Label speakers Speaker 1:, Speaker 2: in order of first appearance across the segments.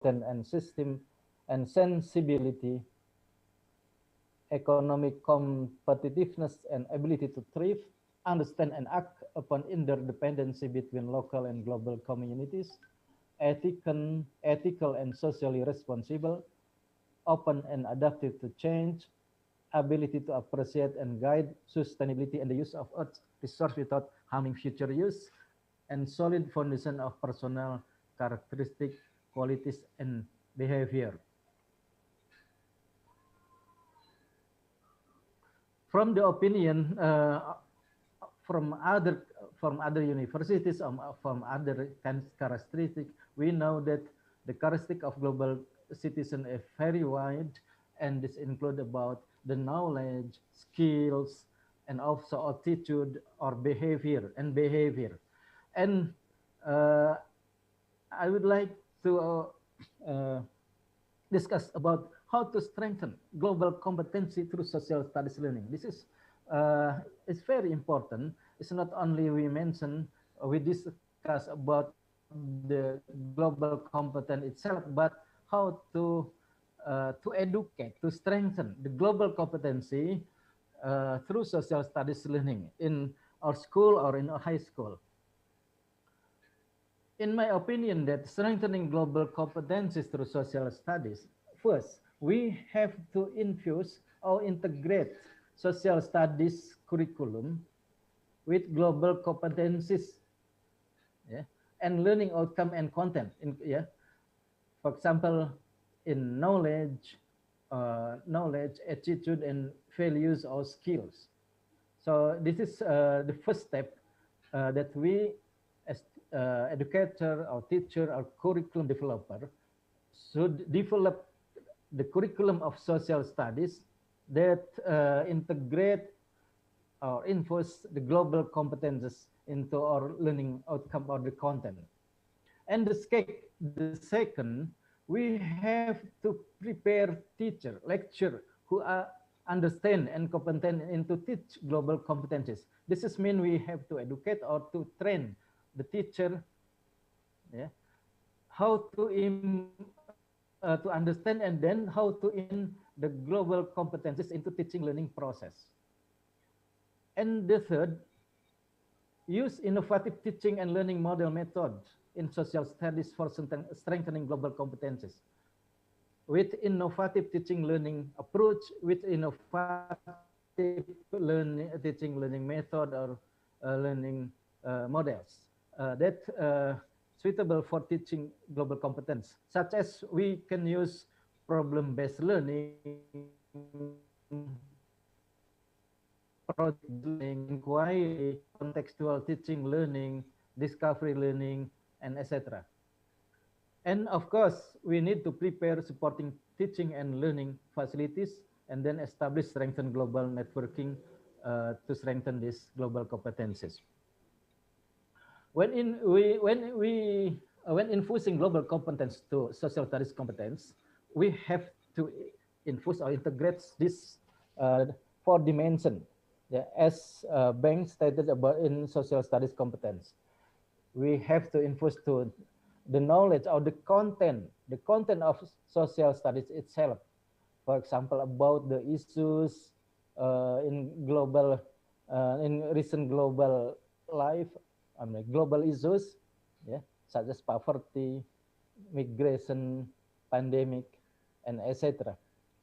Speaker 1: competence and system and sensibility, economic competitiveness and ability to thrive, understand and act upon interdependency between local and global communities, ethical and socially responsible, open and adaptive to change, ability to appreciate and guide sustainability and the use of earth resource without harming future use, and solid foundation of personal characteristic, qualities, and behavior. From the opinion from other universities, from other characteristics, we know that the characteristic of global citizen is very wide, and this include about the knowledge, skills, and also attitude or behavior. And I would like to discuss about how to strengthen global competency through social studies learning. This is very important. It's not only we mention, we discuss about the global competence itself, but how to educate, to strengthen the global competency through social studies learning in our school or in our high school. In my opinion, that strengthening global competencies through social studies, first, we have to infuse or integrate social studies curriculum with global competencies, yeah, and learning outcome and content. For example, in knowledge, attitude, and values or skills. So this is the first step that we, as educator or teacher or curriculum developer, should develop the curriculum of social studies that integrate or infuse the global competences into our learning outcome or the content. And the second, we have to prepare teacher, lecturer who are understand and competent and to teach global competencies. This is mean we have to educate or to train the teacher, yeah, how to understand and then how to in the global competencies into teaching learning process. And the third, use innovative teaching and learning model methods in social studies for strengthening global competencies. With innovative teaching learning approach, with innovative teaching learning method or learning models that suitable for teaching global competence, such as we can use problem-based learning, project learning, inquiry, contextual teaching learning, discovery learning, and etc. And of course, we need to prepare supporting teaching and learning facilities and then establish strengthen global networking to strengthen these global competencies. When infusing global competence to social studies competence, we have to infuse or integrate this four dimension, yeah, as Bank stated about in social studies competence. We have to infuse to the knowledge or the content of social studies itself. For example, about the issues in global, in recent global life, global issues, yeah, such as poverty, migration, pandemic, and etc.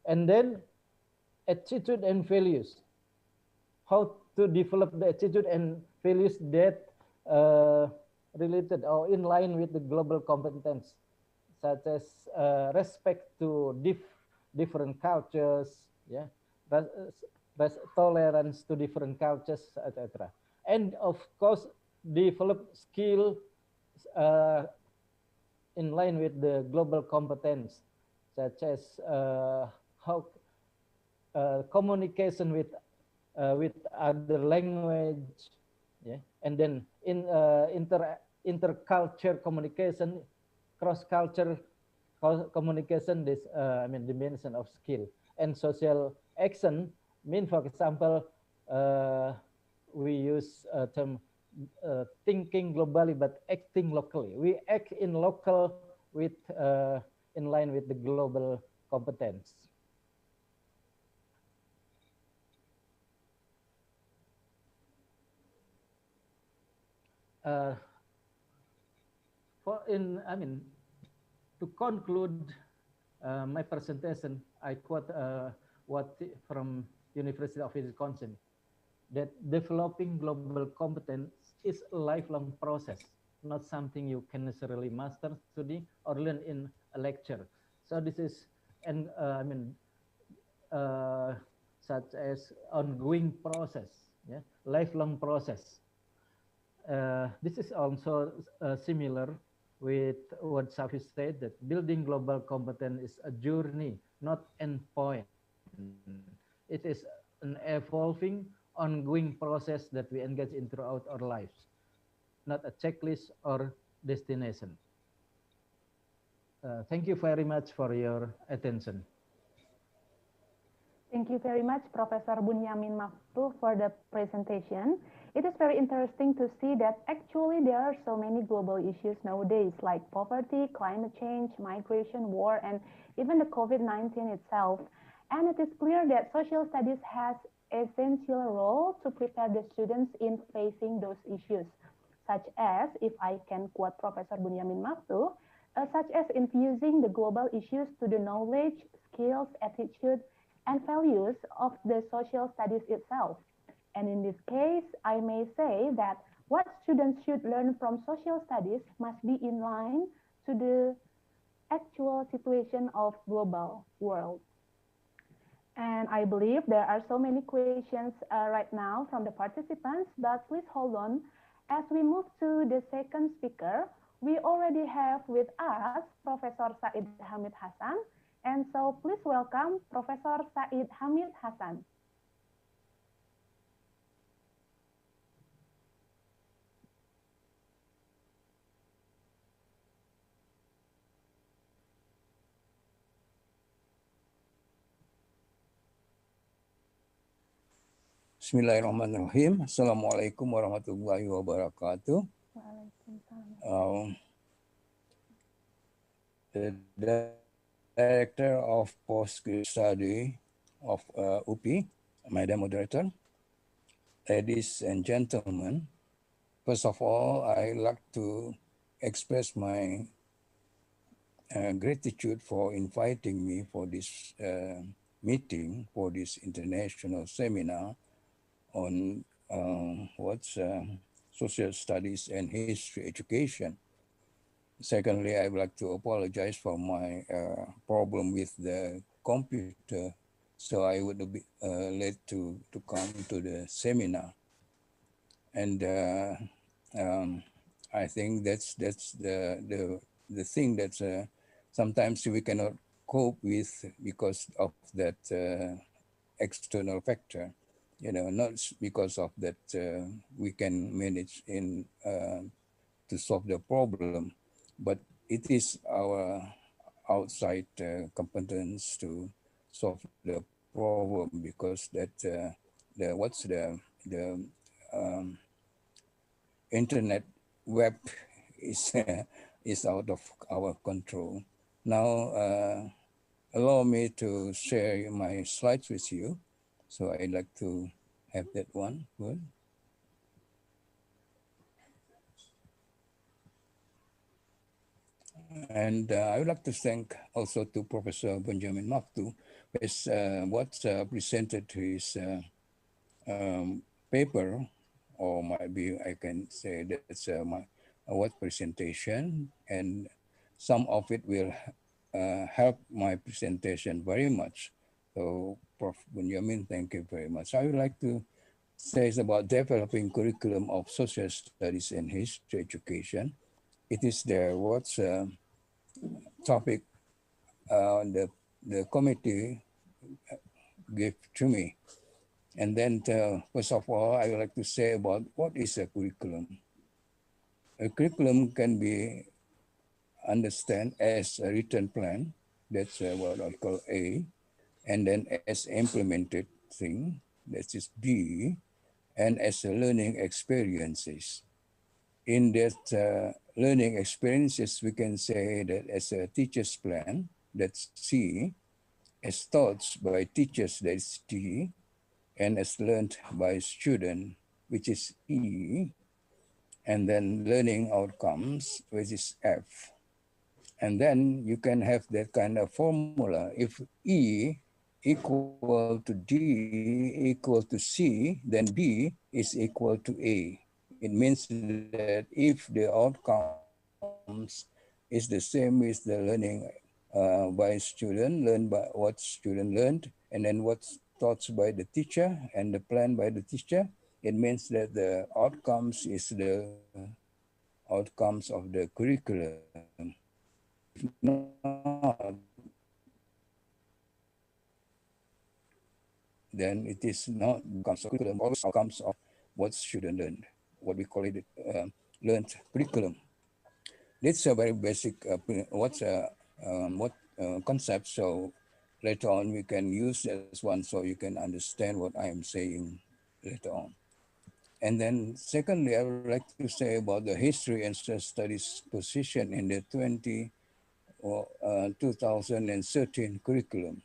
Speaker 1: And then attitude and values. How to develop the attitude and values that related or in line with the global competence, such as respect to different cultures, yeah, tolerance to different cultures, etc. And of course, develop skill in line with the global competence, such as how communication with other language, yeah, and then in interculture communication, cross-culture communication. This dimension of skill and social action. Mean, for example, we use term thinking globally but acting locally. We act in local with in line with the global competence. Uh, I mean, to conclude my presentation, I quote from University of Wisconsin, that developing global competence is a lifelong process, not something you can necessarily master, study, or learn in a lecture. So this is, and uh, such as ongoing process, yeah, lifelong process. This is also similar with what Safi said, that building global competence is a journey, not endpoint. It is an evolving, ongoing process that we engage in throughout our lives, not a checklist or destination. Thank you very much for your attention.
Speaker 2: Thank you very much, Professor Bunyamin Maftu, for the presentation. It is very interesting to see that actually there are so many global issues nowadays, like poverty, climate change, migration, war, and even the COVID-19 itself. And it is clear that social studies has essential role to prepare the students in facing those issues, such as, if I can quote Professor Bunyamin Maftu, such as infusing the global issues to the knowledge, skills, attitude, and values of the social studies itself. And in this case, I may say that what students should learn from social studies must be in line to the actual situation of global world. And I believe there are so many questions right now from the participants, but please hold on. As we move to the second speaker, we already have with us Professor Said Hamid Hassan. And so please welcome Professor Said Hamid Hassan.
Speaker 3: Bismillahirrahmanirrahim. Assalamualaikum warahmatullahi wabarakatuh. The Director of Postgraduate Study of UPI, Madam Moderator, ladies and gentlemen, first of all, I'd like to express my gratitude for inviting me for this meeting, for this international seminar on what's social studies and history education. Secondly, I would like to apologize for my problem with the computer, so I would be late to come to the seminar. And I think that's the thing that sometimes we cannot cope with because of that external factor. Not because of that we can manage to solve the problem, but it is our outside competence to solve the problem, because that the internet web is is out of our control. Now, allow me to share my slides with you. So I'd like to have that one. Good. And I would like to thank also to Professor Benjamin Maftu, who has presented his paper, or maybe I can say that's my what presentation, and some of it will help my presentation very much. So, Prof. Benjamin, thank you very much. I would like to say about developing curriculum of social studies and history education. It is the what's topic the committee gave to me. And then first of all, I would like to say about what is a curriculum. A curriculum can be understood as a written plan, that's what I call A, and then as implemented thing, that is B, and as a learning experiences. in that learning experiences, we can say that as a teacher's plan, that's C, as thoughts by teachers, that's T, and as learned by student, which is E, and then learning outcomes, which is F. And then you can have that kind of formula. If E equal to D equal to C, then B is equal to A. It means that if the outcomes is the same with the learning by student, learned by what student learned, and then what's taught by the teacher and the plan by the teacher, it means that the outcomes is the outcomes of the curriculum. If not, then it is not the outcomes of curriculum, always outcomes of what student learned, what we call it learned curriculum. It's a very basic what concept. So later on we can use this one so you can understand what I am saying later on. And then secondly, I would like to say about the history and social studies position in the 2013 curriculum.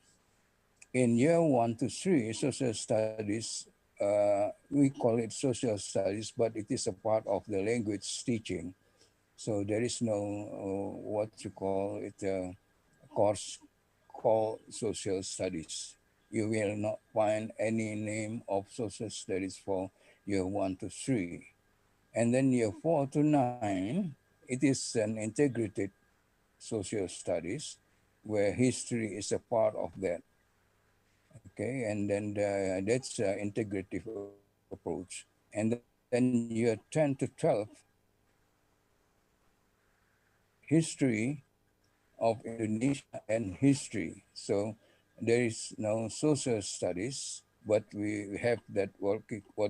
Speaker 3: In year 1 to 3, social studies, we call it social studies, but it is a part of the language teaching. So there is no what you call it course called social studies. You will not find any name of social studies for year 1 to 3. And then year 4 to 9, it is an integrated social studies where history is a part of that. Okay, and then that's integrative approach. And then year 10 to 12, history of Indonesia and history. So there is no social studies, but we have that what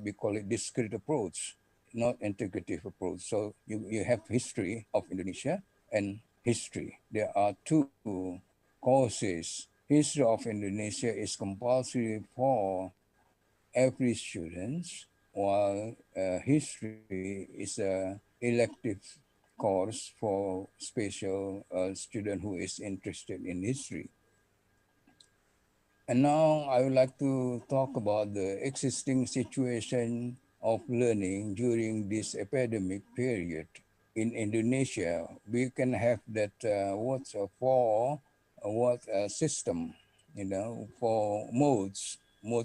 Speaker 3: we call it discrete approach, not integrative approach. So you have history of Indonesia and history. There are two courses. History of Indonesia is compulsory for every student, while history is a elective course for special student who is interested in history. And now I would like to talk about the existing situation of learning during this epidemic period. In Indonesia, we can have that what's for what system, for modes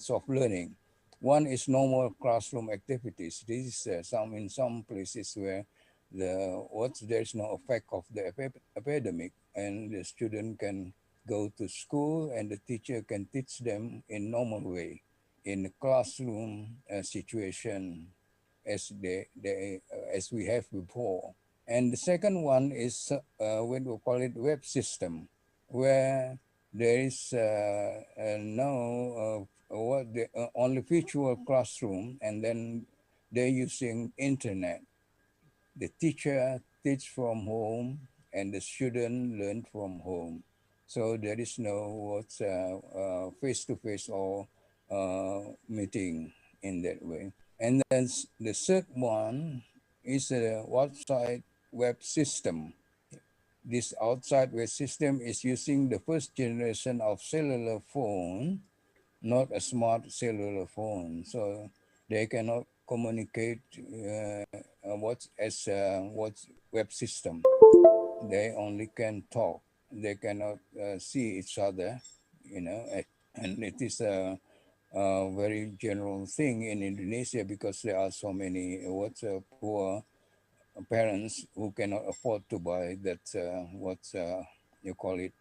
Speaker 3: of learning. One is normal classroom activities. This is some in some places where there's no effect of the epidemic, and the student can go to school and the teacher can teach them in normal way in the classroom situation as we have before. And the second one is what we call it web system, where there is no only virtual classroom, and then they're using internet. The teacher teach from home and the student learn from home. So there is no face-to-face or meeting in that way. And then the third one is a outside web system. This outside web system is using the first generation of cellular phone, not a smart cellular phone. So they cannot communicate what's web system. They only can talk. They cannot see each other, you know. And it is a very general thing in Indonesia because there are so many poor parents who cannot afford to buy that you call it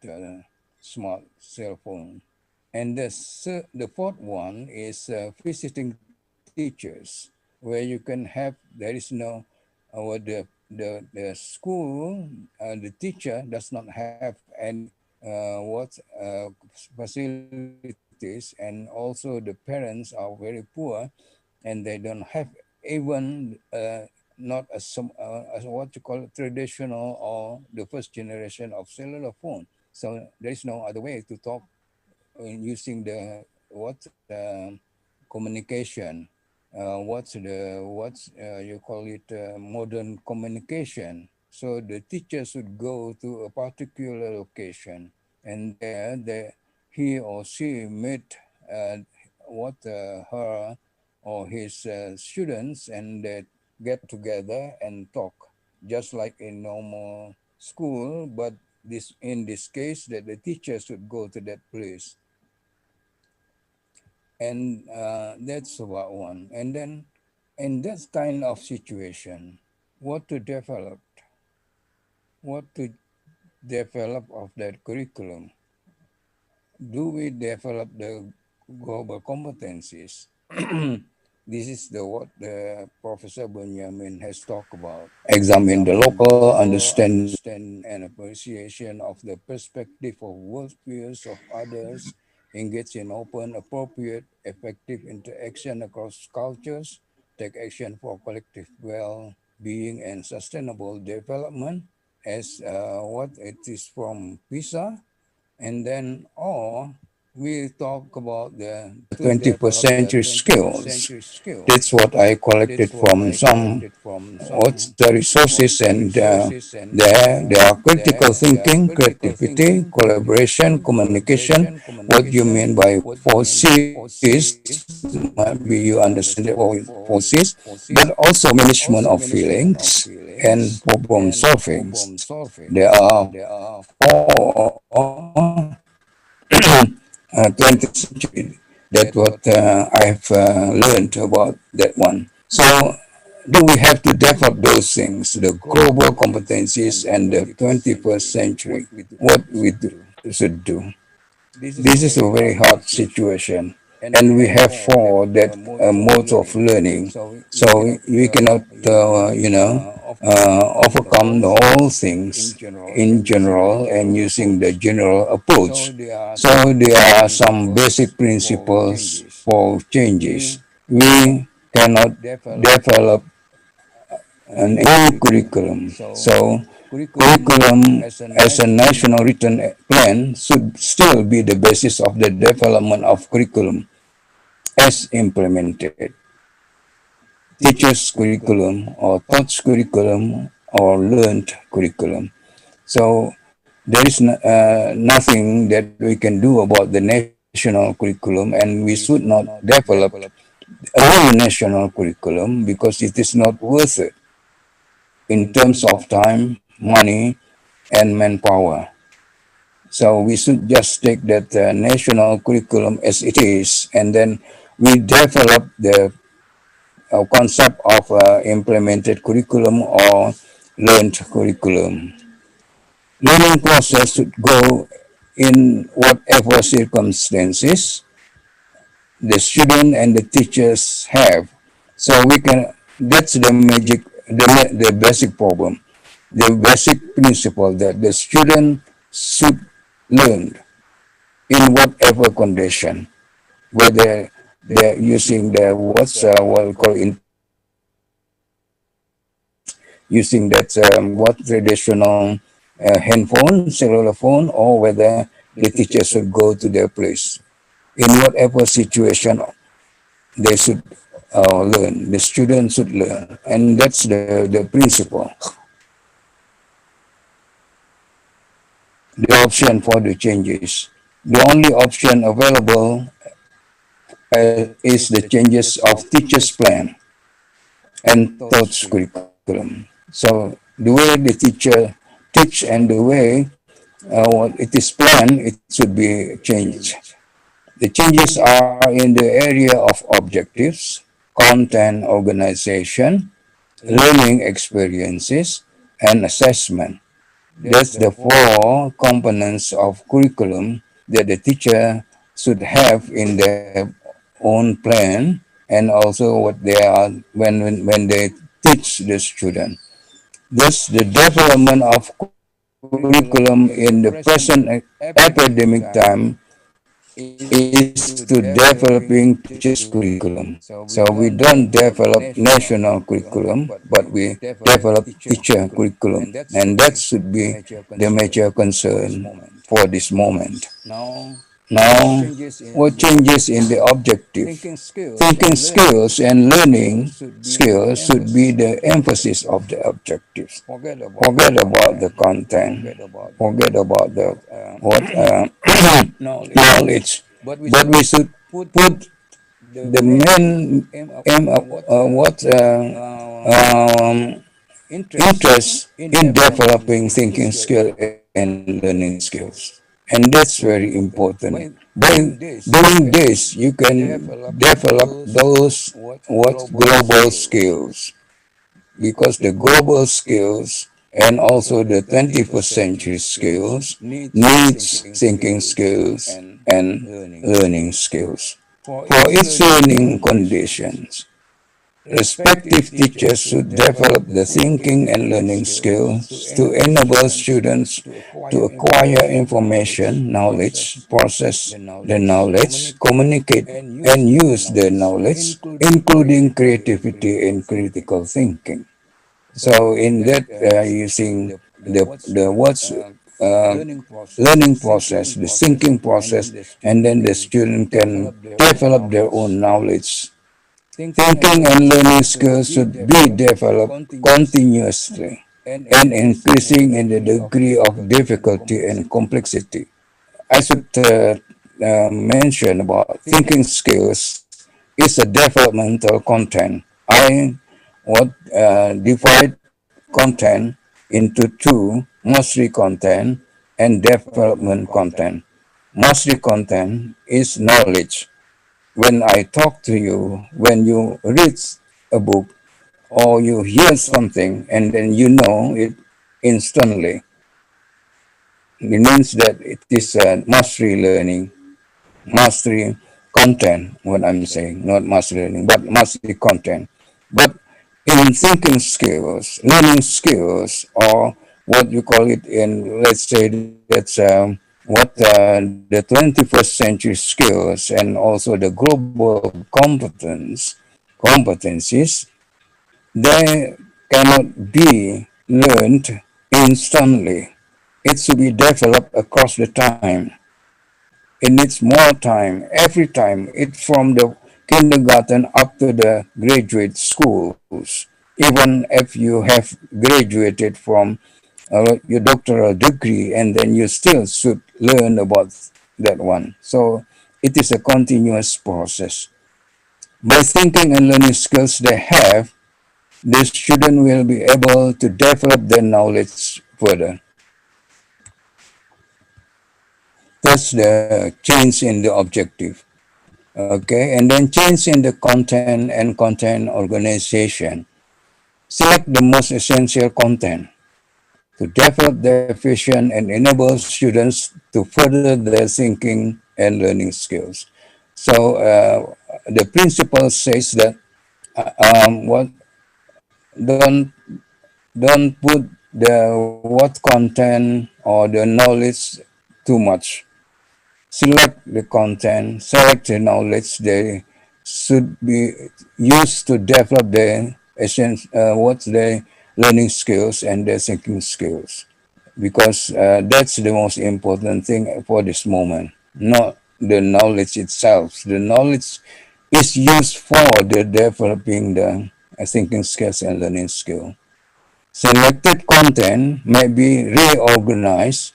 Speaker 3: smart cell phone. And the fourth one is visiting teachers, where you can have, there is no, the school, the teacher does not have any facilities, and also the parents are very poor, and they don't have even not as what you call traditional or the first generation of cellular phone. So there is no other way to talk in using the communication. what's you call it modern communication. So the teacher should go to a particular location, and there he or she meet what her or his students, and they get together and talk, just like in normal school. But this in this case, that the teacher should go to that place, and that's about one. And then in that kind of situation, what to develop, what to develop of that curriculum? Do we develop the global competencies? This is the what the Professor Benjamin has talked about. Examine the local understanding and appreciation of the perspective of worldviews of others, engage in open, appropriate, effective interaction across cultures, take action for collective well-being and sustainable development, as what it is from PISA. And then, or we talk about the 21st century skills. That's what I collected from some what's the resources, and there are critical thinking, creativity, collaboration, communication. What you mean by 4Cs, might be you understand the 4Cs, but also management of feelings and problem solving. There are four 20th century. That's what I've learned about that one. So, do we have to develop those things, the global competencies and the 21st century? What we should do? This is a very hard situation, and we have four that modes of learning. So we cannot, overcome the whole things in general and using the general approach. So there are some basic principles for changes. We cannot develop an new curriculum. So curriculum as a national written plan should still be the basis of the development of curriculum as implemented. Teachers curriculum or taught curriculum or learned curriculum. So there is nothing that we can do about the national curriculum, and we should not develop a new national curriculum because it is not worth it in terms of time, money, and manpower. So we should just take that national curriculum as it is, and then we develop the concept of implemented curriculum or learned curriculum. Learning process should go in whatever circumstances the student and the teachers have. So we can, that's the magic, the basic problem, the basic principle that the student should learn in whatever condition, whether they're using the what we call internet, using that what traditional handphone, cellular phone, or whether the teacher should go to their place. In whatever situation, they should learn. The student should learn, and that's the principle. The option for the changes. The only option available is the changes of teacher's plan and thoughts curriculum. So the way the teacher teach and the way what it is planned, it should be changed. The changes are in the area of objectives, content organization, learning experiences, and assessment. That's the four components of curriculum that the teacher should have in their own plan, and also what they are when they teach the student. Thus, the development of curriculum in the present academic time is to developing teachers curriculum. So we don't develop national curriculum, but we develop teacher curriculum, and that should be the major concern for this moment. Now, what changes in the objective? Thinking skills and learning skills should be the emphasis of the objectives. Forget about the content. Forget about the what knowledge. But we should put the main aim of what interest in developing thinking skill and learning skills. And that's very important. Doing this, you can develop those what global skills, because the global skills and also the 21st century skills needs thinking skills and learning skills. For its learning conditions, respective teachers should develop the thinking and learning skills to enable students to acquire information, knowledge, process the knowledge, communicate and use the knowledge, including creativity and critical thinking. So in that, using the what's learning process, the thinking process, and then the student can develop their own knowledge. Thinking and learning skills should be developed continuously and increasing in the degree of difficulty and complexity. I should mention about thinking skills is a developmental content. I would divide content into two: mastery content and development content. Mastery content is knowledge. When I talk to you, when you read a book or you hear something and then you know it instantly, it means that it is mastery learning, mastery content, what I'm saying, not mastery learning, but mastery content. But in thinking skills, learning skills, or what you call it in, let's say that's what the 21st century skills and also the global competencies, they cannot be learned instantly. It should be developed across the time. It needs more time, every time. It from the kindergarten up to the graduate schools. Even if you have graduated from your doctoral degree, and then you still should learn about that one. So it is a continuous process. By thinking and learning skills they have, the student will be able to develop their knowledge further. That's the change in the objective. Okay, and then change in the content and content organization. Select the most essential content to develop their vision and enable students to further their thinking and learning skills. So the principle says that what don't don't put the what content or the knowledge too much. Select the content, select the knowledge they should be used to develop their essence, what's their learning skills and their thinking skills, because that's the most important thing for this moment, not the knowledge itself. The knowledge is used for the developing the thinking skills and learning skill. Selected content may be reorganized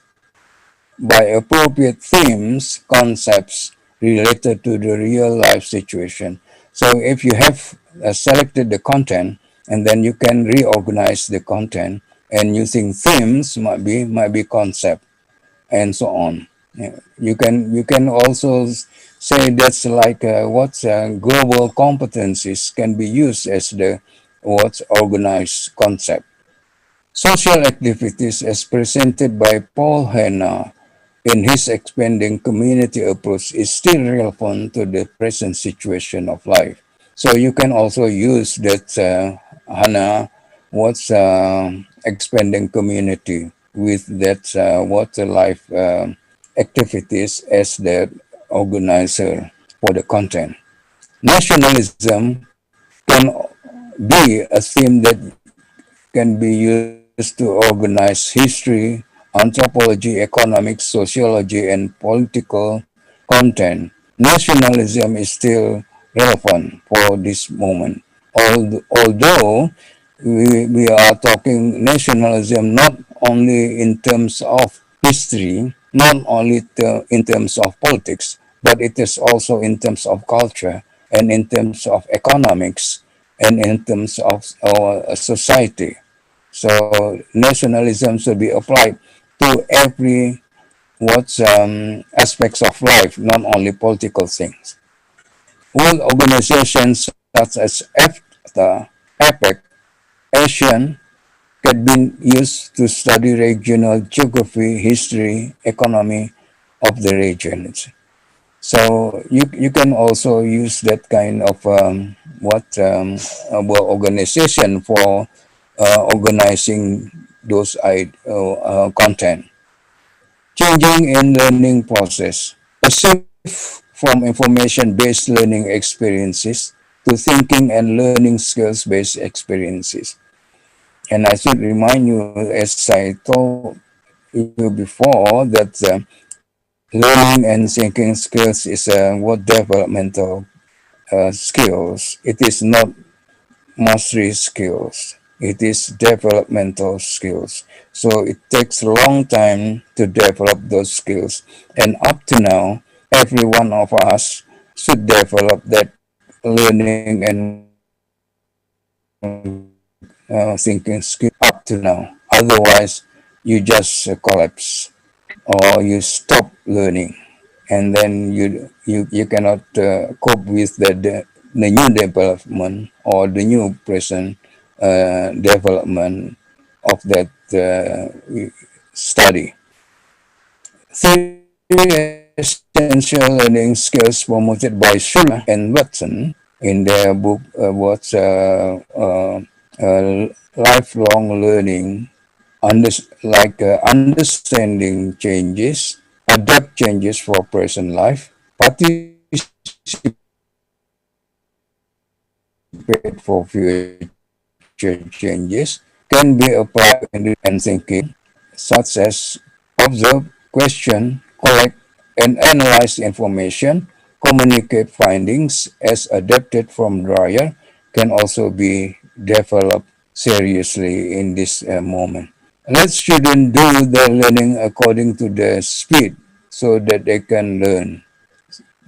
Speaker 3: by appropriate themes, concepts related to the real life situation. So if you have selected the content, and then you can reorganize the content and using themes might be concept and so on. Yeah. You can also say that's like what global competencies can be used as the what's organized concept. Social activities as presented by Paul Hanna in his expanding community approach is still relevant to the present situation of life. So you can also use that HANA, what's expanding community with that what life activities as the organizer for the content. Nationalism can be a theme that can be used to organize history, anthropology, economics, sociology, and political content, nationalism is still relevant for this moment. Although we are talking nationalism not only in terms of history, not only in terms of politics, but it is also in terms of culture and in terms of economics and in terms of our society. So nationalism should be applied to every what aspects of life, not only political things. World organizations such as EFTA, APEC, ASEAN can be used to study regional geography, history, economy of the regions. So you can also use that kind of well, organization for organizing those content. Changing in learning process. A shift from information-based learning experiences to thinking and learning skills-based experiences. And I should remind you, as I told you before, that learning and thinking skills is what developmental skills. It is not mastery skills. It is developmental skills. So it takes a long time to develop those skills. And up to now, every one of us should develop that learning and thinking skill up to now. Otherwise, you just collapse or you stop learning, and then you cannot cope with the new development or the new present development of that study. Three essential learning skills promoted by Schuller and Watson in their book lifelong learning, understanding changes, adapt changes for present life, participate for future changes, can be applied to individual learning and thinking, such as observe, question, collect, and analyze information, communicate findings as adapted from Dryer, can also be developed seriously in this moment. Let students do the learning according to their speed so that they can learn.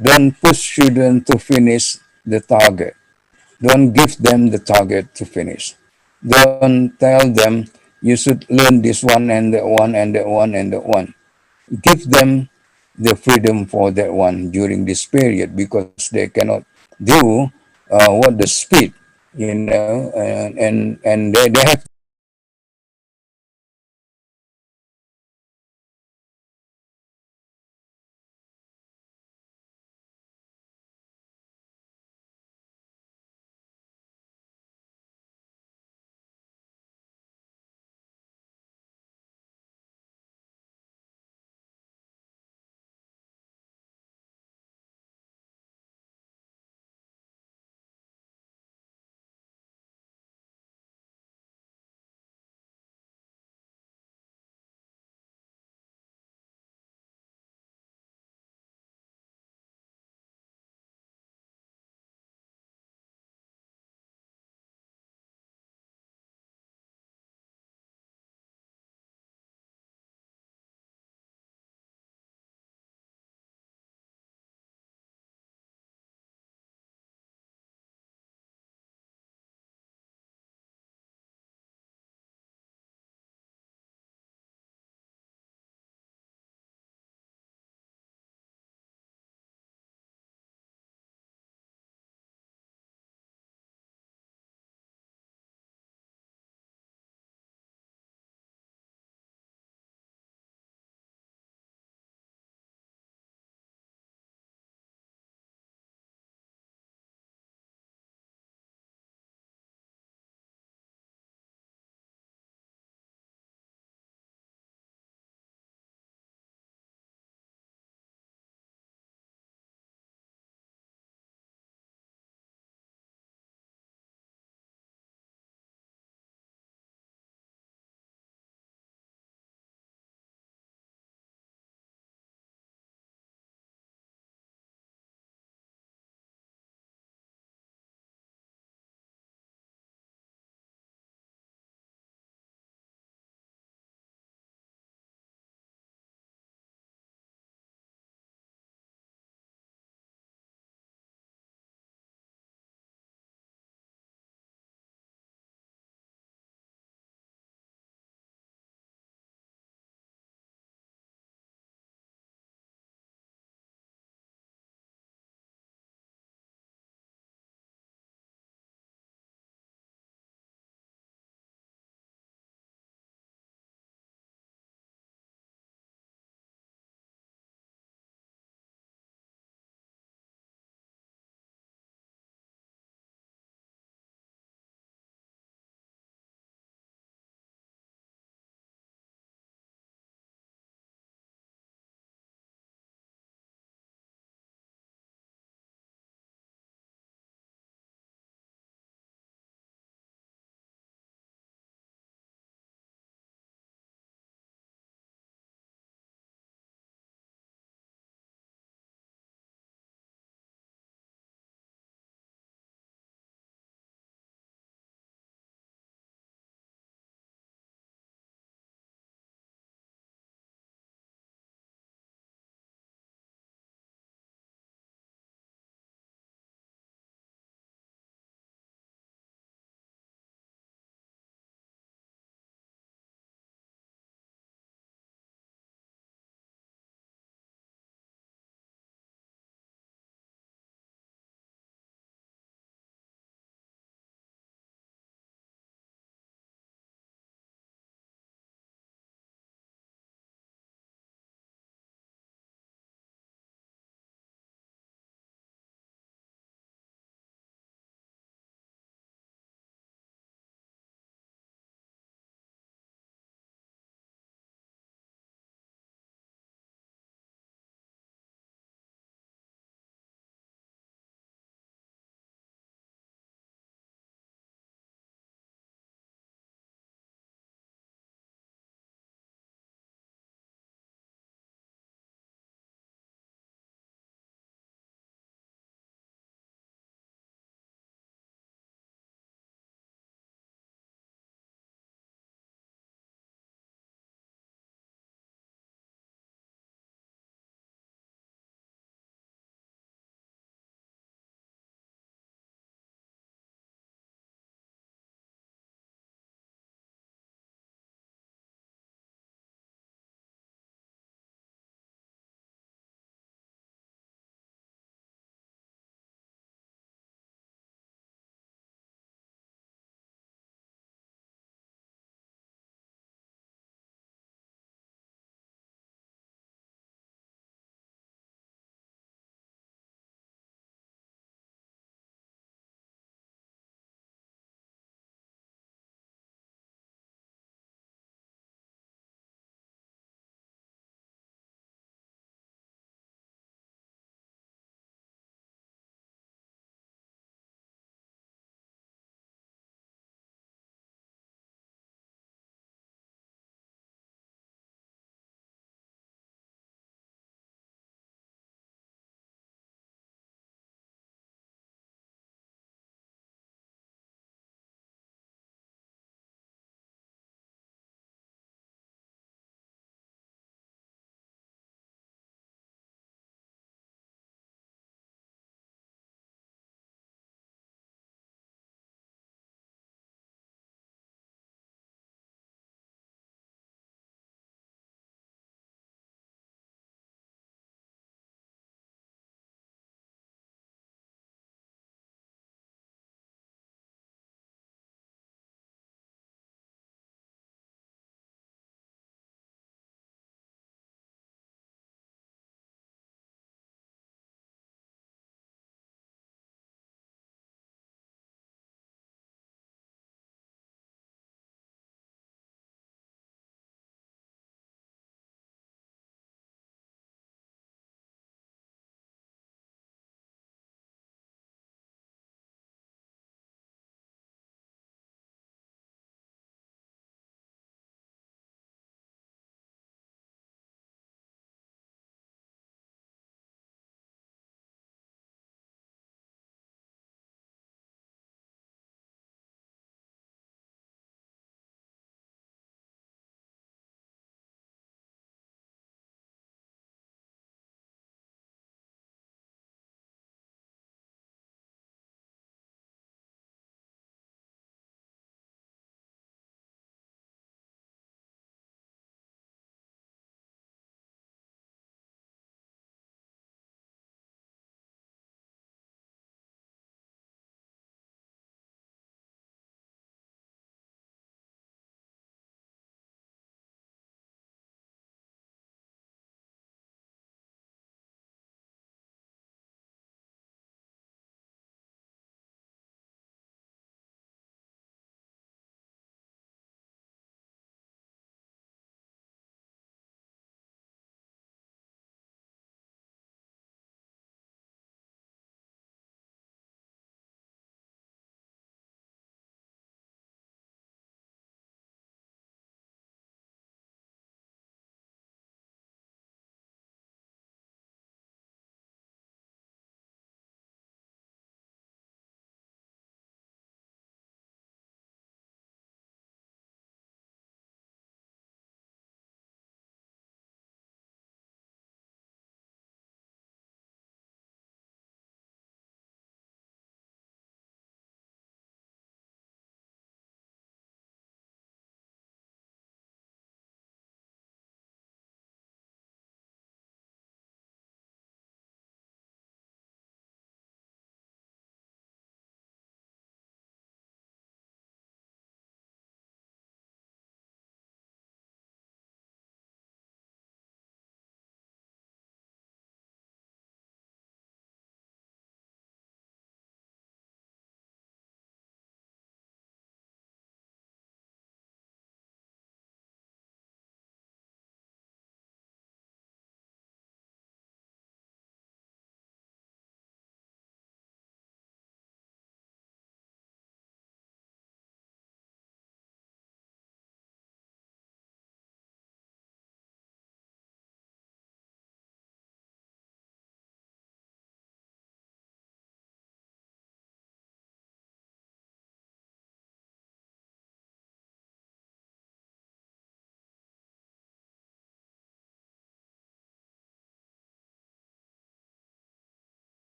Speaker 3: Don't push students to finish the target. Don't give them the target to finish. Don't tell them you should learn this one and that one and that one and that one. Give them the freedom for that one during this period because they cannot do what the speed, and they have to learn according to the speed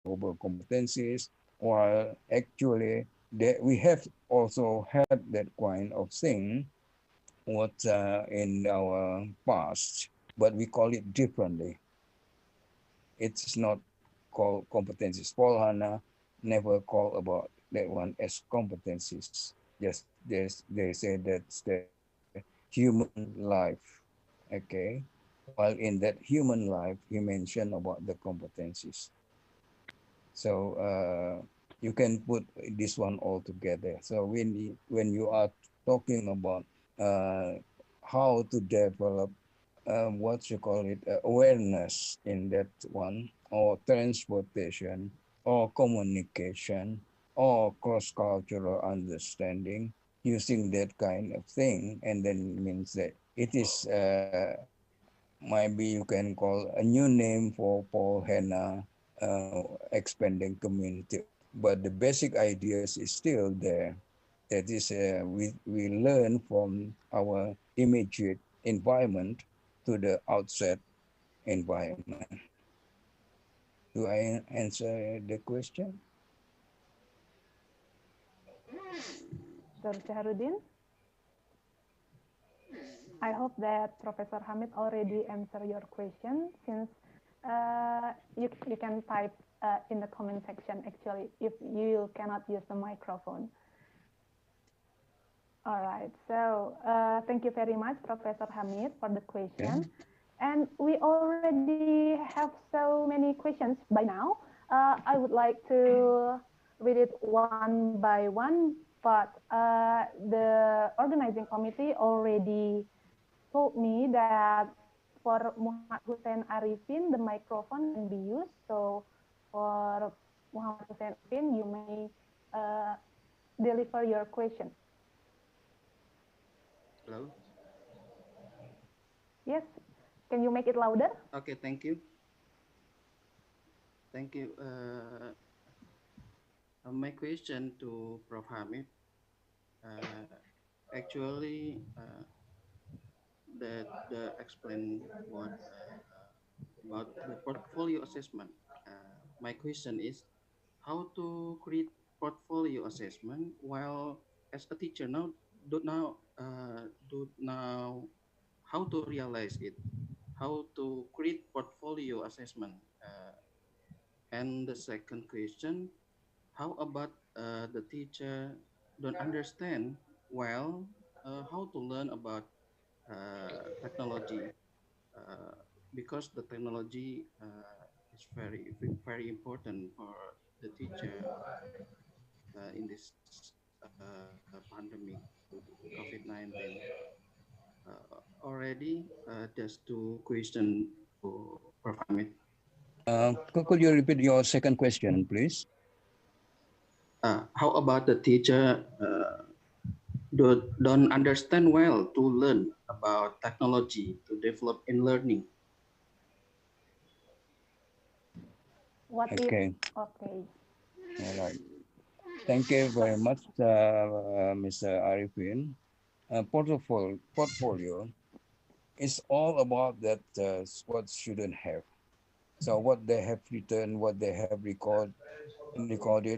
Speaker 3: global competencies, while actually we have also had that kind of thing what in our past, but we call it differently. It's not called competencies. Paul Hanna never call about that one as competencies. Just they say that's the human life. Okay. While in that human life, he mentioned about the competencies. So you can put this one all together. So when you are talking about uh, how to develop what you call it awareness in that one, or transportation, or communication, or cross-cultural understanding, using that kind of thing, and then means that it is maybe you can call a new name for Paul Henna expanding community, but the basic ideas is still there. That is, we learn from our immediate environment to the outside environment. Do I answer the question?
Speaker 2: Dr. Shahrudin, I hope that Professor Hamid already answered your question since you can type in the comment section actually if you cannot use the microphone. All right, so thank you very much, Professor Hamid, for the
Speaker 3: Okay.
Speaker 2: question. And we already have so many questions by now. I would like to read it one by one, but the organizing committee already told me that for Muhammad Hussein Arifin, the microphone can be used. So for Muhammad Hussein Arifin, you may deliver your question.
Speaker 4: Hello.
Speaker 2: Yes, can you make it louder?
Speaker 4: Okay, thank you. Thank you. My question to Prof. Hamid. Actually, that the explain what about the portfolio assessment. My question is how to create portfolio assessment while as a teacher now do now how to realize it, how to create portfolio assessment. And the second question, how about the teacher don't understand well how to learn about technology uh, because the technology is very important for the teacher in this pandemic COVID-19. Already, just two question to perform it.
Speaker 3: Could you repeat your second question, please?
Speaker 4: How about the teacher don't understand well to learn about technology to develop in learning?
Speaker 2: What if,
Speaker 3: Okay.
Speaker 2: okay.
Speaker 3: All right. Thank you
Speaker 2: So,
Speaker 3: very much, Mr. Arifin. Portfolio is all about that what students have. So what they have written, what they have recorded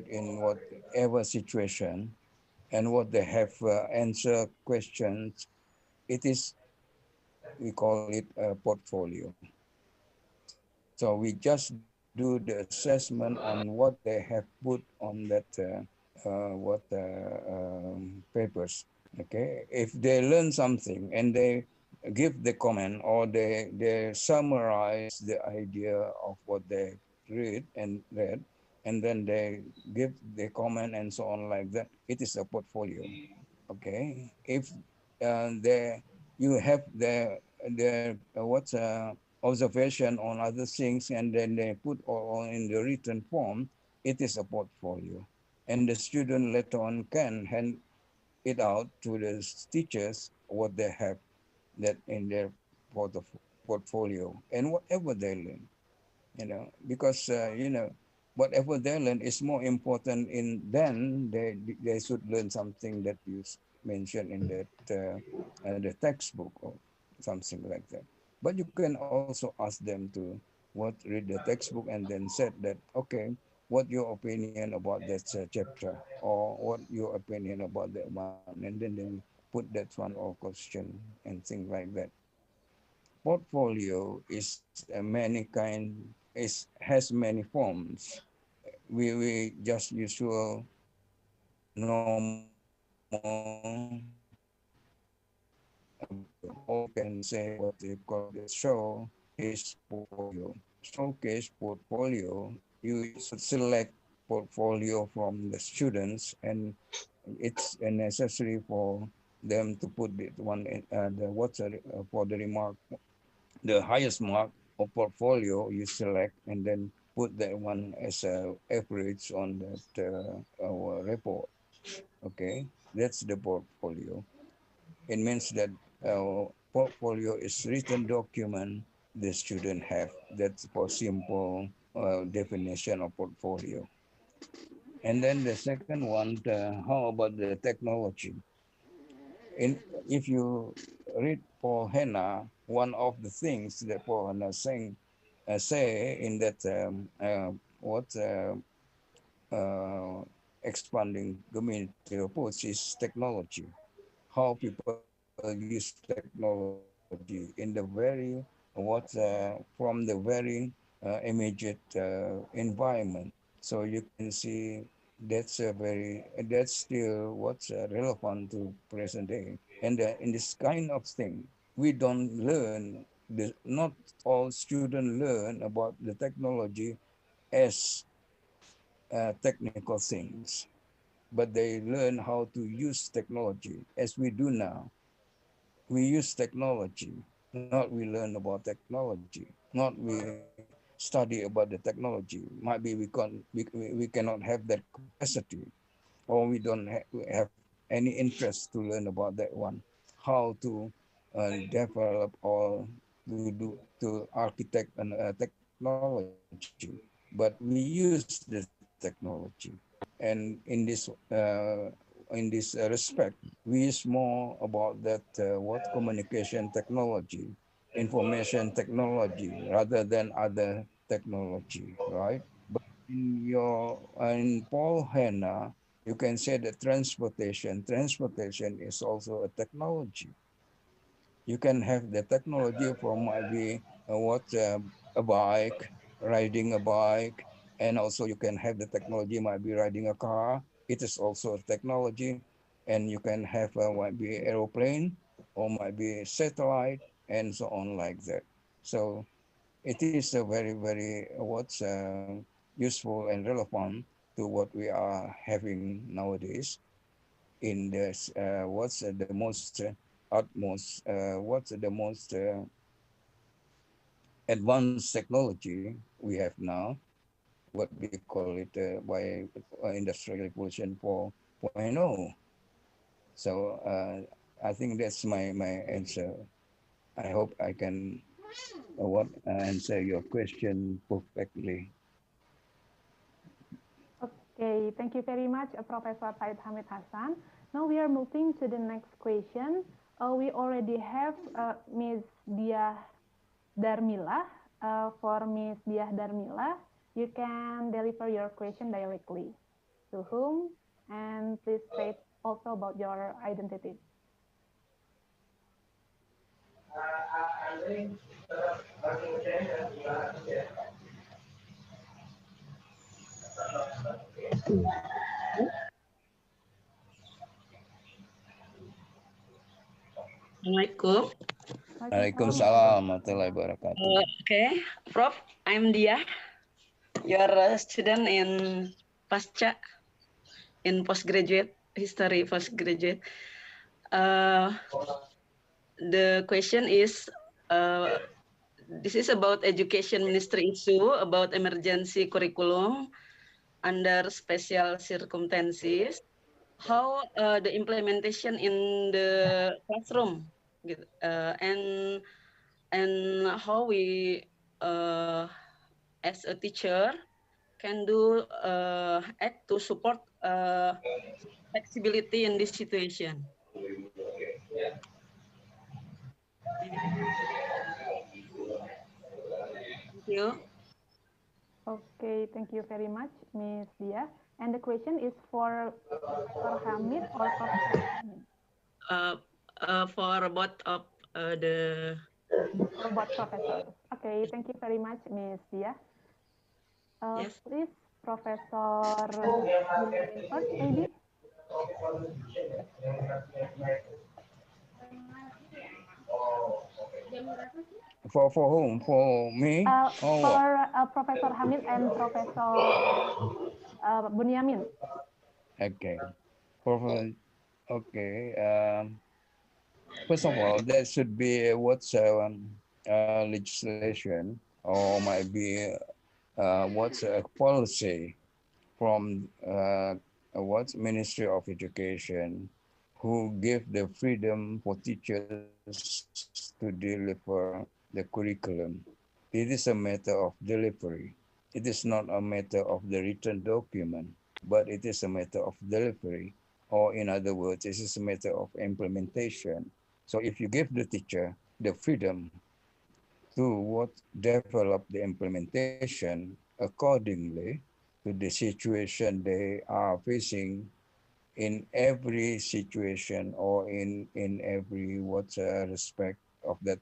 Speaker 3: in whatever situation, and what they have answer questions. It is, we call it a portfolio. So we just do the assessment on what they have put on that what papers. Okay, if they learn something and they give the comment, or they summarize the idea of what they read, and then they give the comment and so on like that, it is a portfolio. Okay, if they you have the what's observation on other things, and then they put all in the written form, it is a portfolio, and the student later on can hand it out to the teachers what they have that in their portfolio, and whatever they learn, because whatever they learn is more important in then they should learn something that you mentioned in that the textbook or something like that. But you can also ask them to what read the textbook and then said that, okay, what your opinion about that chapter, or what your opinion about that one, and then put that one or question and things like that. Portfolio is many kind, is has many forms. We just usual normal or we can say what they call the showcase portfolio. Showcase portfolio, you should select portfolio from the students, and it's necessary for them to put it one in, the what's for the remark, the highest mark of portfolio you select, and then put that one as a average on that our report. Okay, that's the portfolio. It means that portfolio is written document the student have. That's for simple definition of portfolio. And then the second one, how about the technology? In, if you read Paul Henna, one of the things that Paul Henna say in that what expanding community approach is technology, how people use technology in the very from the very immediate environment. So you can see that's still what's relevant to present day. And in this kind of thing, we don't learn. Not all students learn about the technology as technical things, but they learn how to use technology as we do now. We use technology, not we learn about technology, not we study about the technology. Might be we cannot have that capacity, or we don't have any interest to learn about that one, how to develop or to architect an technology. But we use the technology, and in this respect, we use more about that what communication technology, information technology, rather than other technology, right? But in Paul Hanna, you can say that transportation is also a technology. You can have the technology from maybe a bike, riding a bike, and also you can have the technology might be riding a car. It is also a technology, and you can have might be aeroplane or might be satellite and so on like that. So it is a very useful and relevant to what we are having nowadays in this what's the most utmost what's the most advanced technology we have now, what we call it by industrial revolution 4.0. So I think that's my answer. I hope I can answer your question perfectly.
Speaker 2: Okay, thank you very much, Professor Said Hamid Hassan. Now we are moving to the next question. We already have Ms. Diah Darmila. For Ms. Diah Darmila, you can deliver your question directly. To whom? And please state also about your identity.
Speaker 5: Assalamualaikum.
Speaker 3: Waalaikumsalam warahmatullahi wabarakatuh.
Speaker 5: Okay, Prof, I'm Dia. You're a student in Pasca, in postgraduate history postgraduate. The question is, this is about education ministry issue about emergency curriculum under special circumstances. How the implementation in the classroom, and how we as a teacher can do act to support flexibility in this situation. Thank you.
Speaker 2: Okay, thank you very much, Miss Dia. And the question is for Professor Hamid or Professor Hamid?
Speaker 5: For both of the
Speaker 2: For both professors. Okay, thank you very much, Miss Dia.
Speaker 5: yes.
Speaker 2: Please, Professor Bunyamin first, maybe.
Speaker 3: For whom? For me? Or what?
Speaker 2: For Professor Hamid and Professor Bunyamin.
Speaker 3: Okay. For, okay. First of all, there should be what's legislation or might be what's a policy from what's Ministry of Education who give the freedom for teachers to deliver the curriculum. It is a matter of delivery. It is not a matter of the written document, but it is a matter of delivery. Or in other words, it is a matter of implementation. So if you give the teacher the freedom to what develop the implementation accordingly to the situation they are facing in every situation or in every what respect of that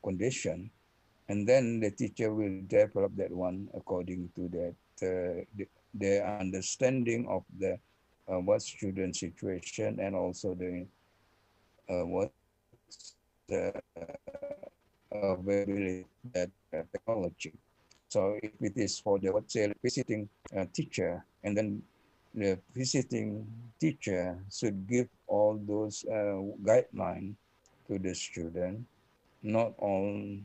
Speaker 3: condition, and then the teacher will develop that one according to that their understanding of the what student situation and also the what's availability of that technology. So if it is for the what's say visiting teacher, and then the visiting teacher should give all those guidelines to the student, not on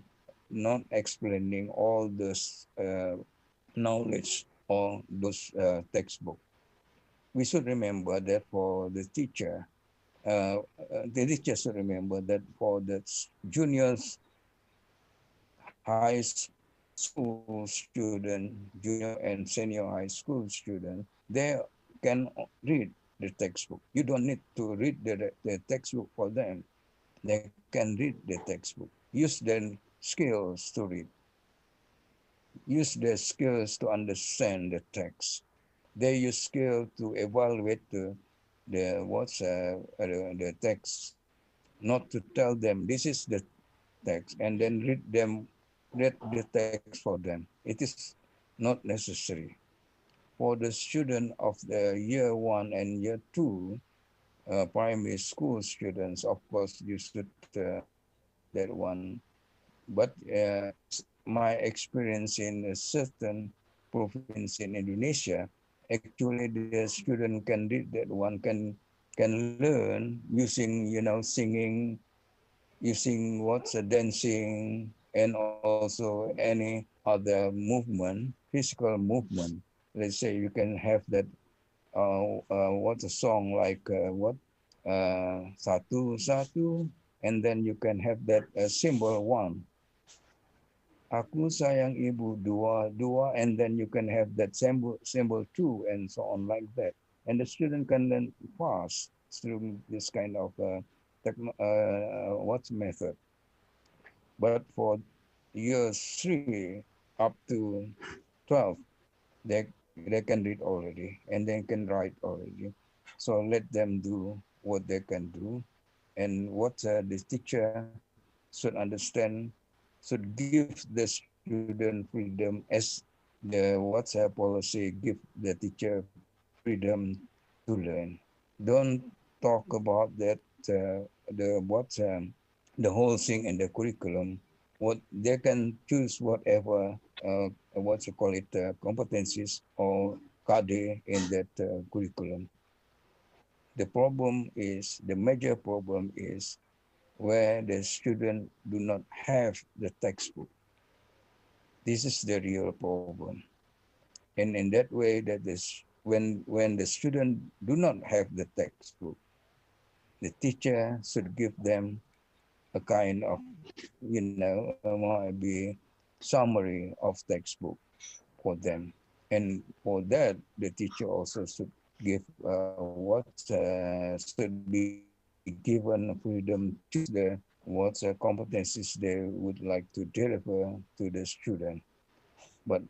Speaker 3: not explaining all this knowledge or those textbook. We should remember that for the teacher should remember that for the juniors school student, junior and senior high school student, they can read the textbook. You don't need to read the textbook for them. They can read the textbook. Use their skills to read. Use their skills to understand the text. They use skill to evaluate the text, not to tell them this is the text and then read the text for them. It is not necessary. For the student of the year one and year two, primary school students, of course, you should read that one. But my experience in a certain province in Indonesia, actually the student can read that one, can learn using, singing, using what's a dancing and also any other movement, physical movement. Let's say you can have that what's a song like satu satu, and then you can have that symbol one. Aku sayang ibu dua dua, and then you can have that symbol two, and so on like that. And the student can learn fast through this kind of what's method. But for years 3 up to 12, they can read already and they can write already. So let them do what they can do, and what the teacher should understand, should give the student freedom as the policy give the teacher freedom to learn. Don't talk about that the whole thing in the curriculum. What they can choose whatever what you call it competencies or KD in that curriculum. The major problem is where the student do not have the textbook. This is the real problem. And in that way, that is when the student do not have the textbook, the teacher should give them a kind of, might be summary of textbook for them. And for that, the teacher also should give should be given freedom to choose the what competencies they would like to deliver to the student. but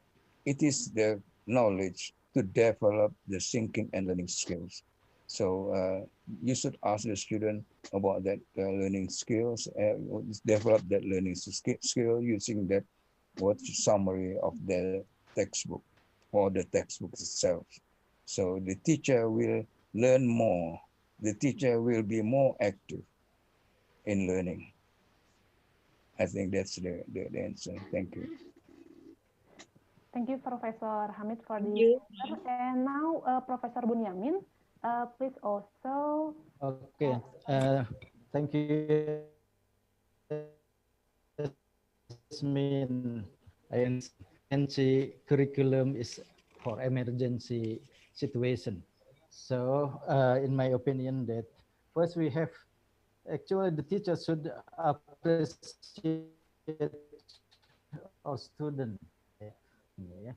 Speaker 3: it is the knowledge to develop the thinking and learning skills. So you should ask the student about that learning skills, develop that learning skill using that what summary of the textbook or the textbook itself. So the teacher will learn more. The teacher will be more active in learning. I think that's the answer. Thank you.
Speaker 2: Thank you, Professor Hamid, for
Speaker 5: Thank
Speaker 2: the
Speaker 5: you.
Speaker 2: answer. And now, Professor Bunyamin, please also.
Speaker 1: Okay. Thank you, Yasmin. I understand emergency curriculum is for emergency situation. So, in my opinion, that first we have actually the teacher should appreciate our student, yeah,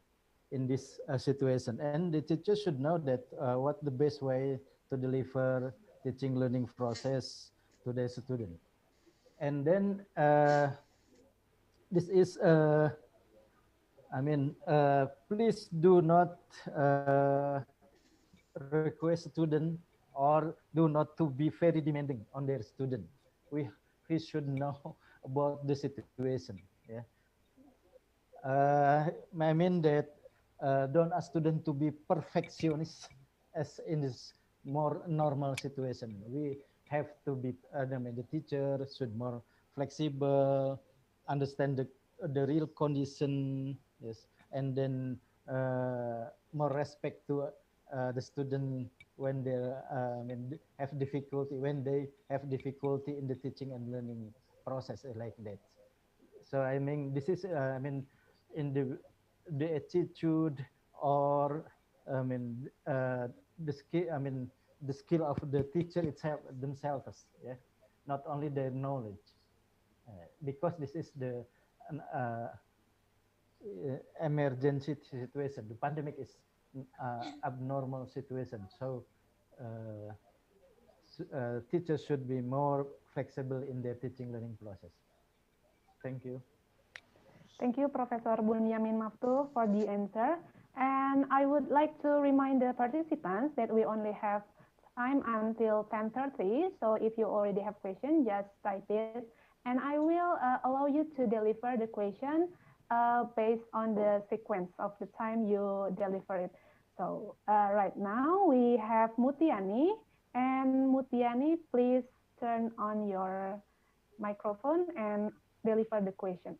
Speaker 1: in this situation, and the teacher should know that what the best way to deliver teaching learning process to the student. And then this is please do not request student or do not to be very demanding on their student. We we should know about the situation. Yeah. I mean that don't ask student to be perfectionist as in this more normal situation. We have to be, the teacher should more flexible, understand the real condition, yes, and then more respect to the student when they have difficulty, when they have difficulty in the teaching and learning process like that. So I mean, this is in the attitude or I mean the skill. I mean the skill of the teacher itself themselves. Yeah, not only their knowledge, because this is the emergency situation. The pandemic is abnormal situation. So uh, teachers should be more flexible in their teaching learning process. Thank you.
Speaker 2: Thank you, Professor Bunyamin Maftu, for the answer. And I would like to remind the participants that we only have time until 10:30. So if you already have question, just type it. And I will allow you to deliver the question based on the sequence of the time you deliver it. So right now we have Mutiani. And Mutiani, please turn on your microphone and deliver the question.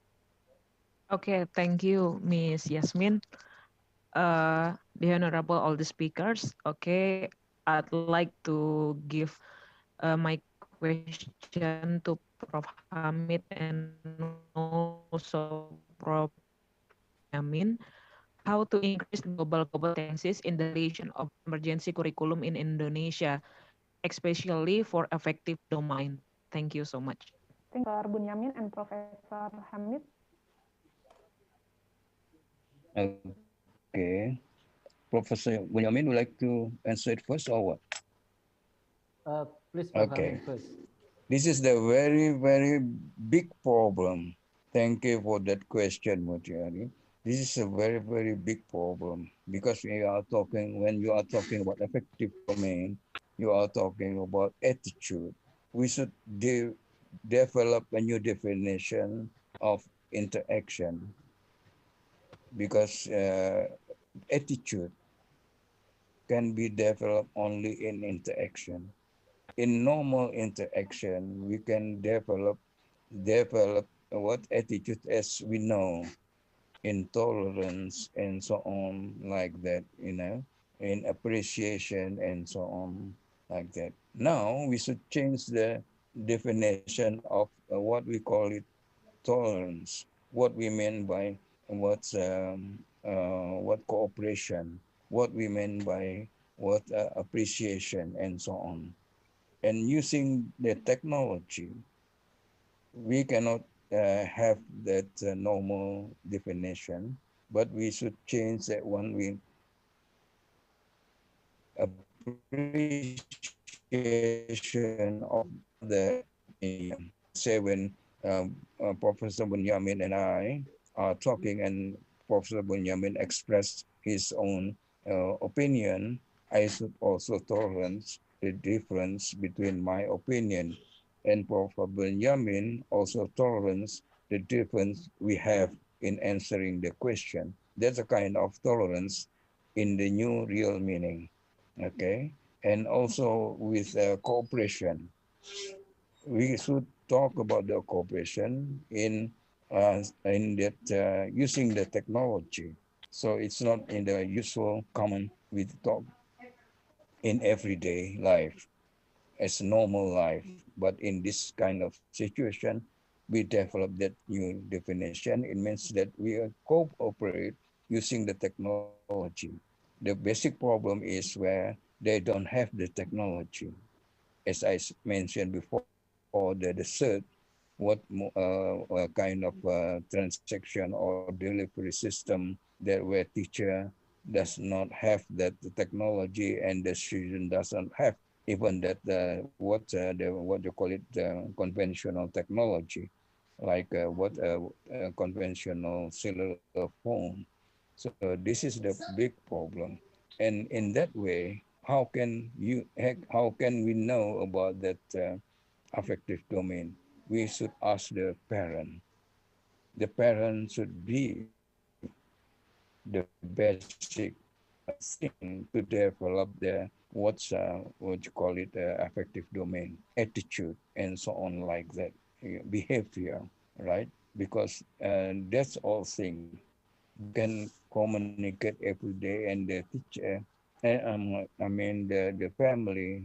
Speaker 6: Okay, thank you, Miss Yasmin. The honorable all the speakers. Okay, I'd like to give my question to Prof. Hamid and also Prof. Bunyamin. How to increase global competencies in the creation of emergency curriculum in Indonesia, especially for effective domain. Thank you so much.
Speaker 2: Thank you, Professor Bunyamin and Professor Hamid.
Speaker 3: Okay. Professor Bunyamin would like to answer it first or what?
Speaker 1: Please, Prof.
Speaker 3: Okay.
Speaker 1: Hamid first.
Speaker 3: This is the very, very big problem. Thank you for that question, Mutiari. This is a very, very big problem because when you are talking about effective domain, you are talking about attitude. We should develop a new definition of interaction because attitude can be developed only in interaction. In normal interaction, we can develop what attitude as we know, intolerance and so on like that, in appreciation and so on like that. Now we should change the definition of what we call it tolerance, what we mean by what cooperation, what we mean by what appreciation and so on. And using the technology, we cannot have that normal definition, but we should change that one with appreciation of other medium. Let's say when Professor Bunyamin and I are talking and Professor Bunyamin expressed his own opinion, I should also tolerate the difference between my opinion, and Professor Bunyamin also tolerates the difference we have in answering the question. That's a kind of tolerance in the new real meaning. Okay, and also with cooperation, we should talk about the cooperation in that using the technology. So it's not in the usual common we talk in everyday life as normal life, but in this kind of situation, we develop that new definition. It means that we cooperate using the technology. The basic problem is where they don't have the technology. As I mentioned before, the cert, what kind of transaction or delivery system that where teacher does not have that technology and the student doesn't have even that what you call it conventional technology like what conventional cellular phone. So this is the big problem, and in that way, how can we know about that affective domain? We should ask the parent. The parent should be the basic thing to develop the what you call it affective domain, attitude, and so on like that, behavior, right? Because that's all thing they can communicate every day, and the teacher, I mean the family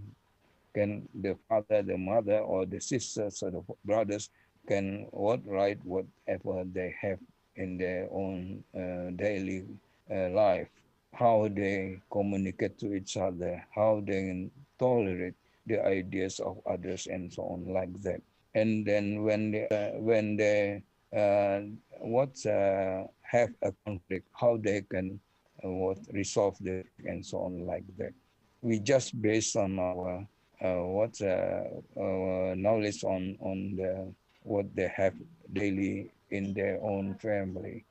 Speaker 3: can, the father, the mother, or the sisters or the brothers can what write whatever they have in their own daily life, how they communicate to each other, how they tolerate the ideas of others, and so on like that. And then when they uh, what have a conflict, how they can what resolve the conflict and so on like that. We just based on our knowledge on the what they have daily in their own family.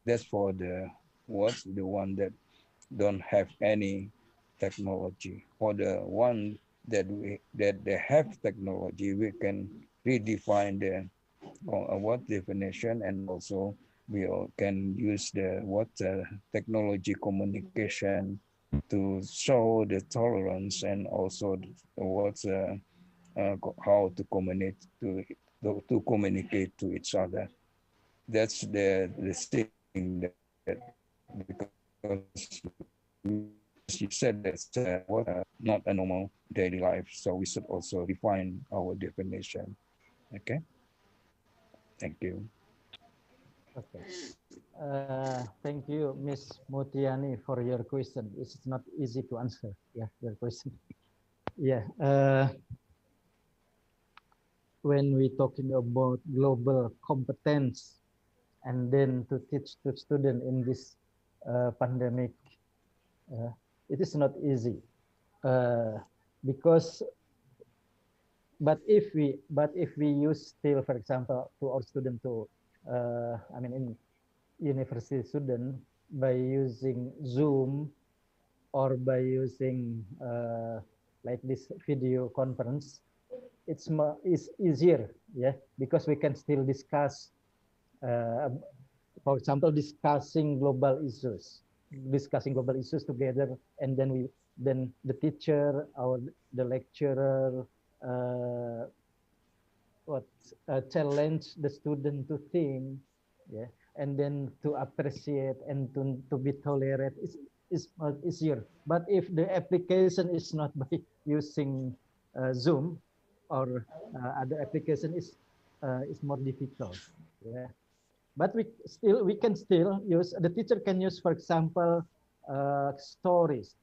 Speaker 3: That's for the one that don't have any technology. For the one that they have technology, we can redefine the what definition, and also we all can use the what technology communication to show the tolerance, and also what's how to communicate to communicate to each other. That's the thing that because as you said, that's not a normal daily life. So we should also refine our definition. Okay, thank you.
Speaker 1: Okay. Thank you, Miss Mutiani, for your question. It's not easy to answer. Yeah, your question. Yeah. When we talking about global competence, and then to teach to student in this pandemic, uh, it is not easy uh, because. But if we use still, for example, to our student to, I mean, in university student by using Zoom or by using like this video conference, it's easier, yeah, because we can still discuss, uh, for example, discussing global issues together, and then the teacher or the lecturer uh, what challenge the student to think, yeah, and then to appreciate and to be tolerant is easier. But if the application is not by using Zoom or other application, is more difficult, yeah. But we can still use, the teacher can use, for example, stories,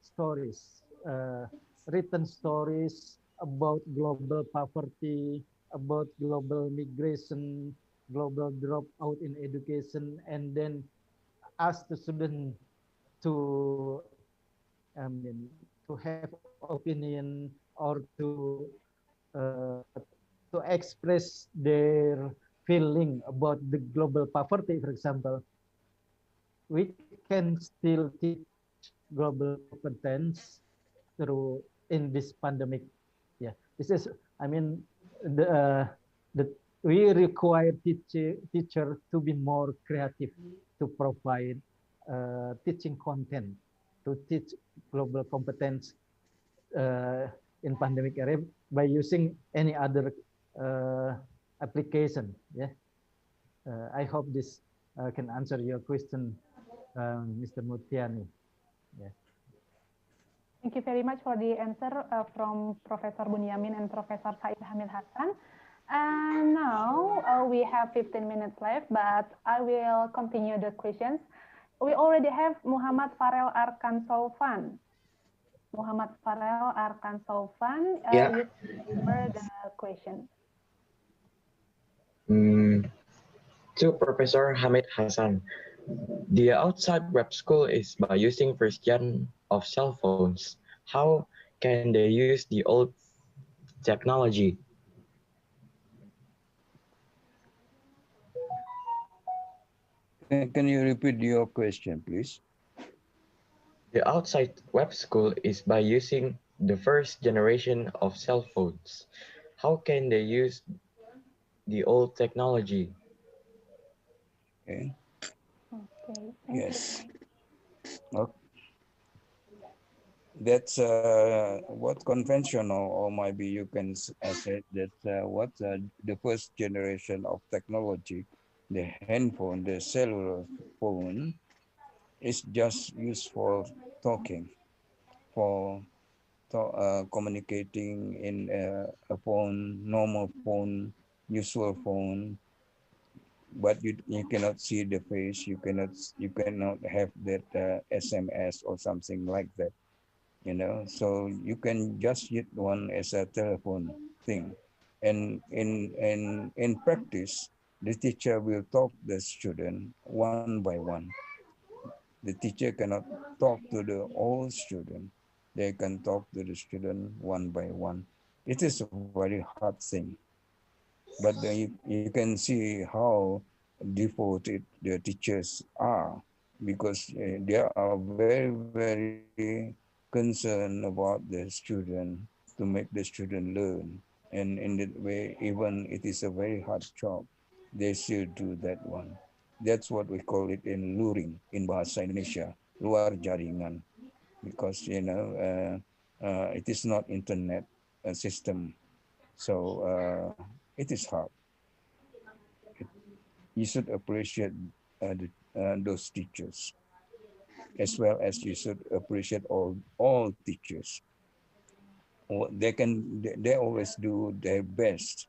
Speaker 1: written stories about global poverty, about global migration, global dropout in education, and then ask the student to, I mean, to have opinion or uh, to express their feeling about the global poverty, for example. we can still teach global competence through in this pandemic. Yeah, this is, I mean, the we require teacher to be more creative to provide teaching content to teach global competence in pandemic area by using any other application. Yeah, I hope this can answer your question, Mr. Mutiani. Yeah.
Speaker 2: Thank you very much for the answer from Professor Bunyamin and Professor Said Hamid Hassan. And now we have 15 minutes left, but I will continue the questions. We already have Muhammad Farel Arkan Solvan. Muhammad Farel Arkan Solvan, you can deliver the question.
Speaker 7: To Professor Hamid Hassan, the outside web school is by using first gen of cell phones. How can they use the old technology?
Speaker 3: Can you repeat your question, please?
Speaker 7: The outside web school is by using the first generation of cell phones. How can they use the old technology?
Speaker 3: Okay.
Speaker 2: Okay, thank
Speaker 3: Yes.
Speaker 2: you.
Speaker 3: Okay. That's what conventional, or maybe you can say that what the first generation of technology, the handphone, the cellular phone, is just used for talking, for communicating in a phone, normal phone, usual phone, but you cannot see the face, you cannot have that SMS or something like that, so you can just use one as a telephone thing. And in practice, the teacher will talk the student one by one. The teacher cannot talk to the all student. They can talk to the student one by one. It is a very hard thing, but you can see how devoted the teachers are, because they are very, very concerned about the student, to make the student learn. And in that way, even it is a very hard job, they still do that one. That's what we call it in luring in bahasa Indonesia, luar jaringan, because it is not internet system, so it is hard. You should appreciate those teachers, as well as you should appreciate all teachers. They always do their best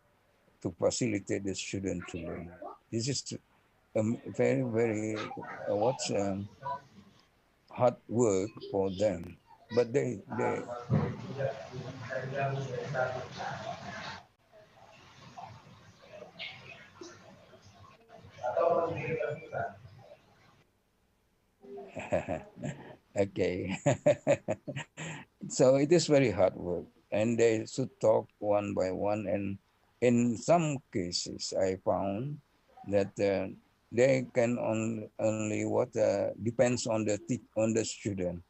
Speaker 3: to facilitate the student to learn. This is very, very what's hard work for them, but they okay. So it is very hard work, and they should talk one by one. And in some cases, I found that they can only what depends on on the student.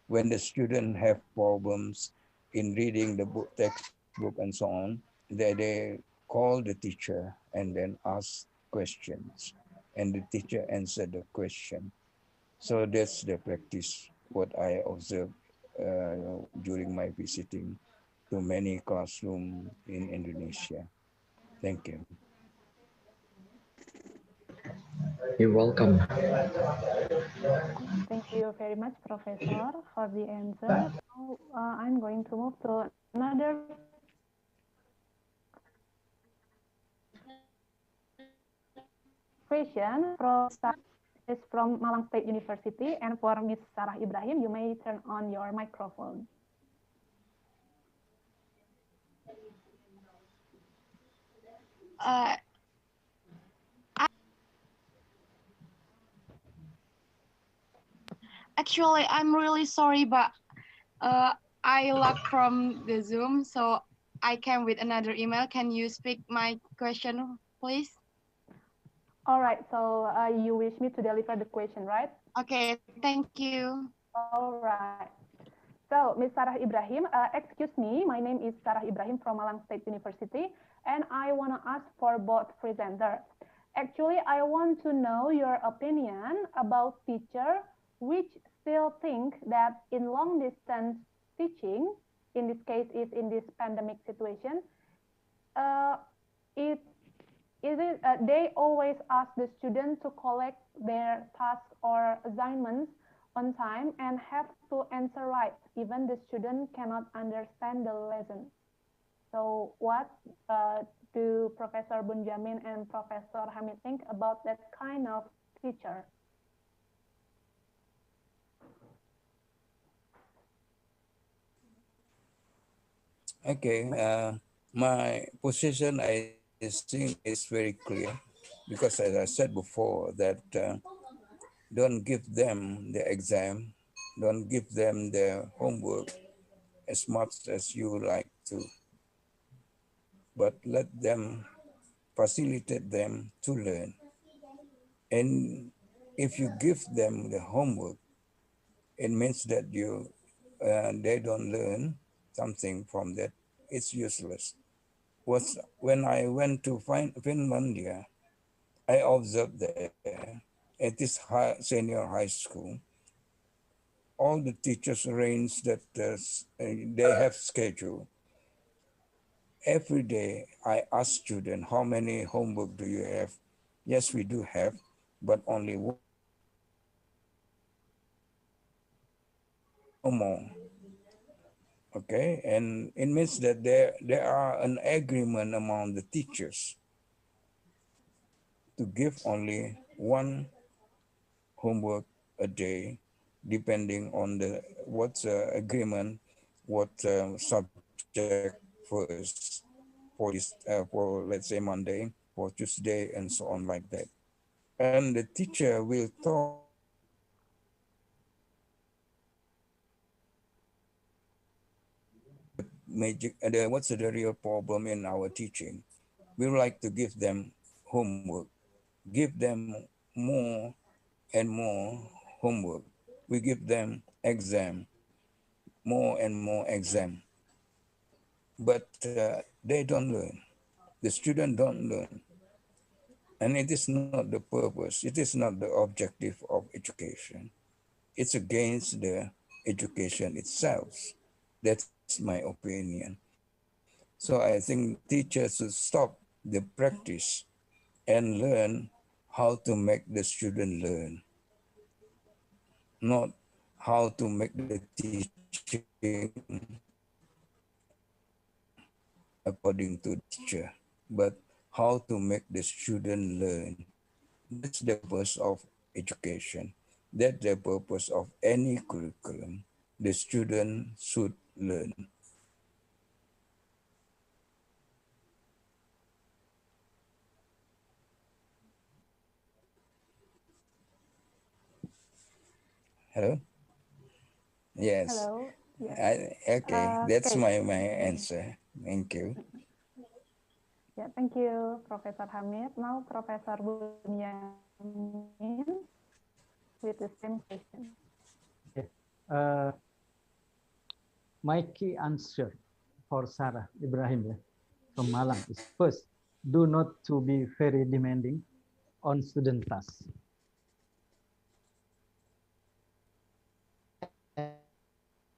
Speaker 3: When the student have problems in reading the book, textbook, and so on, they call the teacher and then ask questions, and the teacher answer the question. So that's the practice, what I observed during my visiting to many classrooms in Indonesia. Thank you.
Speaker 7: You're welcome.
Speaker 2: Thank you very much, Professor, for the answer. Now, I'm going to move to another question is from Malang State University, and for Miss Sarah Ibrahim, you may turn on your microphone.
Speaker 8: Actually, I'm really sorry, but I logged from the Zoom, so I came with another email. Can you speak my question, please?
Speaker 2: All right, so you wish me to deliver the question, right?
Speaker 8: Okay, thank you.
Speaker 2: All right. So, Miss Sarah Ibrahim, excuse me, my name is Sarah Ibrahim from Malang State University, and I want to ask for both presenters. Actually, I want to know your opinion about teacher which still think that in long distance teaching, in this case is in this pandemic situation, uh, it they always ask the student to collect their tasks or assignments on time and have to answer right, even the student cannot understand the lesson. So what do Professor Bunjamin and Professor Hamid think about that kind of teacher?
Speaker 3: Okay, my position I think is very clear because as I said before that don't give them the exam, don't give them the homework as much as you like to, but let them facilitate them to learn. And if you give them the homework, it means that they don't learn something from that. It's useless. Was when I went to Finlandia, I observed there at this senior high school, all the teachers arrange that they have schedule. Every day I ask students, how many homework do you have? Yes, we do have, but only one more. Okay, and it means that there are an agreement among the teachers to give only one homework a day, depending on the what's agreement, what subject first for let's say Monday, for Tuesday, and so on like that. And the teacher will talk what's the real problem in our teaching. We would like to give them homework, give them more and more homework. We give them exam, more and more exam, but they don't learn. The student don't learn, and it is not the purpose. It is not the objective of education. It's against the education itself. That's my opinion. So I think teachers should stop the practice and learn how to make the student learn, not how to make the teaching according to the teacher, but how to make the student learn. That's the purpose of education. That's the purpose of any curriculum. The student should learn. Hello? Yes.
Speaker 2: Hello. Yes.
Speaker 3: Okay, that's
Speaker 2: Okay.
Speaker 3: my answer. Thank you.
Speaker 2: Yeah, thank you, Professor Hamid. Now, Professor Bunyamin with the same question.
Speaker 1: Okay. My key answer for Sarah Ibrahim from Malang is first, do not to be very demanding on student tasks.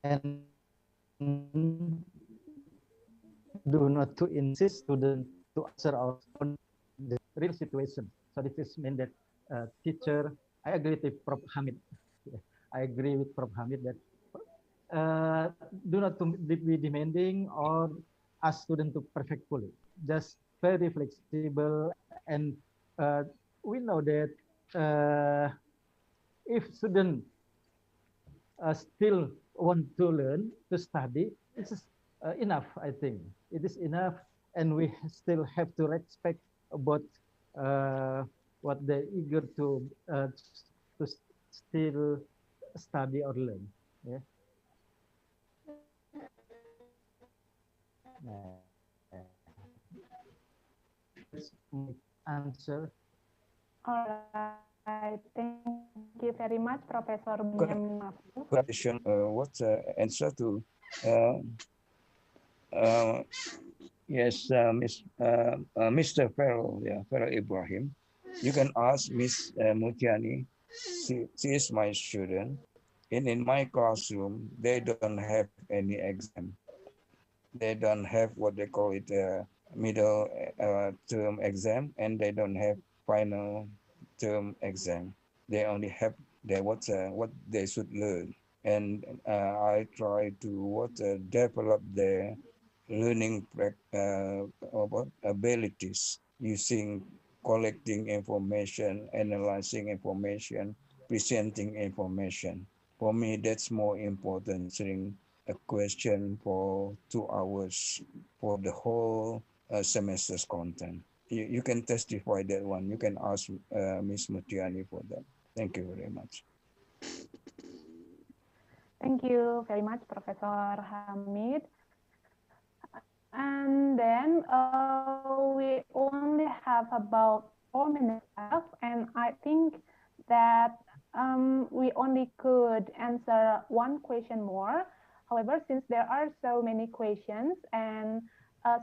Speaker 1: And do not to insist student to answer our on the real situation. So this is mean that teacher, I agree with Prof. Hamid. I agree with Prof. Hamid that do not to be demanding or ask student to perfectly. Just very flexible and we know that if student still want to learn to study, it's enough. I think it is enough, and we still have to respect about what they eager to still study or learn. Yeah. That's my answer.
Speaker 2: All right. Thank you very much, Professor Bunyamin Maftu.
Speaker 3: Question, what's answer to uh, uh, yes, Mr. Farrell, yeah, Farrell Ibrahim. You can ask Miss Mutiani. She is my student. In my classroom, they don't have any exam. They don't have what they call it middle term exam, and they don't have final term exam. They only have what they should learn. And I try to develop their learning abilities using collecting information, analyzing information, presenting information. For me, that's more important. Answering a question for 2 hours for the whole semester's content. You can testify that one. You can ask Ms. Mutiani for that. Thank you very much.
Speaker 2: Thank you very much, Professor Hamid. And then we only have about 4 minutes left, and I think that we only could answer one question more. However, since there are so many questions and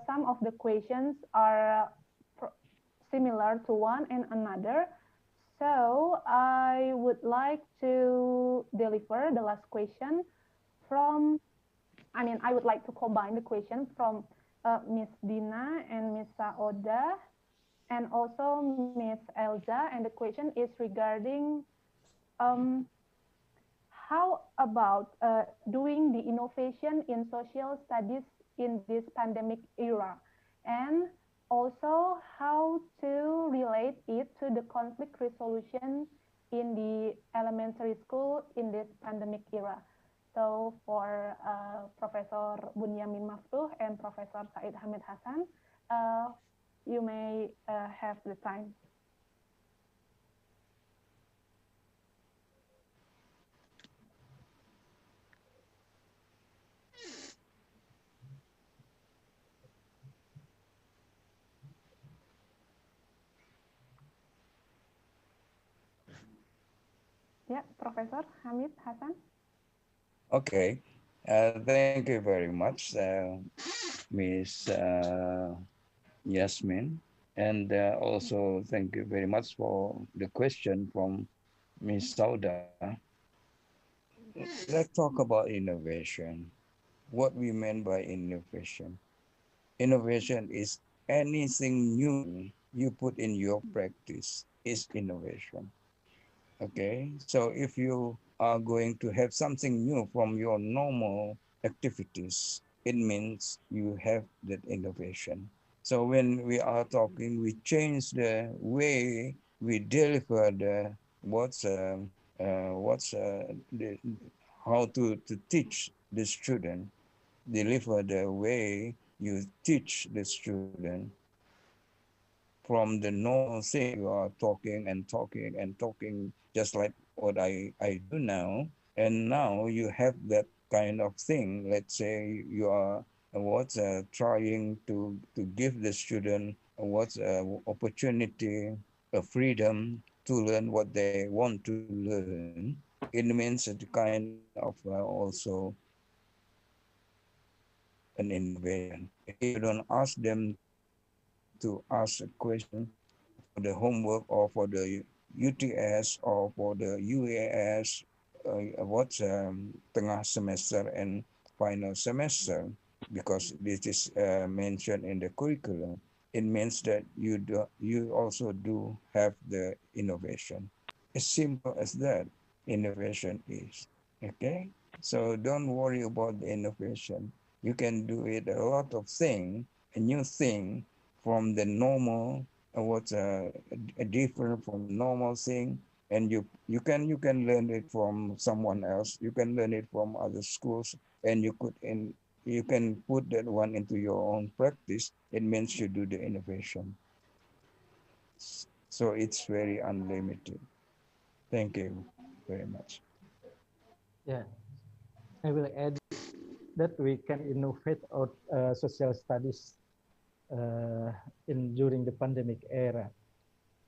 Speaker 2: some of the questions are similar to one and another, so I would like to deliver the last question from I would like to combine the question from Miss Dina and Miss Saoda and also Miss Elza. And the question is regarding um, how about doing the innovation in social studies in this pandemic era? And also how to relate it to the conflict resolution in the elementary school in this pandemic era. So for Professor Bunyamin Maftuh and Professor Said Hamid Hasan, uh, you may have the time. Yeah, Professor Hamid Hasan.
Speaker 3: Okay. Thank you very much, Miss Yasmin. And also thank you very much for the question from Miss Sauda. Let's talk about innovation. What we mean by innovation. Innovation is anything new you put in your practice is innovation. Okay, so if you are going to have something new from your normal activities, it means you have that innovation. So when we are talking, we change the way we deliver the what's the, how to teach the student, deliver the way you teach the student from the normal thing you are talking and talking and talking just like what I do now. And now you have that kind of thing. Let's say you are trying to give the student opportunity, a freedom to learn what they want to learn. It means a kind of also an innovation. Okay, you don't ask them to ask a question for the homework or for the UTS or for the UAS, tengah semester and final semester, because this is mentioned in the curriculum. It means that you also do have the innovation. As simple as that, innovation is. Okay? So don't worry about the innovation. You can do it a lot of thing, a new thing from the normal, different from the normal thing, and you can learn it from someone else. You can learn it from other schools, and you can put that one into your own practice. It means you do the innovation. So it's very unlimited. Thank you very much.
Speaker 1: Yeah, I will add that we can innovate our social studies in during the pandemic era.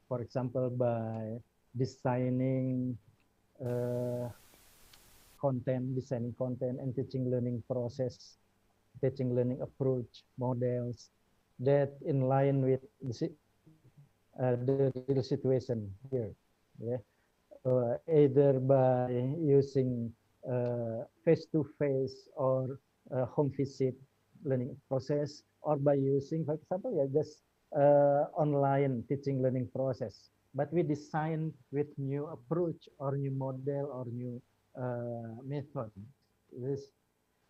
Speaker 1: for example, by designing uh, content, designing content and teaching learning process, teaching learning approach, models that in line with the real situation here. Yeah. Either by using face-to-face or home visit learning process, or by using, for example, yeah, just online teaching learning process. But we design with new approach or new model or new method. This,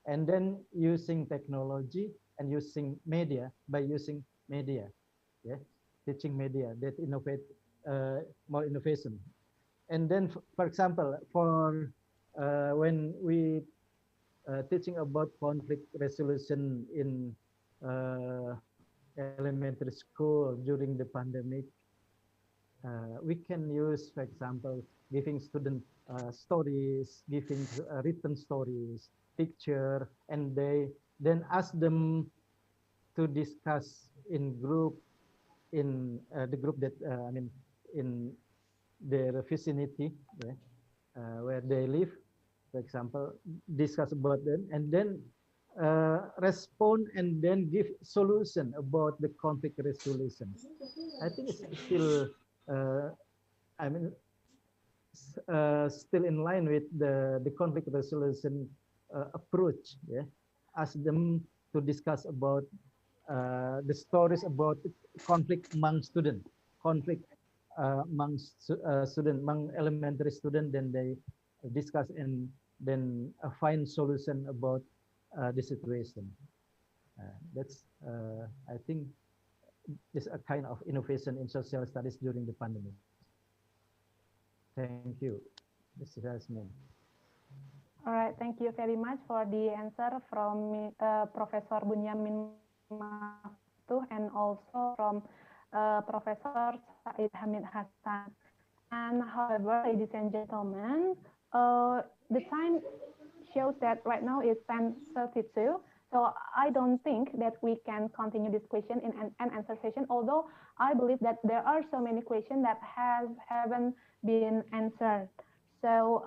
Speaker 1: and then using technology and using media by using media, yeah, teaching media that innovate more innovation. And then, for example, for when we teaching about conflict resolution in elementary school during the pandemic, we can use, for example, giving student stories, giving written stories, picture, and they then ask them to discuss in group, in the group that I mean in their vicinity, yeah, where they live, for example, discuss about them, and then respond and then give solution about the conflict resolution. I think it's still, I mean, still in line with the conflict resolution approach. Yeah, ask them to discuss about the stories about conflict among student, conflict among student, among elementary student. Then they discuss and then find solution about the situation. That's I think is a kind of innovation in social studies during the pandemic. Thank you, Mr. Hasmin.
Speaker 2: All right, thank you very much for the answer from Professor Bunyamin Maftuh and also from Professor Said Hamid Hassan. And however, ladies and gentlemen, the time shows that right now it's 10:32. So I don't think that we can continue this question in an answer session, although I believe that there are so many questions that haven't been answered. So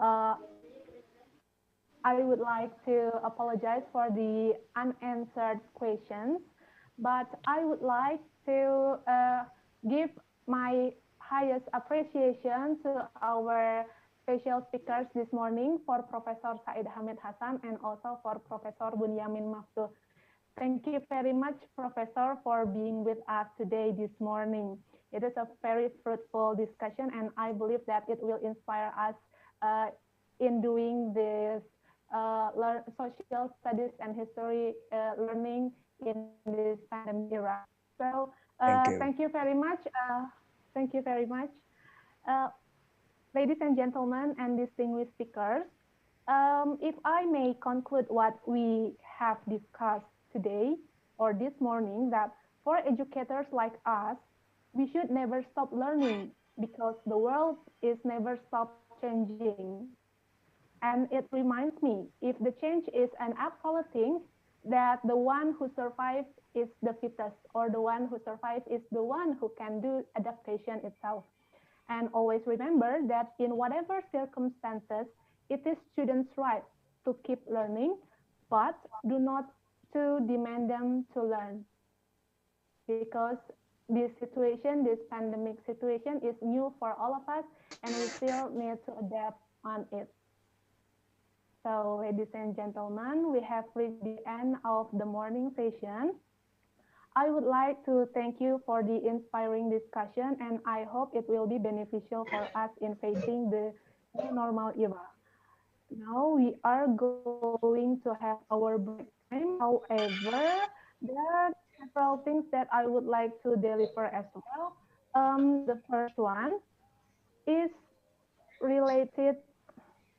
Speaker 2: I would like to apologize for the unanswered questions, but I would like to give my highest appreciation to our special speakers this morning, for Professor Said Hamid Hassan and also for Professor Bunyamin Maftuh. Thank you very much, Professor, for being with us today this morning. It is a very fruitful discussion, and I believe that it will inspire us in doing this social studies and history learning in this pandemic era. So
Speaker 3: Thank you.
Speaker 2: thank you very much. Thank you very much. Uh, Ladies and gentlemen and distinguished speakers, if I may conclude what we have discussed today or this morning, that for educators like us, we should never stop learning because the world is never stop changing. And it reminds me, if the change is an absolute thing, that the one who survives is the fittest, or the one who survives is the one who can do adaptation itself. And always remember that in whatever circumstances, it is students' right to keep learning, but do not to demand them to learn, because this situation, this pandemic situation is new for all of us, and we still need to adapt on it. So, ladies and gentlemen, we have reached the end of the morning session. I would like to thank you for the inspiring discussion, and I hope it will be beneficial for us in facing the new normal era. Now we are going to have our break time. However, there are several things that I would like to deliver as well. The first one is related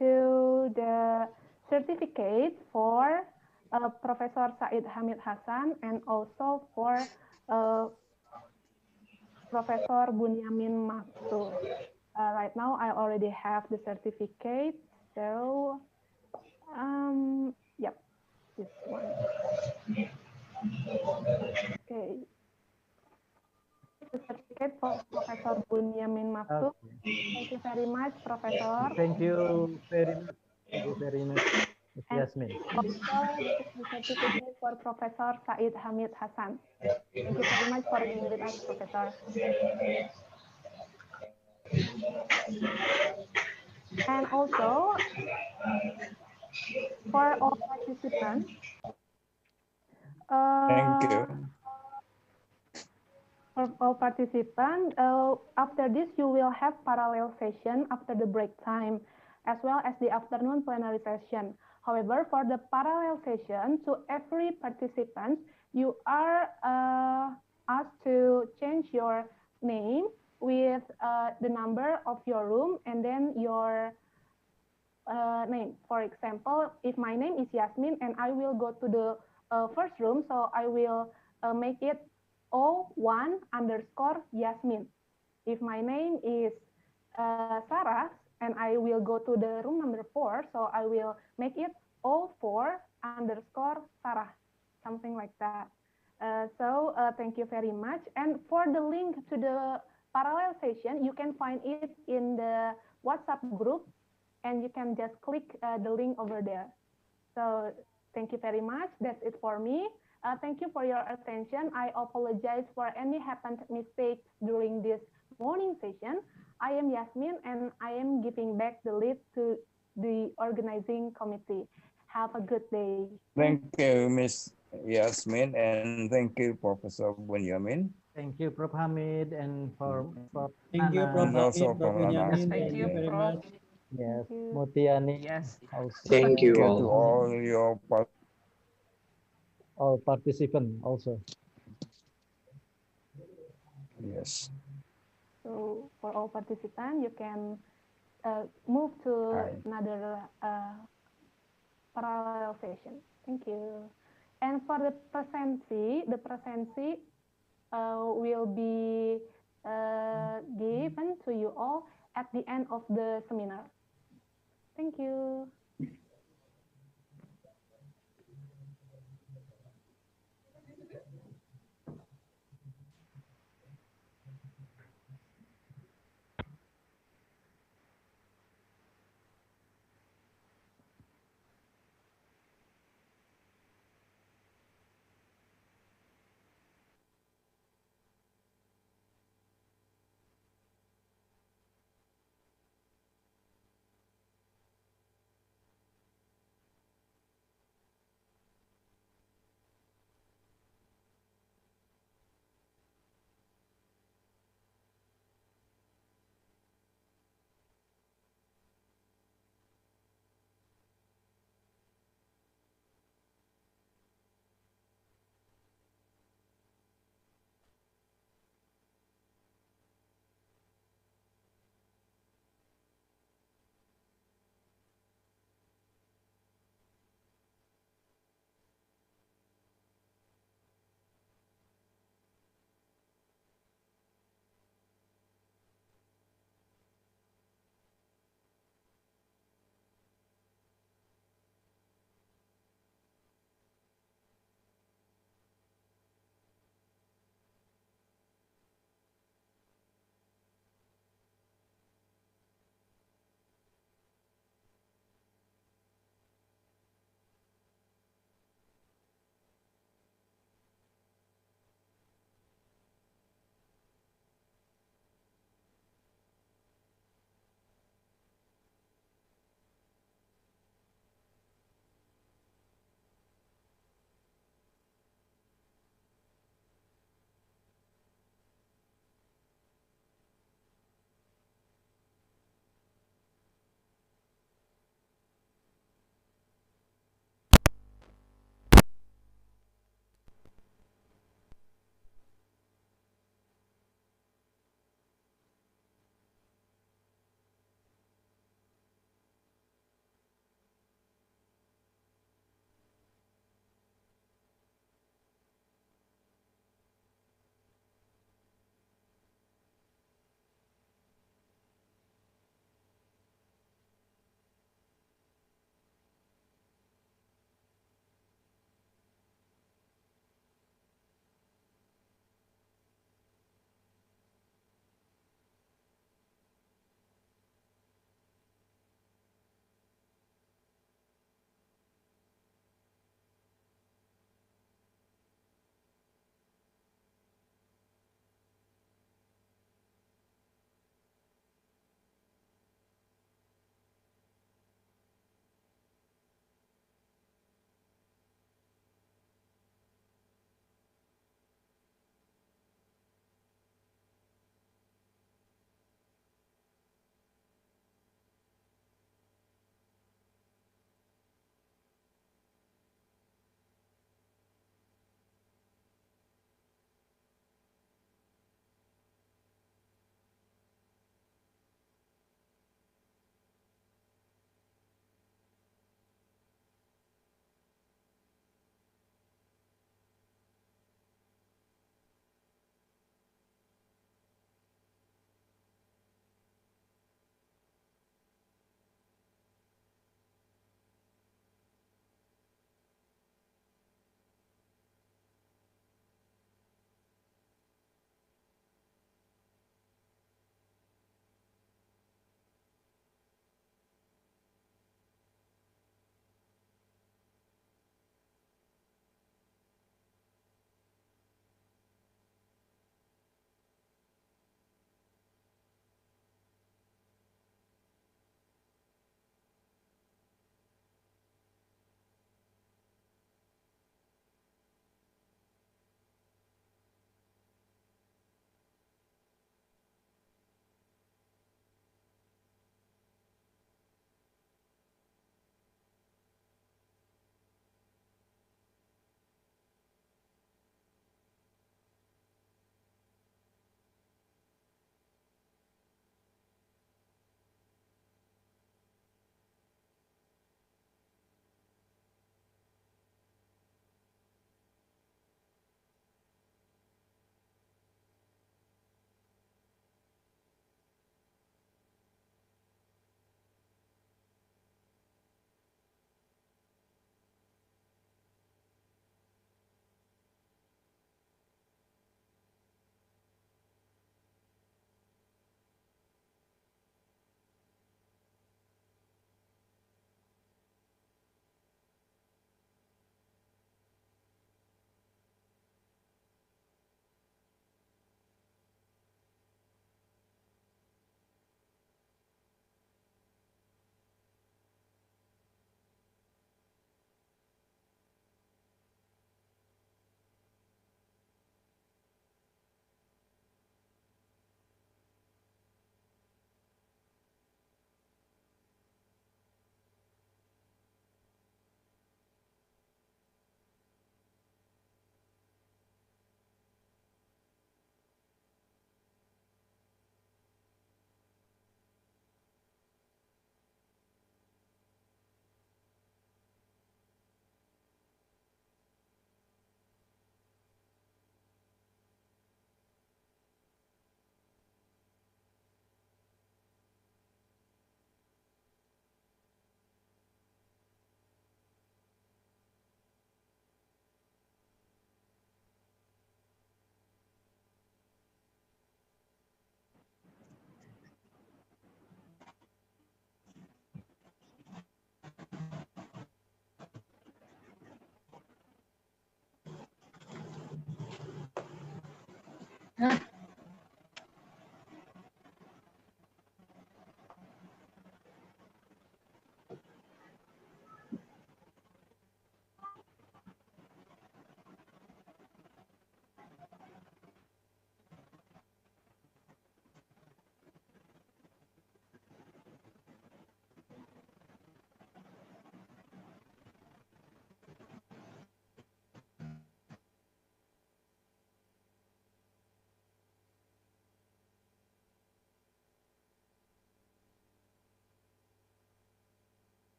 Speaker 2: to the certificate for Professor Said Hamid Hassan and also for uh, Professor Bunyamin Maftuh. Right now, I already have the certificate. So, yep, this one. Okay. certificate for Professor Bunyamin Maftu.
Speaker 1: Okay.
Speaker 2: Thank you very much, Professor.
Speaker 1: Thank you very much. Thank you very much, Ms.
Speaker 2: And
Speaker 1: Yasmin.
Speaker 2: also, this is the certificate for Professor Said Hamid Hassan. Thank you very much for being with us, Professor. And also, for all participants,
Speaker 3: Thank you.
Speaker 2: for all participants, after this, you will have parallel session after the break time, as well as the afternoon plenary session. However, for the parallel session, to every participant, you are asked to change your name with the number of your room and then your name. For example, if my name is Yasmin and I will go to the first room, so I will make it O1 underscore Yasmin. If my name is Sarah and I will go to the room number 4, so I will make it O4 underscore Sarah, something like that. Thank you very much. And for the link to the parallel session, you can find it in the WhatsApp group and you can just click the link over there. So thank you very much. That's it for me. Thank you for your attention. I apologize for any happened mistakes during this morning session. I am Yasmin and I am giving back the lead to the organizing committee. Have a good day.
Speaker 3: Thank you, Miss Yasmin, and thank you, Professor Bunyamin.
Speaker 1: Thank you, Prof. Hamid, and for
Speaker 9: Thank you, Prof.
Speaker 3: And also
Speaker 9: Hamid, Prof.
Speaker 3: from Nana.
Speaker 9: Bunyamin.
Speaker 6: Thank
Speaker 9: Thank
Speaker 6: you,
Speaker 9: you very
Speaker 6: Prof.
Speaker 9: much.
Speaker 1: yes,
Speaker 2: Thank you.
Speaker 1: Mutiani
Speaker 6: Yes.
Speaker 1: also.
Speaker 7: Thank you
Speaker 3: Thank you to
Speaker 7: all.
Speaker 3: all your
Speaker 1: All participants also.
Speaker 3: yes.
Speaker 2: So for all participants, you can move to another parallel session. Thank you. And for the presency will be given to you all at the end of the seminar. Thank you.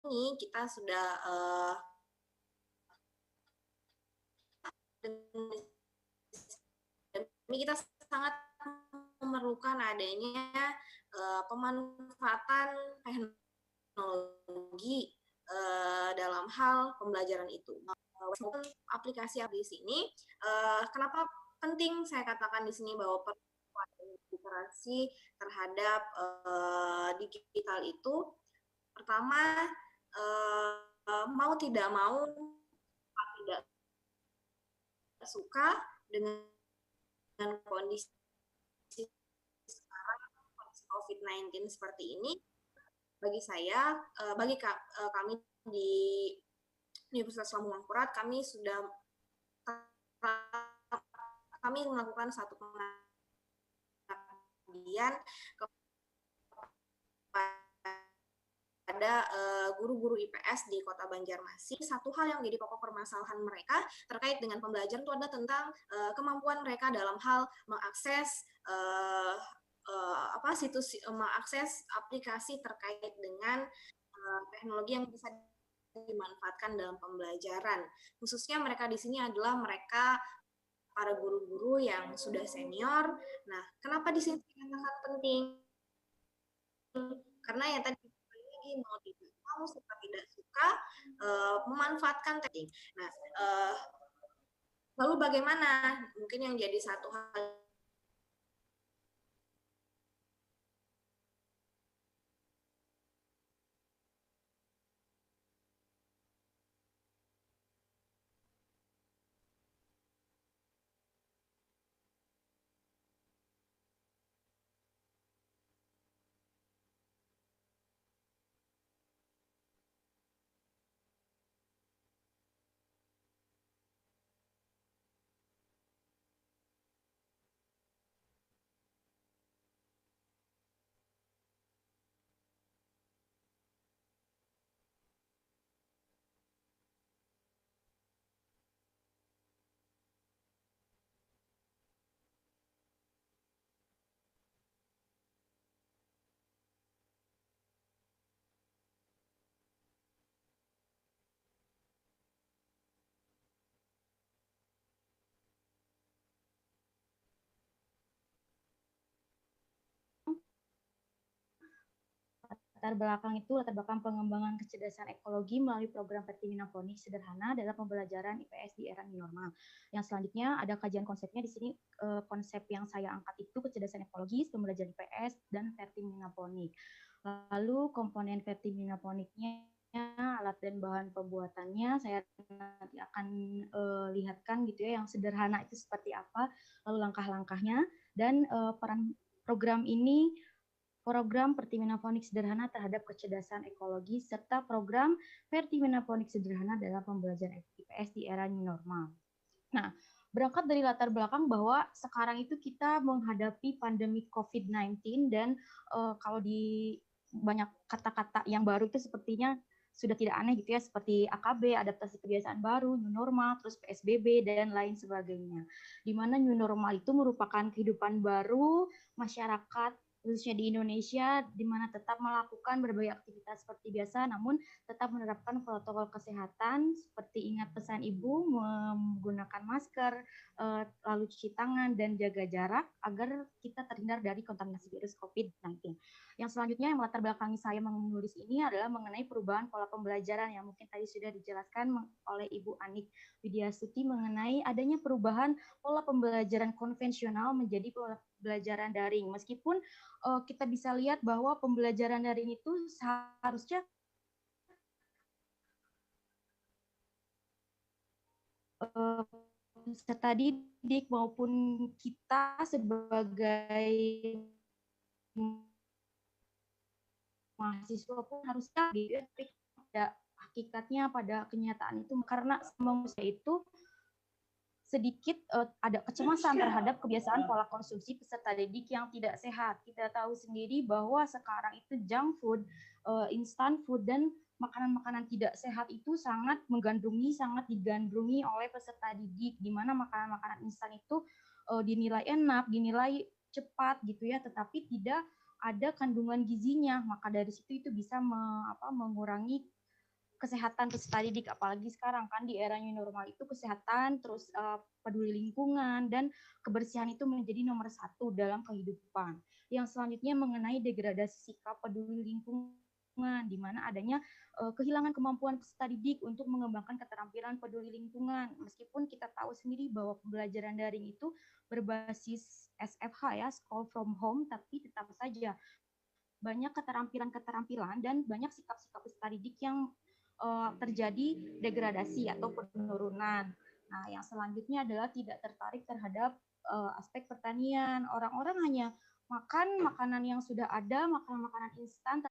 Speaker 9: ini kita sudah ini kita sangat memerlukan adanya pemanfaatan teknologi dalam hal pembelajaran itu. Aplikasi di sini, kenapa penting saya katakan di sini bahwa literasi terhadap digital itu, pertama mau tidak mau tidak suka dengan kondisi sekarang COVID-19 seperti ini, bagi saya, bagi kami di Universitas Lampung-Mangkurat, kami melakukan satu pengabdian kepada guru-guru IPS di Kota Banjarmasin. Satu hal yang menjadi pokok permasalahan mereka terkait dengan pembelajaran itu adalah tentang kemampuan mereka dalam hal mengakses mengakses aplikasi terkait dengan teknologi yang bisa dimanfaatkan dalam pembelajaran. Khususnya mereka di sini adalah mereka para guru-guru yang sudah senior. Nah, kenapa di sini sangat penting? Karena yang tadi lagi mau tidak mau, suka tidak suka memanfaatkan teknik. Nah, lalu bagaimana? Mungkin yang jadi satu hal
Speaker 10: latar belakang pengembangan kecerdasan ekologi melalui program Pertimina Poni sederhana dalam pembelajaran IPS di era new normal. Yang selanjutnya ada kajian konsepnya di sini. Konsep yang saya angkat itu kecerdasan ekologis, pembelajaran IPS, dan Pertimina Poni. Lalu komponen Pertimina Poniknya, alat dan bahan pembuatannya saya nanti akan lihatkan gitu ya, yang sederhana itu seperti apa, lalu langkah-langkahnya, dan peran program ini, program Pertimina Fonik sederhana terhadap kecerdasan ekologi, serta program Pertimina Fonik sederhana dalam pembelajaran IPS di era new normal. Nah, berangkat dari latar belakang bahwa sekarang itu kita menghadapi pandemi COVID-19 dan kalau di banyak kata-kata yang baru itu sepertinya sudah tidak aneh gitu ya, seperti AKB, adaptasi kebiasaan baru, new normal, terus PSBB, dan lain sebagainya. Di mana new normal itu merupakan kehidupan baru masyarakat, khususnya di Indonesia, di mana tetap melakukan berbagai aktivitas seperti biasa, namun tetap menerapkan protokol kesehatan, seperti ingat pesan Ibu, menggunakan masker, lalu cuci tangan, dan jaga jarak, agar kita terhindar dari kontaminasi virus COVID-19. Yang selanjutnya yang melatar belakangi saya menulis ini adalah mengenai perubahan pola pembelajaran yang mungkin tadi sudah dijelaskan oleh Ibu Anik Widiasuti mengenai adanya perubahan pola pembelajaran konvensional menjadi pola pembelajaran daring. Meskipun kita bisa lihat bahwa pembelajaran daring itu seharusnya peserta didik maupun kita sebagai mahasiswa pun harusnya pada hakikatnya, pada kenyataan itu, karena manusia itu sedikit ada kecemasan terhadap kebiasaan pola konsumsi peserta didik yang tidak sehat. Kita tahu sendiri bahwa sekarang itu junk food, instant food, dan makanan-makanan tidak sehat itu sangat digandrungi oleh peserta didik, di mana makanan-makanan instan itu dinilai enak, dinilai cepat gitu ya, tetapi tidak ada kandungan gizinya. Maka dari situ itu bisa mengurangi kesehatan peserta didik, apalagi sekarang kan di era new normal itu kesehatan, terus peduli lingkungan dan kebersihan itu menjadi nomor satu dalam kehidupan. Yang selanjutnya mengenai degradasi sikap peduli lingkungan, di mana adanya kehilangan kemampuan peserta didik untuk mengembangkan keterampilan peduli lingkungan. Meskipun kita tahu sendiri bahwa pembelajaran daring itu berbasis SFH ya, school from home, tapi tetap saja banyak keterampilan-keterampilan dan banyak sikap-sikap peserta didik yang terjadi degradasi atau penurunan. Nah, yang selanjutnya adalah tidak tertarik terhadap aspek pertanian. Orang-orang hanya makan makanan yang sudah ada, makan makanan instan.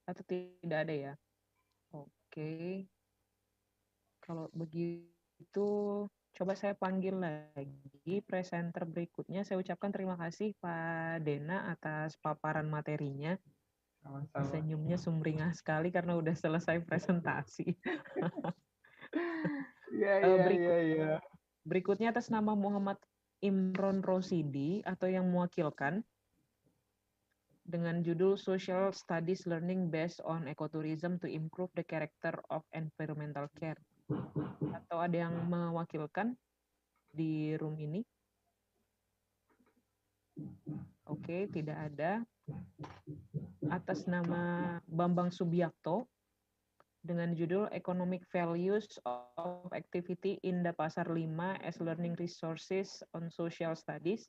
Speaker 6: Atau tidak ada ya? Oke. Kalau begitu, coba saya panggil lagi presenter berikutnya. Saya ucapkan terima kasih Pak Dena atas paparan materinya.
Speaker 11: Sama-sama.
Speaker 6: Senyumnya sumringah sekali karena udah selesai presentasi.
Speaker 11: Iya.
Speaker 6: Berikutnya atas nama Muhammad Imron Rosidi atau yang mewakilkan dengan judul Social Studies Learning Based on Ecotourism to Improve the Character of Environmental Care. Atau ada yang mewakilkan di room ini? Oke, tidak ada. Atas nama Bambang Subiakto dengan judul Economic Values of Activity in the Pasar 5 as Learning Resources on Social Studies.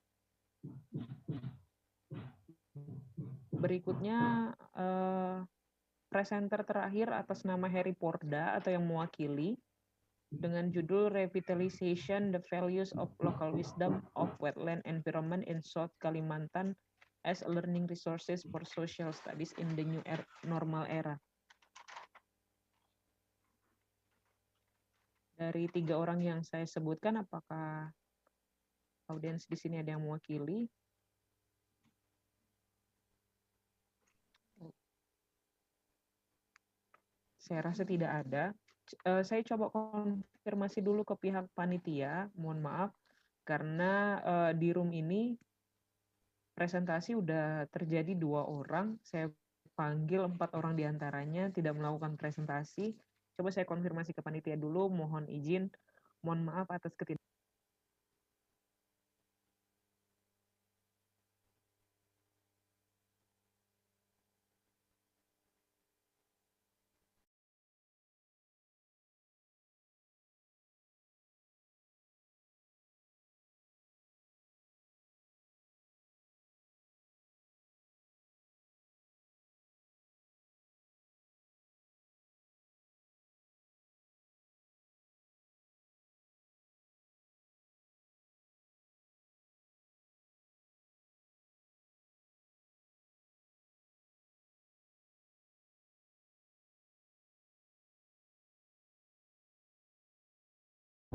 Speaker 6: Berikutnya presenter terakhir atas nama Heri Porda atau yang mewakili dengan judul Revitalization the Values of Local Wisdom of Wetland Environment in South Kalimantan as Learning Resources for Social Studies in the New Normal Era. Dari 3 orang yang saya sebutkan, apakah audiens di sini ada yang mewakili? Saya rasa tidak ada. Saya coba konfirmasi dulu ke pihak panitia, mohon maaf, karena di room ini presentasi udah terjadi 2 orang, saya panggil 4 orang diantaranya tidak melakukan presentasi. Coba saya konfirmasi ke panitia dulu, mohon izin, mohon maaf atas ketidak.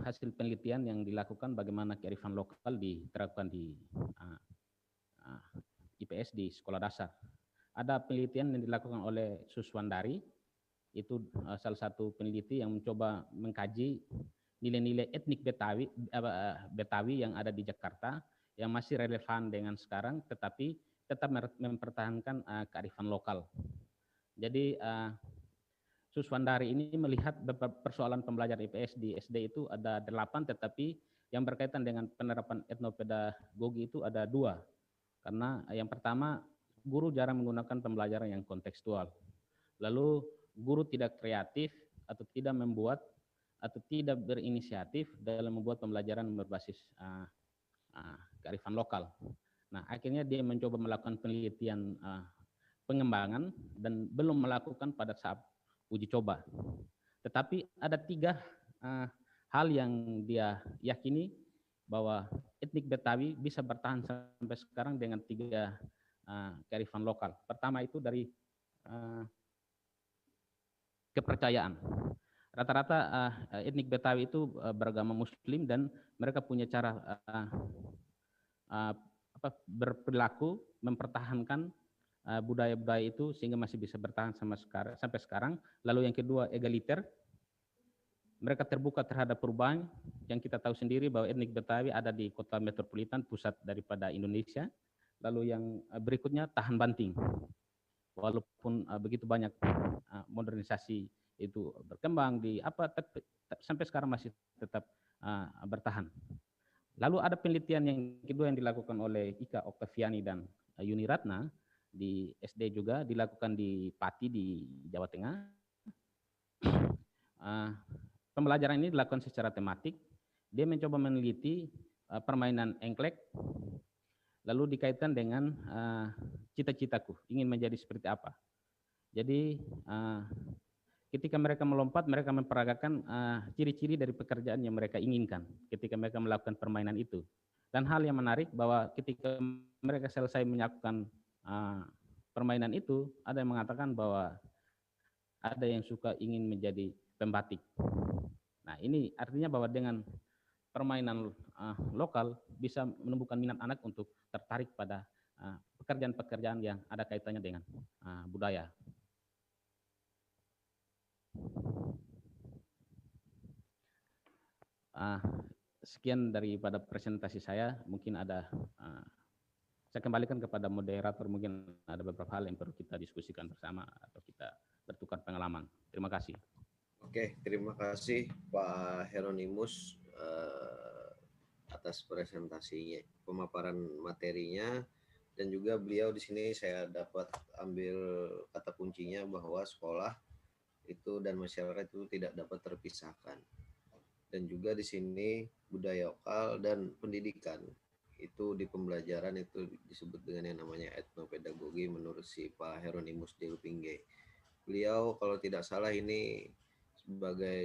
Speaker 12: Hasil penelitian yang dilakukan bagaimana kearifan lokal diterapkan di IPS di sekolah dasar. Ada penelitian yang dilakukan oleh Suswandari, itu salah satu peneliti yang mencoba mengkaji nilai-nilai etnik Betawi yang ada di Jakarta yang masih relevan dengan sekarang, tetapi tetap mempertahankan kearifan lokal. Jadi Suswandari ini melihat persoalan pembelajaran IPS di SD itu ada 8, tetapi yang berkaitan dengan penerapan etnopedagogi itu ada 2. Karena yang pertama, guru jarang menggunakan pembelajaran yang kontekstual. Lalu guru tidak kreatif atau tidak membuat atau tidak berinisiatif dalam membuat pembelajaran berbasis kearifan lokal. Nah, akhirnya dia mencoba melakukan penelitian pengembangan dan belum melakukan pada saat uji coba. Tetapi ada 3 hal yang dia yakini bahwa etnik Betawi bisa bertahan sampai sekarang dengan 3 kearifan lokal. Pertama itu dari kepercayaan. Rata-rata etnik Betawi itu beragama Muslim dan mereka punya cara berperilaku mempertahankan budaya-budaya itu sehingga masih bisa bertahan sampai sekarang. Lalu yang kedua, egaliter. Mereka terbuka terhadap perubahan. Yang kita tahu sendiri bahwa etnik Betawi ada di kota metropolitan, pusat daripada Indonesia. Lalu yang berikutnya, tahan banting. Walaupun begitu banyak modernisasi itu berkembang sampai sekarang masih tetap bertahan. Lalu ada penelitian yang kedua yang dilakukan oleh Ika Oktaviani dan Yuni Ratna di SD juga, dilakukan di Pati di Jawa Tengah. Pembelajaran ini dilakukan secara tematik. Dia mencoba meneliti permainan engklek, lalu dikaitkan dengan cita-citaku, ingin menjadi seperti apa. Jadi ketika mereka melompat, mereka memperagakan ciri-ciri dari pekerjaan yang mereka inginkan ketika mereka melakukan permainan itu. Dan hal yang menarik bahwa ketika mereka selesai melakukan permainan itu, ada yang mengatakan bahwa ada yang suka ingin menjadi pembatik. Nah, ini artinya bahwa dengan permainan lokal bisa menumbuhkan minat anak untuk tertarik pada pekerjaan-pekerjaan yang ada kaitannya dengan budaya. Sekian daripada presentasi saya. Mungkin ada saya kembalikan kepada moderator, mungkin ada beberapa hal yang perlu kita diskusikan bersama atau kita bertukar pengalaman. Terima kasih.
Speaker 13: Oke, terima kasih Pak Hieronymus atas presentasinya, pemaparan materinya, dan juga beliau di sini saya dapat ambil kata kuncinya bahwa sekolah itu dan masyarakat itu tidak dapat terpisahkan. Dan juga di sini budaya lokal dan pendidikan itu di pembelajaran itu disebut dengan yang namanya etnopedagogi menurut si Pak Hieronymus Delpingge. Beliau kalau tidak salah ini sebagai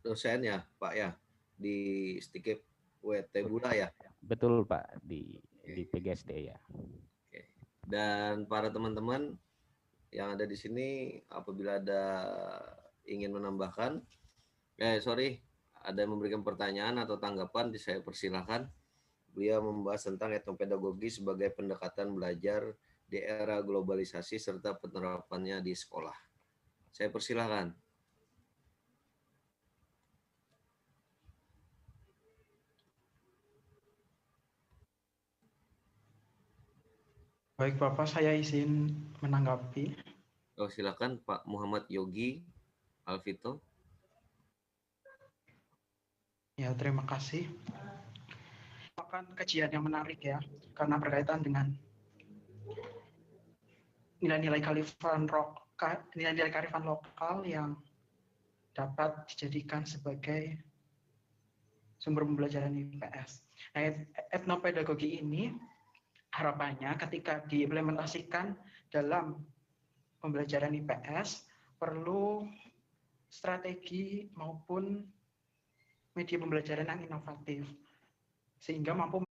Speaker 13: dosen ya Pak ya di Stikip WT Bula ya.
Speaker 12: Betul Pak, di PGSD ya.
Speaker 13: Oke. Dan para teman-teman yang ada di sini apabila ada ingin menambahkan, ada yang memberikan pertanyaan atau tanggapan, saya persilahkan. Beliau membahas tentang etnopedagogi sebagai pendekatan belajar di era globalisasi serta penerapannya di sekolah. Saya persilahkan.
Speaker 11: Baik Bapak, saya izin menanggapi.
Speaker 13: Oh, silakan Pak Muhammad Yogi Alvito.
Speaker 11: Ya, terima kasih. Akan kajian yang menarik ya, karena berkaitan dengan nilai-nilai kearifan lokal yang dapat dijadikan sebagai sumber pembelajaran IPS. Nah, etnopedagogi ini harapannya ketika diimplementasikan dalam pembelajaran IPS perlu strategi maupun media pembelajaran yang inovatif sehingga mampu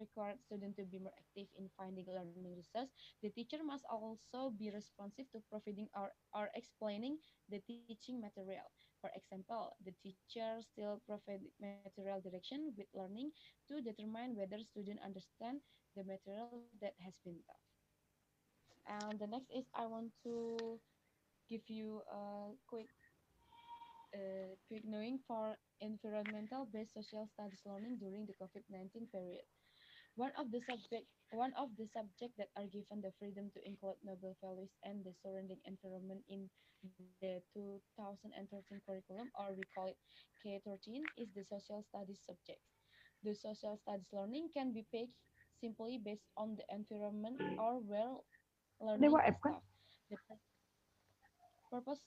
Speaker 14: require students to be more active in finding learning resource, the teacher must also be responsive to providing or explaining the teaching material. For example, the teacher still provide material direction with learning to determine whether students understand the material that has been taught. And the next is I want to give you a quick knowing for environmental-based social studies learning during the COVID-19 period. One of the subjects that are given the freedom to include noble values and the surrounding environment in the 2013 curriculum, or we call it K13, is the social studies subject. The social studies learning can be picked simply based on the environment or where learning
Speaker 2: Dewa
Speaker 14: is
Speaker 2: F kan?
Speaker 14: taught. The purpose,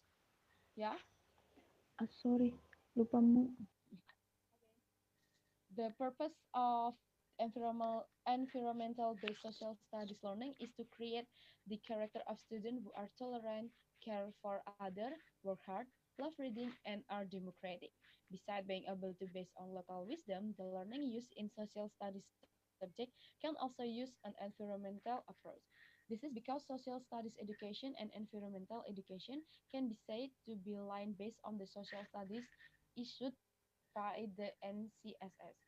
Speaker 14: yeah,
Speaker 2: Sorry, lupa mu.
Speaker 14: the purpose of environmental-based social studies learning is to create the character of students who are tolerant, care for others, work hard, love reading, and are democratic. Besides being able to base on local wisdom, the learning used in social studies subject can also use an environmental approach. This is because social studies education and environmental education can be said to be aligned based on the social studies issued by the NCSS.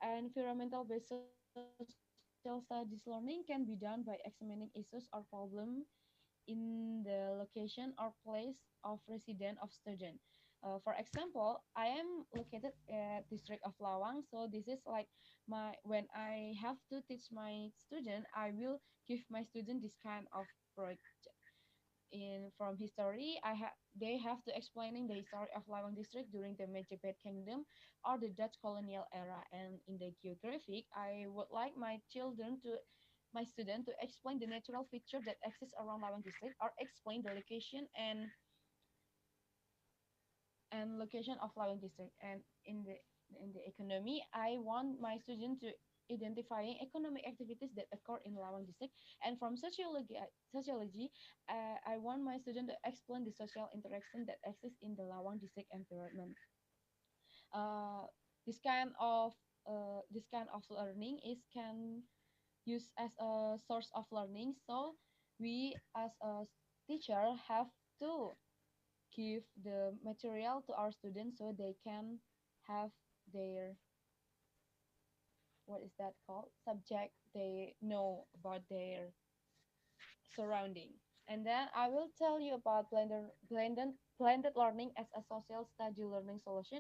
Speaker 14: Environmental-based social studies learning can be done by examining issues or problems in the location or place of residence of student. For example, I am located at district of Lawang, so this is like when I have to teach my student, I will give my student this kind of project. In from history, they have to explaining the history of Lawang district during the Majapahit Kingdom or the Dutch colonial era. And in the geographic, I would like my student to explain the natural feature that exists around Lawang district or explain the location and location of Lawang district. And in the economy, I want my student to identifying economic activities that occur in Lawang district. And from sociology, I want my student to explain the social interaction that exists in the Lawang district environment. Uh, this kind of learning is can use as a source of learning. So we as a teacher have to give the material to our students so they can have their what is that called subject, they know about their surrounding. And then I will tell you about blended learning as a social study learning solution.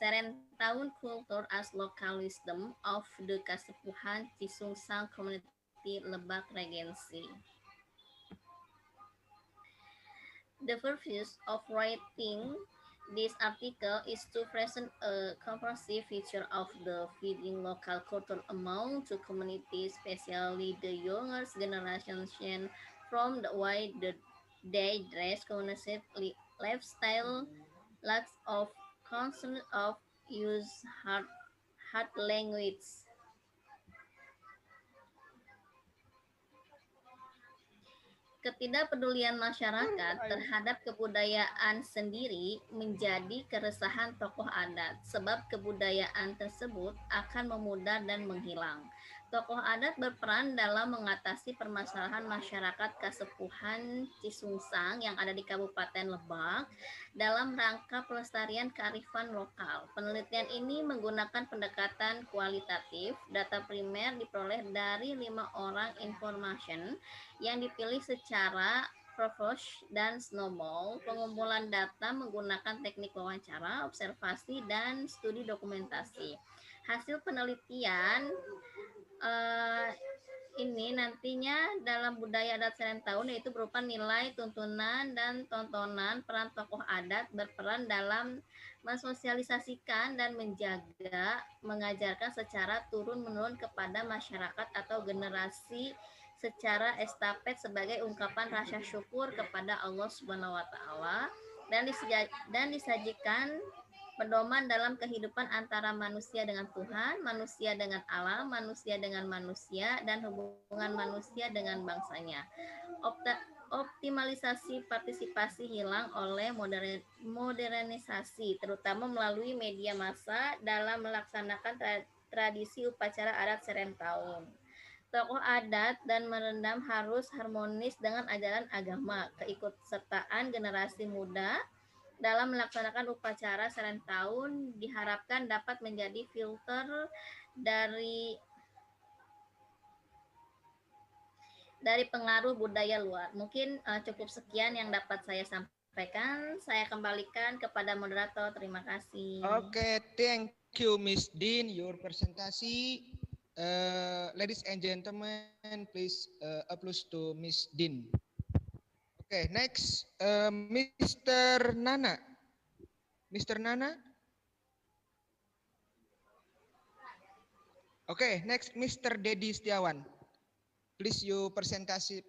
Speaker 15: Serentaun Kultur as local wisdom of the Kasepuhan Cisungsang Community Lebak Regency. The purpose of writing this article is to present a comprehensive feature of the feeding local culture among the community, especially the younger generation from the They dress cohesive lifestyle, lacks of concern of use hard language. Ketidakpedulian masyarakat terhadap kebudayaan sendiri menjadi keresahan tokoh adat, sebab kebudayaan tersebut akan memudar dan menghilang. Tokoh adat berperan dalam mengatasi permasalahan masyarakat Kasepuhan Cisungsang yang ada di Kabupaten Lebak dalam rangka pelestarian kearifan lokal. Penelitian ini menggunakan pendekatan kualitatif. Data primer diperoleh dari 5 orang information yang dipilih secara Provost dan Snowball. Pengumpulan data menggunakan teknik wawancara, observasi, dan studi dokumentasi. Hasil penelitian ini nantinya dalam budaya adat Serentaun yaitu berupa nilai, tuntunan, dan tontonan. Peran tokoh adat berperan dalam mensosialisasikan dan mengajarkan secara turun-menurun kepada masyarakat atau generasi secara estafet sebagai ungkapan rasa syukur kepada Allah Subhanahu wa taala dan disajikan pedoman dalam kehidupan antara manusia dengan Tuhan, manusia dengan alam, manusia dengan manusia, dan hubungan manusia dengan bangsanya. Optimalisasi partisipasi hilang oleh modernisasi, terutama melalui media massa dalam melaksanakan tradisi upacara adat Serentaun. Tokoh adat dan merendam harus harmonis dengan ajaran agama, keikutsertaan generasi muda dalam melaksanakan upacara Serentaun diharapkan dapat menjadi filter dari pengaruh budaya luar. Mungkin cukup sekian yang dapat saya sampaikan. Saya kembalikan kepada moderator. Terima kasih.
Speaker 16: Oke, thank you Miss Dean, your presentasi. Ladies and gentlemen, please applause to Miss Dean. Okay, next, Mr. Nana. Mr. Nana. Okay, next, Mr. Dedi Setiawan. Please you presentasi.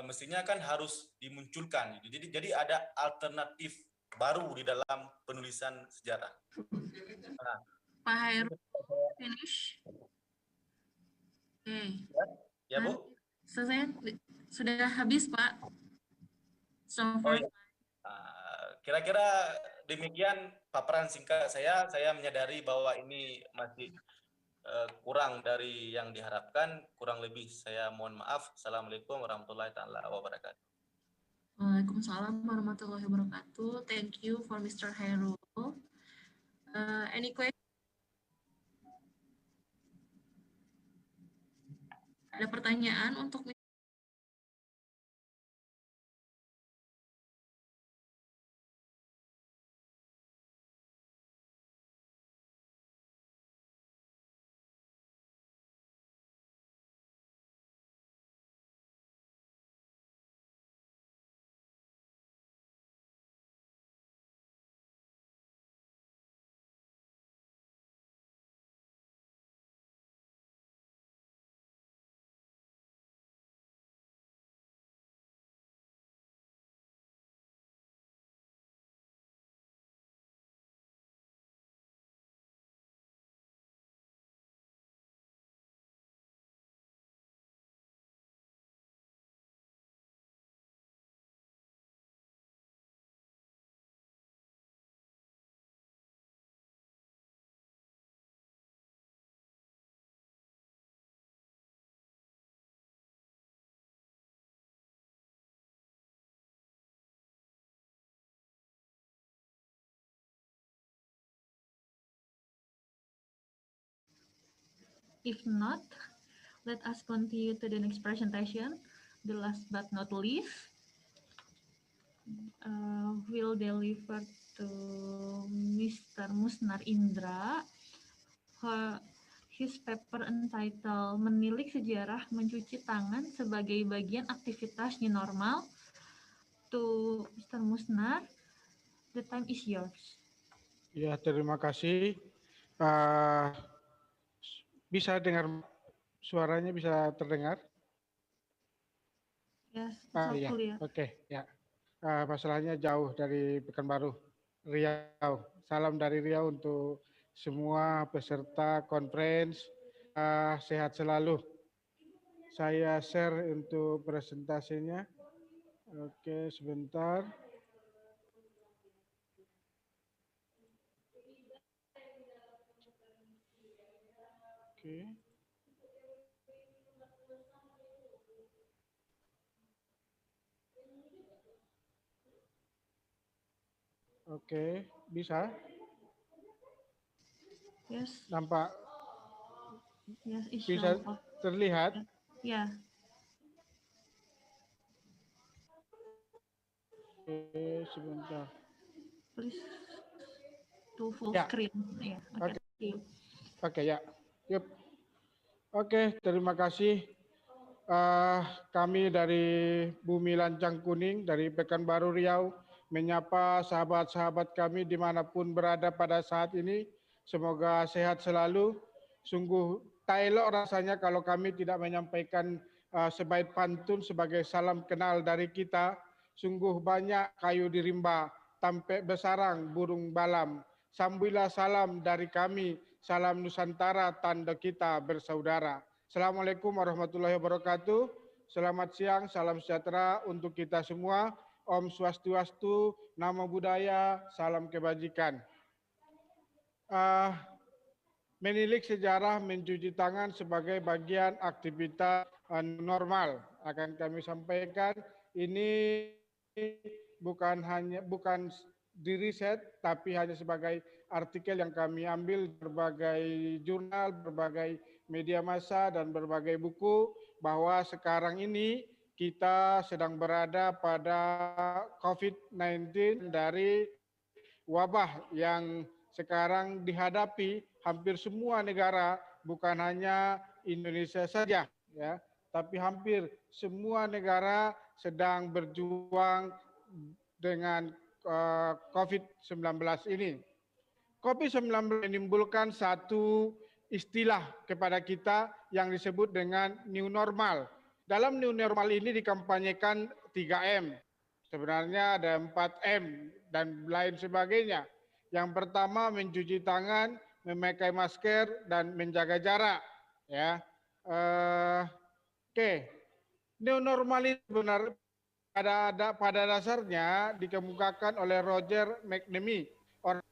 Speaker 17: mestinya kan harus dimunculkan. Jadi ada alternatif baru di dalam penulisan sejarah. Nah,
Speaker 18: Pak Heru, finish. Oke.
Speaker 17: ya Bu.
Speaker 18: Selesai, sudah habis Pak. So
Speaker 17: Oh, iya. Kira-kira demikian paparan singkat saya. Saya menyadari bahwa ini masih kurang dari yang diharapkan. Kurang lebih saya mohon maaf. Assalamualaikum warahmatullahi wabarakatuh.
Speaker 18: Waalaikumsalam warahmatullahi wabarakatuh. Thank you for Mr. Heru. Any question? Ada pertanyaan untuk if not, let us continue to the next presentation. The last but not least, will deliver to Mr. Musnar Indra. His paper entitled Menilik Sejarah Mencuci Tangan sebagai Bagian Aktivitas New Normal. To Mr. Musnar, the time is yours.
Speaker 19: Ya, terima kasih. Bisa dengar suaranya, bisa terdengar?
Speaker 18: Yes,
Speaker 19: Iya, oke, ya. Masalahnya jauh dari Pekanbaru, Riau. Salam dari Riau untuk semua peserta conference. Sehat selalu. Saya share untuk presentasinya. Oke, sebentar. Oke. Oke, bisa?
Speaker 18: Yes.
Speaker 19: Nampak?
Speaker 18: Yes,
Speaker 19: bisa terlihat?
Speaker 18: Ya.
Speaker 19: Oke, sebentar.
Speaker 18: Please to full screen. Ya, oke.
Speaker 19: Oke, ya. Yuk. Oke, terima kasih. Kami dari Bumi Lancang Kuning, dari Pekanbaru Riau, menyapa sahabat-sahabat kami dimanapun berada pada saat ini. Semoga sehat selalu. Sungguh tak elok rasanya kalau kami tidak menyampaikan sebaik pantun sebagai salam kenal dari kita. Sungguh banyak kayu di rimba, tampek besarang burung balam. Sambuilah salam dari kami, salam Nusantara, tanda kita bersaudara. Assalamualaikum warahmatullahi wabarakatuh. Selamat siang, salam sejahtera untuk kita semua. Om Swastiastu, Namo Buddhaya, salam kebajikan. Menilik sejarah mencuci tangan sebagai bagian aktivitas normal. Akan kami sampaikan, ini bukan di riset, tapi hanya sebagai artikel yang kami ambil berbagai jurnal, berbagai media massa, dan berbagai buku, bahwa sekarang ini kita sedang berada pada COVID-19 dari wabah yang sekarang dihadapi hampir semua negara, bukan hanya Indonesia saja, ya, tapi hampir semua negara sedang berjuang dengan COVID-19 ini. COVID-19 menimbulkan satu istilah kepada kita yang disebut dengan new normal. Dalam new normal ini dikampanyekan 3M. Sebenarnya ada 4M dan lain sebagainya. Yang pertama mencuci tangan, memakai masker dan menjaga jarak. Ya, oke. New normal itu benar pada dasarnya dikemukakan oleh Roger McNamee, orang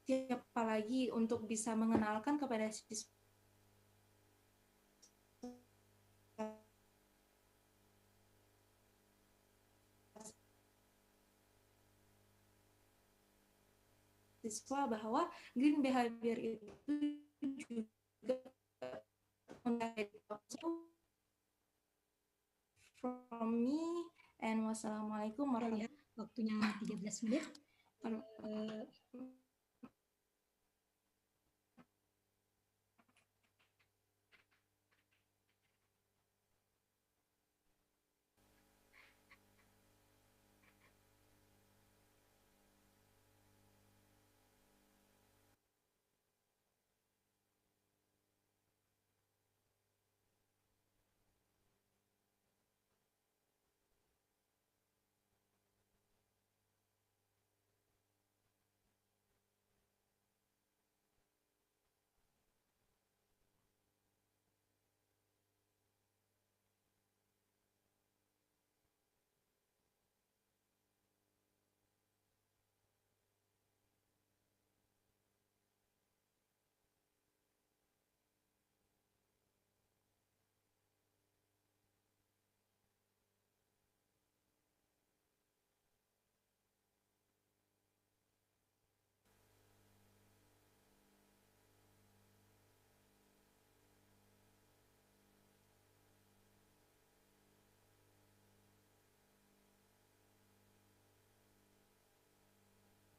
Speaker 9: siapa lagi untuk bisa mengenalkan kepada siswa bahwa green behavior itu juga from me, and wassalamualaikum warahmatullahi wabarakatuh.
Speaker 20: Waktunya 13 menit.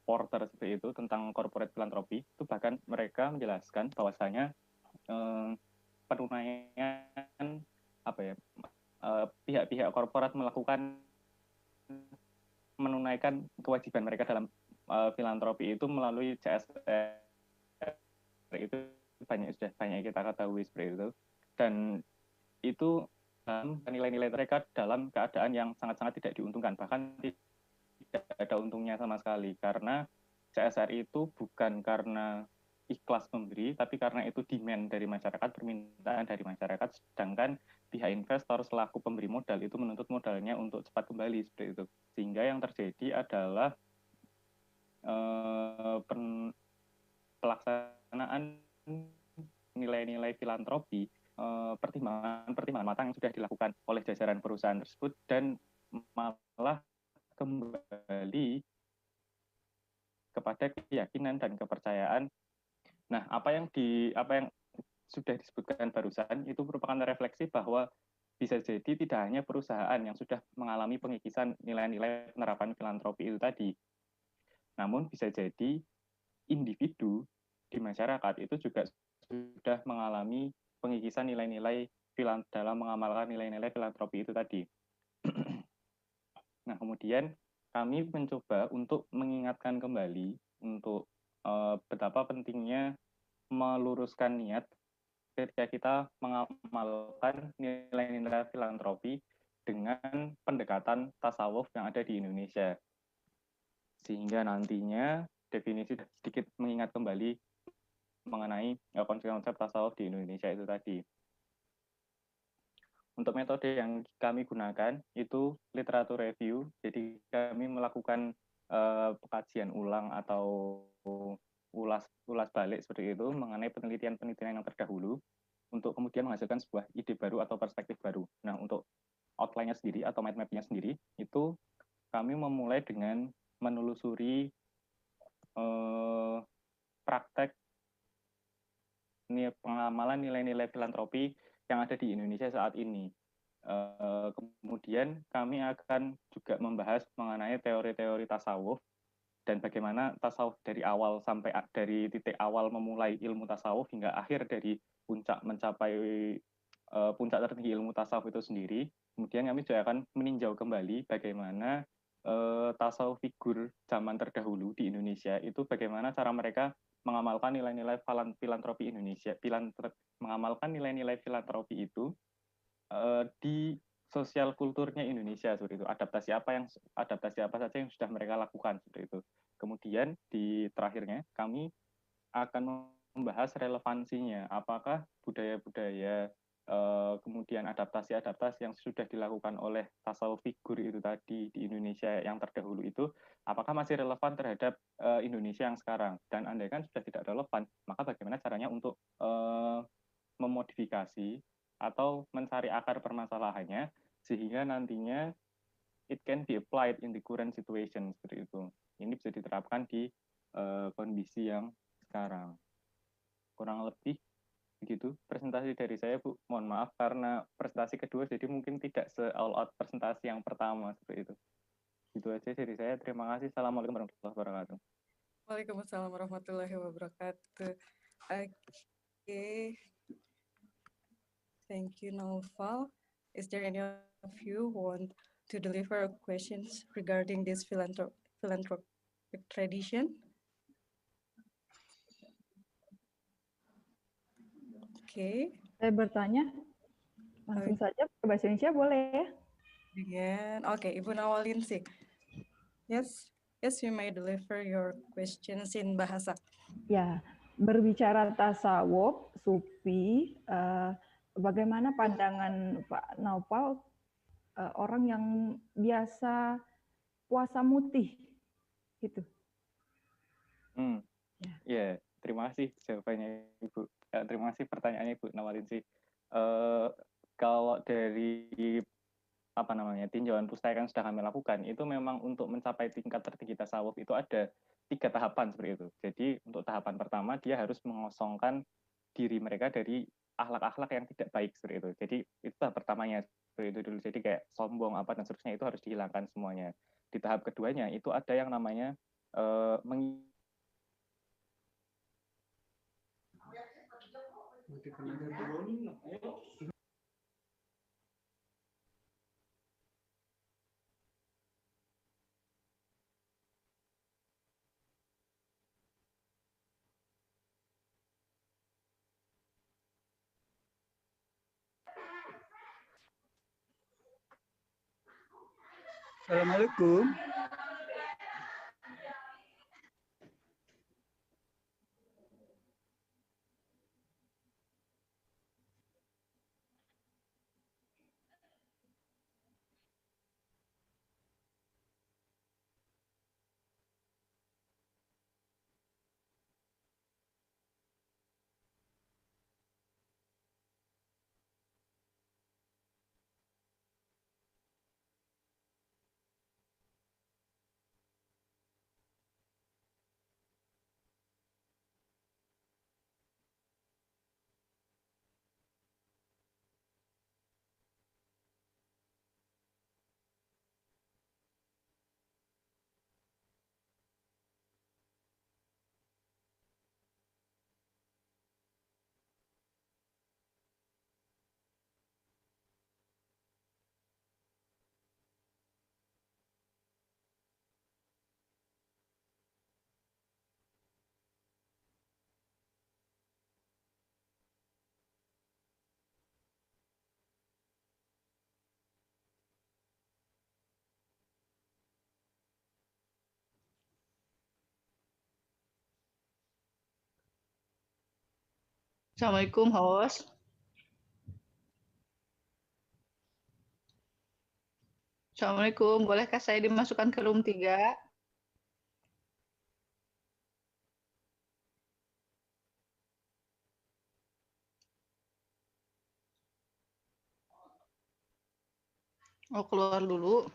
Speaker 21: Porter seperti itu tentang corporate philanthropy itu bahkan mereka menjelaskan bahwasanya penunaian pihak-pihak korporat menunaikan kewajiban mereka dalam filantropi itu melalui CSR itu sudah banyak kita ketahui seperti itu, dan itu nilai-nilai mereka dalam keadaan yang sangat-sangat tidak diuntungkan, bahkan tidak ada untungnya sama sekali, karena CSR itu bukan karena ikhlas memberi, tapi karena itu demand dari masyarakat, permintaan dari masyarakat, sedangkan pihak investor selaku pemberi modal itu menuntut modalnya untuk cepat kembali seperti itu. Sehingga yang terjadi adalah pelaksanaan nilai-nilai filantropi, pertimbangan matang yang sudah dilakukan oleh jajaran perusahaan tersebut dan malah kembali kepada keyakinan dan kepercayaan. Nah, apa yang sudah disebutkan barusan itu merupakan refleksi bahwa bisa jadi tidak hanya perusahaan yang sudah mengalami pengikisan nilai-nilai penerapan filantropi itu tadi, namun bisa jadi individu di masyarakat itu juga sudah mengalami pengikisan nilai-nilai dalam mengamalkan nilai-nilai filantropi itu tadi. Nah, kemudian kami mencoba untuk mengingatkan kembali untuk betapa pentingnya meluruskan niat ketika kita mengamalkan nilai-nilai filantropi dengan pendekatan tasawuf yang ada di Indonesia. Sehingga nantinya definisi sedikit mengingat kembali mengenai konsep-konsep tasawuf di Indonesia itu tadi. Untuk metode yang kami gunakan itu literatur review, jadi kami melakukan pengkajian ulang atau ulas balik seperti itu mengenai penelitian-penelitian yang terdahulu untuk kemudian menghasilkan sebuah ide baru atau perspektif baru. Nah, untuk outline-nya sendiri atau mind map-nya sendiri itu kami memulai dengan menelusuri praktek pengamalan nilai-nilai filantropi yang ada di Indonesia saat ini. Kemudian kami akan juga membahas mengenai teori-teori tasawuf dan bagaimana tasawuf dari awal sampai dari titik awal memulai ilmu tasawuf hingga akhir dari puncak mencapai puncak tertinggi ilmu tasawuf itu sendiri. Kemudian kami juga akan meninjau kembali bagaimana tasawuf figur zaman terdahulu di Indonesia itu bagaimana cara mereka mengamalkan nilai-nilai filantropi Indonesia, mengamalkan nilai-nilai filantropi itu di sosial kulturnya Indonesia seperti itu. Adaptasi apa saja yang sudah mereka lakukan seperti itu. Kemudian di terakhirnya kami akan membahas relevansinya, apakah budaya-budaya kemudian adaptasi-adaptasi yang sudah dilakukan oleh tasawuf figur itu tadi di Indonesia yang terdahulu itu, apakah masih relevan terhadap Indonesia yang sekarang? Dan andaikan sudah tidak relevan, maka bagaimana caranya untuk memodifikasi atau mencari akar permasalahannya sehingga nantinya it can be applied in the current situation seperti itu. Ini bisa diterapkan di kondisi yang sekarang. Kurang lebih begitu presentasi dari saya, Bu. Mohon maaf karena presentasi kedua jadi mungkin tidak se-all out presentasi yang pertama seperti itu. Itu aja dari saya. Terima kasih. Assalamualaikum warahmatullahi wabarakatuh.
Speaker 20: Waalaikumsalam warahmatullahi wabarakatuh. Okay. Thank you, Naufal. Is there any of you who want to deliver questions regarding this philanthropic tradition? Oke.
Speaker 22: Saya bertanya langsung saja ke bahasa Indonesia boleh ya?
Speaker 20: Dengan oke, Ibu Nawalinsih. Yes, you may deliver your questions in bahasa.
Speaker 22: Ya, berbicara tasawuf, sufi, bagaimana pandangan Pak Naufal orang yang biasa puasa mutih gitu?
Speaker 21: Ya, terima kasih jawabannya Ibu. Terima kasih pertanyaannya Ibu Nawalinsih. Kalau dari tinjauan pustaka yang sudah kami lakukan itu memang untuk mencapai tingkat tertinggi tasawuf itu ada 3 tahapan seperti itu. Jadi untuk tahapan pertama dia harus mengosongkan diri mereka dari akhlak-akhlak yang tidak baik seperti itu. Jadi itu tahap pertamanya seperti itu dulu. Jadi kayak sombong apa dan seterusnya itu harus dihilangkan semuanya. Di tahap keduanya itu ada yang namanya
Speaker 23: Assalamualaikum.
Speaker 4: Assalamualaikum, host. Assalamualaikum, bolehkah saya dimasukkan ke room 3? Oh, keluar dulu.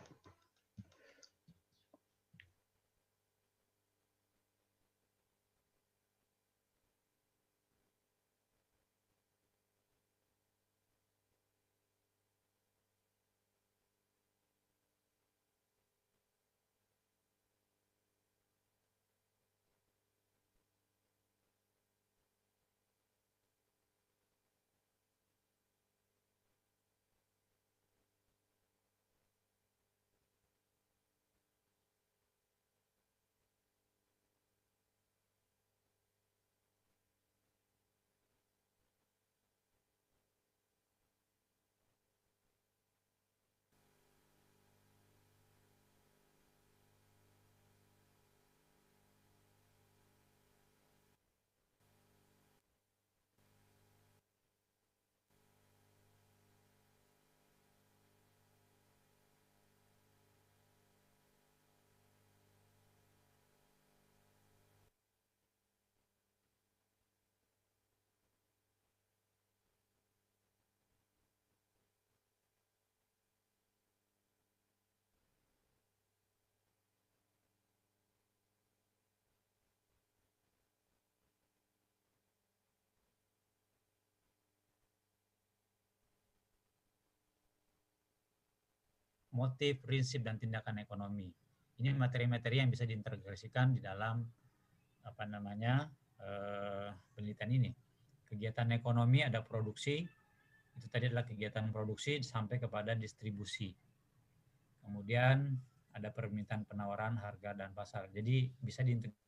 Speaker 5: Motif, prinsip, dan tindakan ekonomi. Ini materi-materi yang bisa diintegrasikan di dalam penelitian ini. Kegiatan ekonomi ada produksi, itu tadi adalah kegiatan produksi sampai kepada distribusi. Kemudian ada permintaan penawaran, harga, dan pasar. Jadi bisa diintegrasikan.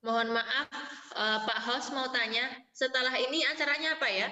Speaker 7: Mohon maaf, Pak Host mau tanya, setelah ini acaranya apa ya?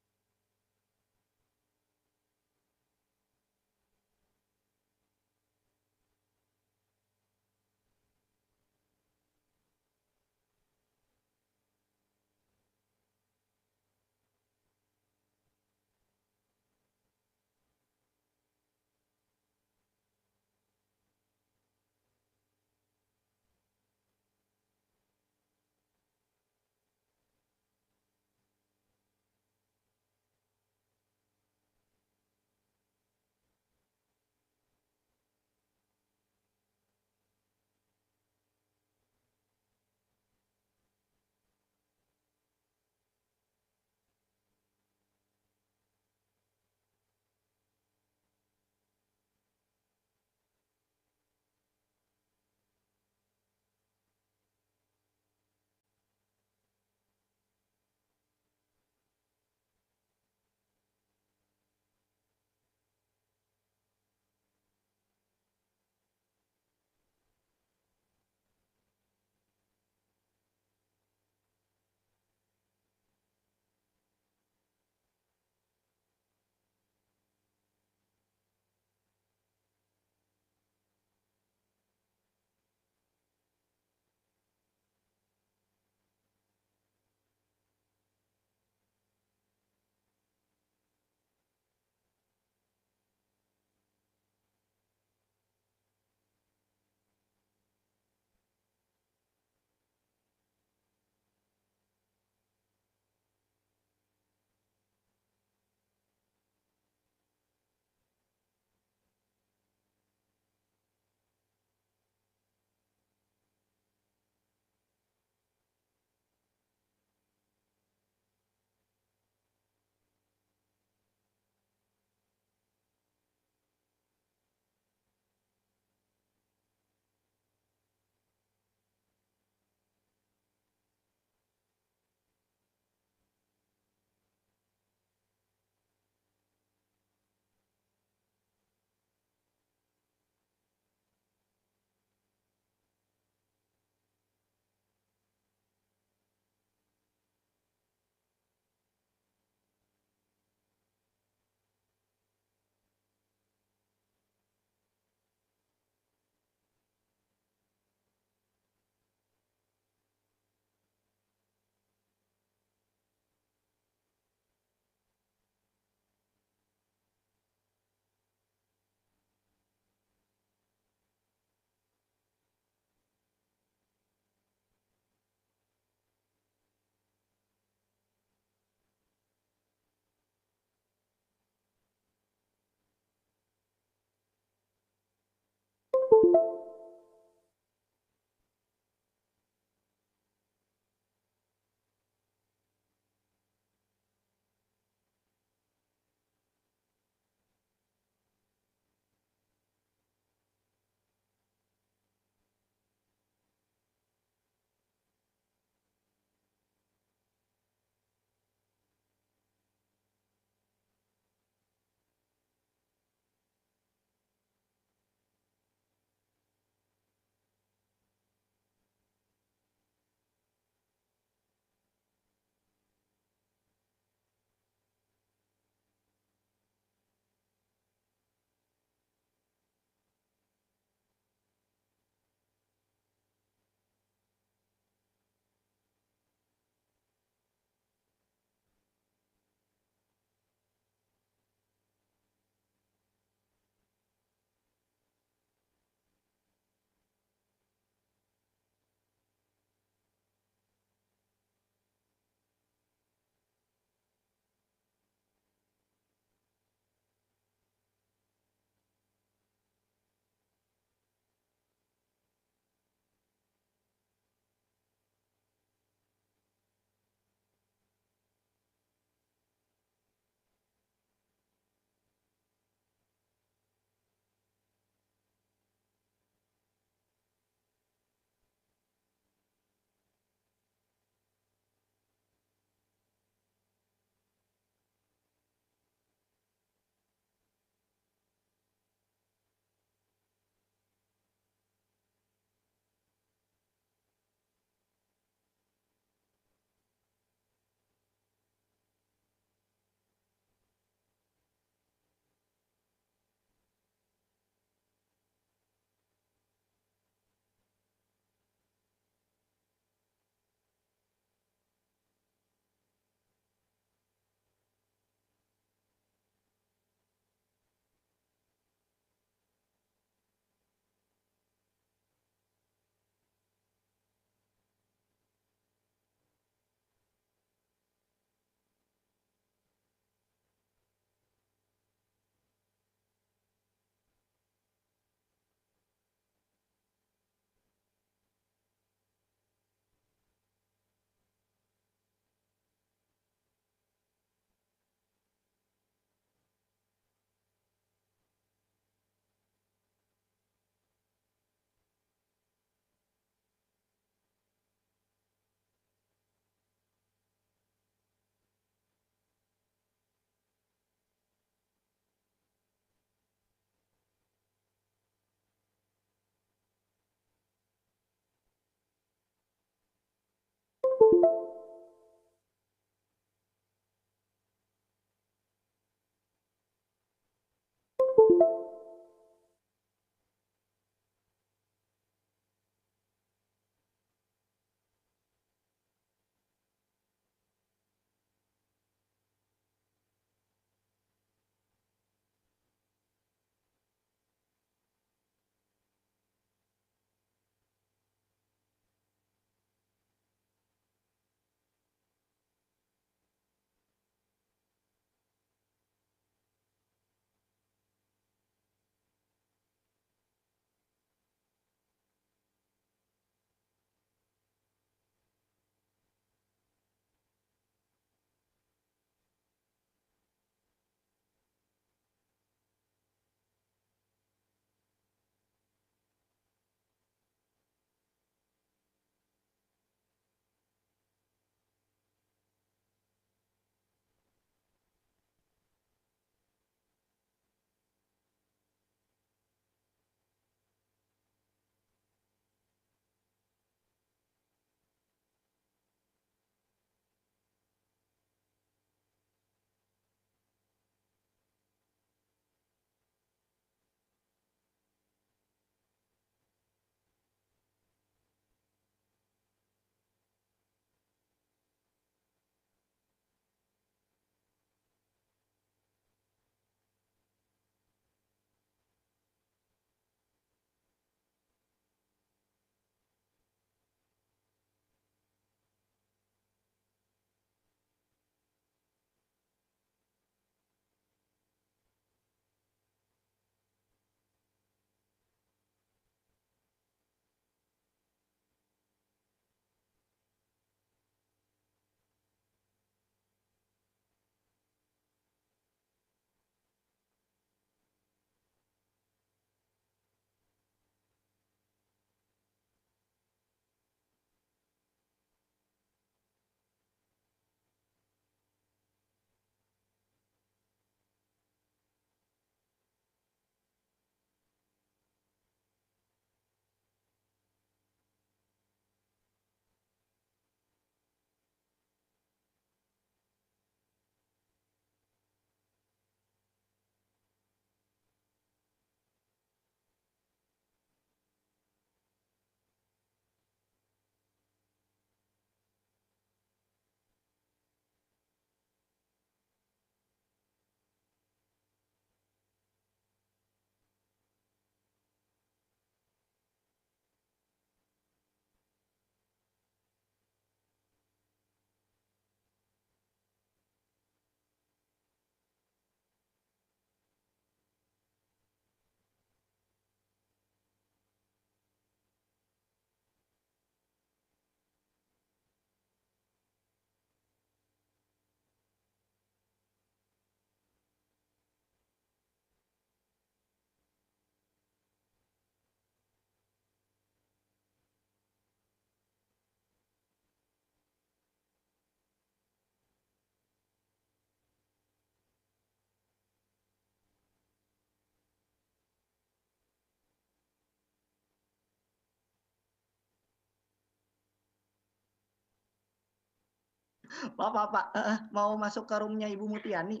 Speaker 1: Pak, mau masuk ke roomnya Ibu Mutiani.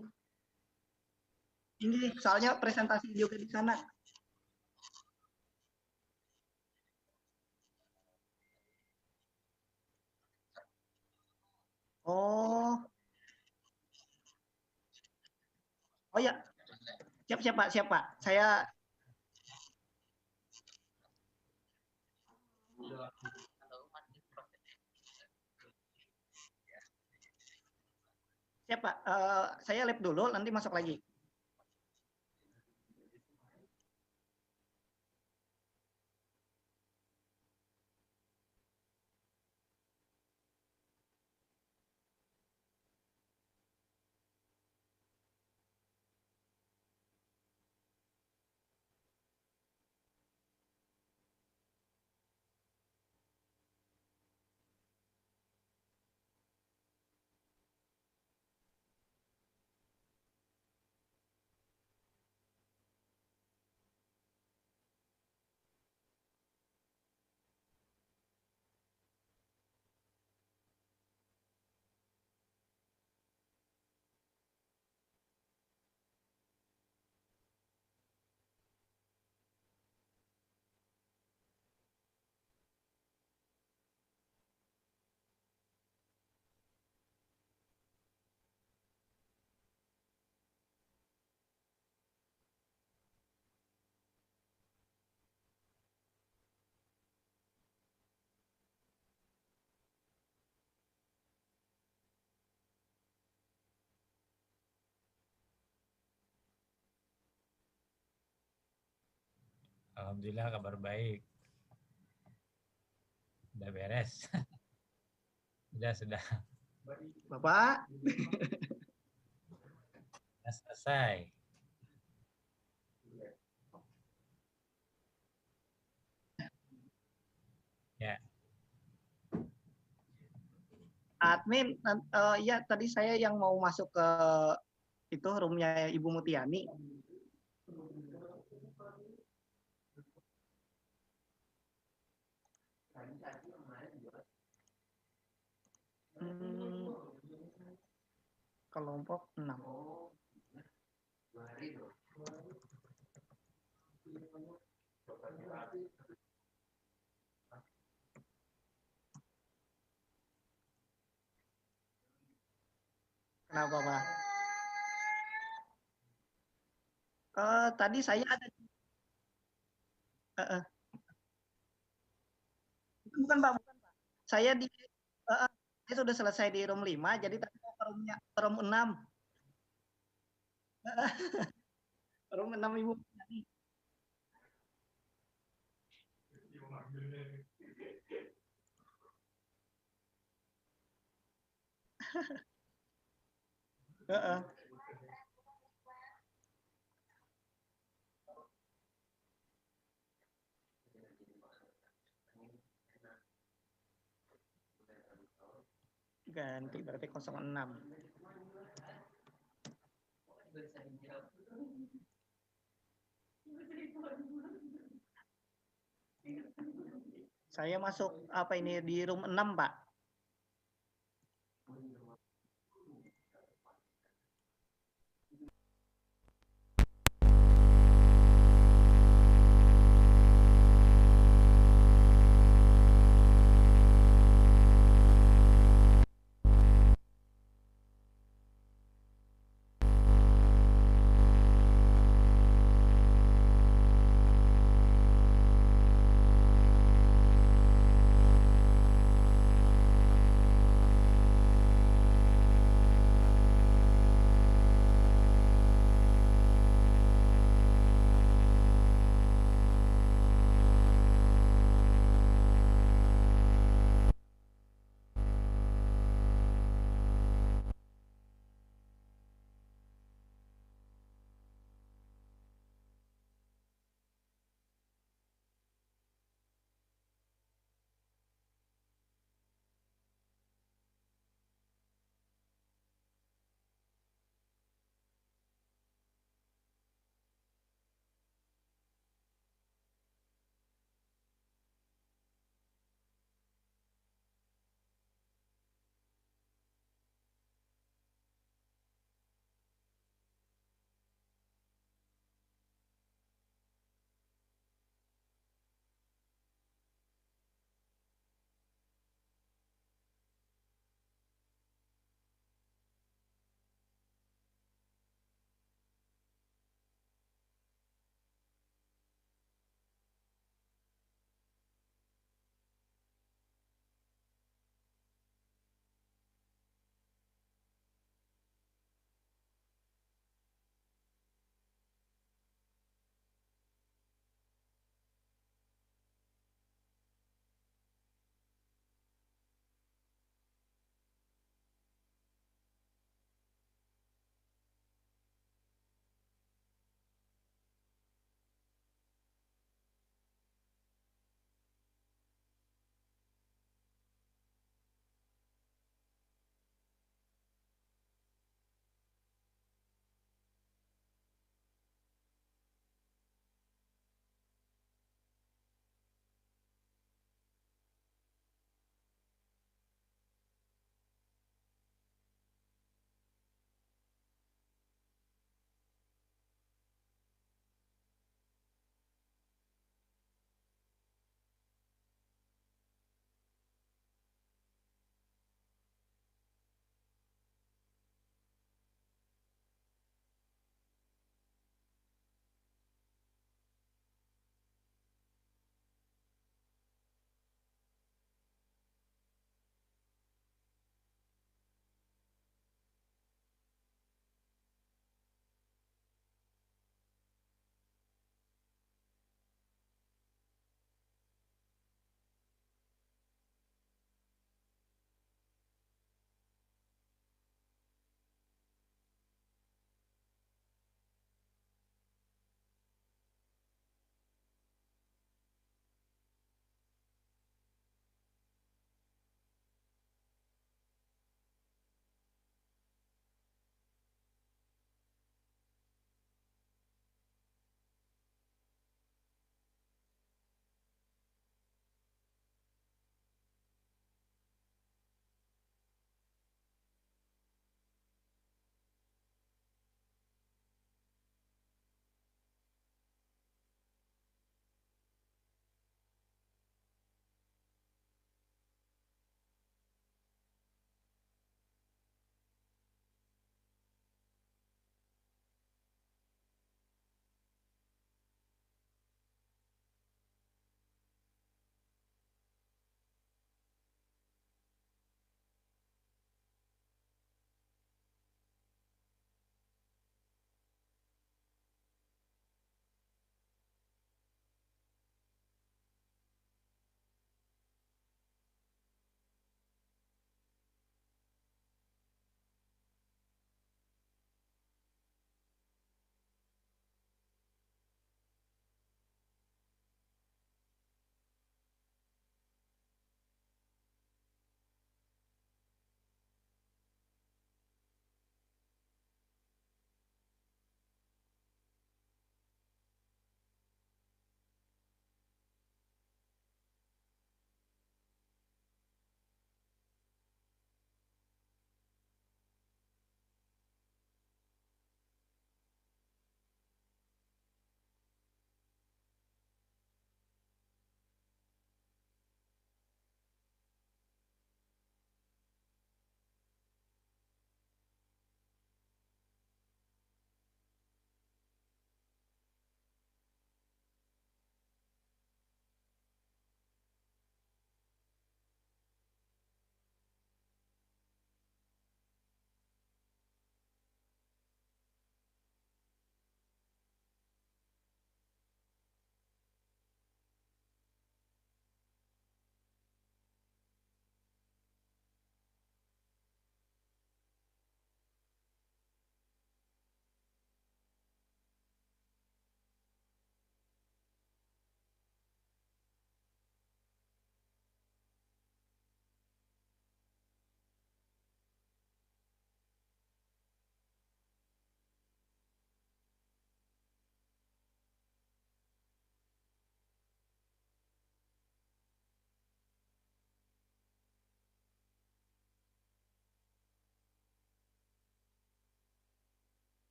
Speaker 1: Ini soalnya presentasi juga di sana. Oh. Oh ya. Siap Pak, siap Pak. Saya siap Pak. Saya lab dulu, nanti masuk lagi.
Speaker 5: Alhamdulillah kabar baik. Sudah beres. Sudah.
Speaker 1: Bapak.
Speaker 5: Sudah selesai. Ya.
Speaker 1: Admin, ya tadi saya yang mau masuk ke itu roomnya Ibu Mutiani. Kelompok 6. Kenapa, Pak? Tadi saya ada bukan Pak. Saya saya sudah selesai di room 5, jadi tadi mau ke room 6. Room 6 Ibu. Ganti berarti 06. Saya masuk apa ini di room 6, Pak.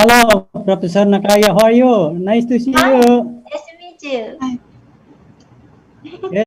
Speaker 3: Hello, Professor Nakaya. How are you? Nice to see you.
Speaker 15: Nice to meet you.
Speaker 3: Yes.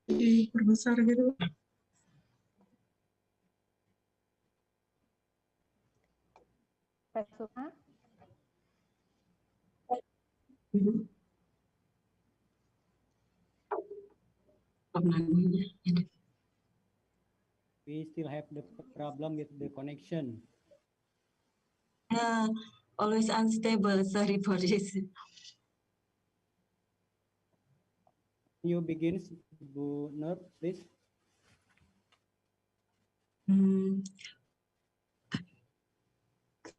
Speaker 20: Diperbesar gitu.
Speaker 2: Pesuna?
Speaker 3: We still have the problem with the connection.
Speaker 8: Always unstable. Sorry for this.
Speaker 3: You begin, Bu Nur, please.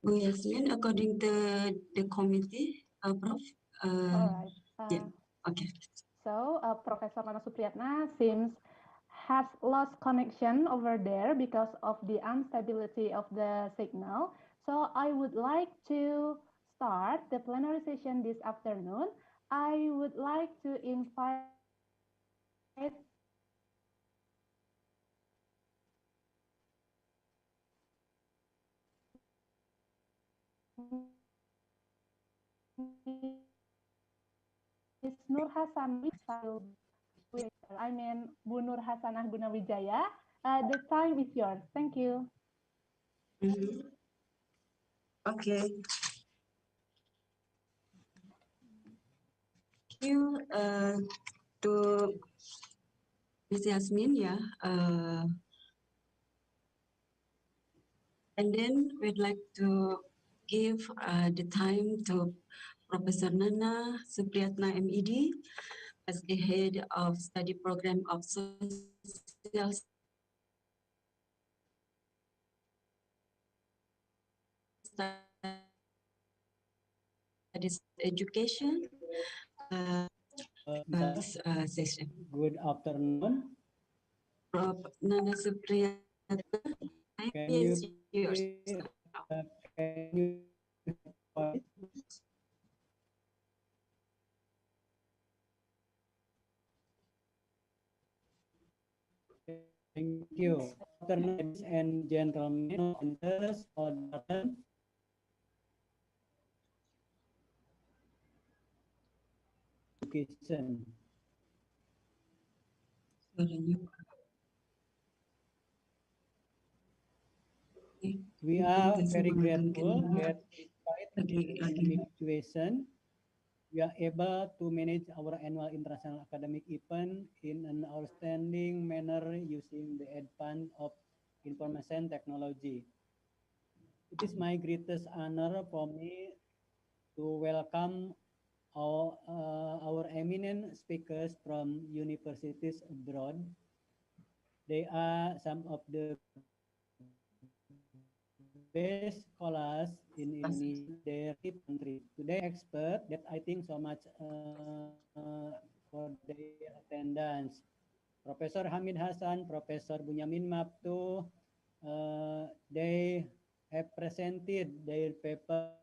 Speaker 8: Bu Yasmin, according to the committee, Prof.
Speaker 2: All right.
Speaker 8: Yeah. Okay.
Speaker 2: So Professor Nana Supriyatna seems has lost connection over there because of the instability of the signal. So I would like to start the plenary session this afternoon. I would like to invite Ms. Nur Hasan I mean Bu Nur Hasanah Gunawijaya. The time is yours. Thank you.
Speaker 8: Okay. Thank you to Ms. Yasmin. Yeah. And then we'd like to give the time to Professor Nana Supriyatna MED as the head of study program of social studies education this session.
Speaker 3: Good afternoon.
Speaker 8: Prof. Nana Supriyatna,
Speaker 3: Can you
Speaker 8: is yours.
Speaker 3: can you Thank you. Afternoon, ladies and gentlemen, enters or education. We are very grateful that despite the pandemic situation, we are able to manage our annual international academic event in an outstanding manner using the advance of information technology. It is my greatest honor for me to welcome our eminent speakers from universities abroad. They are some of the best scholars in Indonesia, their country. Today, expert that I think so much for their attendance. Professor Hamid Hasan, Professor Bunyamin Maptu, they have presented their paper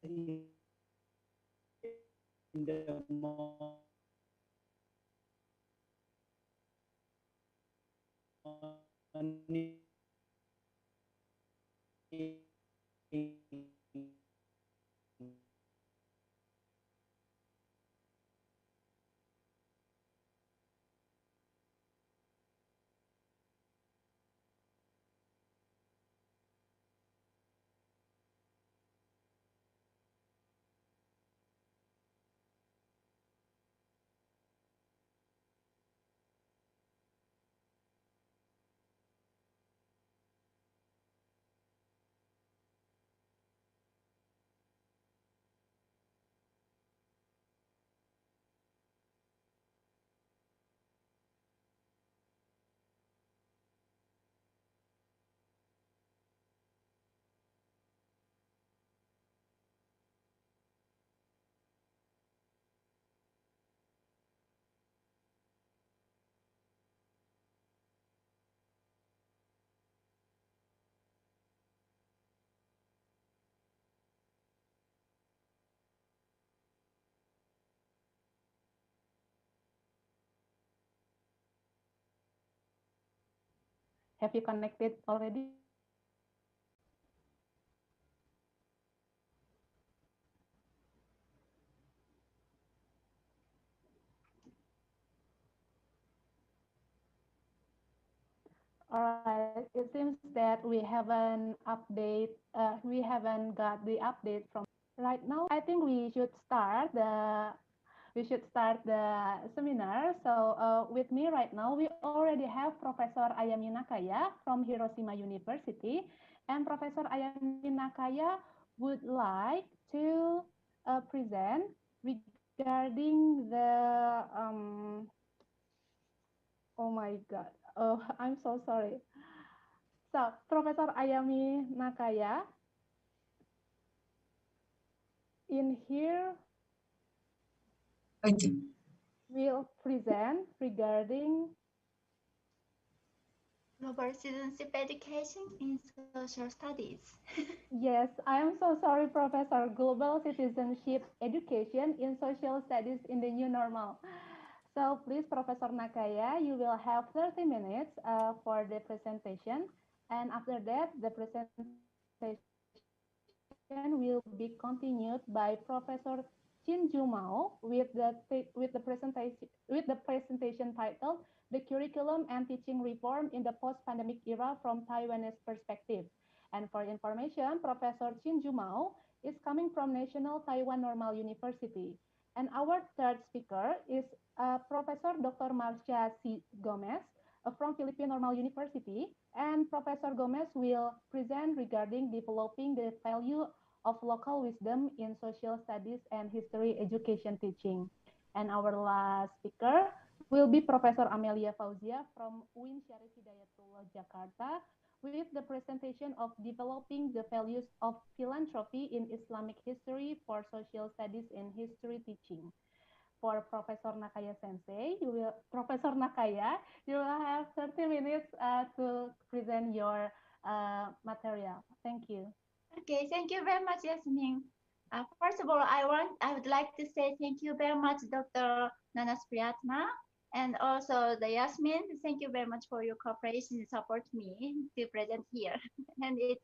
Speaker 3: in the morning.
Speaker 2: Have you connected already? Alright, it seems that we haven't got the update from right now. I think we should start the seminar. So with me right now, we already have Professor Ayami Nakaya from Hiroshima University, and Professor Ayami Nakaya would like to present regarding the oh my God. Oh, I'm so sorry. So, Professor Ayami Nakaya, in here, will present regarding
Speaker 6: global citizenship education in social studies.
Speaker 2: Yes, I am so sorry, Professor. Global citizenship education in social studies in the new normal. So please, Professor Nakaya, you will have 30 minutes for the presentation. And after that, the presentation will be continued by Professor Chin Jumao with the presentation titled "The Curriculum and Teaching Reform in the Post-Pandemic Era from Taiwanese Perspective." And for information, Professor Chin Jumao is coming from National Taiwan Normal University. And our third speaker is Professor Dr. Marcia C. Gomez from Philippine Normal University. And Professor Gomez will present regarding developing the value of local wisdom in social studies and history education teaching. And our last speaker will be Professor Amelia Fauzia from UIN Syarif Hidayatullah Jakarta with the presentation of developing the values of philanthropy in Islamic history for social studies and history teaching. For Professor Nakaya Sensei, Professor Nakaya, you will have 30 minutes to present your material. Thank you.
Speaker 6: Okay, thank you very much, Yasmin. First of all, I would like to say thank you very much, Dr. Nana Spriatna, and also the Yasmin. Thank you very much for your cooperation and support me to present here. And it's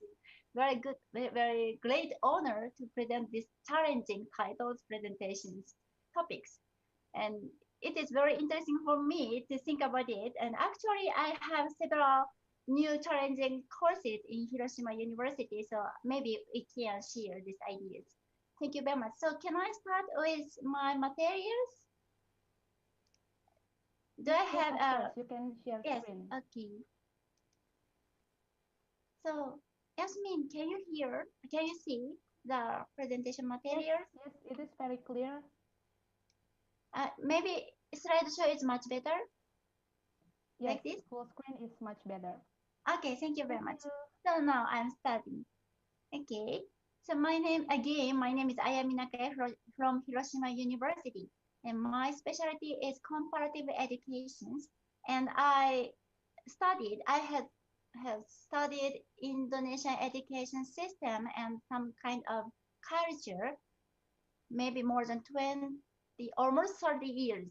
Speaker 6: very good, very great honor to present these challenging titles, presentations, topics. And it is very interesting for me to think about it. And actually, I have several new challenging courses in Hiroshima University, so maybe we can share these ideas. Thank you very much. So can I start with my materials? Do I have
Speaker 2: yes, you can share
Speaker 6: yes,
Speaker 2: screen.
Speaker 6: okay. So Yasmin, can you hear? Can you see the presentation materials?
Speaker 2: Yes, it is very clear.
Speaker 6: Maybe slideshow is much better.
Speaker 2: Yes,
Speaker 6: like this?
Speaker 2: Full screen is much better.
Speaker 6: Okay, thank you very much. So now I'm starting. Okay, so my name is Ayami Nakaya from Hiroshima University, and my specialty is comparative education. And I have studied Indonesian education system and some kind of culture, maybe more than 20, almost 30 years.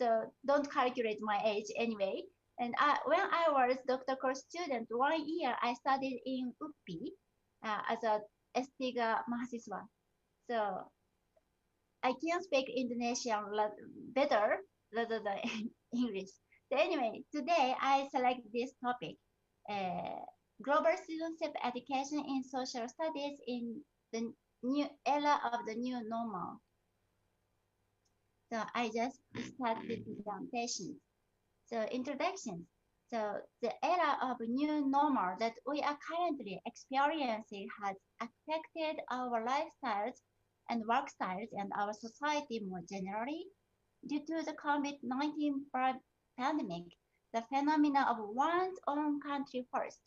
Speaker 6: So don't calculate my age anyway. And when I was doctor course student, 1 year I studied in UPI as a S3 mahasiswa. So I can speak Indonesian better rather than English. So anyway, today I select this topic, global citizenship education in social studies in the new era of the new normal. So I just start the presentation. So introduction. So the era of new normal that we are currently experiencing has affected our lifestyles and work styles and our society more generally. Due to the COVID-19 pandemic, the phenomena of one's own country first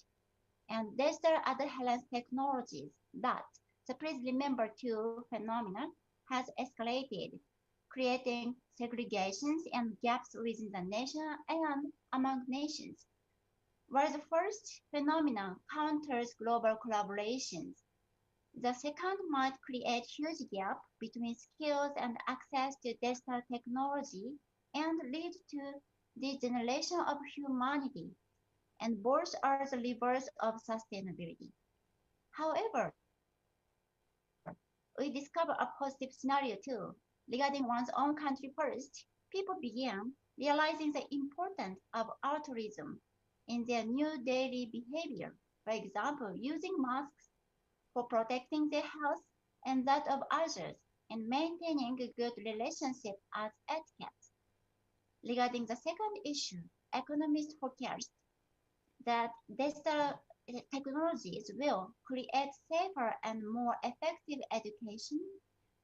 Speaker 6: and digital adherence technologies that, so please remember two phenomena, has escalated, creating segregations and gaps within the nation and among nations. Where the first phenomenon counters global collaborations, the second might create huge gap between skills and access to digital technology and lead to the generation of humanity, and both are the levers of sustainability. However, we discover a positive scenario too. Regarding one's own country first, people began realizing the importance of altruism in their new daily behavior. For example, using masks for protecting their health and that of others, and maintaining a good relationship as etiquette. Regarding the second issue, economists forecast that digital technologies will create safer and more effective education,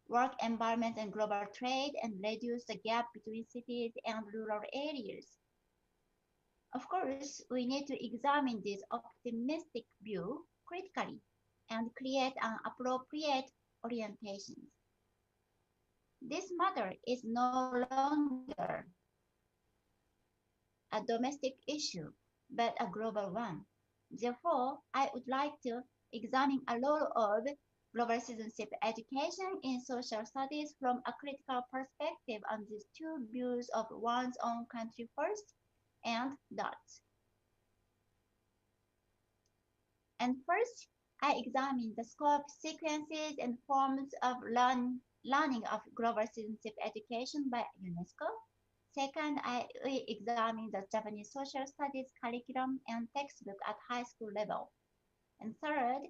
Speaker 6: work environment, and global trade, and reduce the gap between cities and rural areas. Of course, we need to examine this optimistic view critically and create an appropriate orientation. This matter is no longer a domestic issue, but a global one. Therefore, I would like to examine a role of global citizenship education in social studies from a critical perspective on these two views of one's own country first and that. And first, I examine the scope, sequences, and forms of learning of global citizenship education by UNESCO. Second, we examine the Japanese social studies curriculum and textbook at high school level. And third,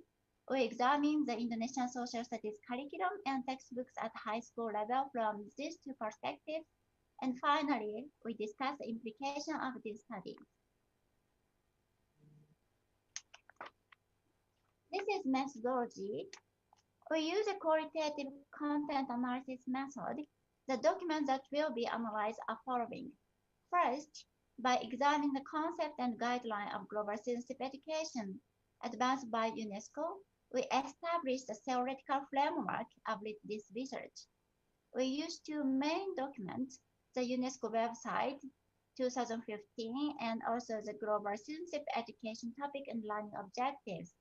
Speaker 6: we examine the Indonesian social studies curriculum and textbooks at high school level from these two perspectives. And finally, we discuss the implication of these studies. This is methodology. We use a qualitative content analysis method. The documents that will be analyzed are following. First, by examining the concept and guideline of global citizenship education advanced by UNESCO, we established a theoretical framework of this research. We use two main documents, the UNESCO website 2015 and also the Global Citizenship Education Topic and Learning Objectives,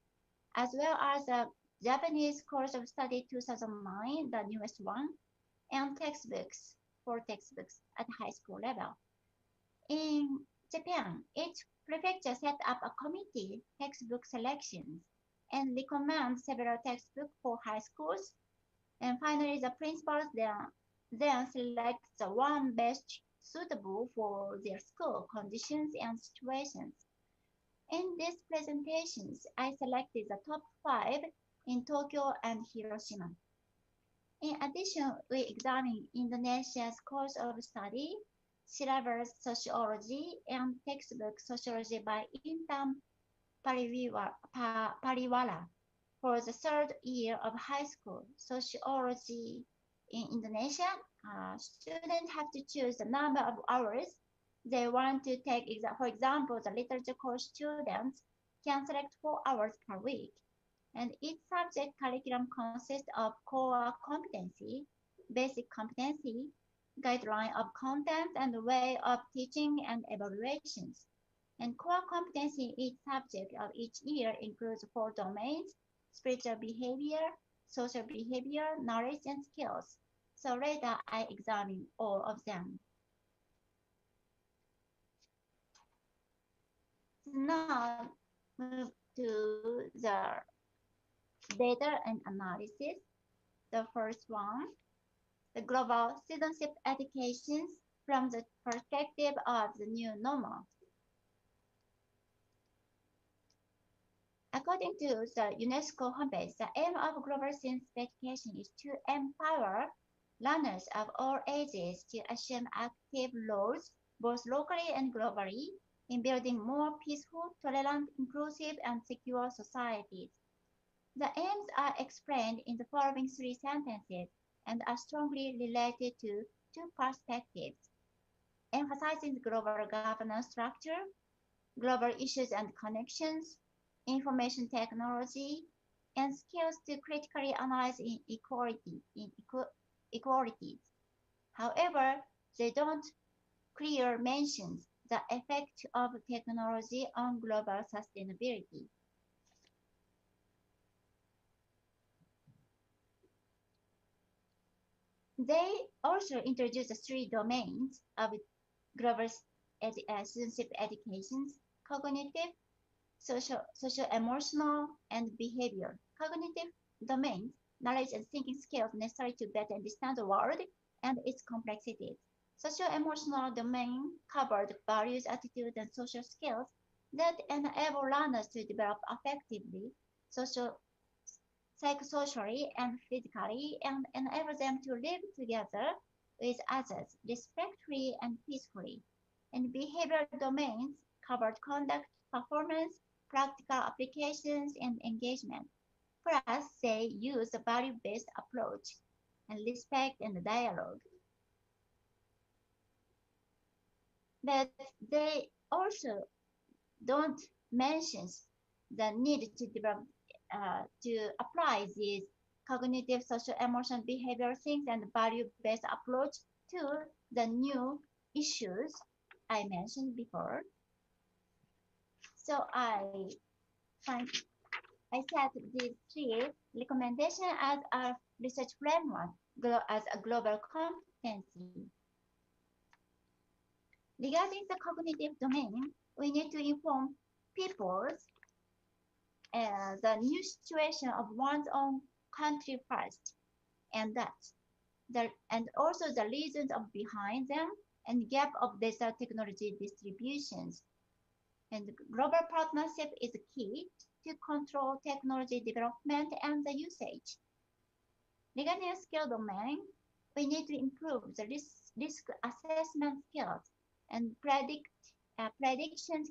Speaker 6: as well as the Japanese Course of Study 2009, the newest one, and textbooks, 4 textbooks at high school level. In Japan, each prefecture set up a committee textbook selections and recommend several textbooks for high schools. And finally, the principals then select the one best suitable for their school conditions and situations. In these presentations, I selected the top 5 in Tokyo and Hiroshima. In addition, we examined Indonesia's course of study, syllabus sociology, and textbook sociology by Intan Pariwala for the third year of high school. Sociology in Indonesia, students have to choose the number of hours they want to take. For example, the literature course students can select 4 hours per week. And each subject curriculum consists of core competency, basic competency, guideline of content, and way of teaching and evaluations. And core competency in each subject of each year includes 4 domains: spiritual behavior, social behavior, knowledge, and skills. So later I examine all of them. Now move to the data and analysis. The first one, the global citizenship educations from the perspective of the new normal. According to the UNESCO homepage, the aim of global citizenship education is to empower learners of all ages to assume active roles, both locally and globally, in building more peaceful, tolerant, inclusive, and secure societies. The aims are explained in the following 3 sentences and are strongly related to 2 perspectives: emphasizing the global governance structure, global issues and connections, information technology, and skills to critically analyze inequalities. However, they don't clearly mention the effect of technology on global sustainability. They also introduce the 3 domains of global citizenship educations: cognitive, social-emotional, and behavior. Cognitive domains, knowledge and thinking skills necessary to better understand the world and its complexities. Social-emotional domain covered values, attitudes, and social skills that enable learners to develop effectively, psychosocially and physically, and enable them to live together with others respectfully and peacefully. And behavioral domains covered conduct, performance, practical applications, and engagement. Plus, they use a value-based approach and respect and dialogue. But they also don't mention the need to develop to apply these cognitive, social, emotional, behavioral things and value-based approach to the new issues I mentioned before. So I set these three recommendations as a research framework as a global competency. Regarding the cognitive domain, we need to inform people the new situation of one's own country first, and and also the reasons of behind them and gap of data technology distributions. And global partnership is key to control technology development and the usage. Regarding the skill domain, we need to improve the risk assessment skills and predictions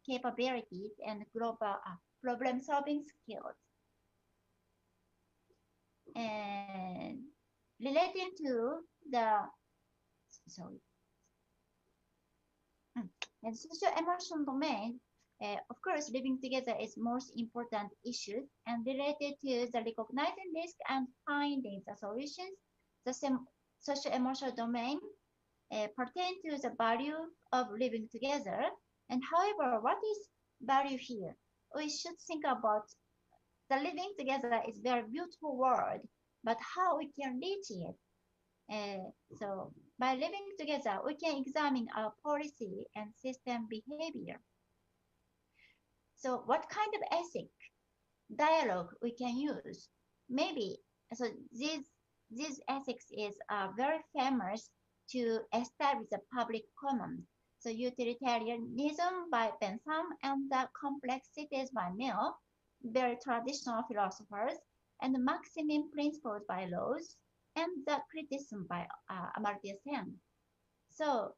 Speaker 6: capabilities and global problem-solving skills. And relating to the and social-emotional domain, of course, living together is most important issue, and related to the recognizing risk and finding the solutions. The same social-emotional domain pertain to the value of living together. And however, what is value here? We should think about the living together is very beautiful word, but how we can reach it. So by living together, we can examine our policy and system behavior. So what kind of ethic, dialogue we can use? Maybe, so this ethics is very famous to establish the public common. So utilitarianism by Bentham and the complexities by Mill, very traditional philosophers, and the maximum principles by Rawls, and the criticism by Amartya Sen. So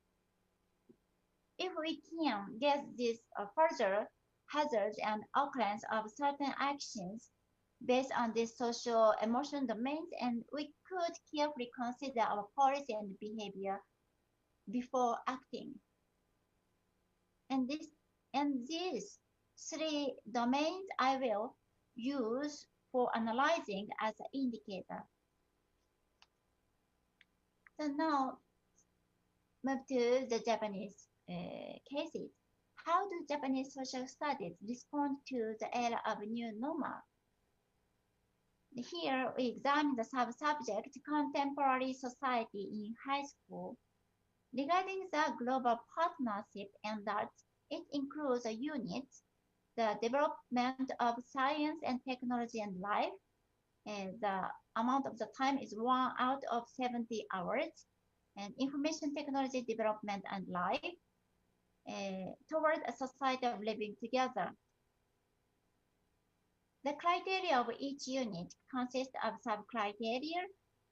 Speaker 6: if we can get this further hazards and occurrence of certain actions based on these social emotional domains, and we could carefully consider our policy and behavior before acting. And these three domains I will use for analyzing as an indicator. So now move to the Japanese cases. How do Japanese social studies respond to the era of new normal? Here we examine the sub-subject contemporary society in high school. Regarding the global partnership and that it includes a unit, the development of science and technology and life. The amount of the time is 1 out of 70 hours. And information technology development and life toward a society of living together. The criteria of each unit consists of sub-criteria,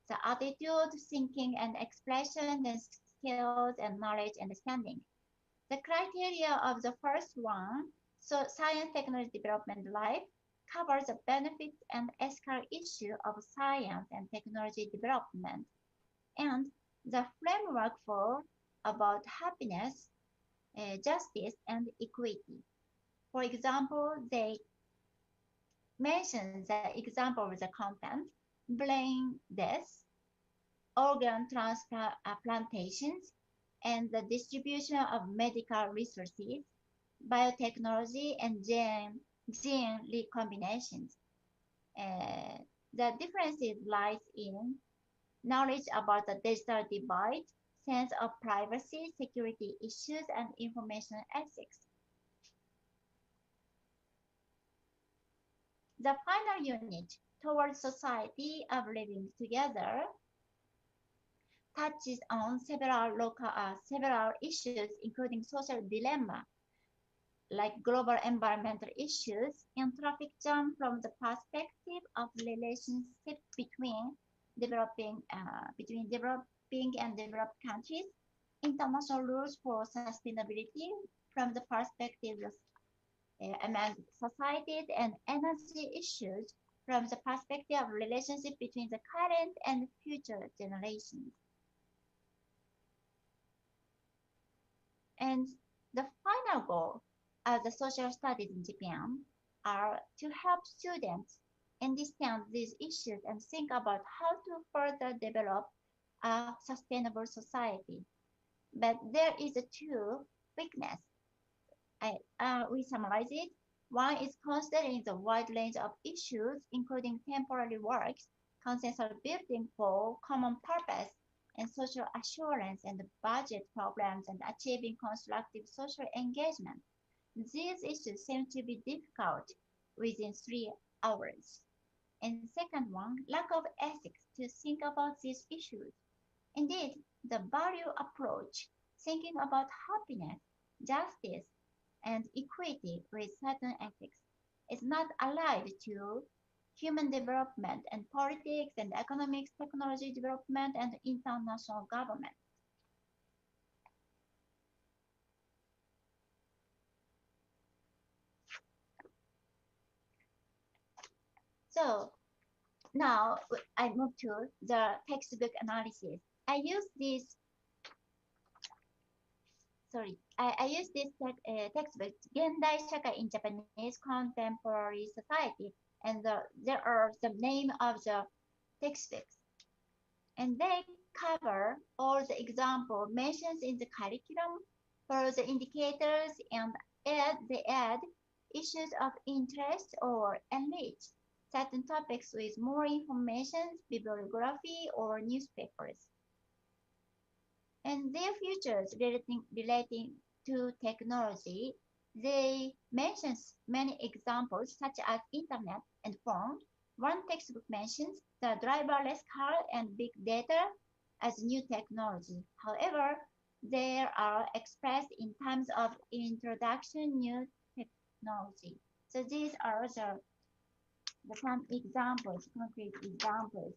Speaker 6: the attitude, thinking and expression, and skills and knowledge understanding. The criteria of the first one, so science, technology, development, life, covers the benefits and ethical issue of science and technology development, and the framework for about happiness, justice, and equity. For example, they mention the example of the content, brain death, organ transplantations, and the distribution of medical resources, biotechnology, and gene recombinations. The differences lies in knowledge about the digital divide, sense of privacy, security issues, and information ethics. The final unit, towards society of living together, touches on several issues, including social dilemma. like global environmental issues and traffic jam from the perspective of relationship between developing and developed countries, international rules for sustainability from the perspective of among societies, and energy issues from the perspective of relationship between the current and future generations. And the final goal of the social studies in Japan are to help students understand these issues and think about how to further develop a sustainable society. But there is a two weakness. We summarize it. One is considering the wide range of issues, including temporary works, consensus building for common purpose, and social assurance and budget programs and achieving constructive social engagement. These issues seem to be difficult within 3 hours. And second one, lack of ethics to think about these issues. Indeed, the value approach, thinking about happiness, justice, and equity with certain ethics, is not allied to human development and politics and economics, technology development, and international government. So now I move to the textbook analysis. I use this textbook, Gendai Shakai in Japanese Contemporary Society, and there are the name of the textbooks. And they cover all the example mentions in the curriculum for the indicators and they add issues of interest or enrich certain topics with more information, bibliography, or newspapers. And their features relating to technology, they mention many examples such as internet and phone. One textbook mentions the driverless car and big data as new technology. However, they are expressed in terms of introduction new technology. So these are some examples, concrete examples.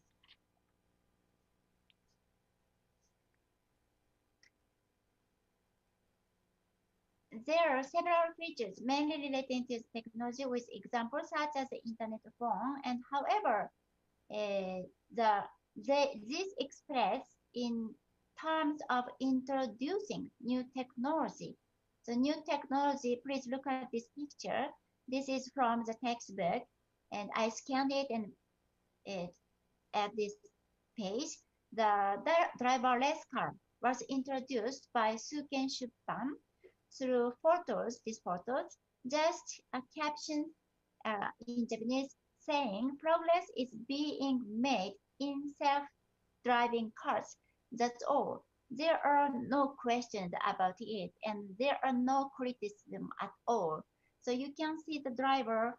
Speaker 6: There are several features mainly relating to technology with examples such as the internet phone, and however, this expressed in terms of introducing new technology. So new technology, please look at this picture. This is from the textbook, and I scanned it and at this page. The driverless car was introduced by Suken Shuppan through these photos, just a caption in Japanese saying progress is being made in self-driving cars. That's all. There are no questions about it, and there are no criticism at all. So you can see the driver,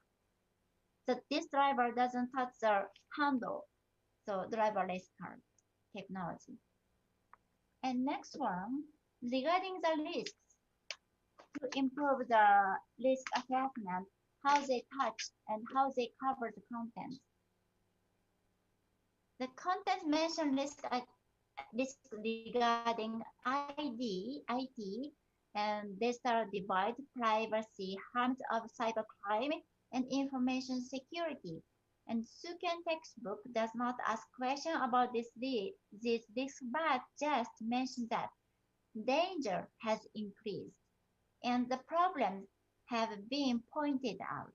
Speaker 6: that this driver doesn't touch the handle. So driverless car technology. And next one, regarding the risks, to improve the risk assessment, how they touch and how they cover the content. The content mentioned risk regarding IT, and they start divide, privacy, harms of cybercrime, and information security. And Suken textbook does not ask question about this risk, but just mention that danger has increased and the problems have been pointed out.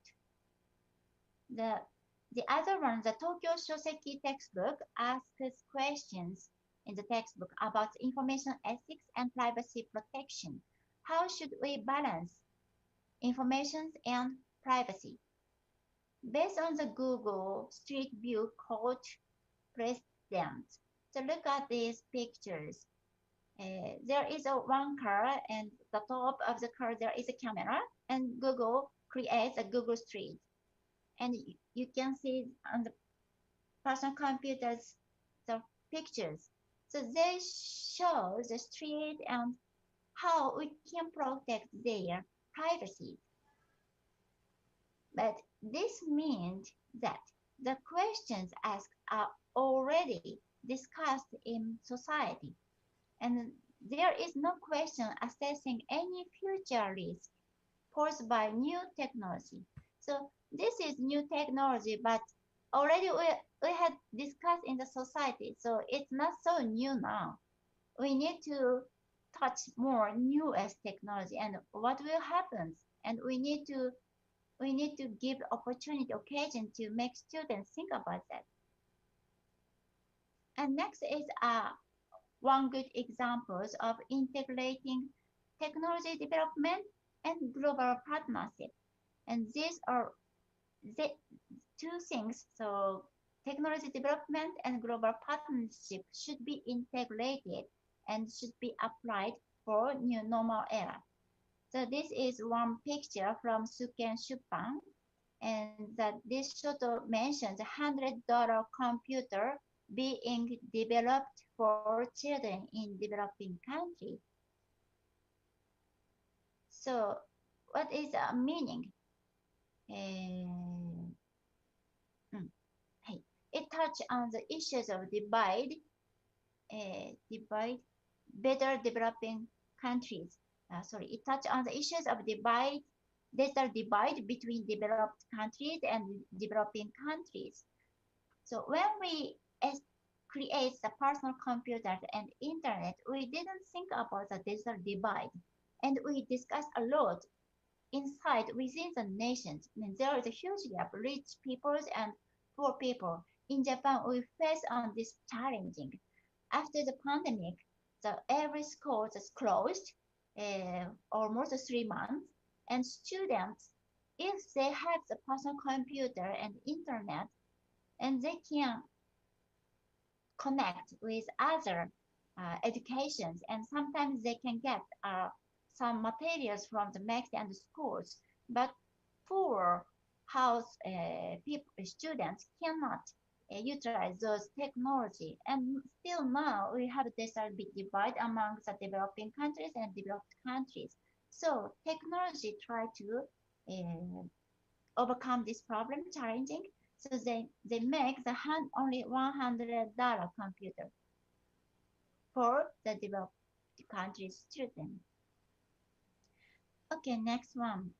Speaker 6: The other one, the Tokyo Shoseki textbook, asks questions in the textbook about information ethics and privacy protection. How should we balance information and privacy? Based on the Google Street View code precedent, so look at these pictures. There is one car, and the top of the car there is a camera, and Google creates a Google Street. And you can see on the personal computers the pictures. So they show the street and how we can protect their privacy. But this means that the questions asked are already discussed in society, and there is no question assessing any future risk posed by new technology. So this is new technology, but already we had discussed in the society, so it's not so new now. We need to touch more newest technology and what will happen, and we need to give opportunity occasion to make students think about that. And next is one good examples of integrating technology development and global partnership. And these are the two things. So technology development and global partnership should be integrated and should be applied for new normal era. So this is one picture from Suken Shuppan, and that this photo mentions $100 computer being developed for children in developing countries. So what is the meaning? It touches on the issues of better developing countries. It touches on the issues of digital divide between developed countries and developing countries. So when we create the personal computers and internet, we didn't think about the digital divide, and we discussed a lot inside within the nations. And there is a huge gap, rich peoples and poor people. In Japan, we face on this challenging. After the pandemic, every school is closed almost 3 months, and students, if they have the personal computer and internet, and they can connect with other educations, and sometimes they can get some materials from the magazine and the schools, but poor house people, students cannot utilize those technology. And still now we have this big divide among the developing countries and developed countries. So technology try to overcome this problem challenging. So they make the only $100 computer for the developed countries student. Okay, next one.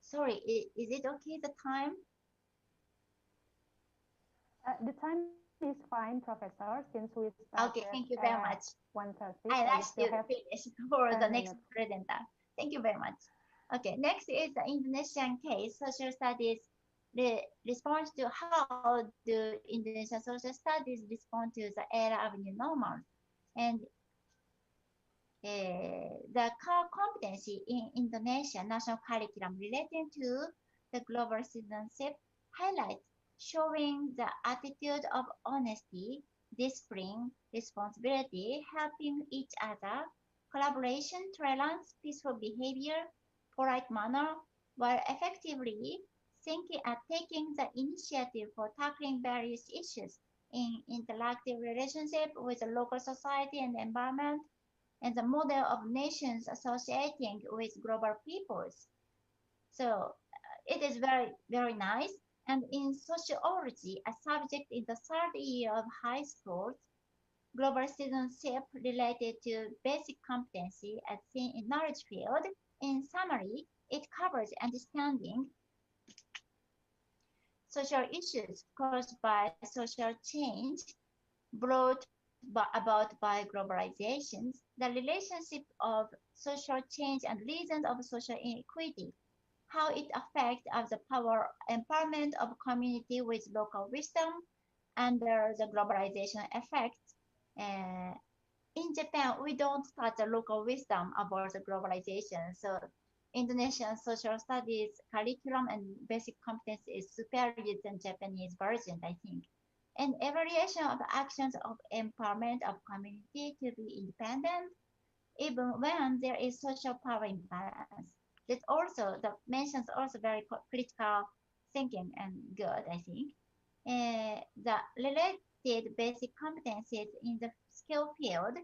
Speaker 6: Sorry, is it okay the time?
Speaker 2: The time is fine, Professor, since we started
Speaker 6: okay, thank you very much.
Speaker 2: 1:30.
Speaker 6: I
Speaker 2: So
Speaker 6: rushed to finish for the next presenter. Thank you very much. Okay, next is the Indonesian case, social studies response to how do Indonesian social studies respond to the era of new normal. And the core competency in Indonesia national curriculum relating to the global citizenship highlights showing the attitude of honesty, discipline, responsibility, helping each other, collaboration, tolerance, peaceful behavior, polite manner, while effectively taking the initiative for tackling various issues in interactive relationship with the local society and environment, and the model of nations associating with global peoples. So it is very, very nice. And in sociology, a subject in the third year of high school, global citizenship related to basic competency as seen in knowledge field. In summary, it covers understanding social issues caused by social change brought about by globalizations, the relationship of social change and reasons of social inequity, how it affects the power empowerment of community with local wisdom under the globalization effect. In Japan, we don't touch the local wisdom about the globalization. So Indonesian social studies curriculum and basic competence is superior than Japanese version, I think. And evaluation of actions of empowerment of community to be independent, even when there is social power imbalance. That also, the mentions also very critical thinking and good, I think. The related basic competencies in the skill field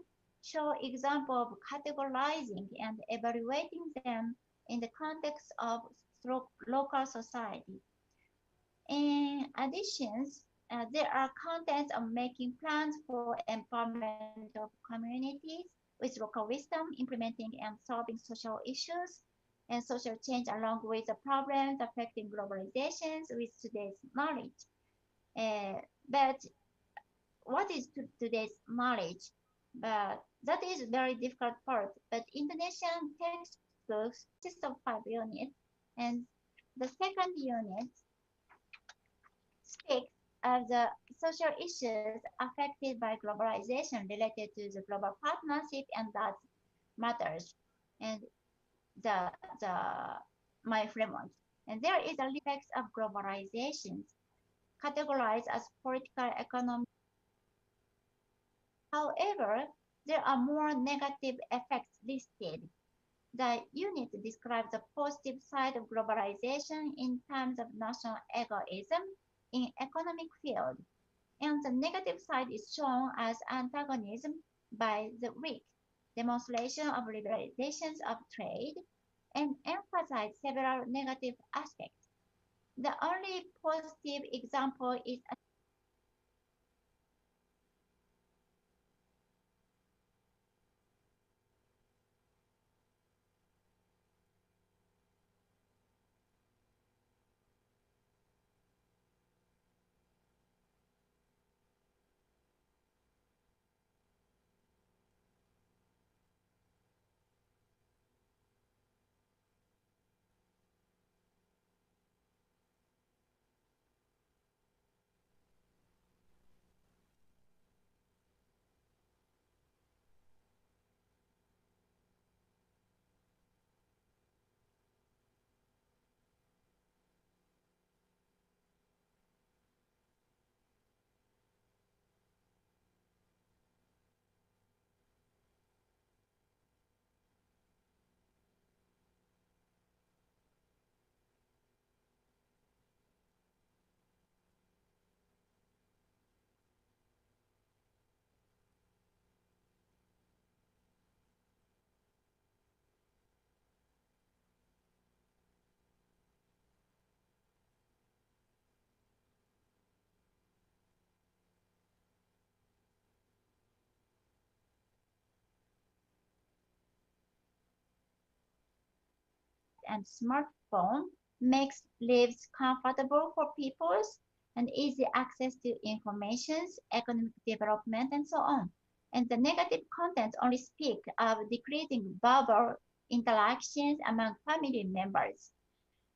Speaker 6: show example of categorizing and evaluating them in the context of local society. In addition, there are contents of making plans for empowerment of communities with local wisdom, implementing and solving social issues and social change along with the problems affecting globalizations with today's knowledge. But what is today's knowledge? But that is very difficult part. But Indonesian textbooks consist of 5 units, and the second unit speaks of the social issues affected by globalization related to the global partnership and that matters and the my framework. And there is a effects of globalization categorized as political, economic. However, there are more negative effects listed. The unit describes the positive side of globalization in terms of national egoism in economic field, and the negative side is shown as antagonism by the weak, demonstration of liberalizations of trade, and emphasize several negative aspects. The only positive example is and smartphone makes lives comfortable for people and easy access to information, economic development, and so on. And the negative contents only speak of decreasing verbal interactions among family members.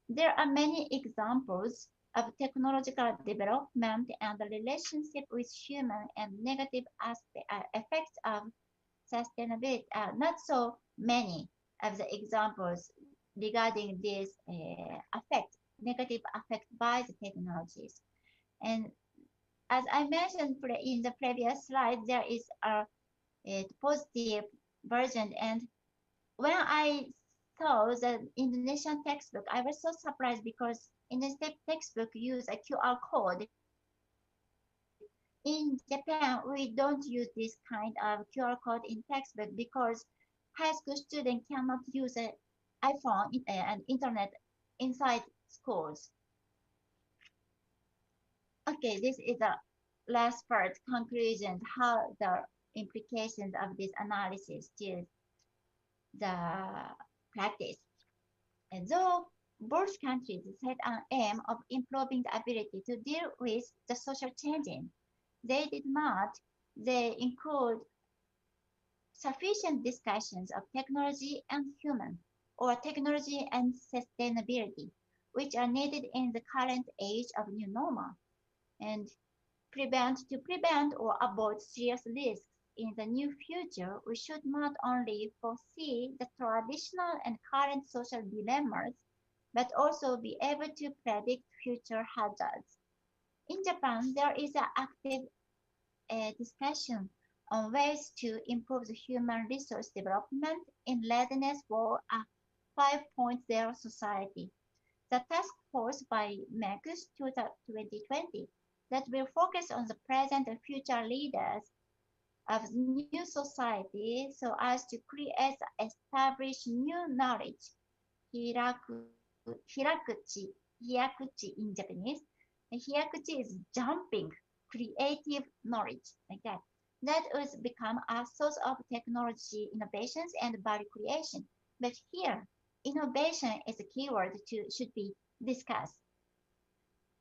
Speaker 6: There are many examples of technological development and the relationship with human and negative effects of sustainability. Not so many of the examples regarding this negative effect by the technologies. And as I mentioned in the previous slide, there is a positive version. And when I saw the Indonesian textbook, I was so surprised because in the textbook use a QR code. In Japan, we don't use this kind of QR code in textbook because high school students cannot use an iPhone and internet inside schools. Okay, this is the last part, conclusion, how the implications of this analysis to the practice. And though both countries set an aim of improving the ability to deal with the social changing, they did not. They include sufficient discussions of technology and human, or technology and sustainability, which are needed in the current age of new normal, and to prevent or avoid serious risks in the new future, we should not only foresee the traditional and current social dilemmas, but also be able to predict future hazards. In Japan, there is an active discussion on ways to improve the human resource development in readiness for a 5.0 society. The task force by MECUS 2020 that will focus on the present and future leaders of new society so as to create, establish new knowledge. Hirakuchi in Japanese. And hirakuchi is jumping, creative knowledge, like that. That would become a source of technology innovations and value creation. But here, innovation is a keyword should be discussed.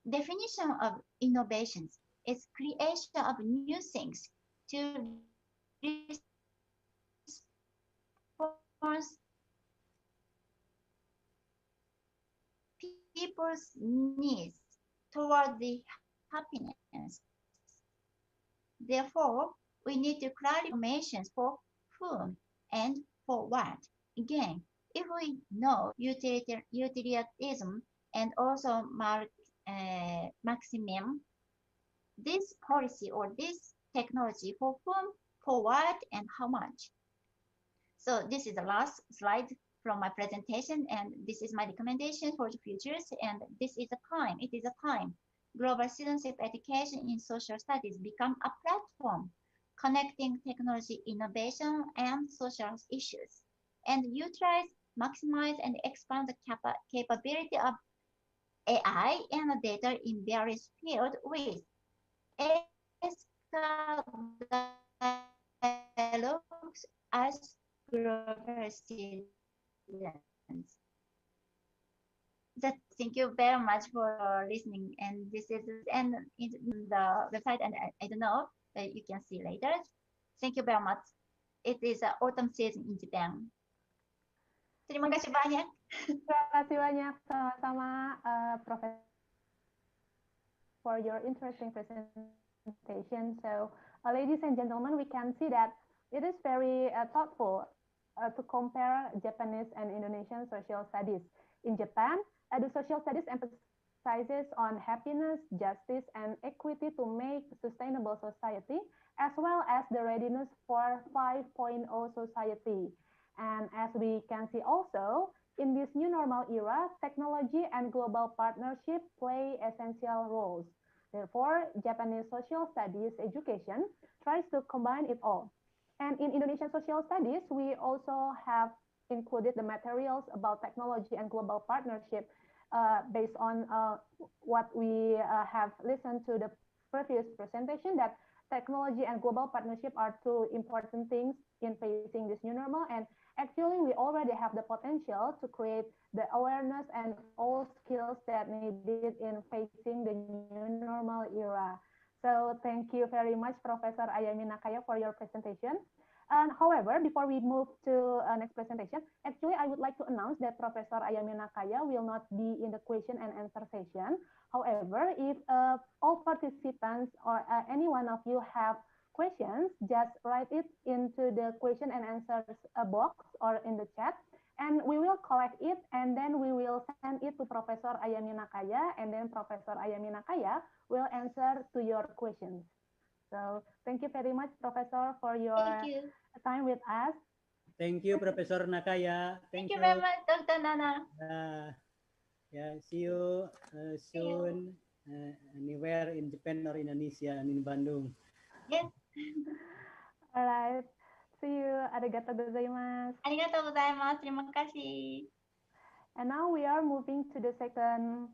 Speaker 6: Definition of innovations is creation of new things to response people's needs toward the happiness. Therefore, we need to clarify information for whom and for what. Again, if we know utilitarianism and also maximum, this policy or this technology for whom, for what, and how much. So this is the last slide from my presentation, and this is my recommendation for the futures, and this is a time, it is a time. Global citizenship education in social studies become a platform connecting technology innovation and social issues, and utilize, maximize, and expand the capability of AI and data in various fields with dialogues as global citizens. Thank you very much for listening. And this is and in the website, and I don't know, but you can see later. Thank you very much. It is autumn season in Japan. Terima kasih banyak.
Speaker 2: Terima kasih banyak sama-sama Profesor for your interesting presentation. So, ladies and gentlemen, we can see that it is very thoughtful to compare Japanese and Indonesian social studies. In Japan, the social studies emphasizes on happiness, justice, and equity to make sustainable society, as well as the readiness for 5.0 society. And as we can see also, in this new normal era, technology and global partnership play essential roles. Therefore, Japanese social studies education tries to combine it all. And in Indonesian social studies, we also have included the materials about technology and global partnership based on what we have listened to the previous presentation, that technology and global partnership are two important things in facing this new normal. And actually, we already have the potential to create the awareness and all skills that needed in facing the new normal era. So thank you very much, Professor Ayami Nakaya, for your presentation. And however, before we move to next presentation, actually, I would like to announce that Professor Ayami Nakaya will not be in the question and answer session. However, if all participants or any one of you have questions, just write it into the question and answers box or in the chat, and we will collect it, and then we will send it to Professor Ayami Nakaya, and then Professor Ayami Nakaya will answer to your questions. So thank you very much, Professor, for your time with us.
Speaker 3: Thank you, Professor Nakaya.
Speaker 6: Thank you very much, Dr. Nana.
Speaker 3: Yeah, see you soon anywhere in Japan or Indonesia and in Bandung.
Speaker 6: Yes.
Speaker 2: All right. See you. Arigatou gozaimasu.
Speaker 6: Arigatou gozaimasu. Terima kasih.
Speaker 2: And now we are moving to the second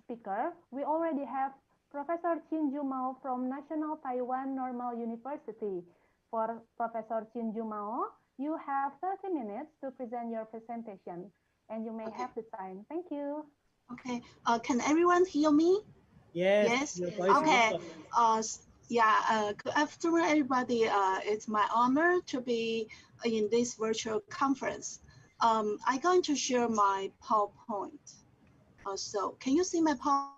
Speaker 2: speaker. We already have Professor Chin-Ju Mao from National Taiwan Normal University. For Professor Chin-Ju Mao, you have 30 minutes to present your presentation, and you may have the time. Thank you.
Speaker 10: Okay. Can everyone hear me?
Speaker 3: Yes.
Speaker 10: Okay. Good afternoon, everybody. It's my honor to be in this virtual conference. I'm going to share my PowerPoint. So, can you see my PowerPoint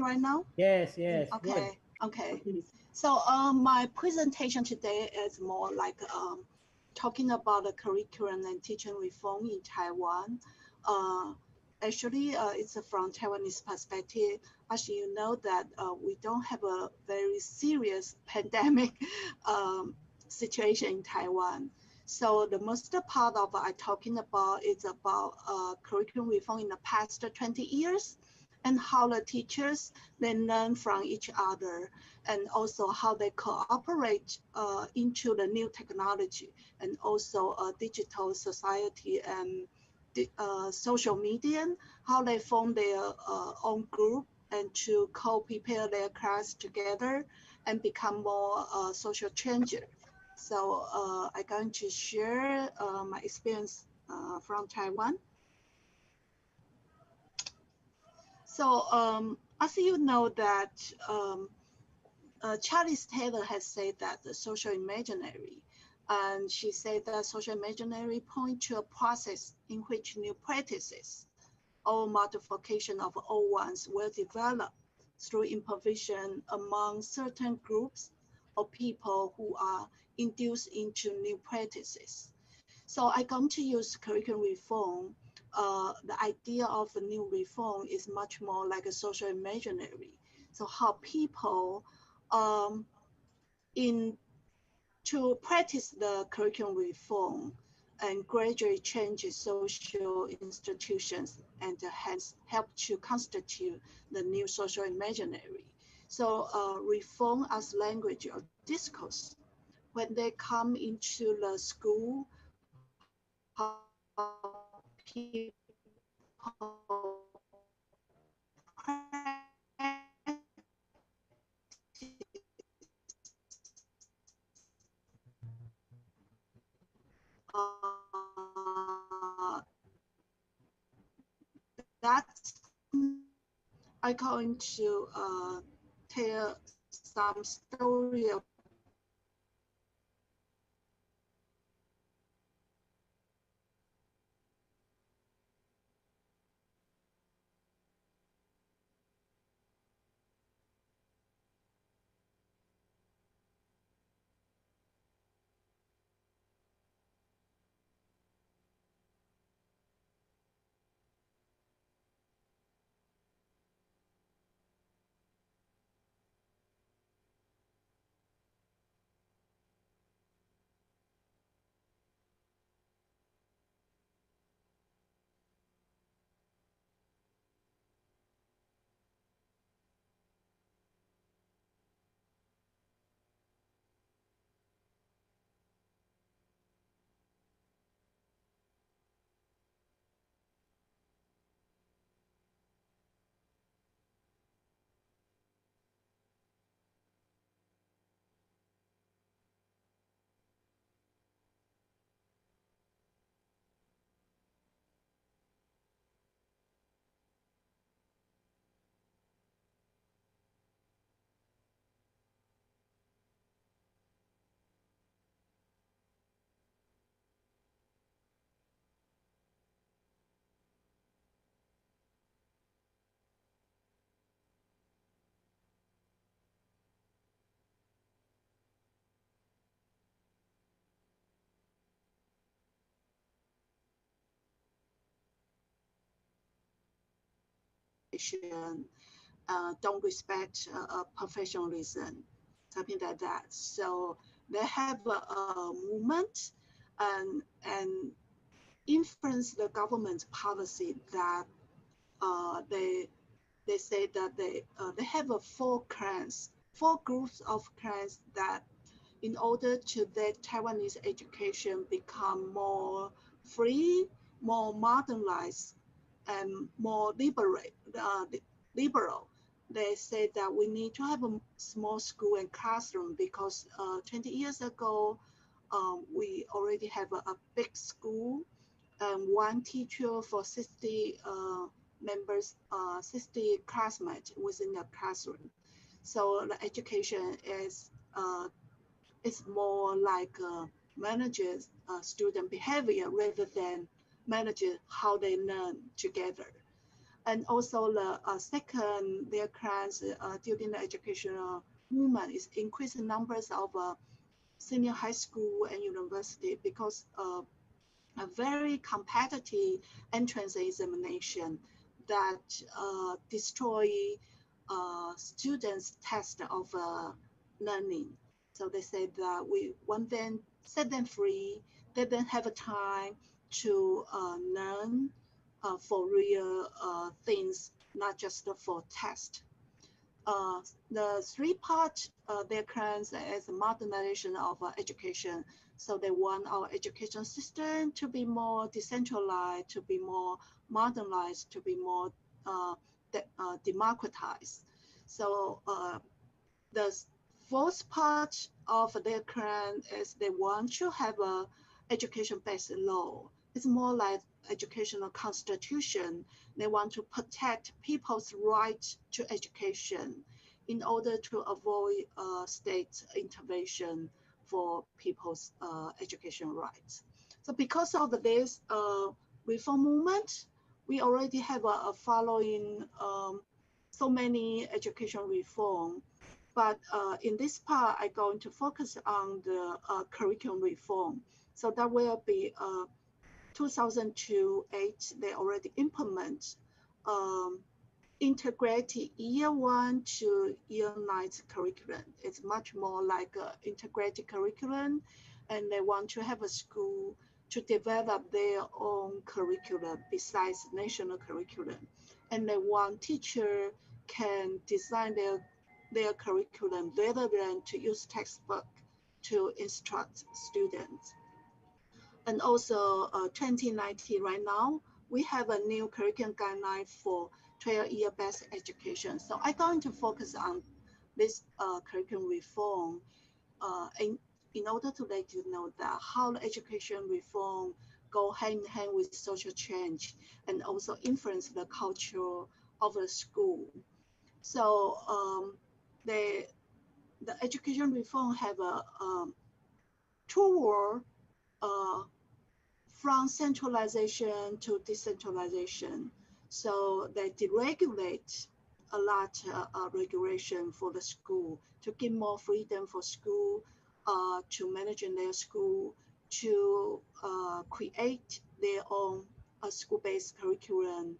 Speaker 10: right now?
Speaker 3: Yes.
Speaker 10: Okay. Good. Okay. So, my presentation today is more like talking about the curriculum and teaching reform in Taiwan. Actually, it's from Taiwanese perspective. As you know that we don't have a very serious pandemic situation in Taiwan. So the most part of what I'm talking about is about curriculum reform in the past 20 years. and how the teachers they learn from each other, and also how they cooperate into the new technology, and also digital society and social media, how they form their own group and to co-prepare their class together and become more social changer. So I'm going to share my experience from Taiwan. So as you know that Charlize Taylor has said that the social imaginary, and she said that social imaginary point to a process in which new practices or modification of old ones will develop through improvisation among certain groups of people who are induced into new practices. So I'm going to use curriculum reform. The idea of a new reform is much more like a social imaginary. So how people in to practice the curriculum reform and gradually change social institutions and hence help to constitute the new social imaginary. So reform as language or discourse, when they come into the school, how that's I'm going to tell some story of don't respect professionalism, something like that. So they have a movement and influence the government policy that they say that they have four groups of clans that in order to that Taiwanese education become more free, more modernized, and more liberal. They say that we need to have a small school and classroom because 20 years ago, we already have a big school and one teacher for 60 members, 60 classmates within the classroom. So the education is it's more like manages student behavior rather than manages how they learn together. And also the second, their class during the educational movement is increasing numbers of senior high school and university because a very competitive entrance examination that destroy students' test of learning. So they said that we want them, set them free, let them have a time to learn for real things not just for test. The three part their claims as modernization of education. So they want our education system to be more decentralized, to be more modernized, to be more democratized. So the fourth part of their claim is they want to have a education-based law. It's more like educational constitution. They want to protect people's right to education in order to avoid state intervention for people's education rights. So because of this reform movement, we already have a following so many education reform. But in this part, I'm going to focus on the curriculum reform. So that will be 2002-8, they already implement integrated year 1 to year 9 curriculum. It's much more like an integrated curriculum, and they want to have a school to develop their own curriculum besides national curriculum. And they want teacher can design their curriculum rather than to use textbook to instruct students. And also 2019 right now, we have a new curriculum guideline for 12-year basic education. So I'm going to focus on this curriculum reform in order to let you know that how the education reform go hand in hand with social change and also influence the culture of the school. So the education reform have a toward from centralization to decentralization. So they deregulate a lot of regulation for the school to give more freedom for school to manage their school, to create their own school-based curriculum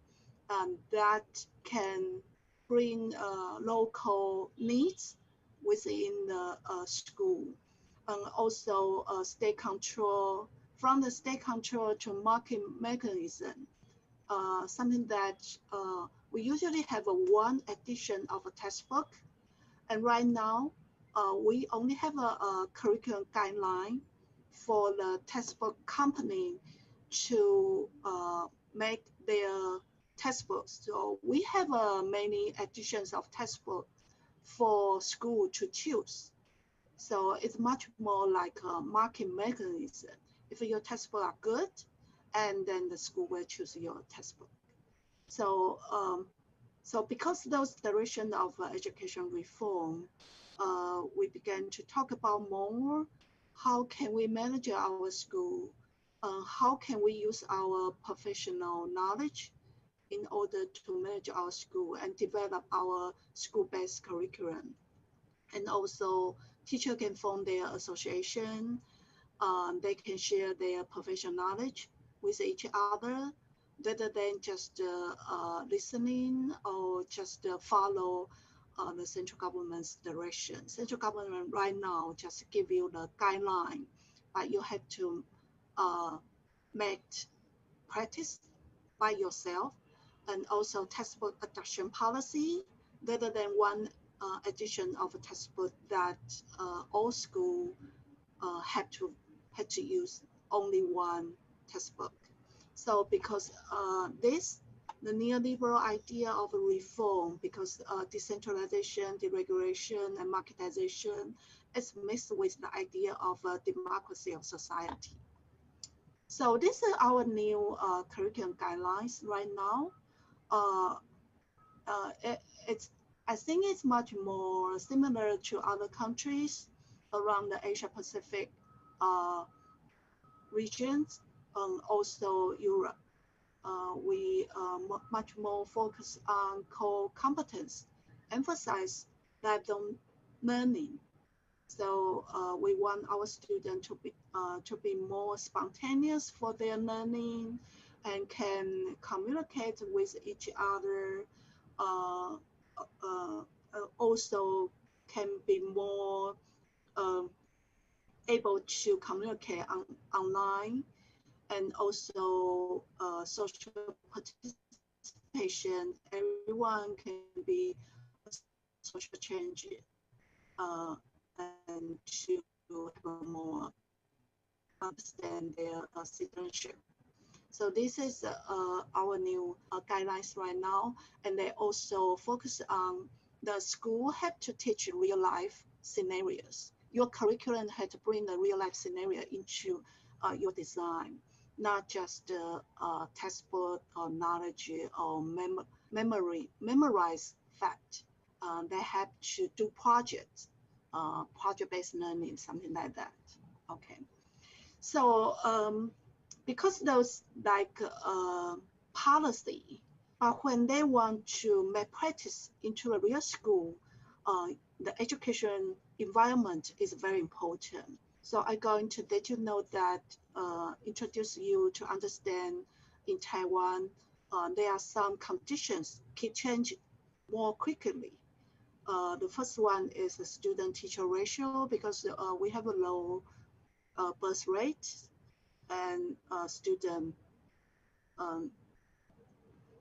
Speaker 10: that can bring local needs within the school. And also state control, from the state control to market mechanism, something that we usually have one edition of a textbook. And right now, we only have a curriculum guideline for the textbook company to make their textbooks. So we have many editions of textbook for school to choose. So it's much more like a market mechanism. If your textbook are good, and then the school will choose your textbook. So, so because those direction of education reform, we began to talk about more, how can we manage our school? How can we use our professional knowledge in order to manage our school and develop our school-based curriculum? And also teacher can form their association. They can share their professional knowledge with each other rather than just listening or just follow the central government's direction. Central government right now just give you the guideline, but you have to make practice by yourself, and also textbook adoption policy rather than one edition of a textbook that all school had to use only one textbook. So because the neoliberal idea of reform, because decentralization, deregulation, and marketization is mixed with the idea of democracy of society. So this is our new curriculum guidelines right now. I think it's much more similar to other countries around the Asia Pacific regions, and also Europe. We much more focus on core competence, emphasize lifelong learning. So we want our students to be more spontaneous for their learning and can communicate with each other. Also can be more able to communicate online, and also social participation area everyone can be a social change and to have more understand their citizenship. So this is our new guidelines right now, and they also focus on the school have to teach real life scenarios. Your curriculum had to bring the real life scenario into your design, not just textbook or knowledge or memorize fact. They have to do projects, project-based learning, something like that. Okay. So because those like policy, but when they want to make practice into a real school, the education environment is very important. So I'm going to let you know that, introduce you to understand in Taiwan, there are some conditions keep changing more quickly. The first one is the student-teacher ratio, because we have a low birth rate and student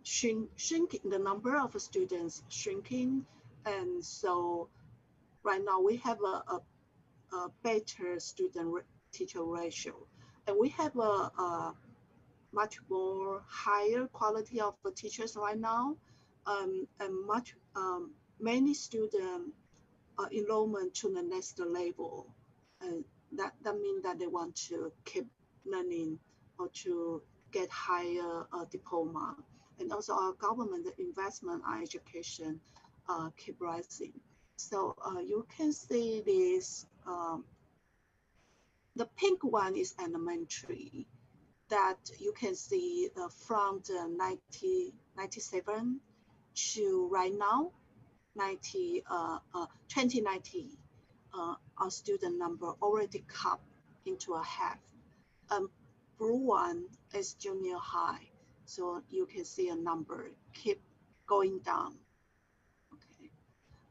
Speaker 10: shrinking, the number of students shrinking. And so right now we have a better student-teacher ratio. And we have a much more higher quality of the teachers right now, and many student enrollment to the next level. And that means that they want to keep learning or to get higher diploma. And also our government investment on education keep rising. So you can see this, the pink one is elementary, that you can see from the 1997 to right now, 2019, our student number already cut into a half. Blue one is junior high, so you can see a number keep going down. Okay,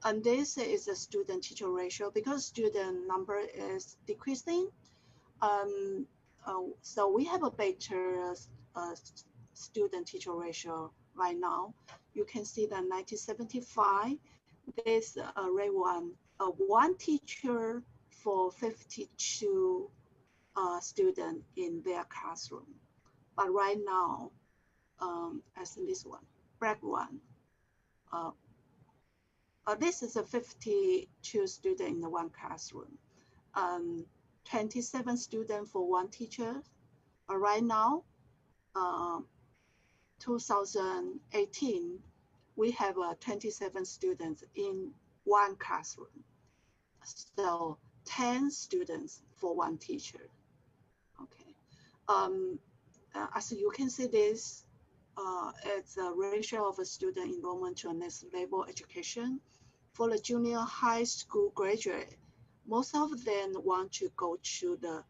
Speaker 10: and this is a student-teacher ratio, because student number is decreasing. So we have a better student-teacher ratio right now. You can see that 1975, there's a rate one teacher for 52 students in their classroom. But right now, as in this one, black one, this is a 52 students in the one classroom. 27 students for one teacher. Right now, 2018, we have 27 students in one classroom. So 10 students for one teacher. Okay. As you can see this, it's a ratio of a student enrollment to a next level education. For the junior high school graduate, most of them want to go to the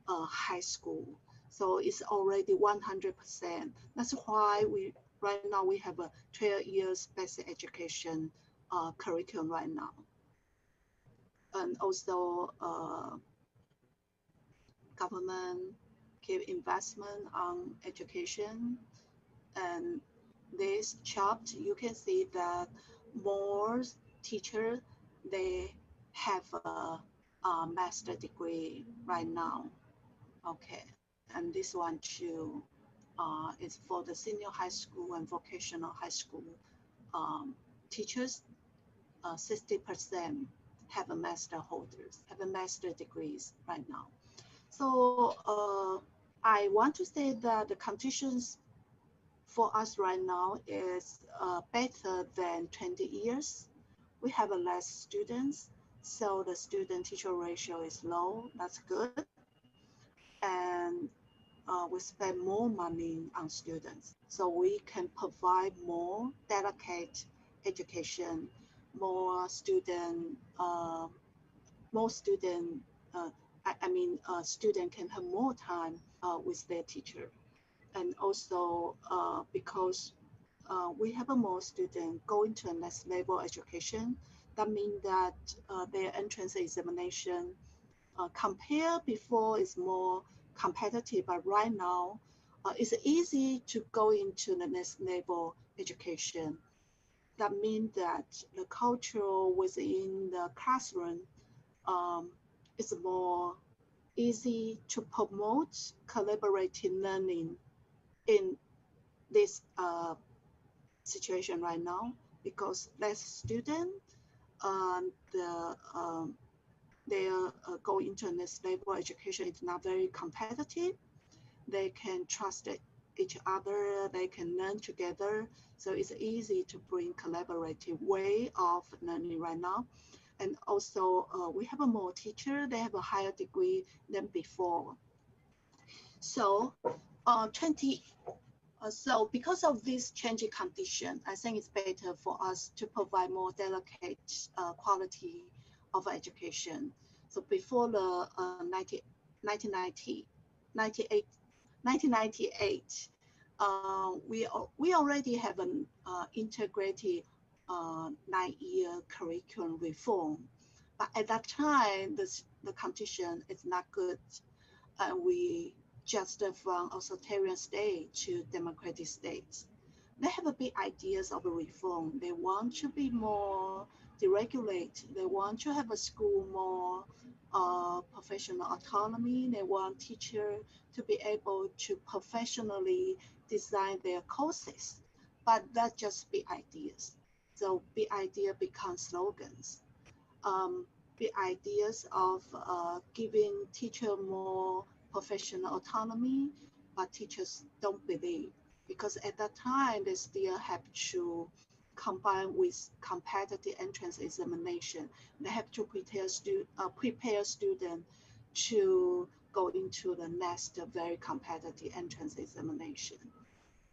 Speaker 10: high school. So it's already 100%. That's why right now we have a 12 years basic education curriculum right now. And also government give investment on education. And this chart, you can see that more teachers, they have a master degree right now. Okay, and this one too is for the senior high school and vocational high school teachers. 60% have a master holders, have a master degrees right now. So I want to say that the conditions for us right now is better than 20 years. We have less students, so the student-teacher ratio is low. That's good. And we spend more money on students, so we can provide more dedicated education, more student, student can have more time with their teacher. And also because we have more students going to a next level education, that means that their entrance examination compare before is more competitive, but right now it's easy to go into the next level education. that means that the culture within the classroom is more easy to promote collaborative learning in this situation right now, because less students and they go into next level education is not very competitive. They can trust each other, they can learn together. So it's easy to bring collaborative way of learning right now. And also we have a more teacher, they have a higher degree than before. So so because of this changing condition, I think it's better for us to provide more delicate quality of education. So before the 1990, 98, 1998, we already have an integrated 9-year curriculum reform. But at that time, the condition is not good. And we just from authoritarian state to democratic states. They have a big ideas of a reform. They want to be more deregulate. They want to have a school more professional autonomy. They want teacher to be able to professionally design their courses. But that's just big ideas. So big idea becomes slogans. The ideas of giving teacher more professional autonomy, but teachers don't believe, because at that time they still have to combine with competitive entrance examination. They have to prepare students to go into the next very competitive entrance examination.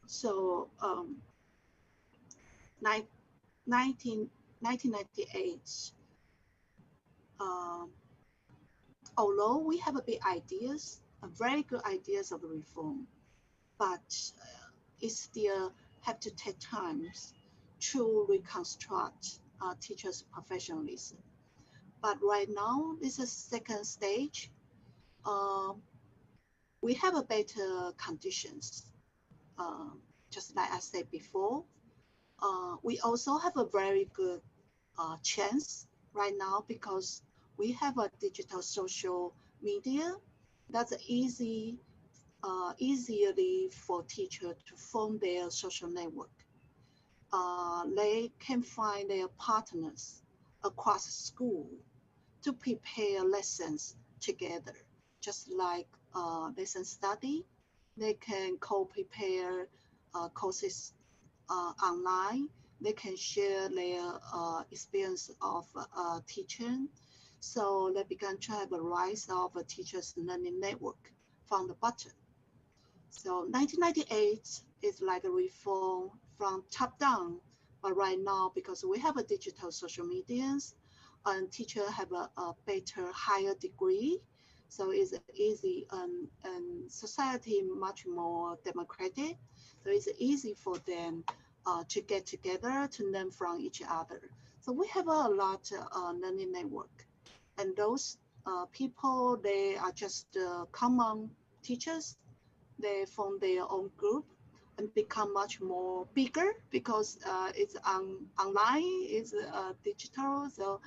Speaker 10: So 1998, although we have a big ideas, very good ideas of reform, but it still have to take time to reconstruct teachers' professionalism. But right now, this is second stage. We have a better conditions. Just like I said before, we also have a very good chance right now, because we have a digital social media that's easily for teachers to form their social network. They can find their partners across school to prepare lessons together, just like lesson study. They can co-prepare courses online. They can share their experience of teaching. So they began to have a rise of a teachers learning network from the bottom. So 1998 is like a reform from top down, but right now, because we have a digital social medias and teachers have a better, higher degree, so it's easy and society much more democratic. So it's easy for them to get together to learn from each other. So we have a lot of learning network, and those people, they are just common teachers. They form their own group and become much more bigger, because it's online, it's digital, so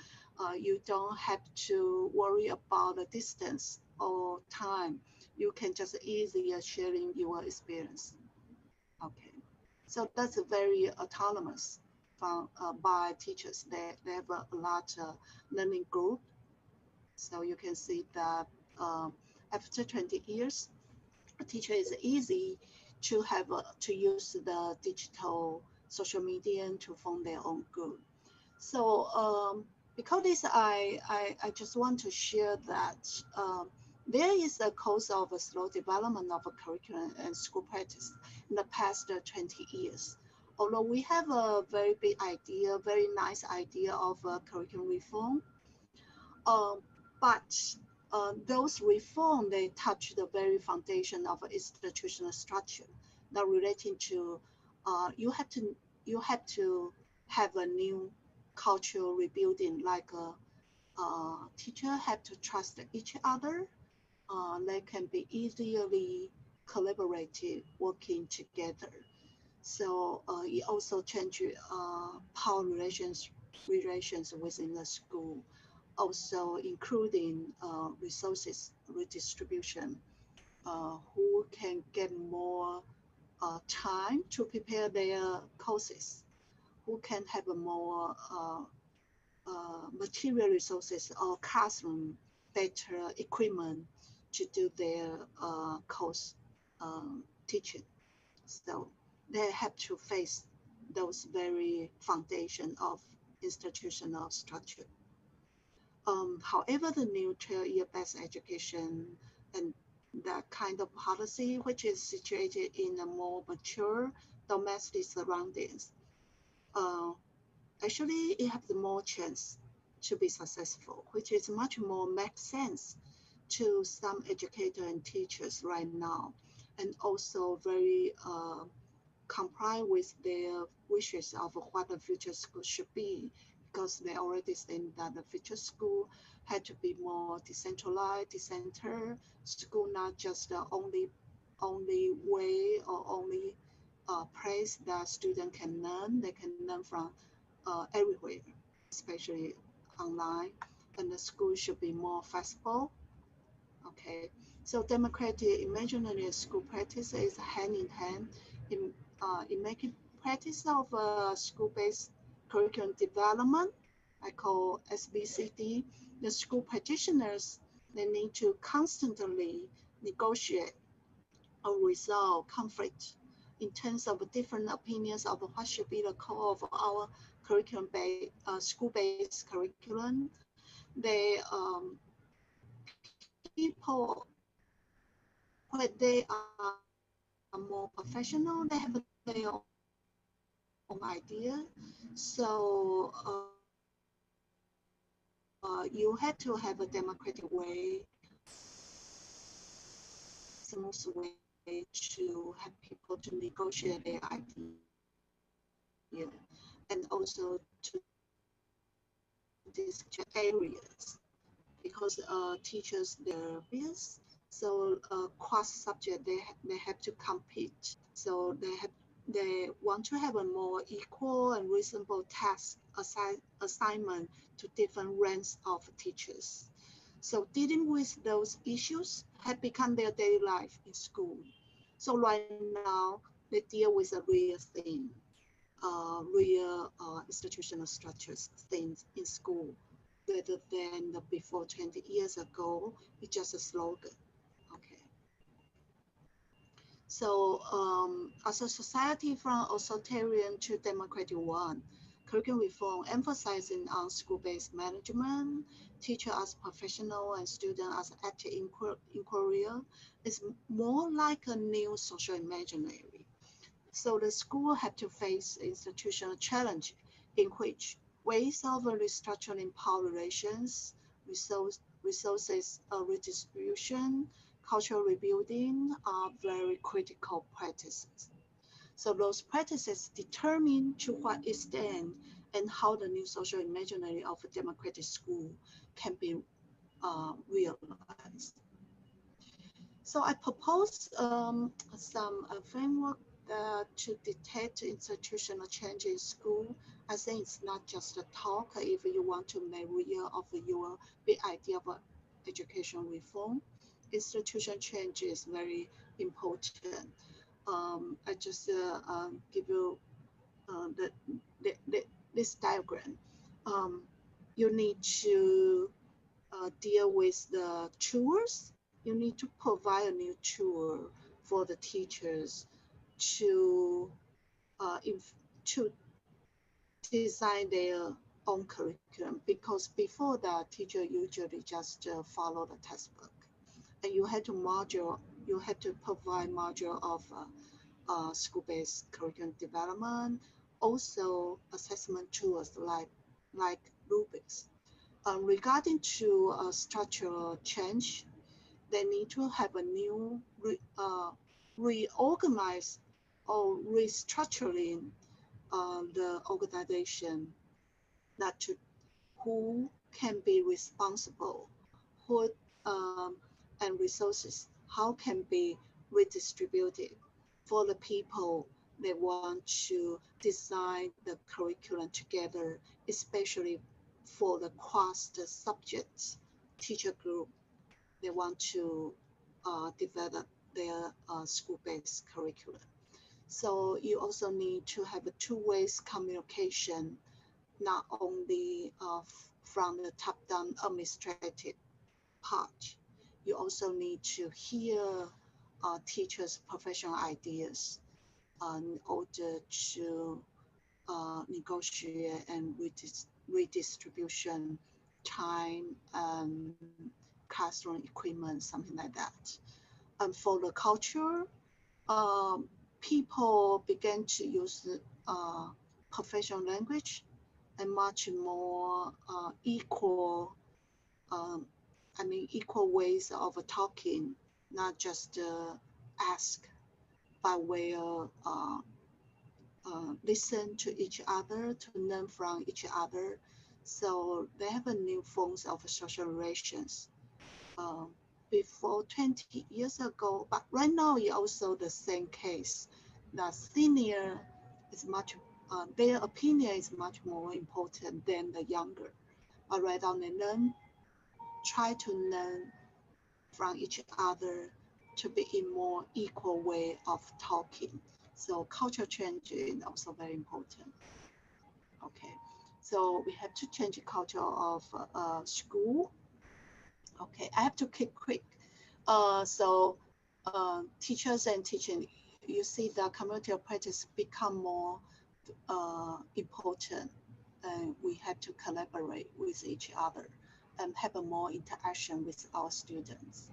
Speaker 10: you don't have to worry about the distance or time. You can just easily sharing your experience. Okay, so that's a very autonomous from by teachers. They have a lot of learning group. So you can see that after 20 years, a teacher is easy to have to use the digital social media to form their own group. So because this, I just want to share that there is a cause of a slow development of a curriculum and school practice in the past 20 years. Although we have a very big idea, very nice idea of curriculum reform, but those reforms, they touch the very foundation of institutional structure. Now relating to you have to have a new cultural rebuilding, like teachers have to trust each other. They can be easily collaborative, working together. So it also changes power relations within the school, also including resources redistribution. Who can get more time to prepare their courses, who can have a more material resources or classroom, better equipment to do their course teaching. So they have to face those very foundation of institutional structure. However, the new year-based education and that kind of policy, which is situated in a more mature domestic surroundings, actually it has more chance to be successful, which is much more makes sense to some educators and teachers right now, and also very comply with their wishes of what the future school should be, because they already think that the future school had to be more decentralized, decentered school, not just the only way or only place that students can learn. They can learn from everywhere, especially online, and the school should be more flexible. Okay, so democratic imaginary school practice is hand in hand in making practice of school-based curriculum development. I call SBCD. The school practitioners, they need to constantly negotiate or resolve conflict in terms of different opinions of what should be the core of our curriculum-based, school-based curriculum. They people, when they are more professional, they have their own idea. So you have to have a democratic way, smooth way to have people to negotiate their idea, and also to these areas, because teachers they're various, so cross subject they have to compete, so they want to have a more equal and reasonable task assignment to different ranks of teachers. So dealing with those issues have become their daily life in school. So right now they deal with a real thing, real institutional structures things in school, rather than the before 20 years ago, it's just a slogan. Okay. So as a society from authoritarian to democratic one, curriculum reform emphasizing on school-based management, teacher as professional and student as active inquirer is more like a new social imaginary. So the school had to face institutional challenge in which ways of restructuring power relations, resources redistribution, cultural rebuilding are very critical practices. So those practices determine to what extent and how the new social imaginary of a democratic school can be realized. So I propose some framework to detect institutional change in school. I think it's not just a talk. If you want to make real of your big idea of education reform, institution change is very important. I just give you this diagram. You need to deal with the tours. You need to provide a new tool for the teachers to to design their own curriculum, because before that, teacher usually just follow the textbook, and you had to provide module of school-based curriculum development, also assessment tools like rubrics. Regarding to structural change, they need to have a new reorganize or restructuring the organization, not to who can be responsible, who and resources, how can be redistributed for the people they want to design the curriculum together, especially for the cross the subjects teacher group. They want to develop their school-based curriculum. So you also need to have a two-way communication, not only from the top-down administrative part. You also need to hear teachers' professional ideas in order to negotiate and redistribution time and classroom equipment, something like that. And for the culture, people began to use professional language and much more equal, equal ways of talking, not just ask, but will listen to each other, to learn from each other. So they have a new forms of social relations. Before 20 years ago, but right now it's also the same case. The senior is much, their opinion is much more important than the younger. But right now they try to learn from each other to be in more equal way of talking. So culture change is also very important. Okay, so we have to change the culture of school. Okay, I have to keep quick. Teachers and teaching, you see the community of practice become more important, and we have to collaborate with each other and have a more interaction with our students.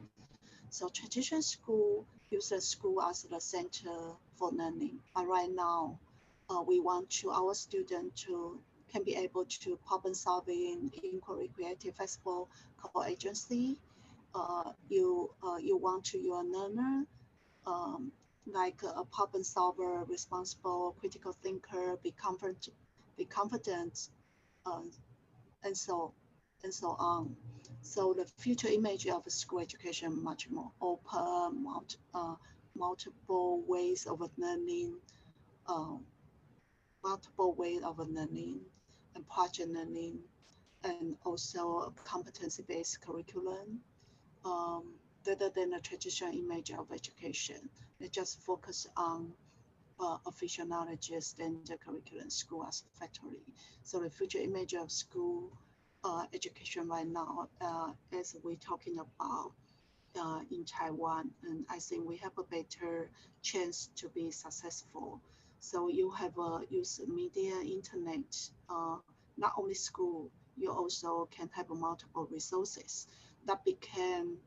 Speaker 10: So traditional school uses school as the center for learning, but right now we want our students to can be able to problem solving, inquiry, creative, flexible, co-agency. You want your learner like a problem solver, responsible, critical thinker, be confident, and so on. So the future image of school education much more open, multiple ways of learning, and project learning, and also competency-based curriculum. Rather than a traditional image of education, they just focus on official knowledge, standard curriculum, school as factory. So the future image of school education right now, as we're talking about in Taiwan, and I think we have a better chance to be successful. So you have use media, internet, not only school, you also can have multiple resources that became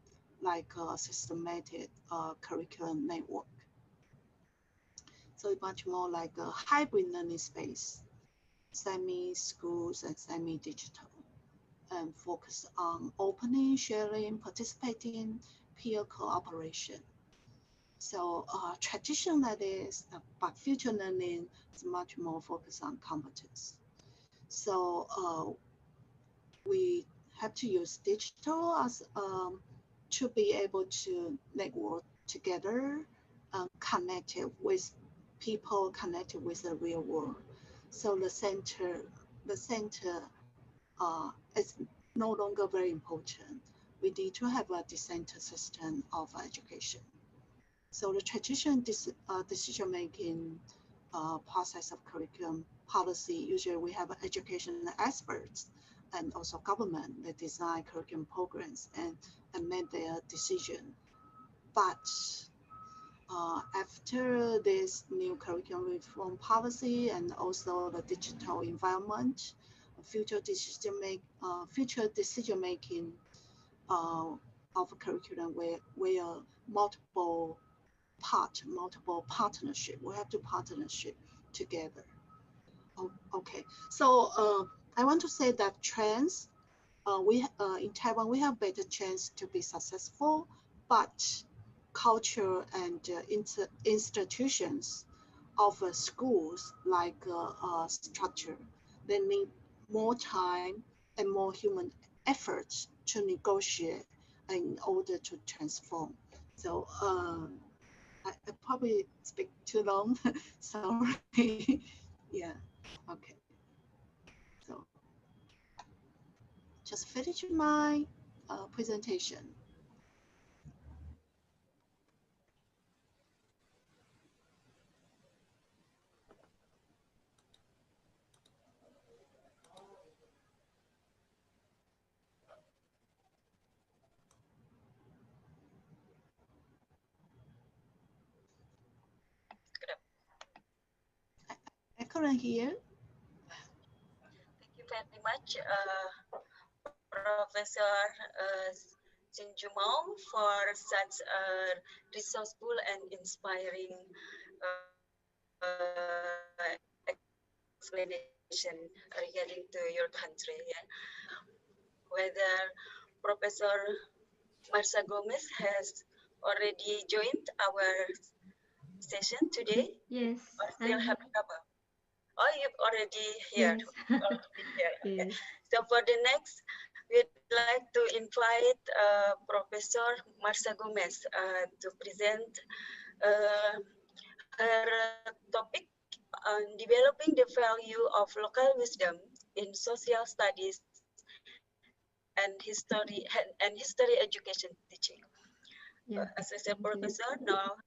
Speaker 10: like a systematic curriculum network. So it's much more like a hybrid learning space, semi-schools and semi-digital, and focus on opening, sharing, participating, peer cooperation. So traditional that is, but future learning is much more focused on competence. So we have to use digital as to be able to network together, connected with people, connected with the real world. So the center is no longer very important. We need to have a decenter system of education. So the traditional decision-making process of curriculum policy, usually we have education experts and also government that design curriculum programs and make their decision. But after this new curriculum reform policy and also the digital environment, future decision making of curriculum where multiple partnership. We have to partnership together. Okay, so I want to say that trends, in Taiwan, we have better chance to be successful, but culture and institutions of schools like structure, they need more time and more human efforts to negotiate in order to transform. So I probably speak too long. Sorry. Yeah. Okay. So just finish my presentation. I couldn't hear.
Speaker 8: Thank you very much, Professor Sinjumong, for such a resourceful and inspiring explanation regarding to your country. Yeah. Whether Professor Marcia Gomez has already joined our session today,
Speaker 12: Yes,
Speaker 8: or still
Speaker 12: I'm
Speaker 8: have
Speaker 12: here.
Speaker 8: trouble? Oh, you've already here.
Speaker 12: Yes.
Speaker 8: Already here. Okay.
Speaker 12: Yes.
Speaker 8: So for the next, we'd like to invite Professor Marcia Gomez to present uh, her topic on developing the value of local wisdom in social studies and history education teaching.
Speaker 12: Yeah.
Speaker 8: Associate
Speaker 12: Thank you.
Speaker 8: Professor, now.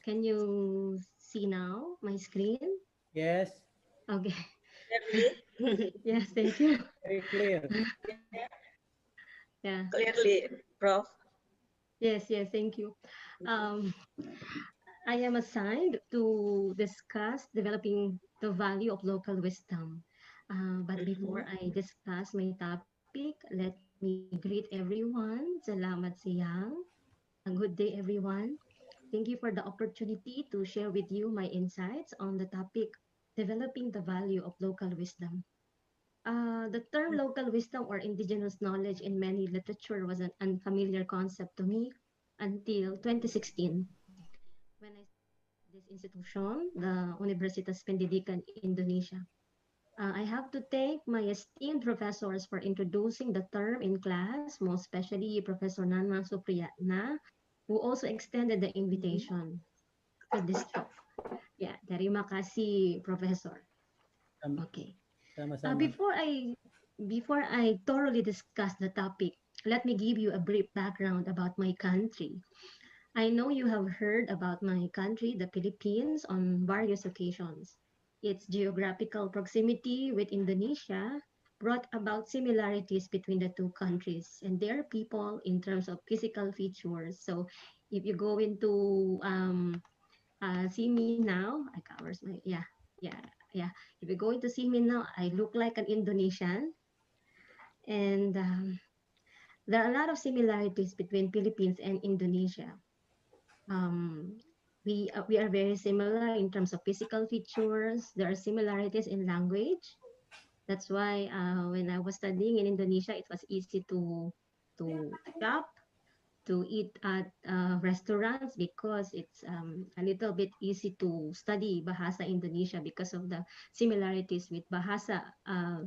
Speaker 12: Can you see now my screen?
Speaker 3: Yes.
Speaker 12: Okay.
Speaker 8: Clearly?
Speaker 12: Yes, thank you.
Speaker 3: Very clear.
Speaker 12: Yeah.
Speaker 8: Clearly, Prof.
Speaker 12: Yes, yes, thank you. Um, I am assigned to discuss developing the value of local wisdom. But before I discuss my topic, let me greet everyone. Salamat siang. Good day, everyone. Thank you for the opportunity to share with you my insights on the topic developing the value of local wisdom. The term local wisdom or indigenous knowledge in many literature was an unfamiliar concept to me until 2016 when I this institution, the Universitas Pendidikan Indonesia. I have to thank my esteemed professors for introducing the term in class, most especially Professor Nana Supriyatna, who also extended the invitation for this talk. Yeah, terima kasih, Professor. Okay.
Speaker 3: Sama-sama.
Speaker 12: Before I thoroughly discuss the topic, let me give you a brief background about my country. I know you have heard about my country, the Philippines, on various occasions. Its geographical proximity with Indonesia brought about similarities between the two countries and their people in terms of physical features. So if you go into see me now, I covers my yeah. If you go into see me now, I look like an Indonesian, and there are a lot of similarities between Philippines and Indonesia. Um, we are very similar in terms of physical features. There are similarities in language. That's why when I was studying in Indonesia, it was easy to shop, to eat at restaurants because it's a little bit easy to study Bahasa Indonesia because of the similarities with Bahasa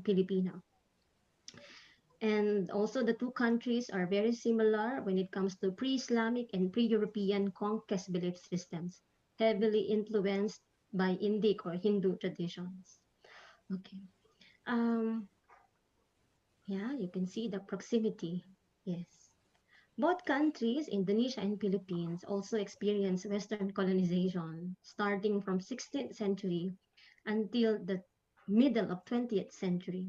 Speaker 12: Filipino. And also the two countries are very similar when it comes to pre-Islamic and pre-European conquest belief systems, heavily influenced by Indic or Hindu traditions. Okay. Yeah, you can see the proximity. Yes. Both countries, Indonesia and Philippines, also experienced Western colonization starting from 16th century until the middle of 20th century.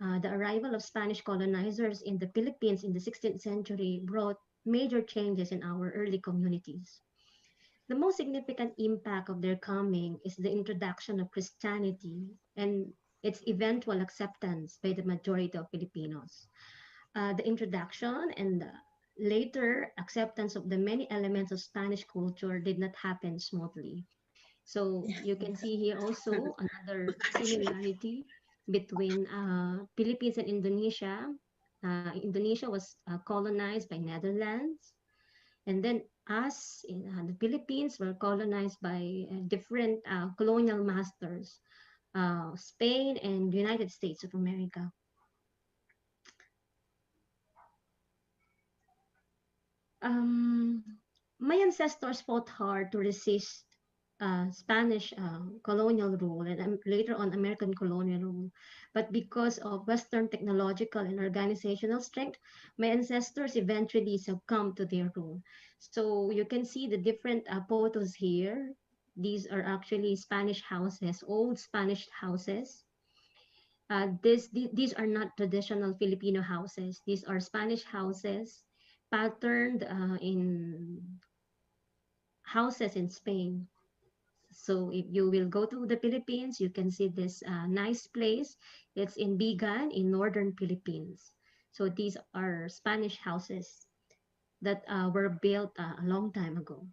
Speaker 12: The arrival of Spanish colonizers in the Philippines in the 16th century brought major changes in our early communities. The most significant impact of their coming is the introduction of Christianity and its eventual acceptance by the majority of Filipinos. The introduction and the later acceptance of the many elements of Spanish culture did not happen smoothly. So you can see here also another similarity between Philippines and Indonesia. Indonesia was colonized by Netherlands, and then us in the Philippines were colonized by different colonial masters, Spain and United States of America. Um, my ancestors fought hard to resist Spanish colonial rule and later on American colonial rule. But because of Western technological and organizational strength, my ancestors eventually succumbed to their rule. So you can see the different photos here. These are actually Spanish houses, old Spanish houses. These are not traditional Filipino houses. These are Spanish houses patterned in houses in Spain. So if you will go to the Philippines, you can see this nice place. It's in Bigan in northern Philippines. So these are Spanish houses that were built a long time ago.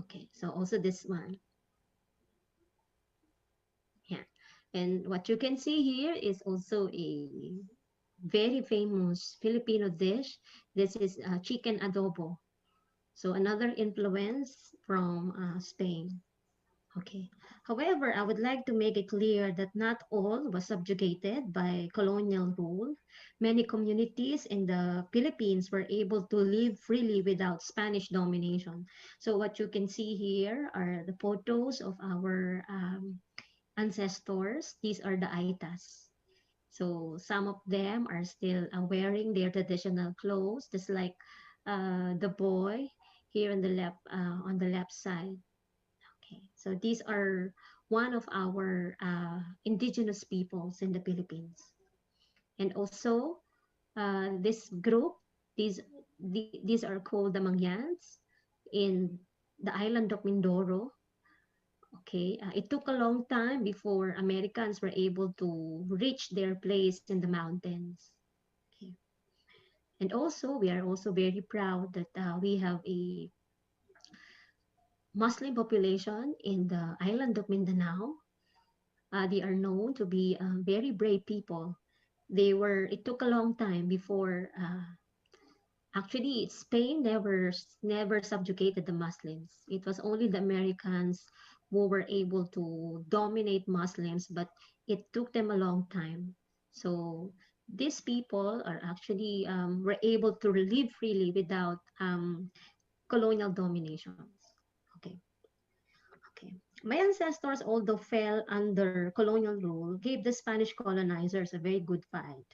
Speaker 12: Okay, so also this one. Yeah, and what you can see here is also a very famous Filipino dish. This is chicken adobo. So another influence from Spain. Okay. However, I would like to make it clear that not all was subjugated by colonial rule. Many communities in the Philippines were able to live freely without Spanish domination. So what you can see here are the photos of our ancestors. These are the Aitas. So some of them are still wearing their traditional clothes, just like the boy here on the left side. Okay, so these are one of our indigenous peoples in the Philippines. And also, this group, these are called the Mangyans in the island of Mindoro. Okay, it took a long time before Americans were able to reach their place in the mountains. Okay. And also, we are also very proud that we have a Muslim population in the island of Mindanao. They are known to be very brave people. It took a long time before, actually, Spain never subjugated the Muslims. It was only the Americans who were able to dominate Muslims, but it took them a long time. So these people are actually were able to live freely without colonial dominations. Okay. Okay. My ancestors, although fell under colonial rule, gave the Spanish colonizers a very good fight.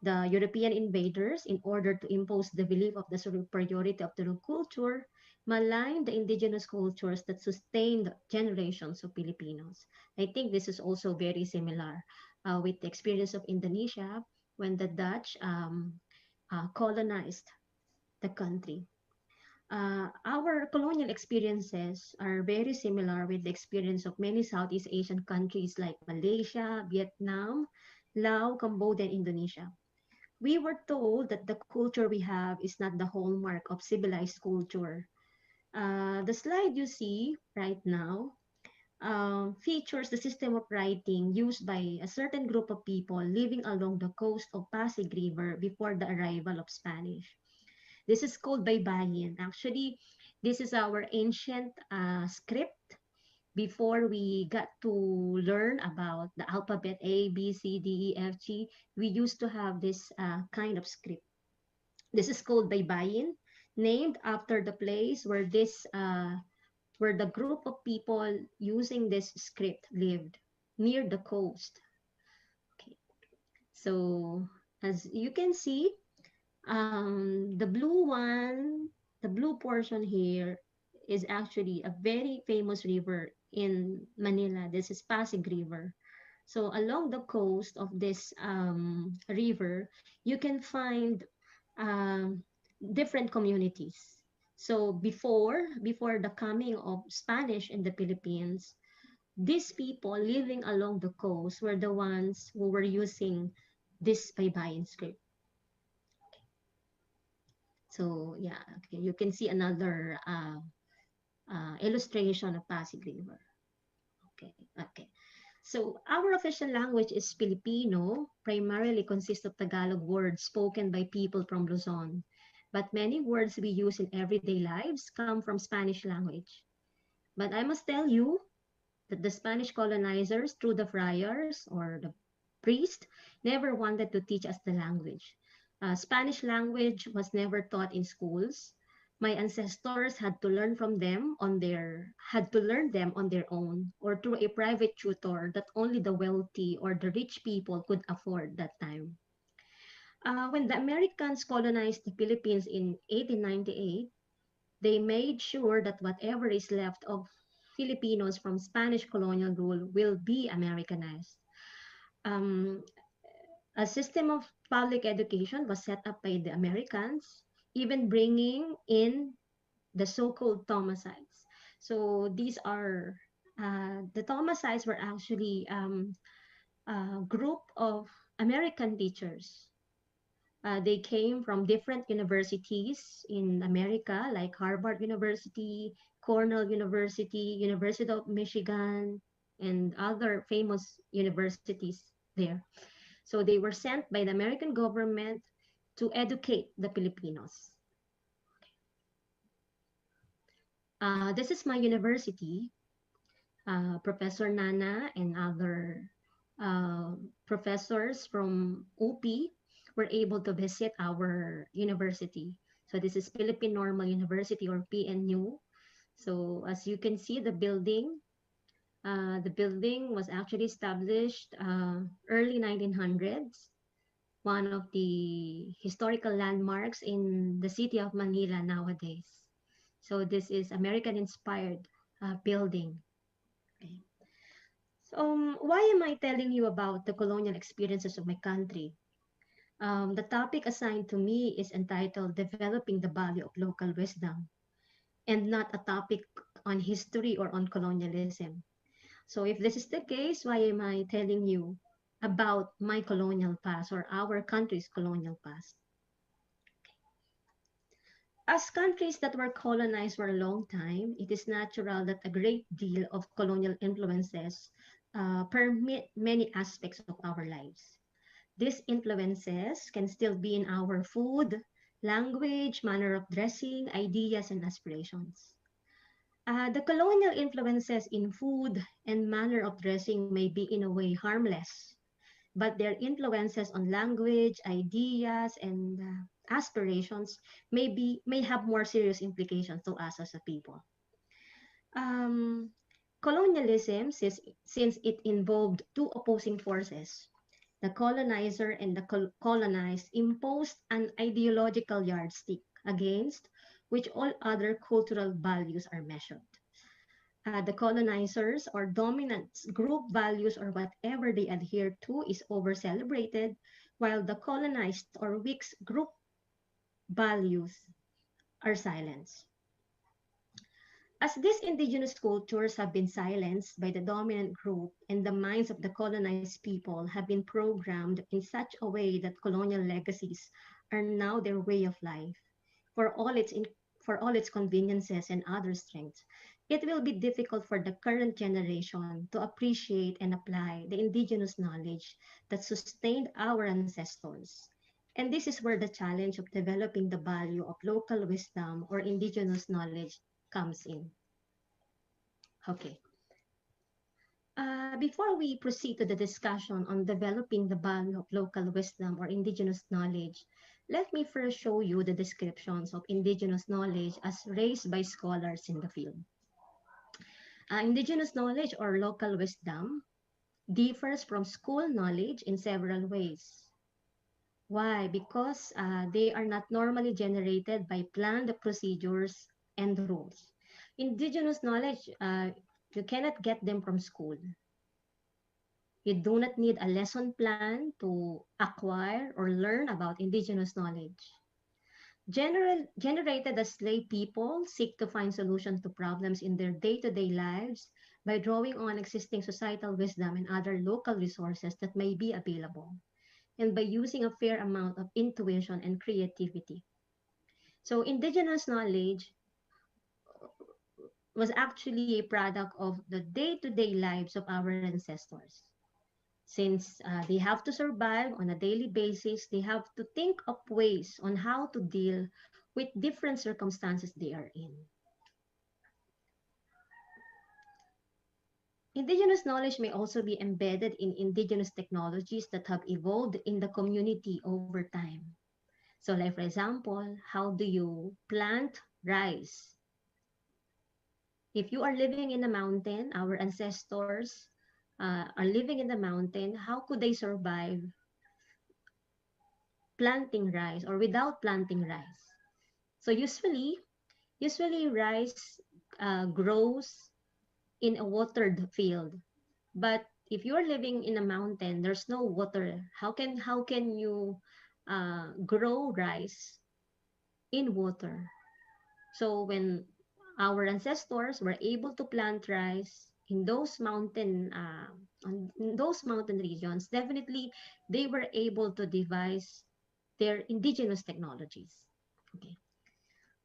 Speaker 12: The European invaders, in order to impose the belief of the superiority of their culture, maligned the indigenous cultures that sustained generations of Filipinos. I think this is also very similar with the experience of Indonesia when the Dutch colonized the country. Our colonial experiences are very similar with the experience of many Southeast Asian countries like Malaysia, Vietnam, Laos, Cambodia, and Indonesia. We were told that the culture we have is not the hallmark of civilized culture. The slide you see right now features the system of writing used by a certain group of people living along the coast of Pasig River before the arrival of Spanish. This is called Baybayin. Actually, this is our ancient script. Before we got to learn about the alphabet A, B, C, D, E, F, G, we used to have this kind of script. This is called Baybayin, named after the place where the group of people using this script lived, near the coast. Okay. So as you can see, the the blue portion here is actually a very famous river in Manila. This is Pasig River. So along the coast of this river, you can find um, different communities. So before the coming of Spanish in the Philippines, these people living along the coast were the ones who were using this baybayin script. So yeah, okay, you can see another illustration of Pasig River. Okay, okay. So our official language is Filipino, primarily consists of Tagalog words spoken by people from Luzon. But many words we use in everyday lives come from Spanish language. But I must tell you that the Spanish colonizers, through the friars or the priest, never wanted to teach us the language. Spanish language was never taught in schools. My ancestors had to learn them on their own or through a private tutor that only the wealthy or the rich people could afford that time. When the Americans colonized the Philippines in 1898, they made sure that whatever is left of Filipinos from Spanish colonial rule will be Americanized. Um, a system of public education was set up by the Americans, even bringing in the so-called Thomasites. So these are the Thomasites were actually a group of American teachers. They came from different universities in America, like Harvard University, Cornell University, University of Michigan, and other famous universities there. So they were sent by the American government to educate the Filipinos. This is my university. Professor Nana and other professors from UP were able to visit our university. So this is Philippine Normal University or PNU. So as you can see, the building was actually established early 1900s, one of the historical landmarks in the city of Manila nowadays. So this is American-inspired building. Okay. So why am I telling you about the colonial experiences of my country? The topic assigned to me is entitled Developing the Value of Local Wisdom, and not a topic on history or on colonialism. So if this is the case, why am I telling you about my colonial past or our country's colonial past? As countries that were colonized for a long time, it is natural that a great deal of colonial influences permeate many aspects of our lives. These influences can still be in our food, language, manner of dressing, ideas, and aspirations. The colonial influences in food and manner of dressing may be in a way harmless, but their influences on language, ideas, and aspirations may have more serious implications to us as a people. Colonialism, since it involved two opposing forces, the colonizer and the colonized, imposed an ideological yardstick against which all other cultural values are measured. The colonizers or dominant group values or whatever they adhere to is over-celebrated, while the colonized or weak group values are silenced. As these indigenous cultures have been silenced by the dominant group and the minds of the colonized people have been programmed in such a way that colonial legacies are now their way of life, for all its conveniences and other strengths, it will be difficult for the current generation to appreciate and apply the indigenous knowledge that sustained our ancestors. And this is where the challenge of developing the value of local wisdom or indigenous knowledge comes in. Okay. Before we proceed to the discussion on developing the value of local wisdom or indigenous knowledge, let me first show you the descriptions of indigenous knowledge as raised by scholars in the field. Indigenous knowledge or local wisdom differs from school knowledge in several ways. Why? Because they are not normally generated by planned procedures and rules. Indigenous knowledge, you cannot get them from school. You do not need a lesson plan to acquire or learn about indigenous knowledge. Generated as lay people seek to find solutions to problems in their day-to-day lives by drawing on existing societal wisdom and other local resources that may be available, and by using a fair amount of intuition and creativity. So indigenous knowledge was actually a product of the day-to-day lives of our ancestors. Since they have to survive on a daily basis, they have to think of ways on how to deal with different circumstances they are in. Indigenous knowledge may also be embedded in indigenous technologies that have evolved in the community over time. So like for example, how do you plant rice? If you are living in a mountain, our ancestors are living in the mountain, how could they survive planting rice or without planting rice? So usually rice grows in a watered field. But if you're living in a mountain, there's no water. How can you grow rice in water? So when our ancestors were able to plant rice in those mountain regions, definitely they were able to devise their indigenous technologies. Okay.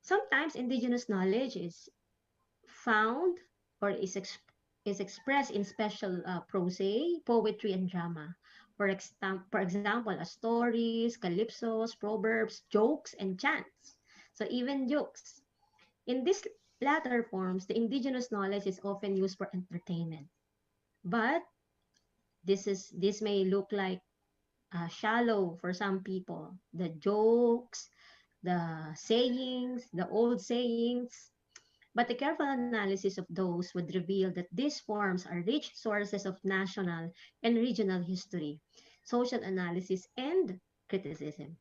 Speaker 12: Sometimes indigenous knowledge is found or is expressed in special prose, poetry, and drama. For example, as stories, calypsos, proverbs, jokes, and chants. So even jokes. In these latter forms, the indigenous knowledge is often used for entertainment. But this may look like shallow for some people. The jokes, the sayings, the old sayings. But a careful analysis of those would reveal that these forms are rich sources of national and regional history, social analysis, and criticism.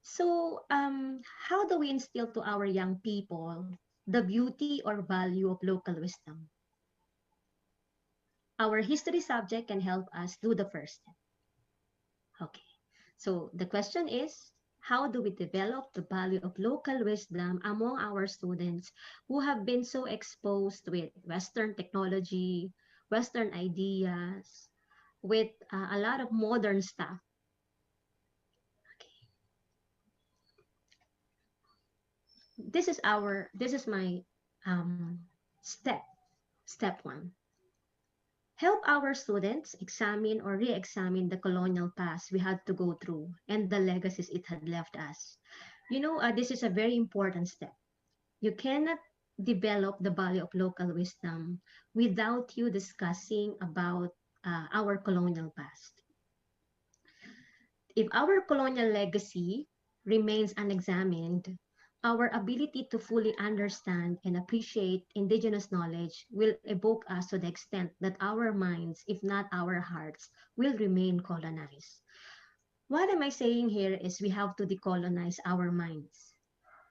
Speaker 12: So, how do we instill to our young people the beauty or value of local wisdom? Our history subject can help us do the first step. Okay. So the question is, how do we develop the value of local wisdom among our students who have been so exposed with Western technology, Western ideas, with a lot of modern stuff? Okay. This is my step one. Help our students examine or re-examine the colonial past we had to go through and the legacies it had left us. You know, this is a very important step. You cannot develop the value of local wisdom without you discussing about our colonial past. If our colonial legacy remains unexamined, our ability to fully understand and appreciate indigenous knowledge will evoke us to the extent that our minds, if not our hearts, will remain colonized. What am I saying here is we have to decolonize our minds.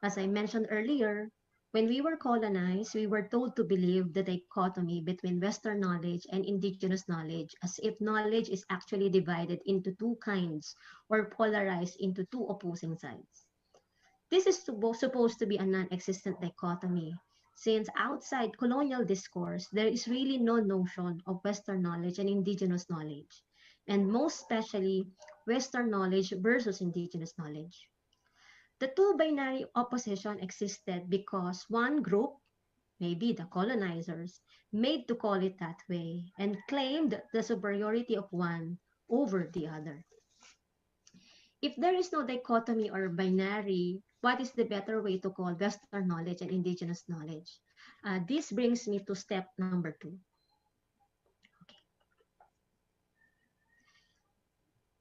Speaker 12: As I mentioned earlier, when we were colonized, we were told to believe the dichotomy between Western knowledge and indigenous knowledge, as if knowledge is actually divided into two kinds or polarized into two opposing sides. This is supposed to be a non-existent dichotomy, since outside colonial discourse, there is really no notion of Western knowledge and indigenous knowledge, and most especially Western knowledge versus indigenous knowledge. The two binary opposition existed because one group, maybe the colonizers, made to call it that way and claimed the superiority of one over the other. If there is no dichotomy or binary, what is the better way to call Western knowledge and indigenous knowledge? This brings me to step number 2.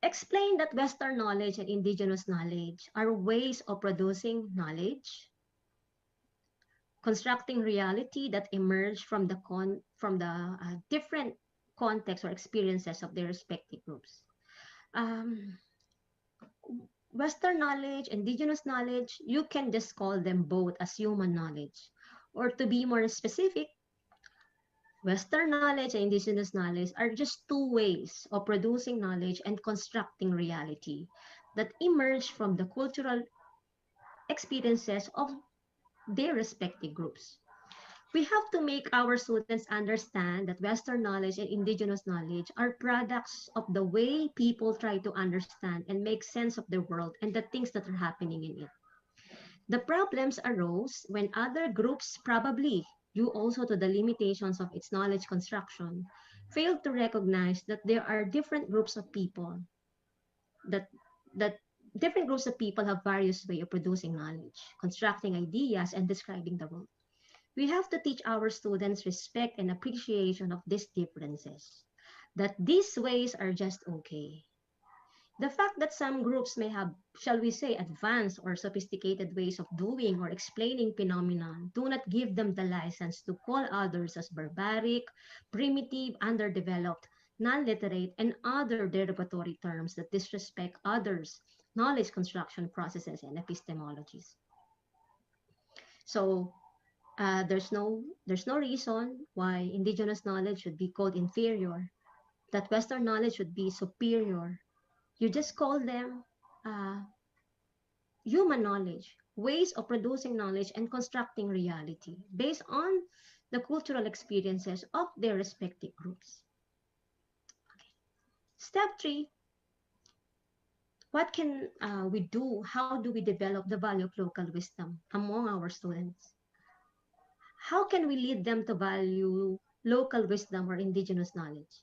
Speaker 12: Explain that Western knowledge and indigenous knowledge are ways of producing knowledge, constructing reality that emerge from the different contexts or experiences of their respective groups. Western knowledge, indigenous knowledge, you can just call them both as human knowledge. Or to be more specific, Western knowledge and indigenous knowledge are just two ways of producing knowledge and constructing reality that emerge from the cultural experiences of their respective groups. We have to make our students understand that Western knowledge and indigenous knowledge are products of the way people try to understand and make sense of the world and the things that are happening in it. The problems arose when other groups, probably due also to the limitations of its knowledge construction, failed to recognize that there are different groups of people, that, that different groups of people have various ways of producing knowledge, constructing ideas, and describing the world. We have to teach our students respect and appreciation of these differences, that these ways are just okay. The fact that some groups may have, shall we say, advanced or sophisticated ways of doing or explaining phenomena do not give them the license to call others as barbaric, primitive, underdeveloped, non-literate, and other derogatory terms that disrespect others' knowledge construction processes and epistemologies. So there's no reason why indigenous knowledge should be called inferior, that Western knowledge should be superior. You just call them uh, human knowledge, ways of producing knowledge and constructing reality based on the cultural experiences of their respective groups. Step 3, what can we do? How do we develop the value of local wisdom among our students? How can we lead them to value local wisdom or indigenous knowledge?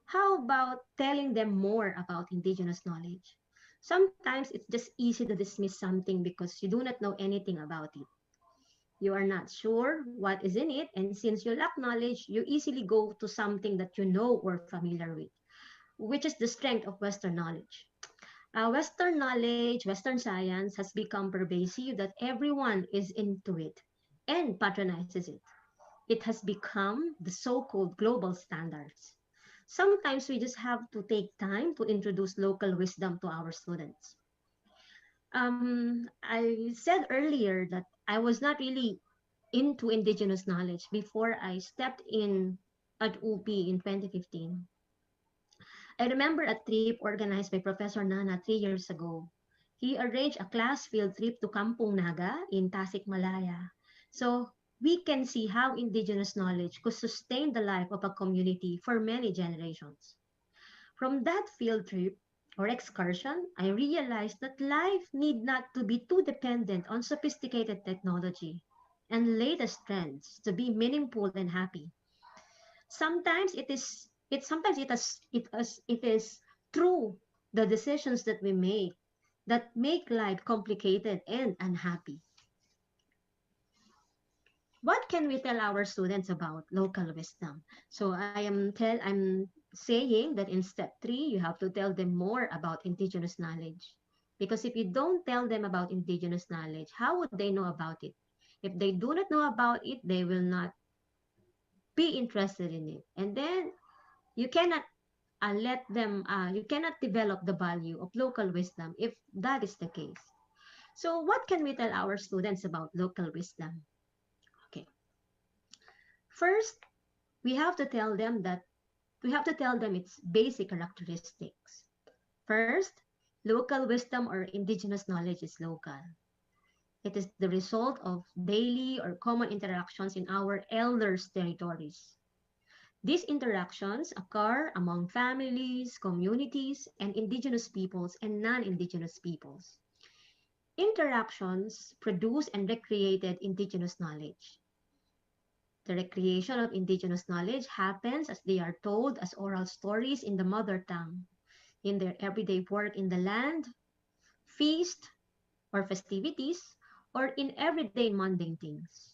Speaker 12: How about telling them more about indigenous knowledge? Sometimes it's just easy to dismiss something because you do not know anything about it. You are not sure what is in it, and since you lack knowledge, you easily go to something that you know or familiar with, which is the strength of Western knowledge. Western knowledge, Western science has become pervasive that everyone is into it and patronizes it. It has become the so-called global standards. Sometimes we just have to take time to introduce local wisdom to our students. I said earlier that I was not really into indigenous knowledge before I stepped in at UP in 2015. I remember a trip organized by Professor Nana 3 years ago. He arranged a class field trip to Kampung Naga in Tasikmalaya. So we can see how indigenous knowledge could sustain the life of a community for many generations. From that field trip or excursion, I realized that life need not to be too dependent on sophisticated technology and latest trends to be meaningful and happy. Sometimes it is through the decisions that we make life complicated and unhappy. What can we tell our students about local wisdom? So I'm saying that in step 3, you have to tell them more about indigenous knowledge. Because if you don't tell them about indigenous knowledge, how would they know about it? If they do not know about it, they will not be interested in it. And then you cannot you cannot develop the value of local wisdom if that is the case. So what can we tell our students about local wisdom? Okay. First, we have to tell them its basic characteristics. First, local wisdom or indigenous knowledge is local. It is the result of daily or common interactions in our elders' territories. These interactions occur among families, communities, and indigenous peoples and non-indigenous peoples. Interactions produce and recreated indigenous knowledge. The recreation of indigenous knowledge happens as they are told as oral stories in the mother tongue, in their everyday work in the land, feast, or festivities, or in everyday mundane things.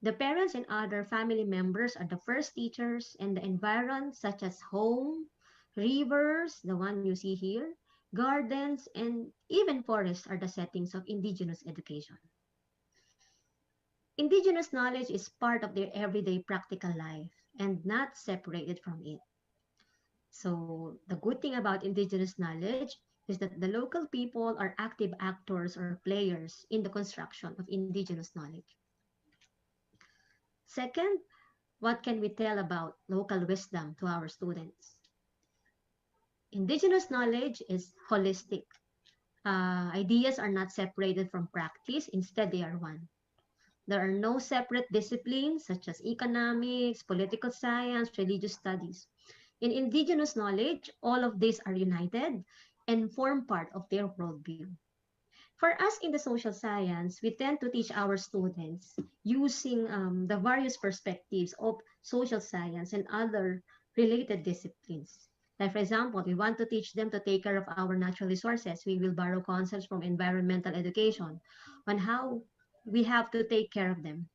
Speaker 12: The parents and other family members are the first teachers, and the environs such as home, rivers, the one you see here, gardens, and even forests are the settings of indigenous education. Indigenous knowledge is part of their everyday practical life and not separated from it. So the good thing about indigenous knowledge is that the local people are active actors or players in the construction of indigenous knowledge. Second, what can we tell about local wisdom to our students? Indigenous knowledge is holistic. Ideas are not separated from practice, instead they are one. There are no separate disciplines such as economics, political science, religious studies. In indigenous knowledge, all of these are united and form part of their worldview. For us in the social science, we tend to teach our students using the various perspectives of social science and other related disciplines. Like, for example, we want to teach them to take care of our natural resources. We will borrow concepts from environmental education on how we have to take care of them.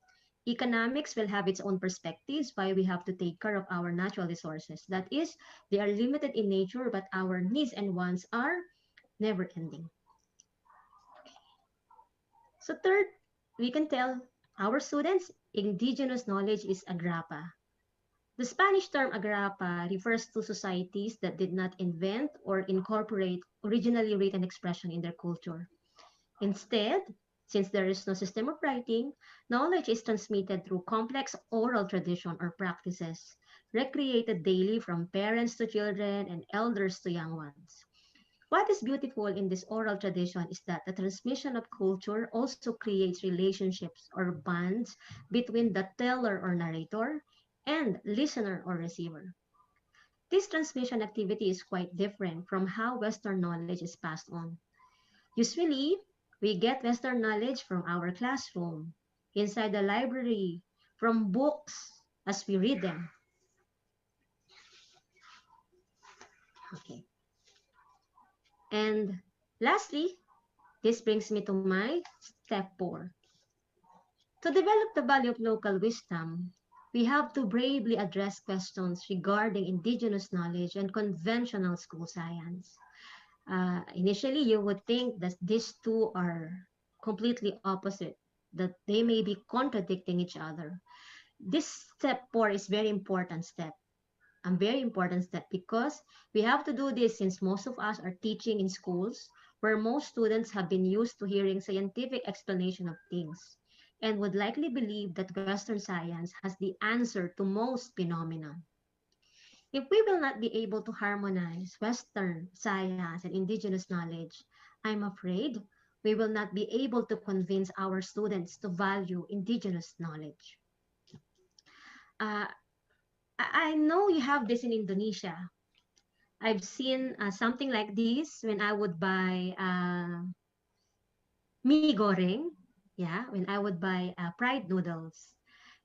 Speaker 12: Economics will have its own perspectives why we have to take care of our natural resources. That is, they are limited in nature, but our needs and wants are never ending. So third, we can tell our students indigenous knowledge is agrapa. The Spanish term agrapa refers to societies that did not invent or incorporate originally written expression in their culture. Instead, since there is no system of writing, knowledge is transmitted through complex oral tradition or practices, recreated daily from parents to children and elders to young ones. What is beautiful in this oral tradition is that the transmission of culture also creates relationships or bonds between the teller or narrator and listener or receiver. This transmission activity is quite different from how Western knowledge is passed on. Usually, we get Western knowledge from our classroom, inside the library, from books as we read them. Okay. And lastly, this brings me to my step 4. To develop the value of local wisdom, we have to bravely address questions regarding indigenous knowledge and conventional school science. Initially, you would think that these two are completely opposite, that they may be contradicting each other. This step 4 is very important step. A very important step because we have to do this since most of us are teaching in schools where most students have been used to hearing scientific explanation of things and would likely believe that Western science has the answer to most phenomena. If we will not be able to harmonize Western science and indigenous knowledge, I'm afraid we will not be able to convince our students to value indigenous knowledge. Uh, I know you have this in Indonesia. I've seen something like this when I would buy mie goreng, yeah, when I would buy fried noodles.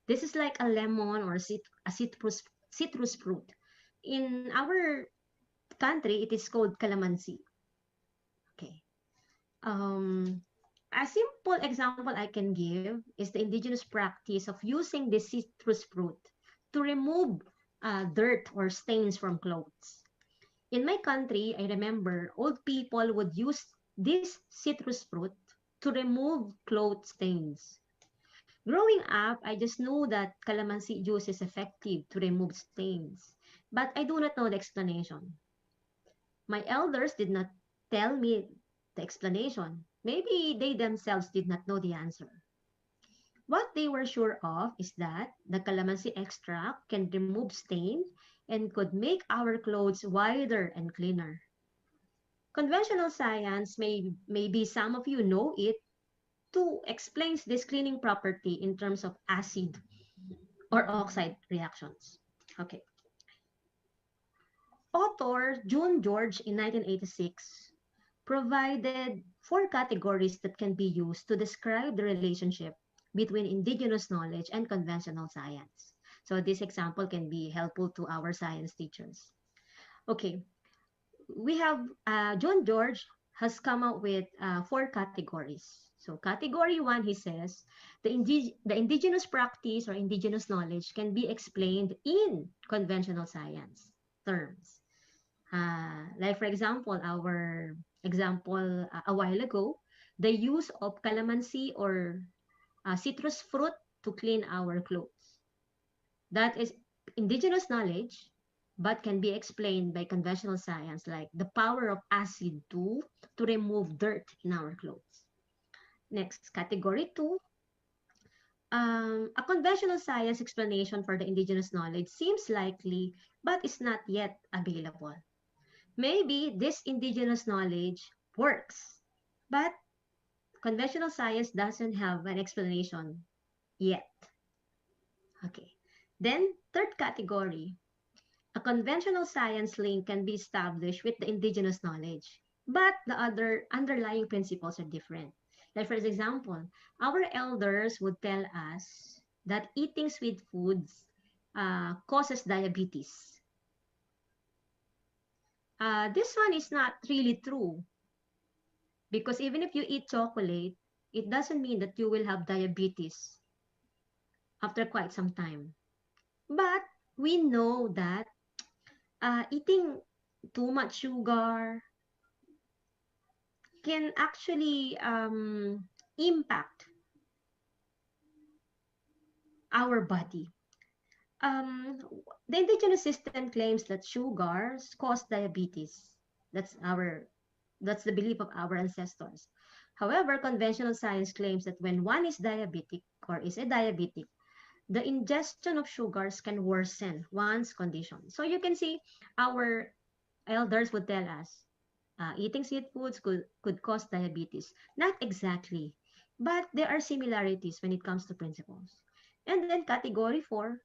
Speaker 12: This is like a lemon or a citrus fruit. In our country, it is called calamansi. Okay. Um, a simple example I can give is the indigenous practice of using the citrus fruit to remove dirt or stains from clothes. In my country, I remember old people would use this citrus fruit to remove cloth stains. Growing up, I just knew that calamansi juice is effective to remove stains, but I do not know the explanation. My elders did not tell me the explanation. Maybe they themselves did not know the answer. What they were sure of is that the calamansi extract can remove stain and could make our clothes wider and cleaner. Conventional science, maybe some of you know it, too explains this cleaning property in terms of acid or oxide reactions. Okay. Author June George in 1986 provided 4 categories that can be used to describe the relationship between indigenous knowledge and conventional science. So this example can be helpful to our science teachers. Okay, we have John George has come up with 4 categories. So category 1, he says, the indigenous practice or indigenous knowledge can be explained in conventional science terms. Like for example, our example a while ago, the use of calamansi or citrus fruit to clean our clothes. That is indigenous knowledge, but can be explained by conventional science, like the power of acid to remove dirt in our clothes. Next, category 2, a conventional science explanation for the indigenous knowledge seems likely, but is not yet available. Maybe this indigenous knowledge works, but conventional science doesn't have an explanation yet. Okay. Then, third category, a conventional science link can be established with the indigenous knowledge, but the other underlying principles are different. Like, for example, our elders would tell us that eating sweet foods causes diabetes. This one is not really true, because even if you eat chocolate, it doesn't mean that you will have diabetes after quite some time. But we know that eating too much sugar can actually impact our body. Um, the indigenous system claims that sugars cause diabetes. That's the belief of our ancestors. However, conventional science claims that when one is diabetic or is a diabetic, the ingestion of sugars can worsen one's condition. So you can see our elders would tell us eating sweet foods could cause diabetes. Not exactly, but there are similarities when it comes to principles. And then category 4,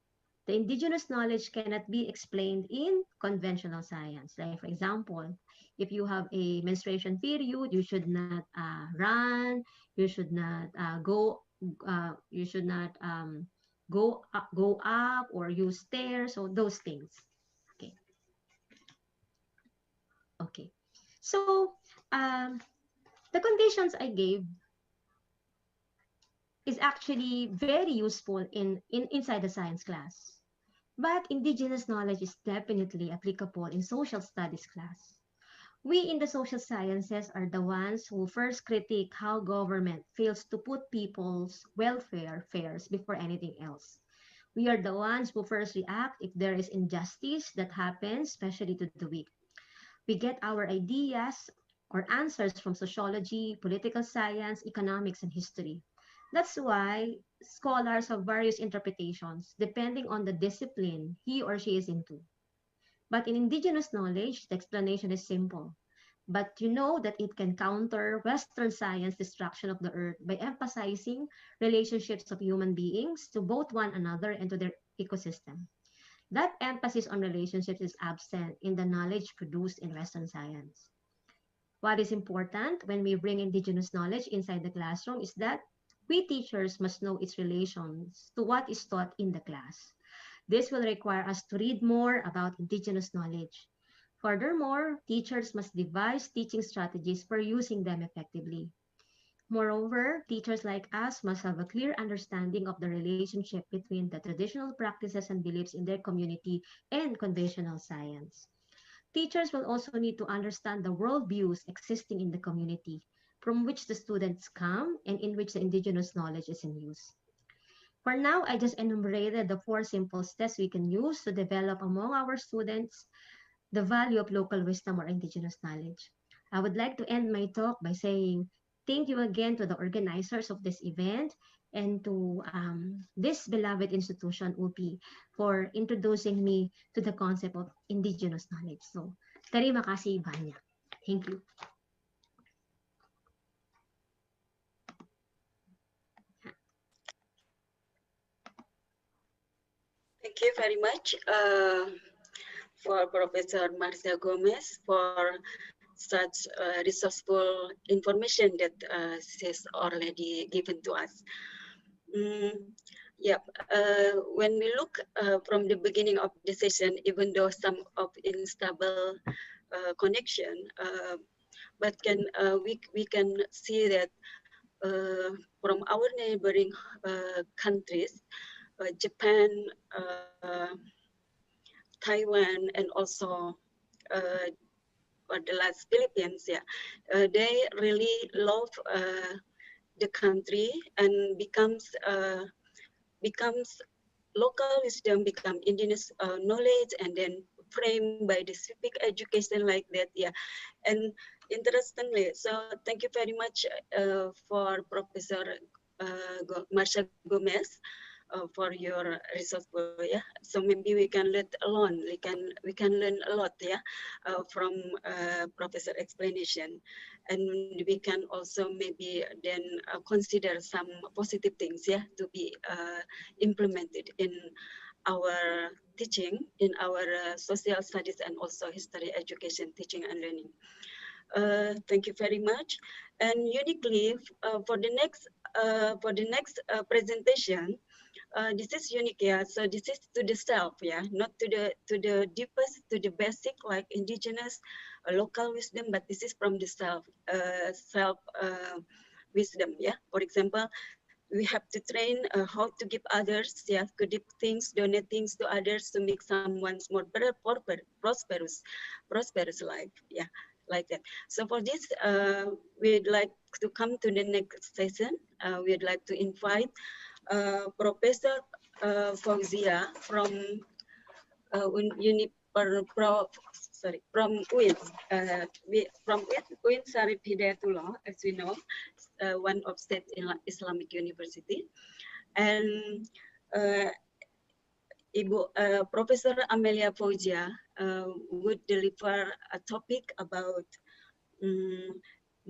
Speaker 12: the indigenous knowledge cannot be explained in conventional science. Like, for example, if you have a menstruation period, you should not run, you should not you should not go up or use stairs, so those things. Okay. Okay. So, the conditions I gave is actually very useful inside the science class. But indigenous knowledge is definitely applicable in social studies class. We in the social sciences are the ones who first critique how government fails to put people's welfare first before anything else. We are the ones who first react if there is injustice that happens, especially to the weak. We get our ideas or answers from sociology, political science, economics, and history. That's why scholars have various interpretations depending on the discipline he or she is into. But in indigenous knowledge, the explanation is simple. But you know that it can counter Western science destruction of the earth by emphasizing relationships of human beings to both one another and to their ecosystem. That emphasis on relationships is absent in the knowledge produced in Western science. What is important when we bring indigenous knowledge inside the classroom is that we teachers must know its relations to what is taught in the class. This will require us to read more about indigenous knowledge. Furthermore, teachers must devise teaching strategies for using them effectively. Moreover, teachers like us must have a clear understanding of the relationship between the traditional practices and beliefs in their community and conventional science. Teachers will also need to understand the worldviews existing in the community from which the students come and in which the indigenous knowledge is in use. For now, I just enumerated the 4 simple steps we can use to develop among our students the value of local wisdom or indigenous knowledge. I would like to end my talk by saying thank you again to the organizers of this event and to this beloved institution, UP, for introducing me to the concept of indigenous knowledge. So, terima kasih banyak. Thank you.
Speaker 8: Thank you very much for Professor Marcia Gomez for such resourceful information that she's already given to us. When we look from the beginning of the session, even though some of instable connection, but we can see that from our neighboring countries, Japan, Taiwan, and also or the last Philippines, they really love the country and becomes local wisdom, become indigenous knowledge, and then framed by the civic education like that. And interestingly, so thank you very much for Professor Marcia Gomez for your resourceful. Yeah, so maybe we can let alone. We can learn a lot. Yeah, from Professor explanation, and we can also maybe then consider some positive things. Yeah, to be implemented in our teaching, in our social studies and also history education teaching and learning. Thank you very much. And uniquely for the next presentation, this is unique, yeah. So this is to the self, yeah, not to the deepest, to the basic like indigenous, local wisdom, but this is from the self wisdom, yeah. For example, we have to train how to give others, yeah, to give things, donate things to others to make someone's more better, prosperous life, yeah, like that. So for this, we'd like to come to the next session. We'd like to invite Professor Fauzia from from UIN, from UIN Sarif Hidayatullah, as we know, one of state Islamic University, and Professor Amelia Fauzia would deliver a topic about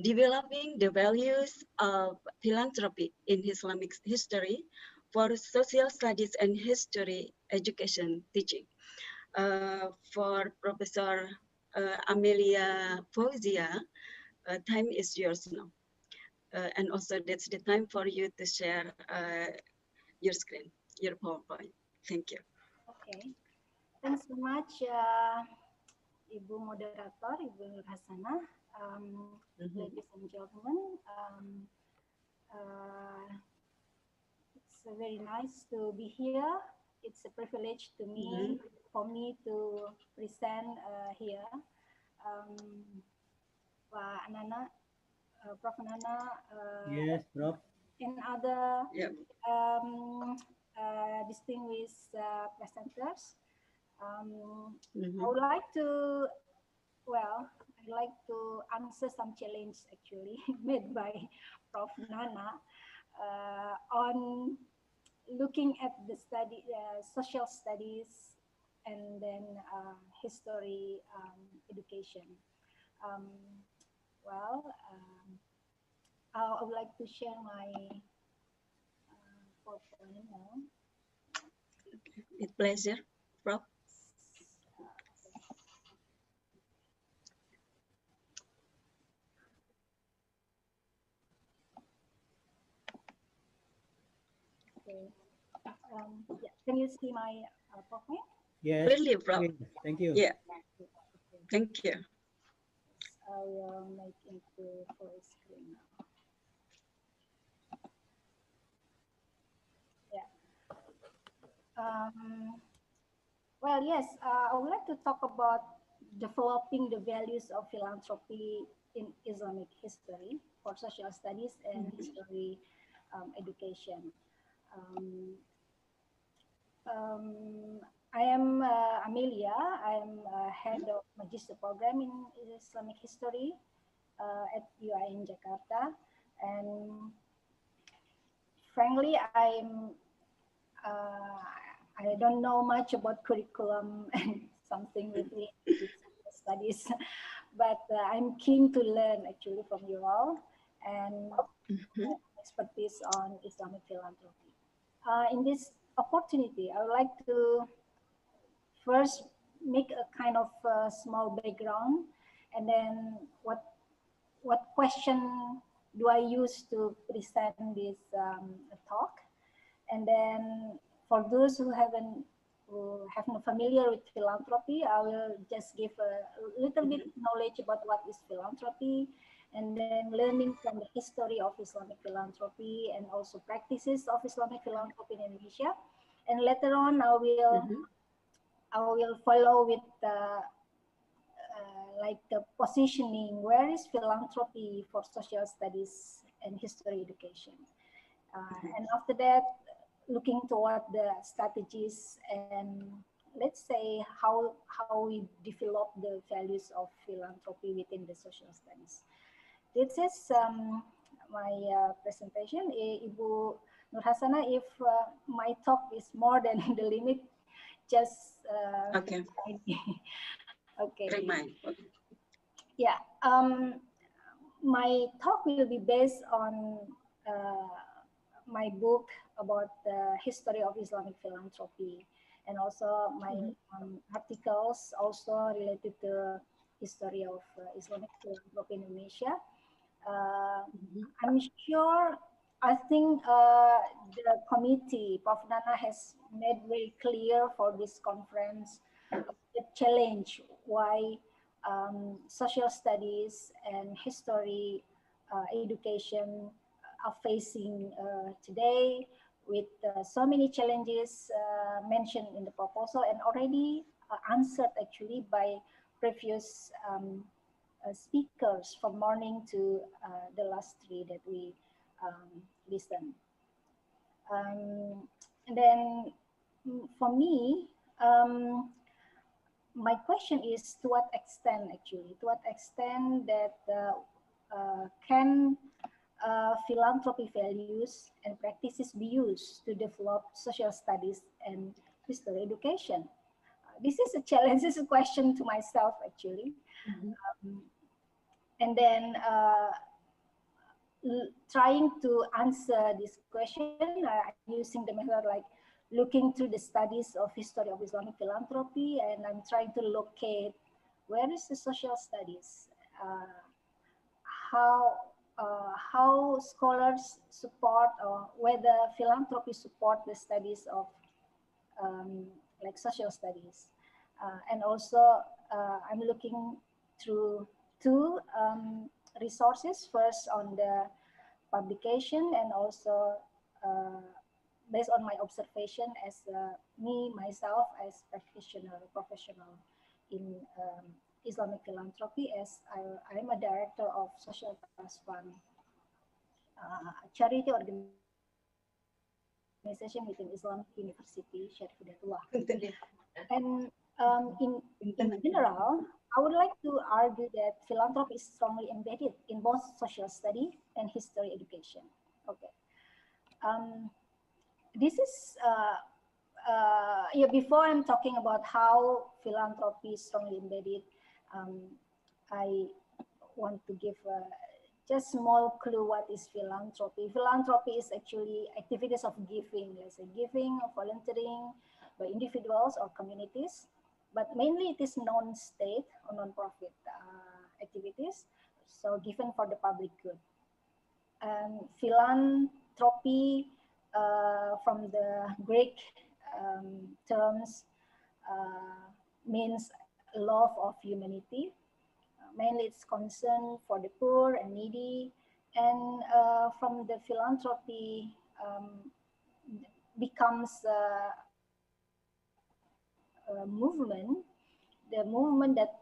Speaker 8: developing the values of philanthropy in Islamic history for social studies and history education teaching. For Professor Amelia Fauzia, time is yours now. And also that's the time for you to share your screen, your PowerPoint. Thank you.
Speaker 11: Okay, thanks so much, Ibu Moderator, Ibu Nur Hasanah, ladies and gentlemen. It's very nice to be here. It's a privilege to me, for me to present here. Pak Nana, Prof. Nana,
Speaker 3: Yes, Prof.
Speaker 11: and other distinguished presenters. I would like to, I'd like to answer some challenge actually made by Prof. Nana on looking at the study, social studies, and then history education. I would like to share my PowerPoint now.
Speaker 8: With pleasure, Prof.
Speaker 11: Okay. Yeah. Can you see my PowerPoint?
Speaker 3: Yes.
Speaker 8: Really, Prof.
Speaker 3: Thank you.
Speaker 8: Yeah. Thank you.
Speaker 11: I will make into full screen now. Yeah. Well, yes, I would like to talk about developing the values of philanthropy in Islamic history for social studies and history education. I am Amelia. I am head of Magister program in Islamic history at UIN Jakarta, and frankly, I don't know much about curriculum and something related to studies, but I'm keen to learn actually from you all and expertise on Islamic philanthropy. In this opportunity, I would like to first make a kind of small background, and then what question do I use to present this talk, and then for those who have no familiar with philanthropy, I will just give a little bit knowledge about what is philanthropy, and then learning from the history of Islamic philanthropy and also practices of Islamic philanthropy in Indonesia. And later on, I will follow with like the positioning, where is philanthropy for social studies and history education. And after that, looking toward the strategies and let's say how we develop the values of philanthropy within the social studies. This is my presentation. Ibu Nur Hasana, if my talk is more than the limit, just
Speaker 8: Okay.
Speaker 11: okay.
Speaker 8: Remind. Okay.
Speaker 11: Yeah. My talk will be based on my book about the history of Islamic philanthropy, and also my articles also related to history of Islamic philanthropy in Indonesia. I'm sure, I think the committee, Prof. Nana has made very clear for this conference the challenge why social studies and history education are facing today, with so many challenges mentioned in the proposal and already answered actually by previous speakers from morning to the last three that we listened. And then for me, my question is to what extent actually, to what extent that can philanthropy values and practices be used to develop social studies and history education? This is a challenge, this is a question to myself actually. And then trying to answer this question, I'm using the method like looking through the studies of history of Islamic philanthropy, and I'm trying to locate where is the social studies, how scholars support or whether philanthropy support the studies of like social studies. And also I'm looking through two resources, first on the publication and also based on my observation as myself as professional in Islamic philanthropy, as I'm a director of Social Trust Fund, charity organization within Islamic University, Syarif Hidayatullah. And in general, I would like to argue that philanthropy is strongly embedded in both social study and history education. Okay. This is, yeah, before I'm talking about how philanthropy is strongly embedded, I want to give just small clue what is philanthropy. Philanthropy is actually activities of giving, let's say giving or volunteering by individuals or communities, but mainly it is non-state or non-profit activities, so given for the public good. Philanthropy from the Greek terms means love of humanity. Mainly it's concern for the poor and needy, and from the philanthropy becomes a movement, the movement that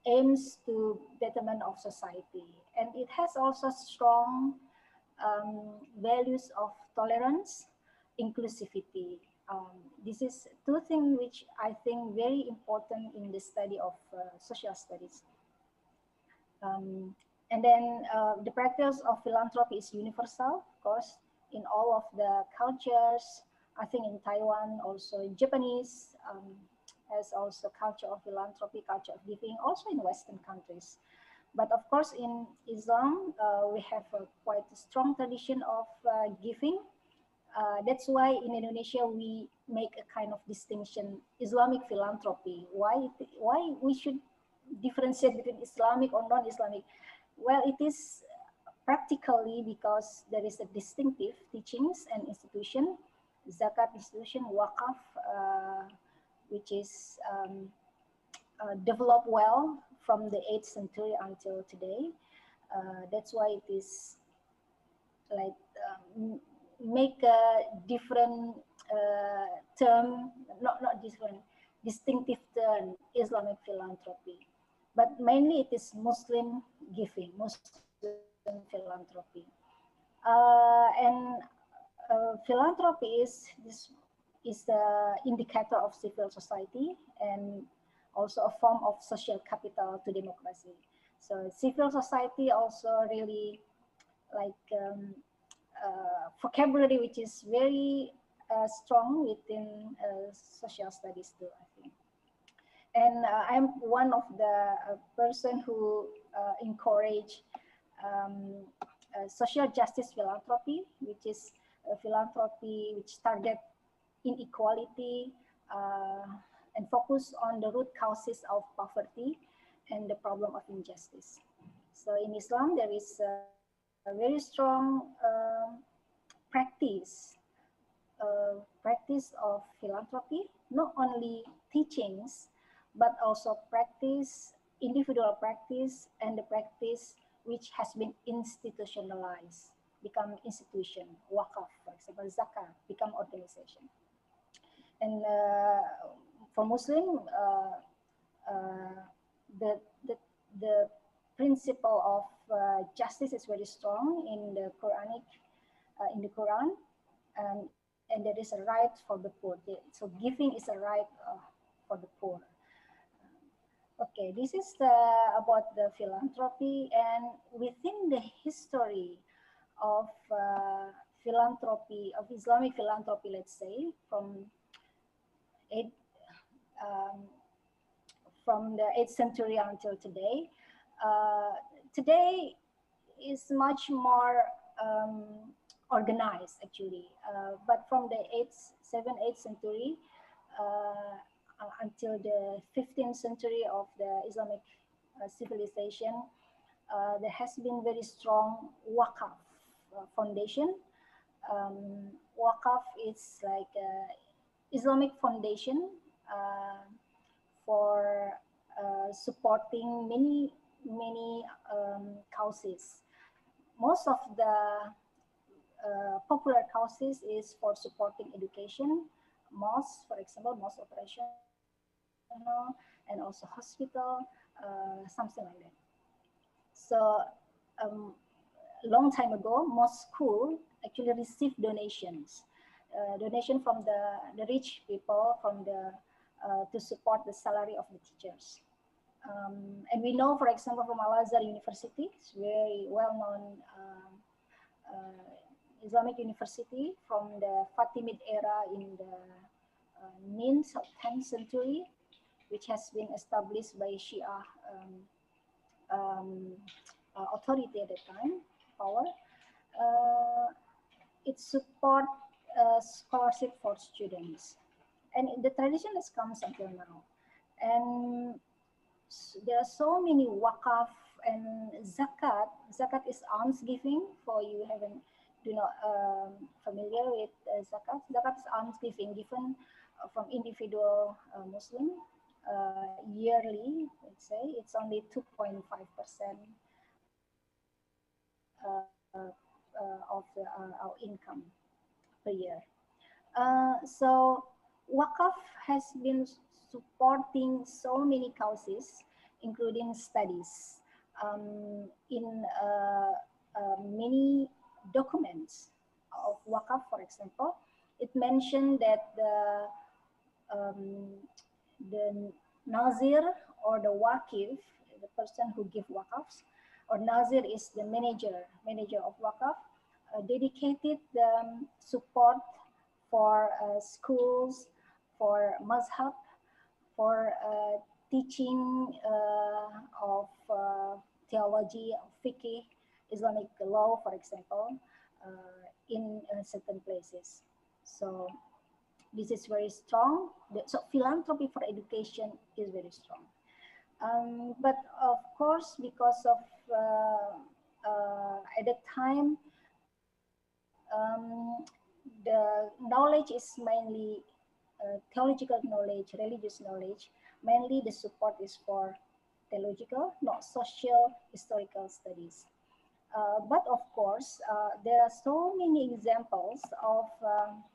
Speaker 11: aims to betterment of society, and it has also strong values of tolerance, inclusivity. This is two things which I think very important in the study of social studies. And then the practice of philanthropy is universal, of course, in all of the cultures. I think in Taiwan, also Japanese has also culture of philanthropy, culture of giving, also in Western countries. But of course, in Islam, we have a quite a strong tradition of giving. That's why in Indonesia, we make a kind of distinction, Islamic philanthropy. Why we should differentiate between Islamic or non-Islamic? Well, it is practically because there is a distinctive teachings and institution, zakat institution, wakaf, which is developed well from the 8th century until today. That's why it is like make a different term, not different, distinctive term, Islamic philanthropy. But mainly it is Muslim giving, Muslim philanthropy. And philanthropy is the indicator of civil society and also a form of social capital to democracy. So civil society also really like vocabulary which is very strong within social studies too, I think. And I'm one of the person who encourage social justice philanthropy, which is a philanthropy which target inequality and focus on the root causes of poverty and the problem of injustice. So in Islam, there is a very strong practice of philanthropy, not only teachings, but also practice, individual practice, and the practice which has been institutionalized, become institution, wakaf, for example, zakat, become organization. And for Muslim, the principle of justice is very strong in the Quranic, in the Quran, and there is a right for the poor. So giving is a right for the poor. Okay, this is about the philanthropy, and within the history of philanthropy, of Islamic philanthropy, let's say, from the 8th century until today. Today is much more organized, actually, but from the 7th century until the 15th century of the Islamic civilization, there has been very strong wakaf foundation. Wakaf is like Islamic foundation for supporting many causes. Most of the popular causes is for supporting education, mosques, for example, mosque operational, and also hospital, something like that. So long time ago, most school actually received donations, donation from the rich people, from the to support the salary of the teachers. And we know, for example, from Al-Azhar University, it's very well-known Islamic university from the Fatimid era in the means of 10th century, which has been established by Shia authority at the time, power. It support scholarship for students, and the tradition has come until now. And there are so many wakaf and zakat. Zakat is alms giving. For you haven't do not familiar with zakat. Zakat is alms giving given from individual Muslim yearly. Let's say it's only 2.5% of our income per year. So wakaf has been supporting so many causes, including studies. In many documents of wakaf, for example, it mentioned that the nazir or the wakif, the person who give wakafs, or nazir is the manager of wakaf, dedicated the support for schools, for mazhab, for teaching of theology, of fiqh, Islamic law, for example, in certain places. So this is very strong. So philanthropy for education is very strong. But of course, because of at that time, the knowledge is mainly theological knowledge, religious knowledge. Mainly the support is for theological, not social, historical studies. But of course, there are so many examples of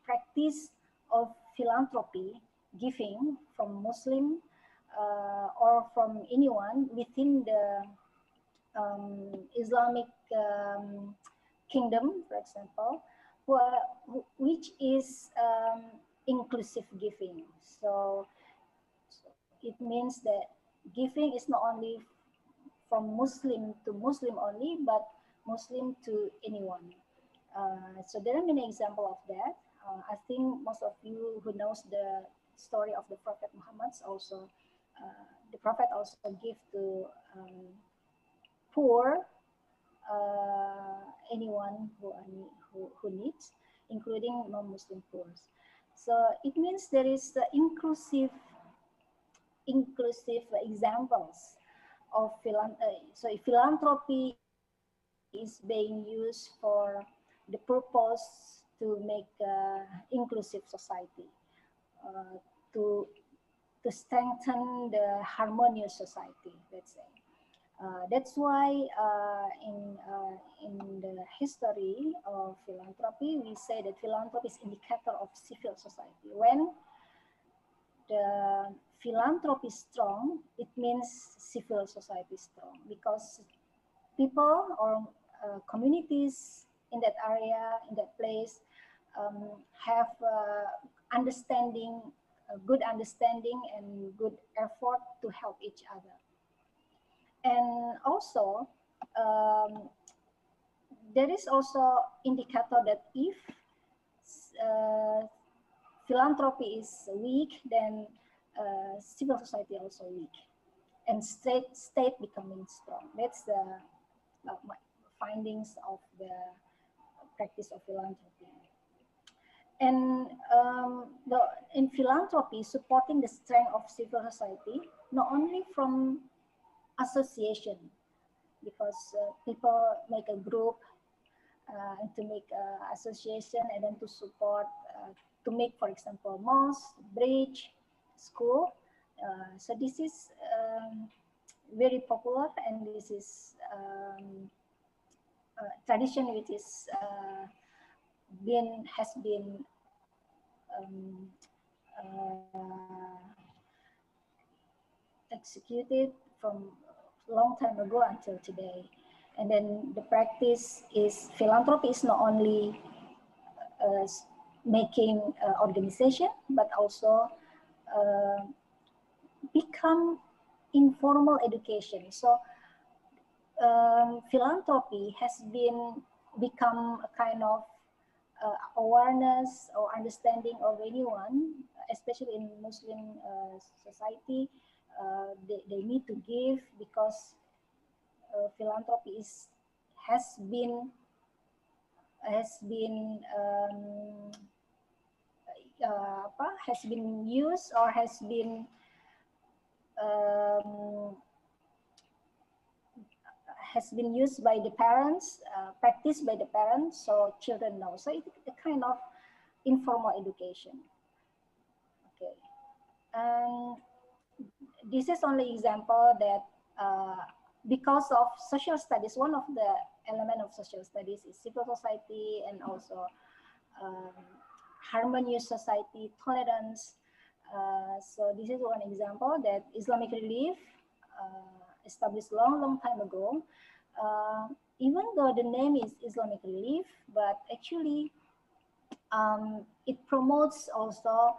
Speaker 11: practice of philanthropy, giving from Muslim or from anyone within the Islamic kingdom, for example, which is inclusive giving. So it means that giving is not only from Muslim to Muslim only, but Muslim to anyone. So there are many examples of that. I think most of you who knows the story of the Prophet Muhammad also, the Prophet also give to poor anyone who needs, including non-Muslim poor. So it means there is inclusive examples of philanthropy is being used for the purpose to make inclusive society, to strengthen the harmonious society, let's say. That's why in the history of philanthropy, we say that philanthropy is indicator of civil society. When the philanthropy is strong, it means civil society is strong, because people or communities in that area, in that place, have understanding, good understanding and good effort to help each other. And also, there is also indicator that if philanthropy is weak, then civil society also weak, and state becoming strong. That's the findings of the practice of philanthropy. And in philanthropy, supporting the strength of civil society, not only from association, because people make a group to make association and then to support, to make, for example, mosque, bridge, school. So this is very popular, and this is tradition which is has been executed from a long time ago until today. And then the practice is, philanthropy is not only making organization, but also become informal education. So philanthropy has become a kind of awareness or understanding of anyone, especially in Muslim society. They need to give, because philanthropy has been used or has been used by the parents, practiced by the parents, so children know. So it's a kind of informal education. Okay, and this is only example that because of social studies, one of the element of social studies is civil society, and also harmonious society, tolerance. So this is one example that Islamic Relief established long time ago. Even though the name is Islamic Relief, but actually it promotes also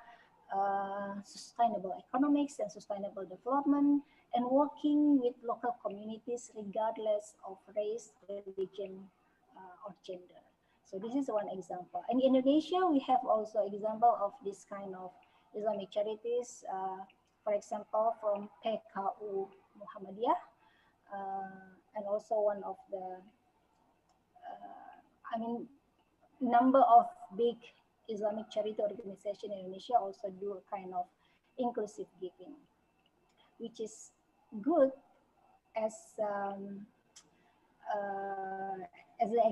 Speaker 11: sustainable economics and sustainable development, and working with local communities regardless of race, religion, or gender. So this is one example. In Indonesia, we have also example of this kind of Islamic charities. For example, from PKU Muhammadiyah, and also one of the, number of big Islamic charity organization in Indonesia also do a kind of inclusive giving, which is good as an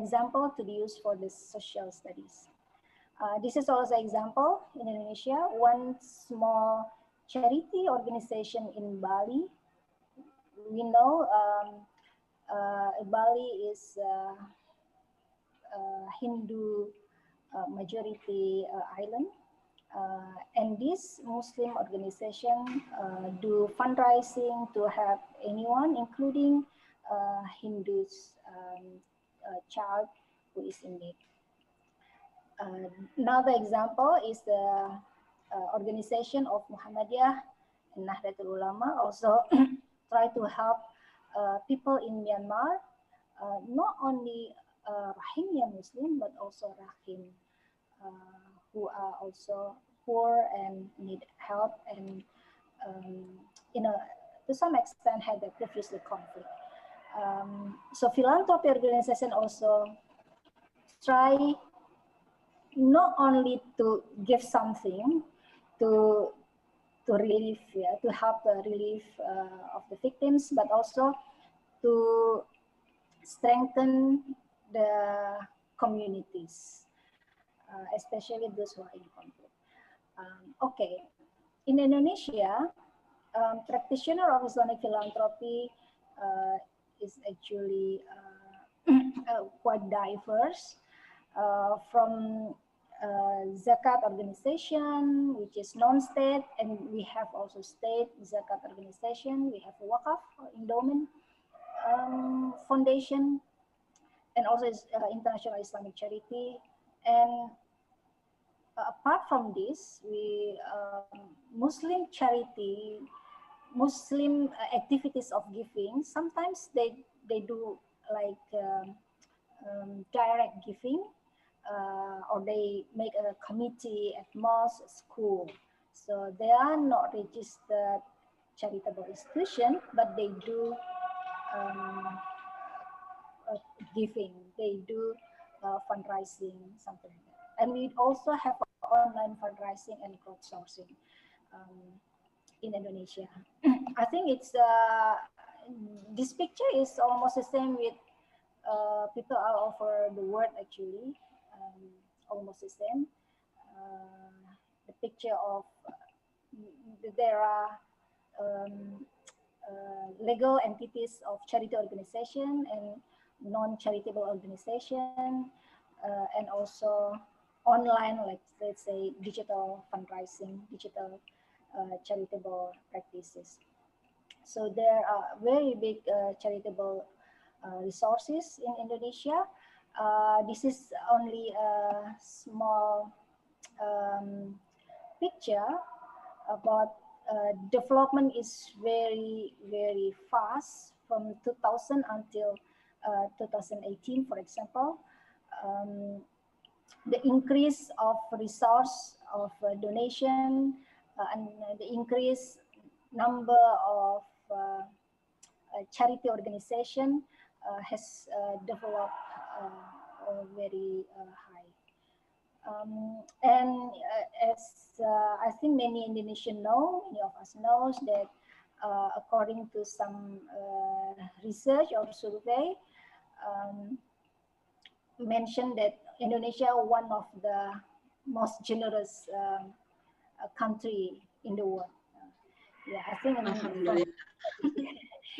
Speaker 11: example to be used for the social studies. This is also an example in Indonesia. One small charity organization in Bali. We know Bali is Hindu majority island, and this Muslim organization do fundraising to help anyone, including Hindus child who is in need. Another example is the organization of Muhammadiyah and Nahdlatul Ulama also try to help people in Myanmar, not only Rahimiyah Muslim, but also Rahim who are also poor and need help, and to some extent had a previously conflict. So philanthropy organization also try not only to give something to relieve, to help the relief of the victims, but also to strengthen the communities, especially those who are in conflict. Okay, in Indonesia, practitioner of Islamic philanthropy is actually quite diverse, from zakat organization, which is non-state, and we have also state zakat organization. We have Wakaf, endowment foundation, and also international Islamic charity. And apart from this, we Muslim charity, Muslim activities of giving. Sometimes they do like direct giving, or they make a committee at mosque, school. So they are not registered charitable institution, but they do giving. They do fundraising, something like that. And we also have online fundraising and crowdsourcing in Indonesia. I think it's this picture is almost the same with people all over the world actually, almost the same. The picture of there are legal entities of charity organization and non-charitable organization, and also online, like let's say digital fundraising, digital charitable practices. So there are very big charitable resources in Indonesia. This is only a small picture about development is very, very fast from 2000 until 2018, for example. The increase of resource of donation and the increase number of charity organization has developed very high. And as I think many Indonesians know, many of us knows that according to some research or survey, mentioned that Indonesia one of the most generous country in the world. Yeah, I think.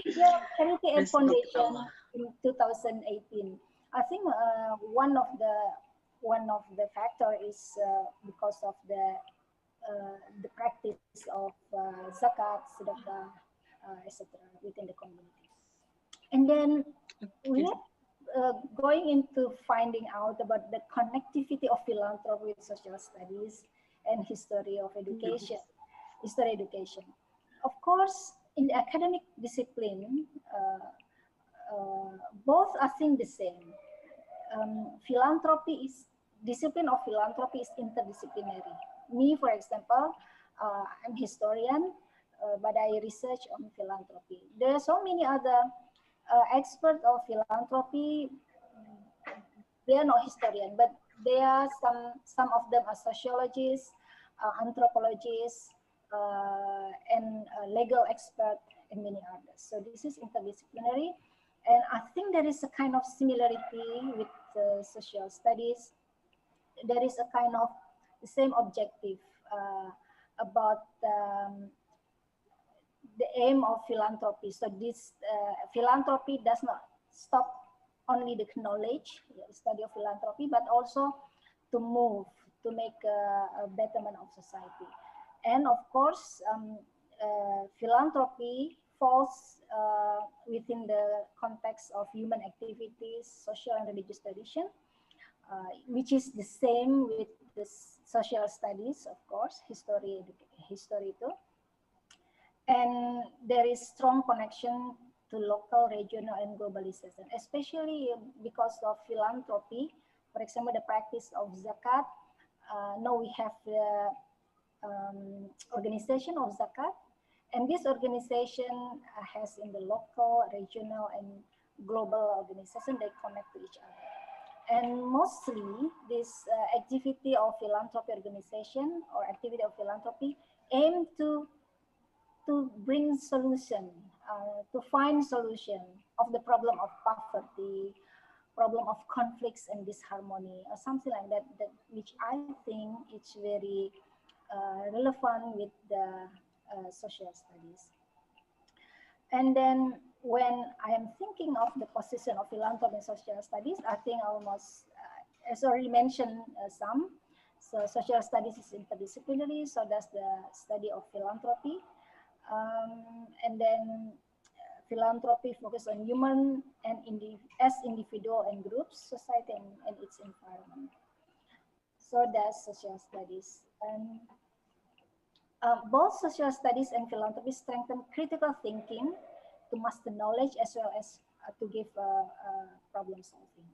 Speaker 11: Yeah, charity and foundation in 2018. I think one of the factor is because of the practice of zakat, sedekah, etc. within the community. And then we are going into finding out about the connectivity of philanthropy with social studies and history of education, history education. Of course, in the academic discipline, both are think the same. Discipline of philanthropy is interdisciplinary. Me, for example, I'm historian, but I research on philanthropy. There are so many other experts of philanthropy. They are not historian, but there are some of them are sociologists, anthropologists, and legal expert, and many others. So this is interdisciplinary, and I think there is a kind of similarity with social studies. There is a kind of the same objective about the aim of philanthropy. So this philanthropy does not stop only the knowledge, study of philanthropy, but also to move, to make a betterment of society. And of course, philanthropy falls within the context of human activities, social and religious tradition, which is the same with the social studies, of course, history too. And there is strong connection to local, regional, and globalization, especially because of philanthropy. For example, the practice of zakat. Now we have the organization of zakat, and this organization has in the local, regional, and global organization, they connect to each other. And mostly this activity of philanthropy organization or activity of philanthropy aim to bring solution, to find solution of the problem of poverty, problem of conflicts and disharmony, or something like that, which I think it's very relevant with the social studies. And then when I am thinking of the position of philanthropy in social studies, I think almost, as already mentioned some, so social studies is interdisciplinary, so that's the study of philanthropy. And then philanthropy focus on human and as individual and groups, society and its environment. So that's social studies. And both social studies and philanthropy strengthen critical thinking to master knowledge as well as to give problem solving.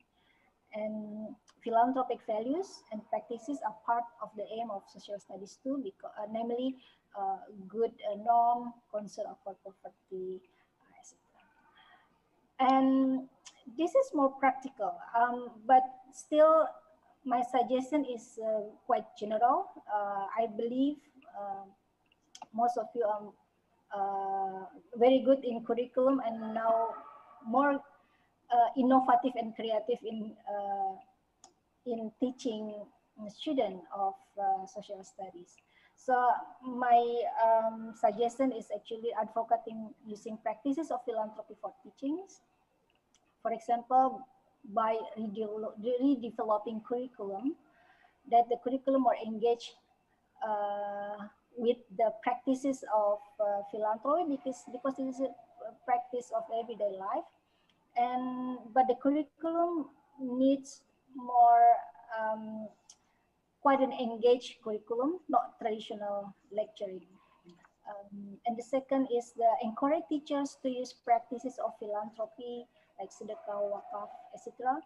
Speaker 11: And philanthropic values and practices are part of the aim of social studies too, because, namely good norm, concern for poverty, etc. And this is more practical, but still my suggestion is quite general. I believe most of you are very good in curriculum and now more innovative and creative in teaching students of social studies. So my suggestion is actually advocating using practices of philanthropy for teachings. For example, by redeveloping curriculum, that the curriculum more engaged with the practices of philanthropy, because it is a practice of everyday life. But the curriculum needs more quite an engaged curriculum, not traditional lecturing. And the second is the encourage teachers to use practices of philanthropy like sedekah, wakaf, etc.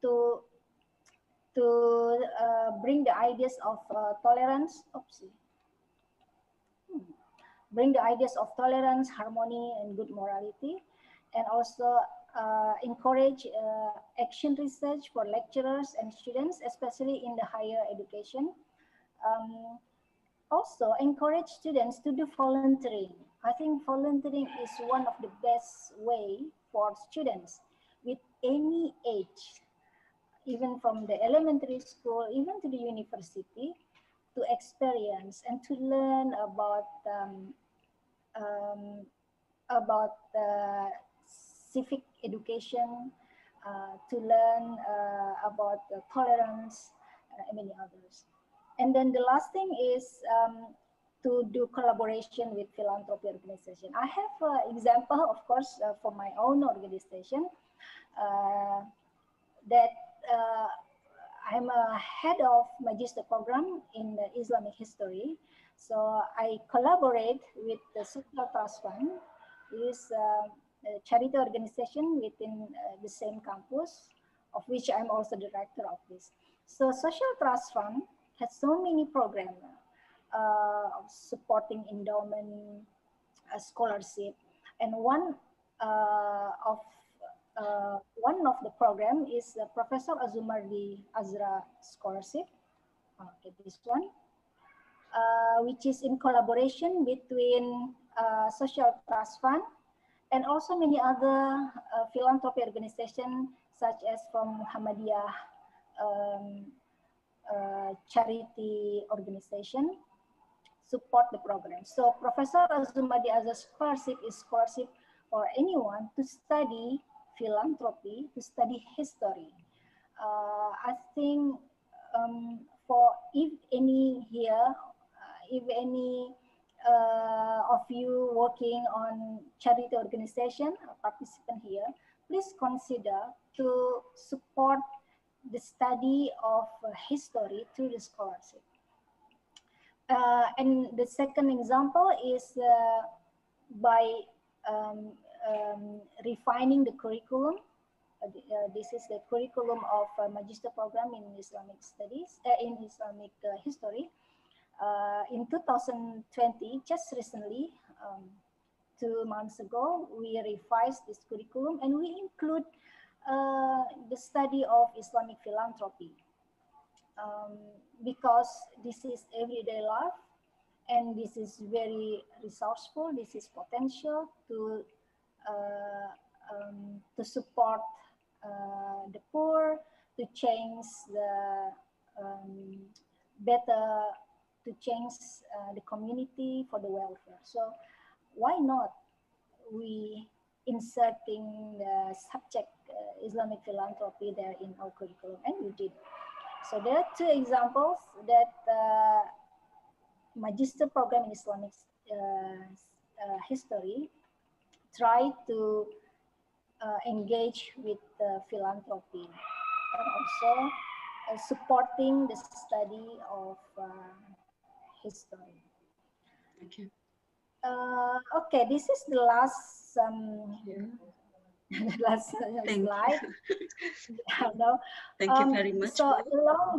Speaker 11: To bring the ideas of tolerance. Bring the ideas of tolerance, harmony, and good morality, and also encourage action research for lecturers and students, especially in the higher education. Also, encourage students to do volunteering. I think volunteering is one of the best way for students with any age, even from the elementary school, even to the university, to experience and to learn about civic education, to learn about tolerance, and many others. And then the last thing is to do collaboration with philanthropy organization. I have an example, of course, for my own organization, that I'm a head of Magister program in the Islamic history. So I collaborate with the Social Trust Fund. It is a charity organization within the same campus, of which I'm also director of this. So Social Trust Fund has so many programs supporting endowment, scholarship, and one of the program is Professor Azumardi Azra Scholarship. Okay, this one, which is in collaboration between Social Trust Fund and also many other philanthropy organizations, such as from Muhammadiyah charity organization, support the program. So Professor Azumadi Azhar Scholarship is scholarship for anyone to study philanthropy, to study history. I think for if any here, if any of you working on charity organization, participant here, please consider to support the study of history through the scholarship. And the second example is by refining the curriculum. This is the curriculum of Magister program in Islamic Studies, in Islamic History. In 2020, just recently, 2 months ago, we revised this curriculum and we include the study of Islamic philanthropy, because this is everyday life and this is very resourceful. This is potential to support the poor, to change the to change the community for the welfare. So why not we inserting the subject Islamic philanthropy there in our curriculum, and we did. So there are 2 examples that Magister program in Islamic history try to engage with philanthropy and also supporting the study of history.
Speaker 8: Okay.
Speaker 11: Okay, this is the last last slide.
Speaker 8: Thank you very much.
Speaker 11: So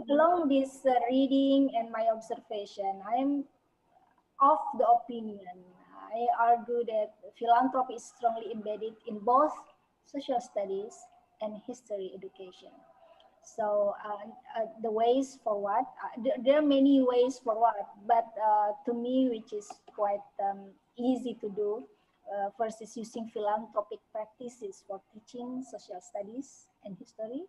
Speaker 11: along this reading and my observation, I am of the opinion, I argue that philanthropy is strongly embedded in both social studies and history education. So the ways forward, there are many ways forward, but to me, which is quite easy to do, first is using philanthropic practices for teaching social studies and history,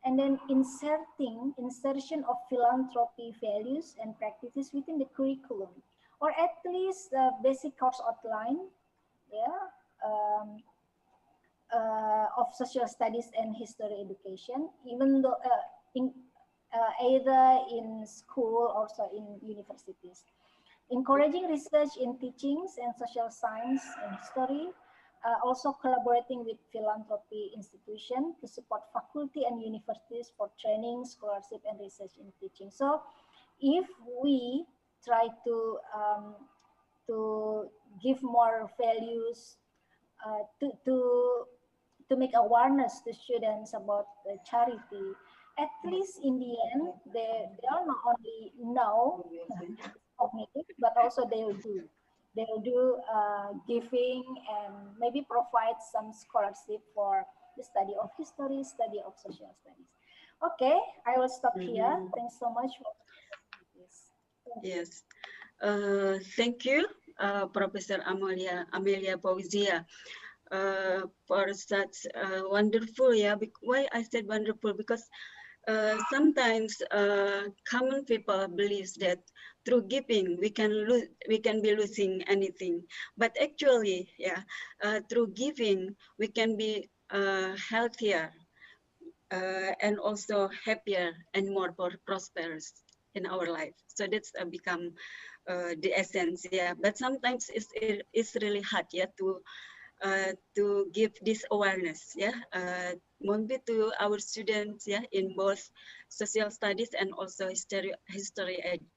Speaker 11: and then insertion of philanthropy values and practices within the curriculum, or at least basic course outline, of social studies and history education, even though either in school or also in universities. Encouraging research in teachings and social science and history, also collaborating with philanthropy institutions to support faculty and universities for training, scholarship, and research in teaching. So if we try to give more values, to make awareness to students about charity, at least in the end, they are not only know cognitive, but also they will do. They will do giving and maybe provide some scholarship for the study of history, study of social studies. Okay, I will stop here. Thanks so much for this.
Speaker 8: Yes. Thank you, Professor Amelia Fauzia, for such wonderful. Why I said wonderful? Because sometimes common people believes that through giving we can be losing anything, but actually, through giving we can be healthier and also happier and more prosperous in our life. So that's become the essence. But sometimes it's really hard to give this awareness, maybe to our students, in both social studies and also history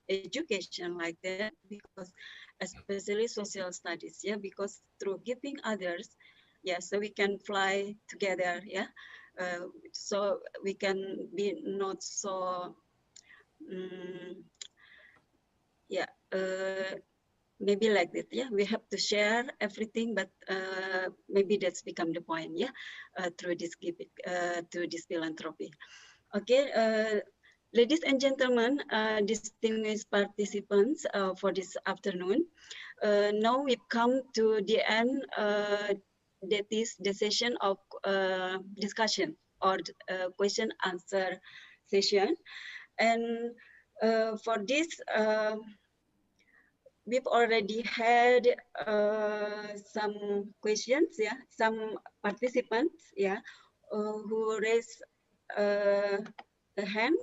Speaker 8: education, like that, because especially social studies, because through giving others, so we can fly together, so we can be not so maybe like that, we have to share everything, but maybe that's become the point, through this giving, through this philanthropy. Okay, ladies and gentlemen, distinguished participants for this afternoon, now we've come to the end, that is the session of discussion or question answer session, and for this, we've already had some questions, some participants, who raised a hand,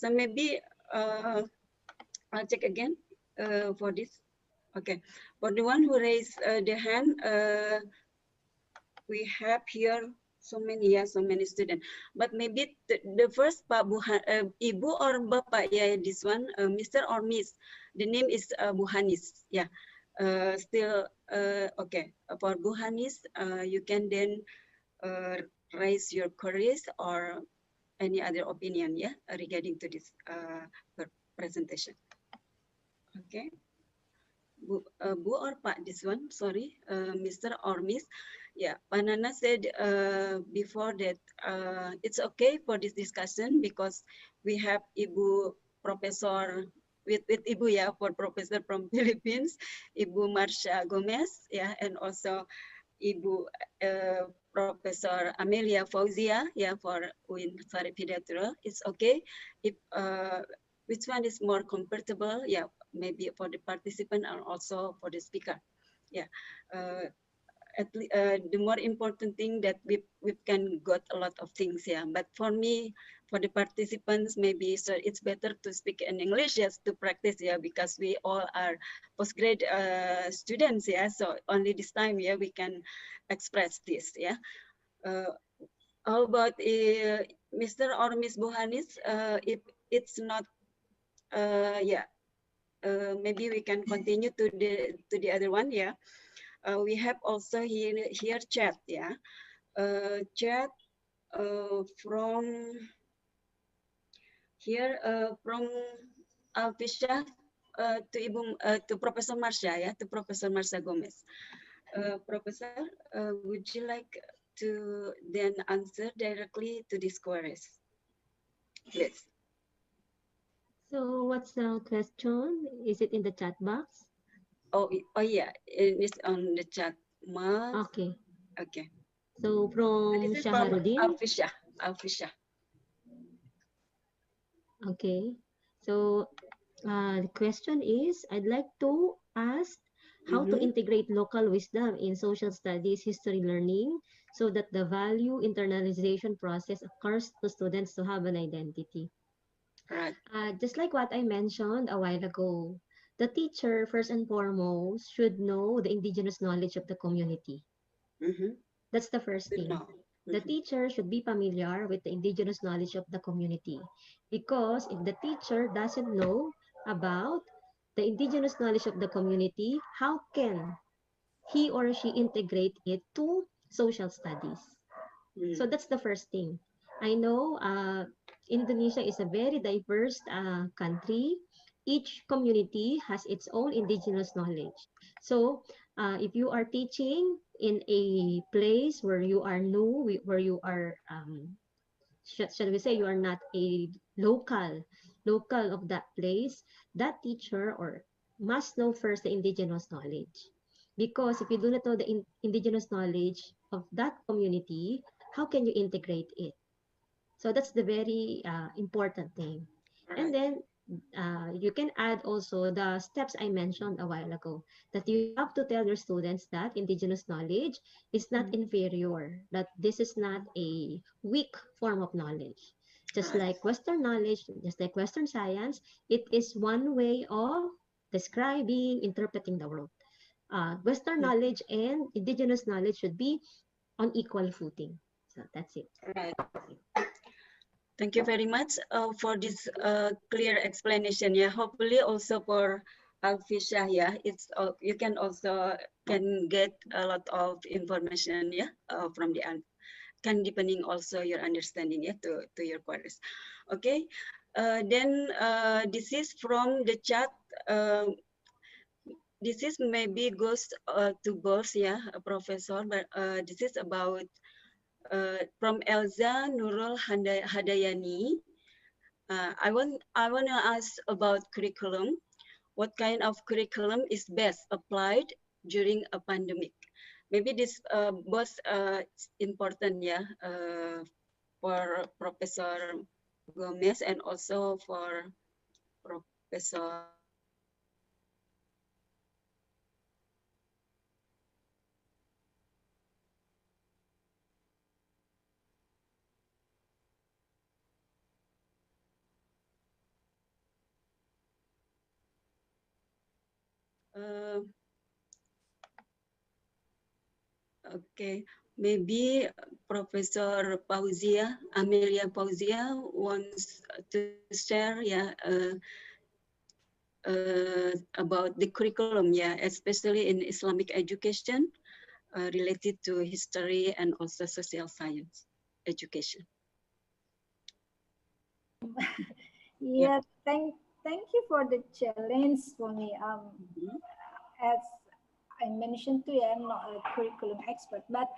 Speaker 8: So maybe I'll check again for this. Okay, for the one who raised the hand, we have here so many students. But maybe the first Pak Ibu or Bapak, this one, Mr. or Miss. The name is Bu Hanis. Still, okay. For Bu Hanis, you can then raise your queries or any other opinion, yeah, regarding to this presentation. Okay. Bu or Pak, this one, sorry, Mr. or Miss. Yeah, Panana said before that it's okay for this discussion because we have Ibu Professor with Ibu, yeah, for Professor from Philippines, Ibu Marsha Gomez, yeah, and also Ibu Professor Amelia Fauzia, yeah, for UIN Sarif Hidayatullah. It's okay if which one is more comfortable, yeah, maybe for the participant and also for the speaker, yeah. The more important thing that we can got a lot of things, yeah. But for me, for the participants, maybe so it's better to speak in English just to practice, yeah, because we all are postgrad students, yeah. So only this time, yeah, we can express this, yeah. How about Mr. or Miss Buhanis? If it's not, yeah, maybe we can continue to the other one, yeah. We have also here chat, yeah. Chat from here from Alfisha to to Professor Marsha, yeah, to Professor Marsha Gomez. Professor, would you like to then answer directly to these queries, please?
Speaker 12: So what's the question? Is it in the chat box?
Speaker 8: Oh yeah, it is on the chat box.
Speaker 12: Okay.
Speaker 8: Okay.
Speaker 12: So from
Speaker 8: This is from
Speaker 12: Shaharudin.
Speaker 8: Alfisha.
Speaker 12: Okay. So the question is, I'd like to ask how to integrate local wisdom in social studies history learning so that the value internalization process occurs to students to have an identity.
Speaker 8: Right.
Speaker 12: Just like what I mentioned a while ago, the teacher, first and foremost, should know the indigenous knowledge of the community. That's the first thing. The teacher should be familiar with the indigenous knowledge of the community. Because if the teacher doesn't know about the indigenous knowledge of the community, how can he or she integrate it to social studies? So that's the first thing. I know Indonesia is a very diverse country. Each community has its own indigenous knowledge. So if you are teaching in a place where you are new, where you are, shall we say, you are not a local of that place, that teacher or must know first the indigenous knowledge. Because if you do not know the indigenous knowledge of that community, how can you integrate it? So that's the very important thing. And then you can add also the steps I mentioned a while ago, that you have to tell your students that indigenous knowledge is not inferior, that this is not a weak form of knowledge. Just like Western knowledge, just like Western science, it is one way of describing, interpreting the world. Western knowledge and indigenous knowledge should be on equal footing. So that's it.
Speaker 8: Right. Thank you very much for this clear explanation. Yeah, hopefully also for Alfisha, yeah, it's you can also get a lot of information, yeah, from the can deepening also your understanding, yeah, to your queries. Okay, then this is from the chat. This is maybe goes to both, yeah, Professor, but this is about from Elza Nurul Hadayani. I want to ask about curriculum. What kind of curriculum is best applied during a pandemic? Maybe this both important, yeah, for Professor Gomez and also for Professor. Okay, maybe Professor Fauzia, Amelia Fauzia wants to share, yeah, about the curriculum, yeah, especially in Islamic education related to history and also social science education.
Speaker 11: Yeah, thank you for the challenge for me. As I mentioned to you, I'm not a curriculum expert, but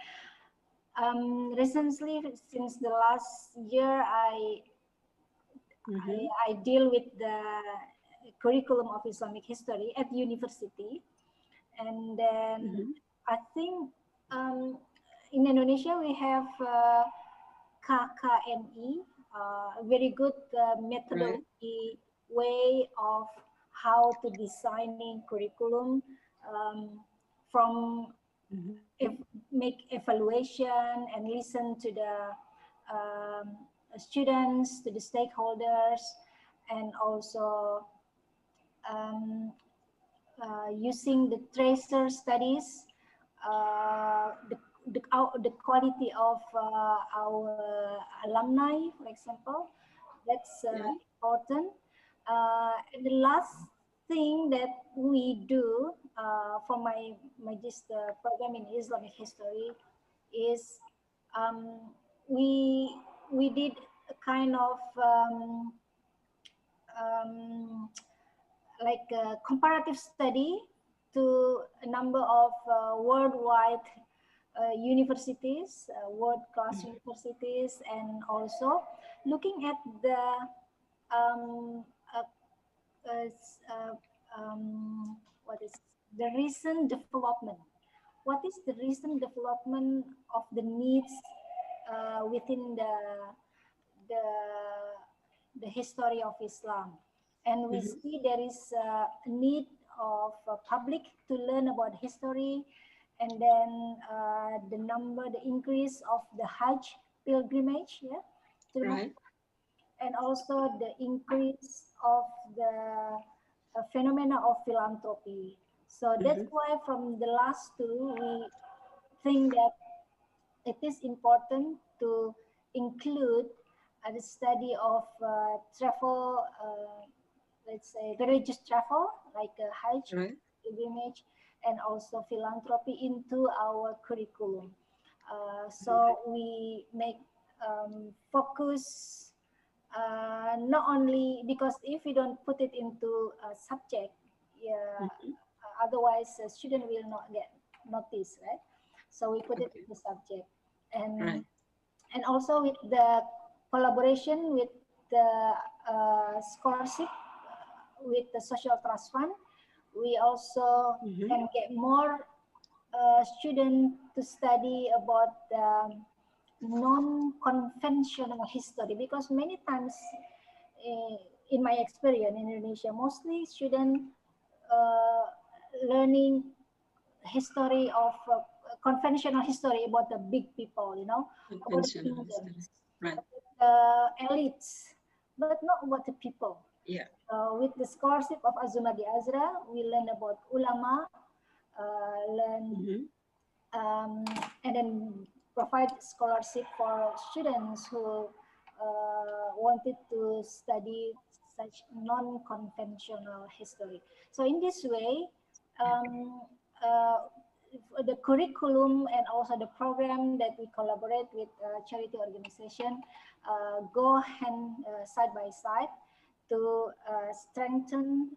Speaker 11: recently, since the last year, I deal with the curriculum of Islamic history at university, and then I think in Indonesia we have KKMI, very good methodology way of how to designing curriculum from make evaluation and listen to the students, to the stakeholders, and also using the tracer studies, the quality of our alumni, for example, that's important. And the last thing that we do for my magister program in Islamic history is we did a kind of like a comparative study to a number of worldwide universities, world-class universities, and also looking at the what is the recent development. What is the recent development of the needs within the history of Islam? And we see there is a need of public to learn about history, and then the increase of the Hajj pilgrimage, to and also the increase of the phenomena of philanthropy. So that's why from the last two, we think that it is important to include the study of travel, let's say religious travel, like Hajj pilgrimage, and also philanthropy into our curriculum. So we make focus not only because if we don't put it into a subject, otherwise a student will not get noticed, right? So we put it in the subject, and also with the collaboration with the scholarship with the social trust fund, we also can get more students to study about the non-conventional history, because many times in my experience in Indonesia, mostly students learning history of conventional history about the big people, you know, about the kingdoms, elites, but not about the people.
Speaker 8: Yeah.
Speaker 11: With the scholarship of Azuma di Azra, we learn about ulama, and then provide scholarship for students who wanted to study such non-conventional history. So in this way, the curriculum and also the program that we collaborate with charity organization go hand side by side to strengthen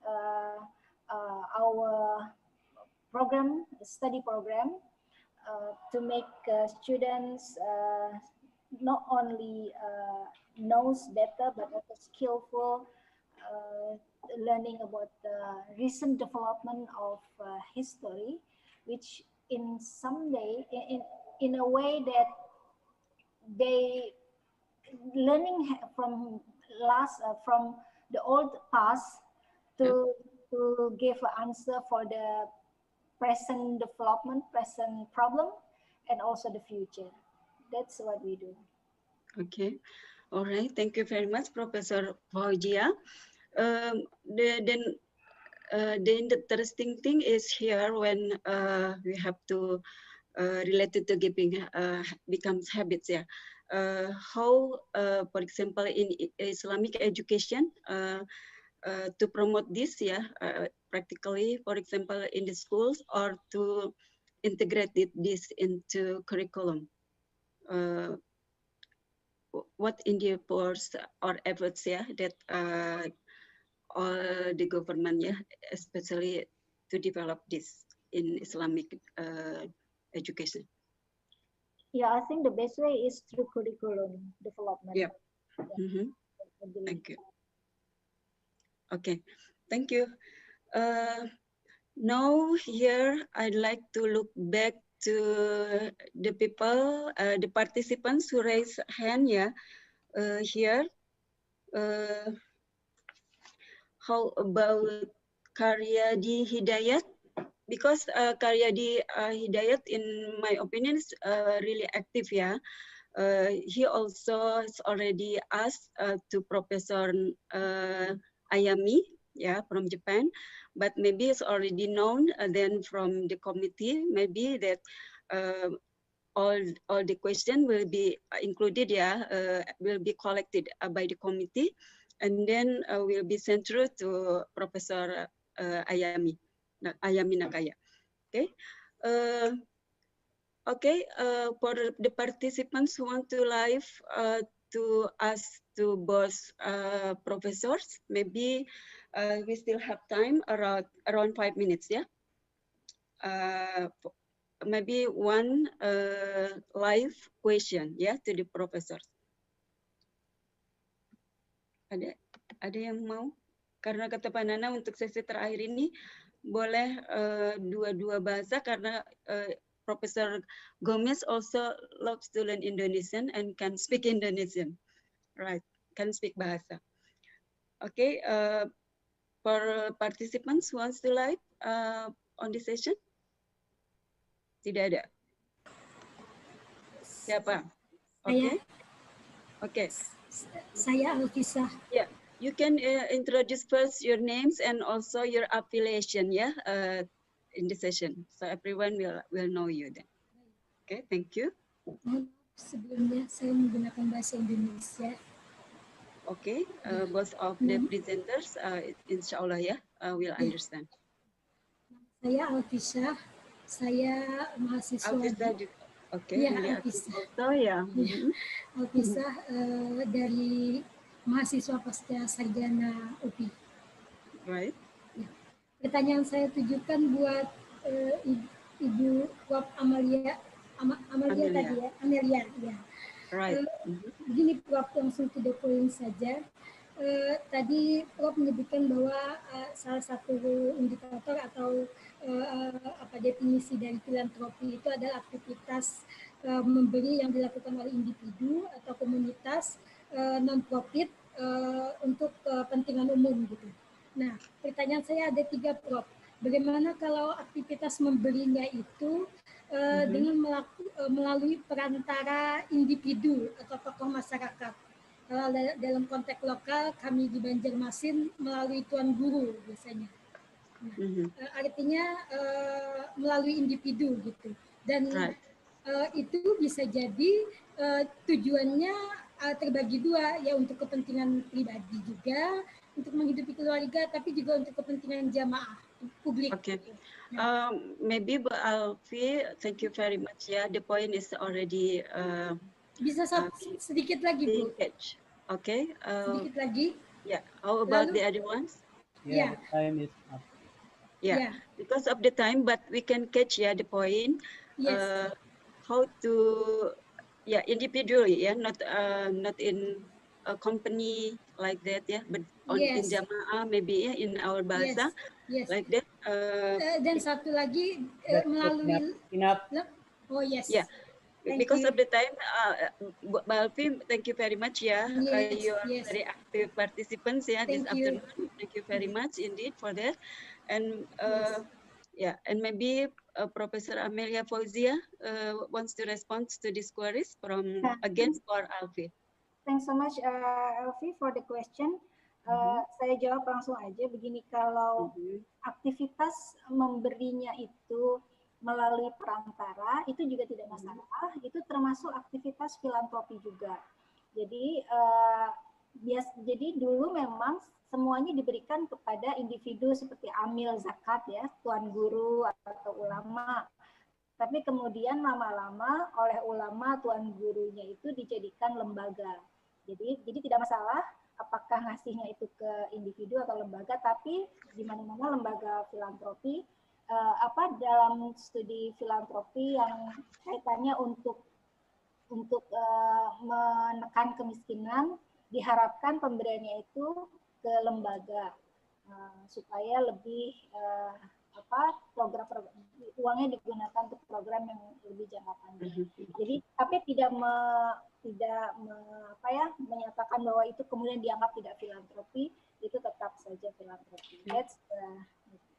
Speaker 11: our program, study program, to make students not only knows better but also skillful learning about the recent development of history, which in some day in a way that they learning from the old past to give an answer for the present development, present problem, and also the future. That's what we do.
Speaker 8: Okay. All right. Thank you very much, Professor Fauzia. The interesting thing is here when we have to related to giving becomes habits. Yeah. How, for example, in Islamic education, to promote this, practically, for example, in the schools, or to integrate this into curriculum? What endeavors or efforts that all the government especially to develop this in Islamic education?
Speaker 11: Yeah, I think the best way is through curriculum development.
Speaker 8: Yep. Thank you. Okay, thank you. Now here I'd like to look back to the people, the participants who raise hand here. How about Karyadi Hidayat? Because Karyadi Hidayat, in my opinion, is really active. He also has already asked to Professor Ayami, from Japan, but maybe it's already known then from the committee, maybe that all the question will be included, will be collected by the committee, and then will be sent through to Professor Ayami Nakaya. Okay. Okay, for the participants who want to live to ask to both professors, maybe we still have time around 5 minutes, maybe one live question, to the professors. Ada yang mau? Karena kata Pak Nana untuk sesi terakhir ini boleh dua-dua bahasa karena Professor Gomez also loves to learn Indonesian and can speak Indonesian, right? Can speak bahasa. Okay, for participants who wants to live on this session? Tidak ada. Siapa? Okay. Okay.
Speaker 13: Saya Alkisah.
Speaker 8: Yeah, you can introduce first your names and also your affiliation, in the session, so everyone will know you then. Okay, thank you.
Speaker 13: Sebelumnya saya menggunakan bahasa Indonesia.
Speaker 8: Okay, both of the presenters, inshallah will understand.
Speaker 13: Saya Alkisah, saya mahasiswa.
Speaker 8: Okay,
Speaker 13: ya, Alkisah. Alkisah dari mahasiswa pasca sarjana UPI.
Speaker 8: Right.
Speaker 13: Pertanyaan saya tujukan buat Ibu Prof. Amelia tadi ya, Amelia ya.
Speaker 8: Right.
Speaker 13: Begini Prof, langsung to the point saja. Tadi Prof menyebutkan bahwa salah satu indikator atau definisi dari filantropi itu adalah aktivitas memberi yang dilakukan oleh individu atau komunitas non-profit untuk kepentingan umum gitu. Nah, pertanyaan saya ada 3, Prof. Bagaimana kalau aktivitas memberinya itu dengan melalui perantara individu atau tokoh masyarakat? Kalau dalam konteks lokal, kami di Banjarmasin melalui tuan guru biasanya. Nah, artinya melalui individu gitu. Dan itu bisa jadi tujuannya terbagi dua, ya, untuk kepentingan pribadi juga, untuk menghidupi keluarga, tapi juga untuk kepentingan jamaah publik.
Speaker 8: Okay. Maybe Alfi, thank you very much. The point is already.
Speaker 13: Bisa sedikit lagi, Bu.
Speaker 8: Okay.
Speaker 13: Sedikit lagi.
Speaker 8: Yeah. How about the other ones?
Speaker 3: Yeah, the time is up.
Speaker 8: Yeah, because of the time, but we can catch the point.
Speaker 13: Yes.
Speaker 8: How to, individually, not in a company like that, but in jamaah, maybe in our bahasa, like that.
Speaker 13: Dan satu lagi melalui. Oh yes.
Speaker 8: Yeah. Because of the time, Balfi, thank you very much. You are very active participants this afternoon. Thank you very much indeed for that. And and maybe Professor Amelia Fauzia wants to respond to these queries from for Alfi.
Speaker 11: Thanks so much, Alfi, for the question. Saya jawab langsung aja begini, kalau aktivitas memberinya itu melalui perantara itu juga tidak masalah, itu termasuk aktivitas filantropi juga. Jadi Jadi dulu memang semuanya diberikan kepada individu seperti amil zakat ya, tuan guru atau ulama. Tapi kemudian lama-lama oleh ulama tuan gurunya itu dijadikan lembaga. Jadi tidak masalah apakah ngasihnya itu ke individu atau lembaga, tapi di mana-mana lembaga filantropi dalam studi filantropi yang kaitannya untuk menekan kemiskinan, diharapkan pemberiannya itu ke lembaga supaya lebih program uangnya digunakan untuk program yang lebih jangka panjang. Jadi tapi tidak menyatakan bahwa itu kemudian dianggap tidak filantropi, itu tetap saja filantropi. That's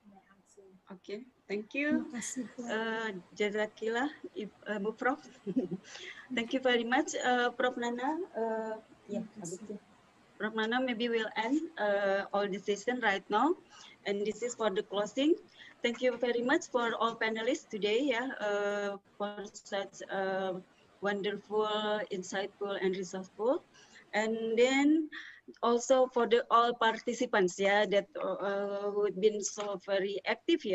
Speaker 11: my answer.
Speaker 8: Okay, thank you. Jazakillah, Bu Prof. Thank you very much, Prof Nana. Prof Nana, maybe we'll end all the session right now, and this is for the closing. Thank you very much for all panelists today, for such wonderful, insightful, and resourceful. And then also for the all participants, that who've been so very active,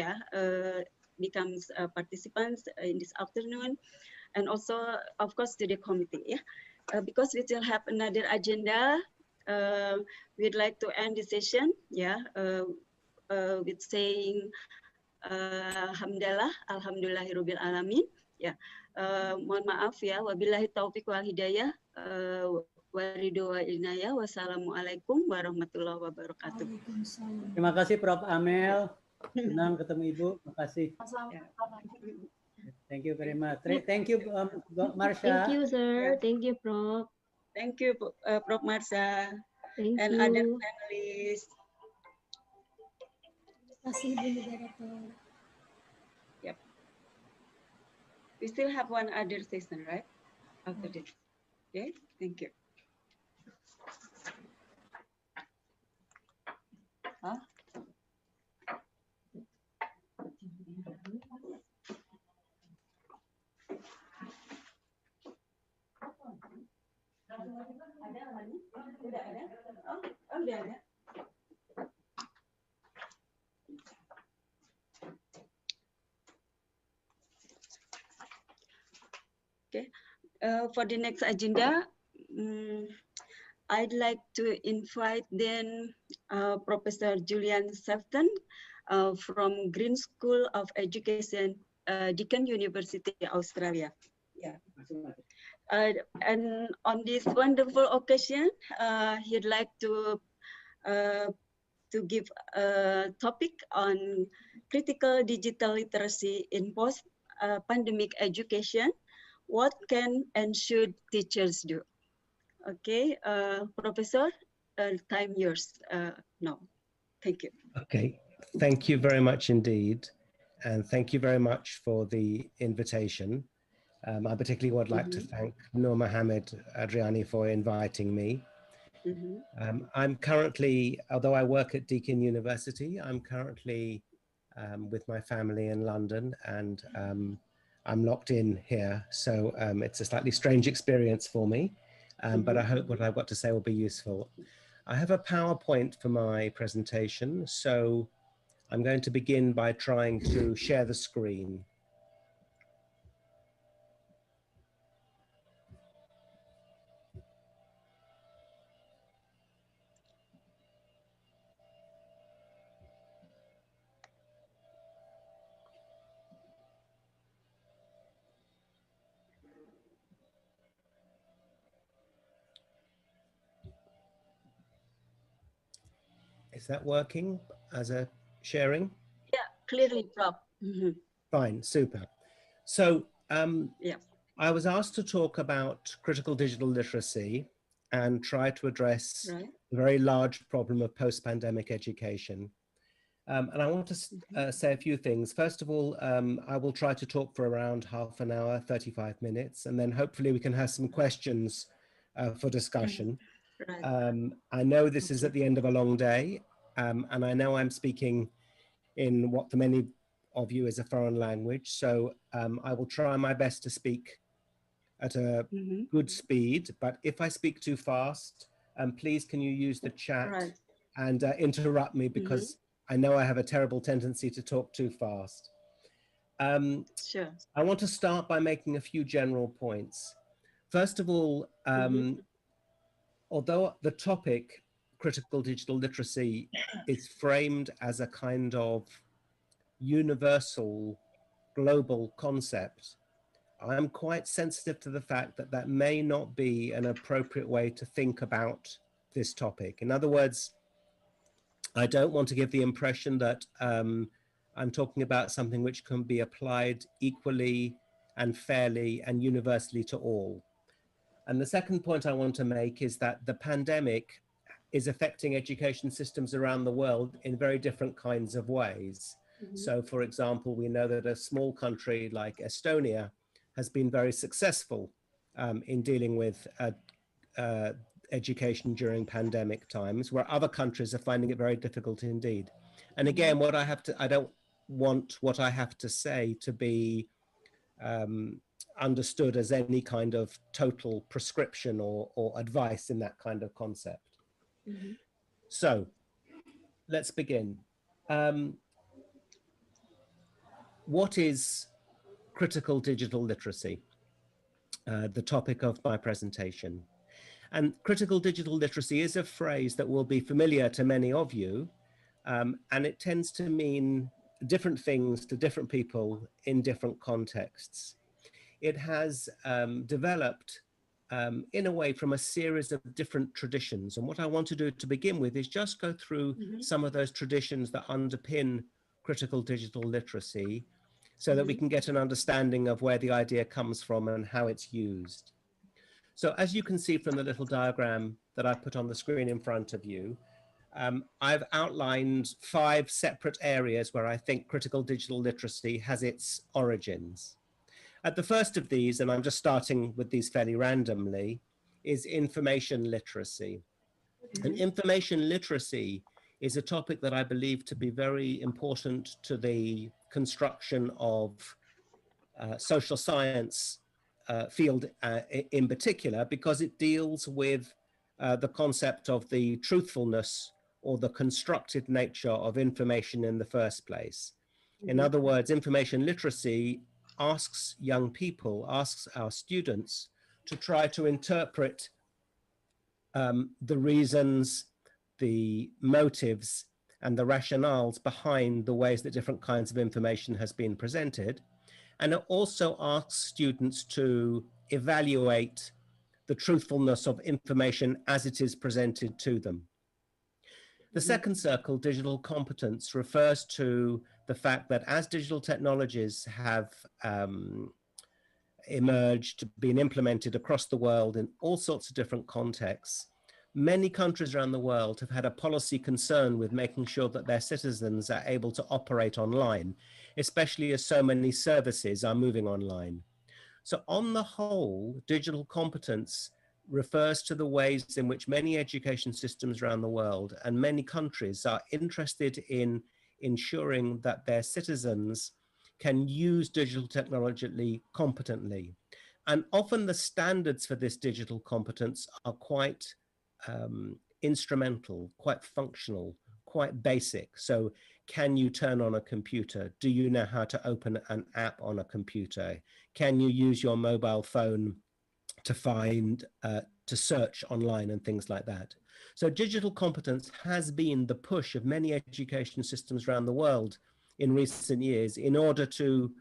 Speaker 8: becomes participants in this afternoon, and also of course to the committee, because we still have another agenda. We'd like to end the session, with saying alhamdulillahirabbil alamin. Mohon maaf wabillahi taufiq wal hidayah. Wassalamualaikum warahmatullahi wabarakatuh.
Speaker 3: Terima kasih Prof. Amel. Senang ketemu Ibu. Terima kasih. Thank you very much. Thank you, Marsha.
Speaker 12: Thank you, sir. Thank you, Prof.
Speaker 8: Thank you, Prof. Marsha.
Speaker 12: Thank
Speaker 8: and
Speaker 12: you.
Speaker 8: other panelists.
Speaker 13: Terima kasih, Bu Moderator.
Speaker 8: Yep. We still have one other session, right? After this. Okay, thank you. Okay, for the next agenda, I'd like to invite then Professor Julian Sefton from Green School of Education, Deakin University, Australia. Yeah. And on this wonderful occasion, he'd like to give a topic on critical digital literacy in post-pandemic education. What can and should teachers do? Okay, Professor, time yours now. Thank you.
Speaker 14: Okay, thank you very much indeed. And thank you very much for the invitation. I particularly would like to thank Noor Mohammed Adriani for inviting me. I'm currently, although I work at Deakin University, I'm currently with my family in London, and I'm locked in here. So it's a slightly strange experience for me, but I hope what I've got to say will be useful. I have a PowerPoint for my presentation, so I'm going to begin by trying to share the screen. Is that working as a sharing?
Speaker 8: Yeah, clearly, Prof.
Speaker 14: Fine, super. So I was asked to talk about critical digital literacy and try to address the very large problem of post-pandemic education. And I want to say a few things. First of all, I will try to talk for around half an hour, 35 minutes, and then hopefully we can have some questions for discussion. I know this is at the end of a long day, and I know I'm speaking in what for many of you is a foreign language, so I will try my best to speak at a good speed, but if I speak too fast, please can you use the chat
Speaker 8: Right.
Speaker 14: and interrupt me, because I know I have a terrible tendency to talk too fast.
Speaker 8: Sure.
Speaker 14: I want to start by making a few general points. First of all, although the topic, critical digital literacy, is framed as a kind of universal global concept, I'm quite sensitive to the fact that that may not be an appropriate way to think about this topic. In other words, I don't want to give the impression that I'm talking about something which can be applied equally and fairly and universally to all. And the second point I want to make is that the pandemic is affecting education systems around the world in very different kinds of ways. So, for example, we know that a small country like Estonia has been very successful in dealing with education during pandemic times, where other countries are finding it very difficult indeed. And again, what I have to, I don't want what I have to say to be understood as any kind of total prescription or advice in that kind of concept. So let's begin. What is critical digital literacy? The topic of my presentation. And critical digital literacy is a phrase that will be familiar to many of you, and it tends to mean different things to different people in different contexts. It has developed in a way from a series of different traditions. And what I want to do to begin with is just go through some of those traditions that underpin critical digital literacy, so that we can get an understanding of where the idea comes from and how it's used. So as you can see from the little diagram that I put on the screen in front of you, I've outlined 5 separate areas where I think critical digital literacy has its origins. At the first of these, and I'm just starting with these fairly randomly, is information literacy. And information literacy is a topic that I believe to be very important to the construction of social science field in particular, because it deals with the concept of the truthfulness or the constructed nature of information in the first place. In other words, information literacy asks young people, asks our students to try to interpret the reasons, the motives, and the rationales behind the ways that different kinds of information has been presented. And it also asks students to evaluate the truthfulness of information as it is presented to them. The second circle, digital competence, refers to the fact that as digital technologies have emerged, been implemented across the world in all sorts of different contexts, many countries around the world have had a policy concern with making sure that their citizens are able to operate online, especially as so many services are moving online. So on the whole, digital competence refers to the ways in which many education systems around the world and many countries are interested in ensuring that their citizens can use digital technology competently. And often the standards for this digital competence are quite instrumental, quite functional, quite basic. So can you turn on a computer? Do you know how to open an app on a computer? Can you use your mobile phone to find, to search online and things like that? So digital competence has been the push of many education systems around the world in recent years in order to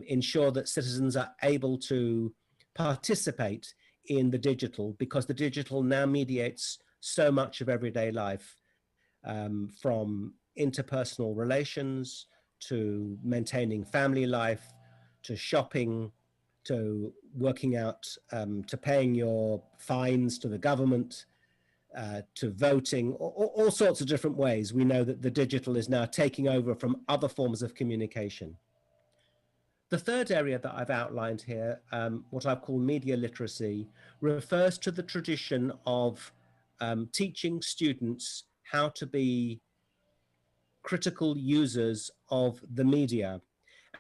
Speaker 14: ensure that citizens are able to participate in the digital, because the digital now mediates so much of everyday life, from interpersonal relations to maintaining family life, to shopping, to working out, to paying your fines to the government, to voting, all sorts of different ways. We know that the digital is now taking over from other forms of communication. The third area that I've outlined here, what I've called media literacy, refers to the tradition of teaching students how to be critical users of the media.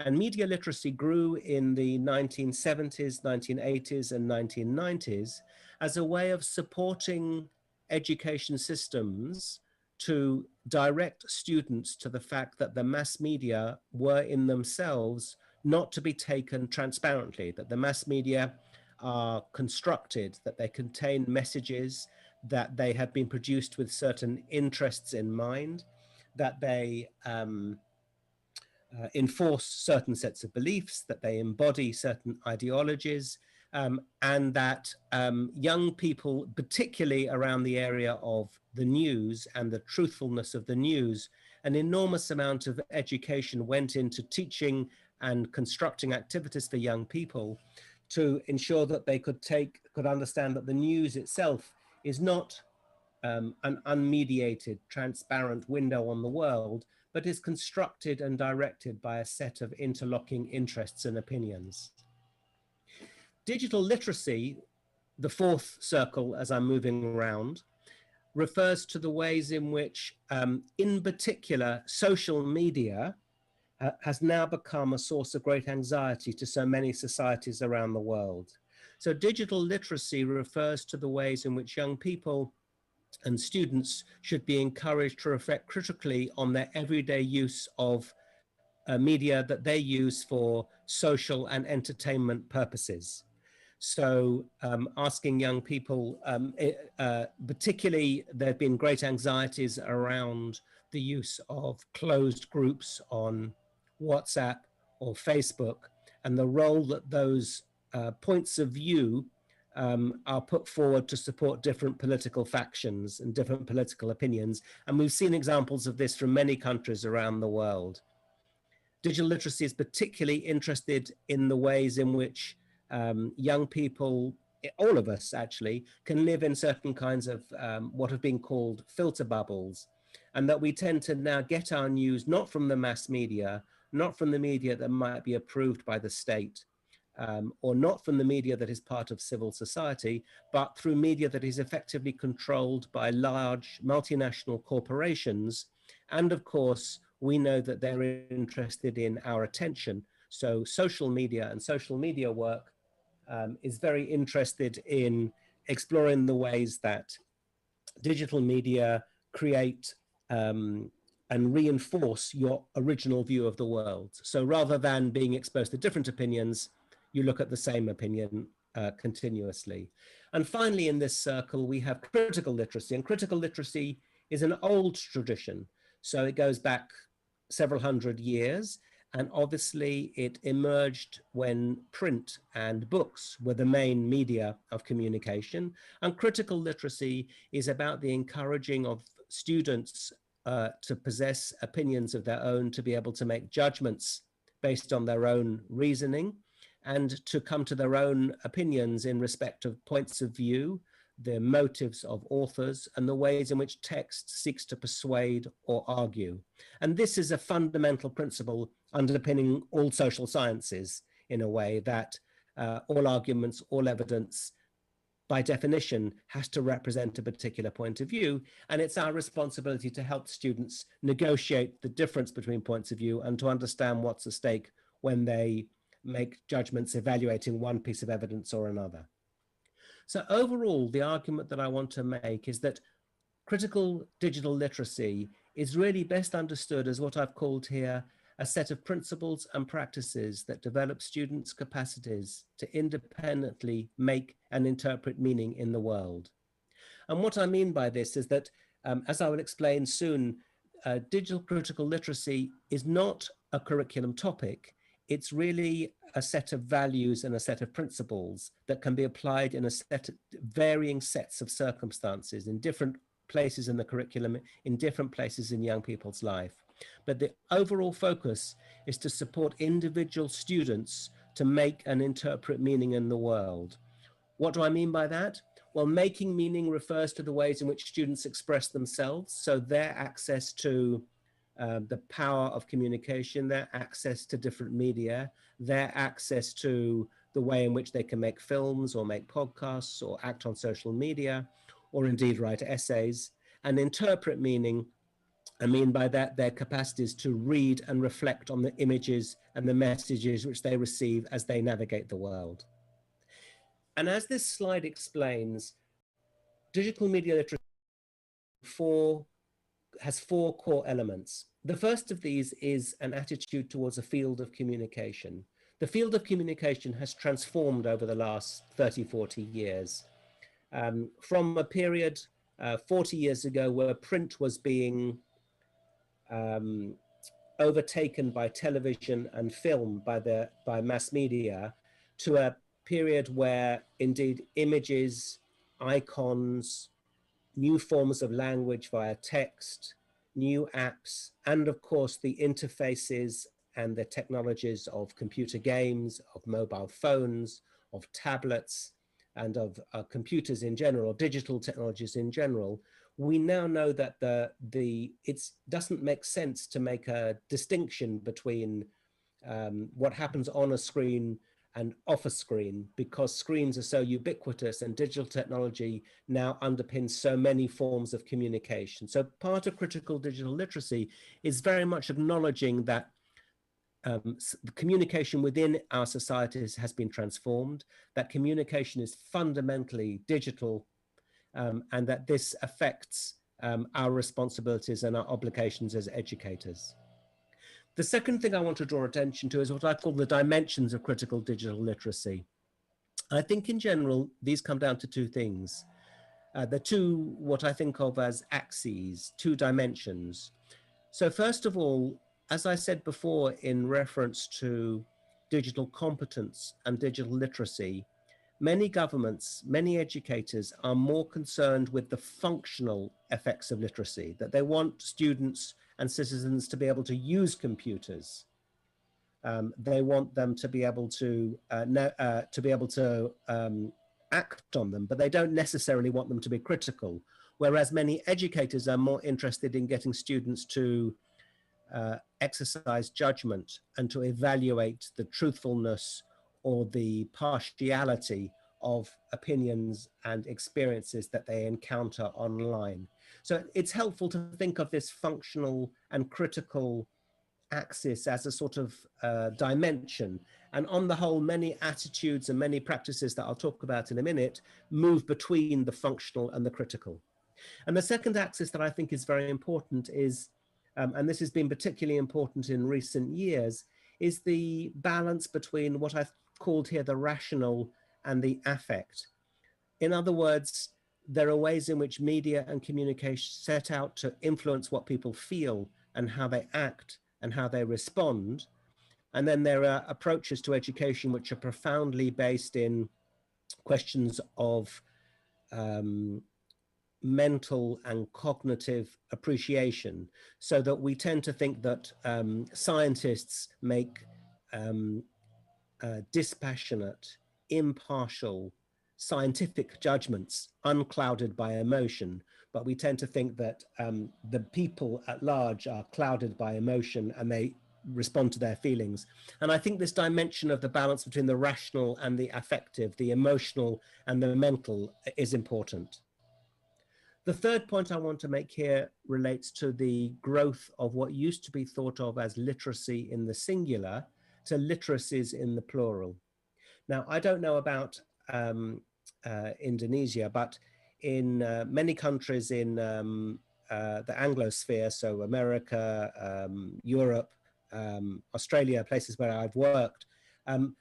Speaker 14: And media literacy grew in the 1970s, 1980s, and 1990s as a way of supporting education systems to direct students to the fact that the mass media were in themselves not to be taken transparently, that the mass media are constructed, that they contain messages, that they have been produced with certain interests in mind, that they enforce certain sets of beliefs, that they embody certain ideologies, and that young people, particularly around the area of the news and the truthfulness of the news, an enormous amount of education went into teaching and constructing activities for young people to ensure that they could understand that the news itself is not an unmediated, transparent window on the world, but is constructed and directed by a set of interlocking interests and opinions. Digital literacy, the fourth circle as I'm moving around, refers to the ways in which, in particular, social media has now become a source of great anxiety to so many societies around the world. So digital literacy refers to the ways in which young people and students should be encouraged to reflect critically on their everyday use of media that they use for social and entertainment purposes. So asking young people, particularly there have been great anxieties around the use of closed groups on WhatsApp or Facebook, and the role that those points of view are put forward to support different political factions and different political opinions. And we've seen examples of this from many countries around the world. Digital literacy is particularly interested in the ways in which young people, all of us actually, can live in certain kinds of what have been called filter bubbles, and that we tend to now get our news not from the mass media, not from the media that might be approved by the state, or not from the media that is part of civil society, but through media that is effectively controlled by large multinational corporations. And of course, we know that they're interested in our attention. So social media and social media work is very interested in exploring the ways that digital media create and reinforce your original view of the world. So rather than being exposed to different opinions, you look at the same opinion continuously. And finally, in this circle, we have critical literacy. And critical literacy is an old tradition. So it goes back several hundred years. And obviously it emerged when print and books were the main media of communication. And critical literacy is about the encouraging of students to possess opinions of their own, to be able to make judgments based on their own reasoning, and to come to their own opinions in respect of points of view, the motives of authors, and the ways in which text seeks to persuade or argue. And this is a fundamental principle underpinning all social sciences, in a way that all arguments, all evidence, by definition, has to represent a particular point of view. And it's our responsibility to help students negotiate the difference between points of view and to understand what's at stake when they make judgments evaluating one piece of evidence or another. So overall, the argument that I want to make is that critical digital literacy is really best understood as what I've called here a set of principles and practices that develop students' capacities to independently make and interpret meaning in the world. And what I mean by this is that, as I will explain soon, digital critical literacy is not a curriculum topic. It's really a set of values and a set of principles that can be applied in a set of varying sets of circumstances in different places in the curriculum, in different places in young people's life. But the overall focus is to support individual students to make and interpret meaning in the world. What do I mean by that? Well, making meaning refers to the ways in which students express themselves, so their access to the power of communication, their access to different media, their access to the way in which they can make films or make podcasts or act on social media, or indeed write essays, and interpret meaning I mean by that their capacities to read and reflect on the images and the messages which they receive as they navigate the world. And as this slide explains, digital media literacy has four core elements. The first of these is an attitude towards a field of communication. The field of communication has transformed over the last 30, 40 years. From a period 40 years ago where print was being overtaken by television and film by mass media, to a period where indeed images, icons, new forms of language via text, new apps, and of course the interfaces and the technologies of computer games, of mobile phones, of tablets, and of computers in general, digital technologies in general, we now know that it doesn't make sense to make a distinction between what happens on a screen and off a screen, because screens are so ubiquitous and digital technology now underpins so many forms of communication. So part of critical digital literacy is very much acknowledging that the communication within our societies has been transformed, that communication is fundamentally digital, and that this affects our responsibilities and our obligations as educators. The second thing I want to draw attention to is what I call the dimensions of critical digital literacy. I think in general, these come down to two things. The two, what I think of as axes, two dimensions. So first of all, as I said before, in reference to digital competence and digital literacy, many governments, many educators are more concerned with the functional effects of literacy, that they want students and citizens to be able to use computers. They want them to be able to act on them, but they don't necessarily want them to be critical. Whereas many educators are more interested in getting students to exercise judgment and to evaluate the truthfulness or the partiality of opinions and experiences that they encounter online. So it's helpful to think of this functional and critical axis as a sort of dimension. And on the whole, many attitudes and many practices that I'll talk about in a minute move between the functional and the critical. And the second axis that I think is very important is, and this has been particularly important in recent years, is the balance between what I've called here the rational and the affect. In other words, there are ways in which media and communication set out to influence what people feel and how they act and how they respond. And then there are approaches to education which are profoundly based in questions of mental and cognitive appreciation, so that we tend to think that scientists make dispassionate, impartial, scientific judgments unclouded by emotion, but we tend to think that the people at large are clouded by emotion and they respond to their feelings. And I think this dimension of the balance between the rational and the affective, the emotional and the mental, is important. The third point I want to make here relates to the growth of what used to be thought of as literacy in the singular to literacies in the plural. Now, I don't know about Indonesia, but in many countries in the Anglosphere, so America, Europe, Australia, places where I've worked,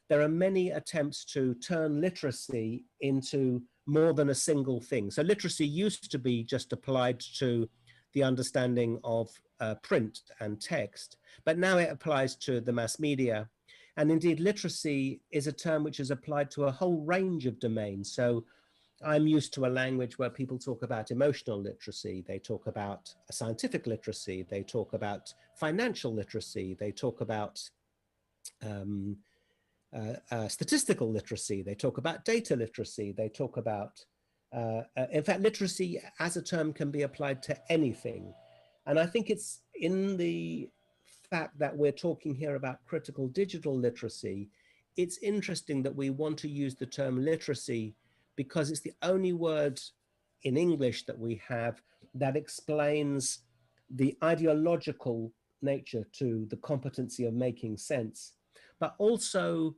Speaker 14: there are many attempts to turn literacy into more than a single thing. So literacy used to be just applied to the understanding of print and text, but now it applies to the mass media. And indeed, literacy is a term which is applied to a whole range of domains. So I'm used to a language where people talk about emotional literacy, they talk about scientific literacy, they talk about financial literacy, they talk about statistical literacy, they talk about data literacy, they talk about, in fact, literacy as a term can be applied to anything. And I think it's in the fact that we're talking here about critical digital literacy, it's interesting that we want to use the term literacy because it's the only word in English that we have that explains the ideological nature to the competency of making sense, but also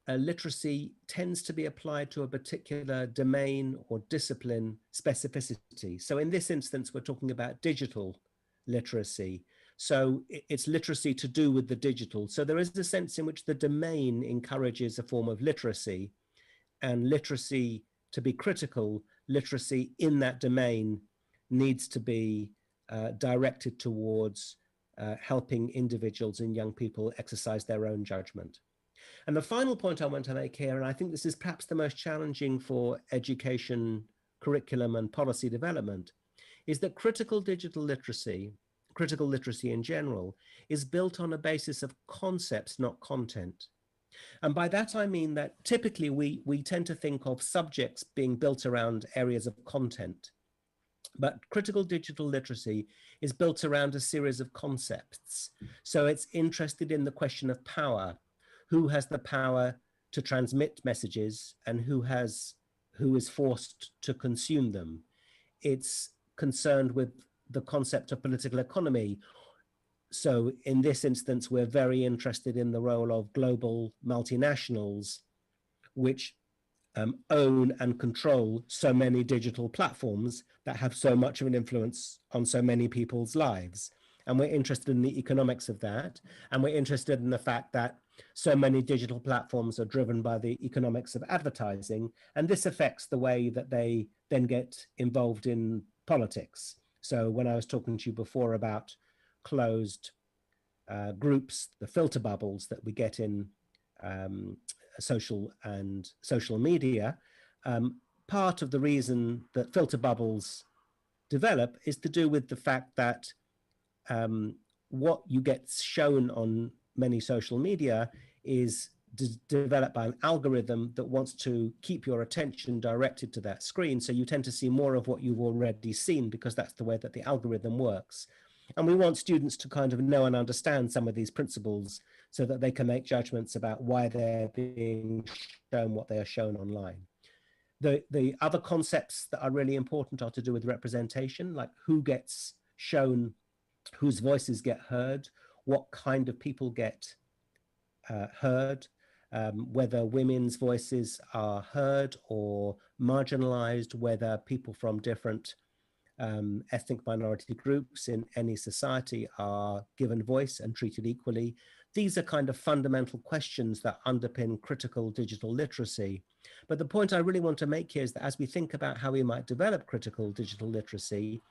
Speaker 14: literacy tends to be applied to a particular domain or discipline specificity. So in this instance, we're talking about digital literacy. So it's literacy to do with the digital. So there is a sense in which the domain encourages a form of literacy, and literacy, to be critical, literacy in that domain needs to be directed towards helping individuals and young people exercise their own judgment. And the final point I want to make here, and I think this is perhaps the most challenging for education, curriculum and policy development, is that critical literacy in general, is built on a basis of concepts, not content. And by that, I mean that typically we tend to think of subjects being built around areas of content. But critical digital literacy is built around a series of concepts. So it's interested in the question of power. Who has the power to transmit messages and who is forced to consume them? It's concerned with the concept of political economy. So in this instance, we're very interested in the role of global multinationals, which own and control so many digital platforms that have so much of an influence on so many people's lives. And we're interested in the economics of that. And we're interested in the fact that so many digital platforms are driven by the economics of advertising. And this affects the way that they then get involved in politics. So when I was talking to you before about closed groups, the filter bubbles that we get in social media, part of the reason that filter bubbles develop is to do with the fact that what you get shown on many social media is developed by an algorithm that wants to keep your attention directed to that screen. So you tend to see more of what you've already seen because that's the way that the algorithm works. And we want students to kind of know and understand some of these principles so that they can make judgments about why they're being shown what they are shown online. The other concepts that are really important are to do with representation, like who gets shown, whose voices get heard, what kind of people get heard, whether women's voices are heard or marginalized, whether people from different ethnic minority groups in any society are given voice and treated equally. These are kind of fundamental questions that underpin critical digital literacy. But the point I really want to make here is that as we think about how we might develop critical digital literacy,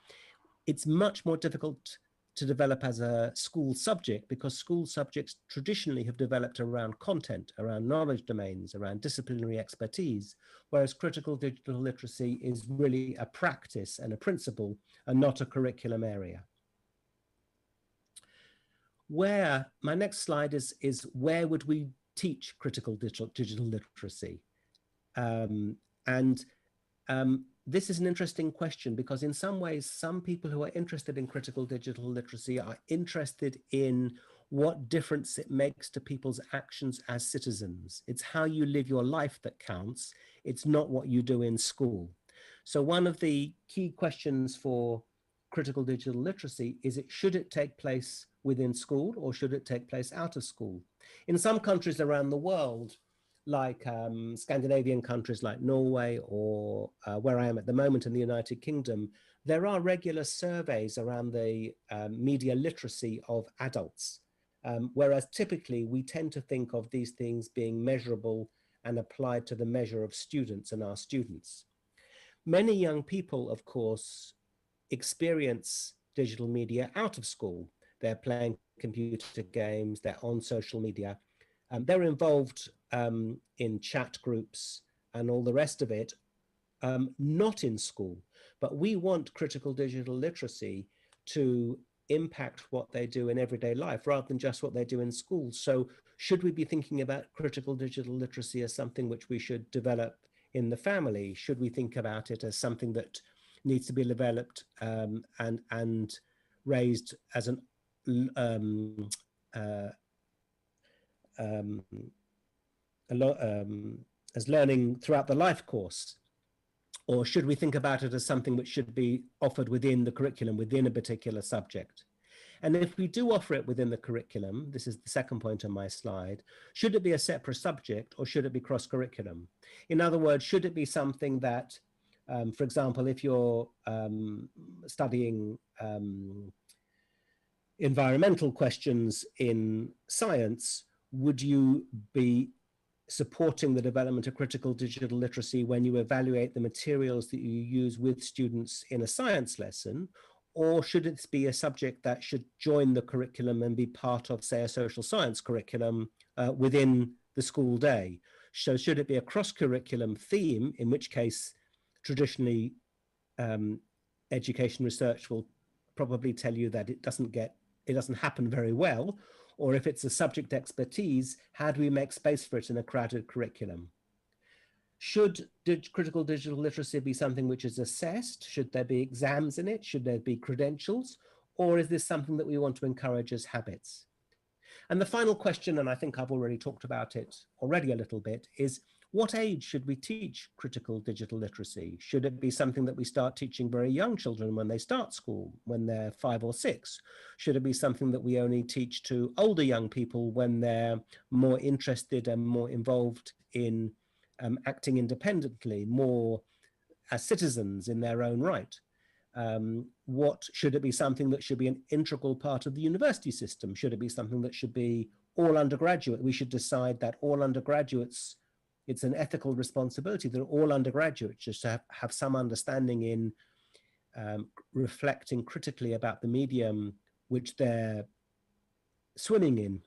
Speaker 14: it's much more difficult to develop as a school subject because school subjects traditionally have developed around content, around knowledge domains, around disciplinary expertise, whereas critical digital literacy is really a practice and a principle and not a curriculum area. My next slide is where would we teach critical digital literacy? This is an interesting question because in some ways, some people who are interested in critical digital literacy are interested in what difference it makes to people's actions as citizens. It's how you live your life that counts. It's not what you do in school. So one of the key questions for critical digital literacy is should it take place within school or should it take place out of school? In some countries around the world, like Scandinavian countries like Norway or where I am at the moment in the United Kingdom, there are regular surveys around the media literacy of adults, whereas typically we tend to think of these things being measurable and applied to the measure of students and our students. Many young people, of course, experience digital media out of school. They're playing computer games, they're on social media, they're involved in chat groups and all the rest of it, not in school. But we want critical digital literacy to impact what they do in everyday life rather than just what they do in school. So should we be thinking about critical digital literacy as something which we should develop in the family? Should we think about it as something that needs to be developed and raised as an as learning throughout the life course? Or should we think about it as something which should be offered within the curriculum, within a particular subject? And if we do offer it within the curriculum, this is the second point on my slide, should it be a separate subject or should it be cross-curriculum? In other words, should it be something that, for example, if you're studying environmental questions in science, would you be supporting the development of critical digital literacy when you evaluate the materials that you use with students in a science lesson? Or should it be a subject that should join the curriculum and be part of, say, a social science curriculum within the school day? So should it be a cross-curriculum theme, in which case traditionally education research will probably tell you that it doesn't happen very well, or if it's a subject expertise, how do we make space for it in a crowded curriculum? Should critical digital literacy be something which is assessed? Should there be exams in it? Should there be credentials? Or is this something that we want to encourage as habits? And the final question, and I think I've already talked about it already a little bit, is what age should we teach critical digital literacy? Should it be something that we start teaching very young children when they start school, when they're 5 or 6? Should it be something that we only teach to older young people when they're more interested and more involved in acting independently, more as citizens in their own right? What should it be something that should be an integral part of the university system? Should it be something that should be all undergraduate? We should decide that all undergraduates, it's an ethical responsibility that all undergraduates just have some understanding in reflecting critically about the medium which they're swimming in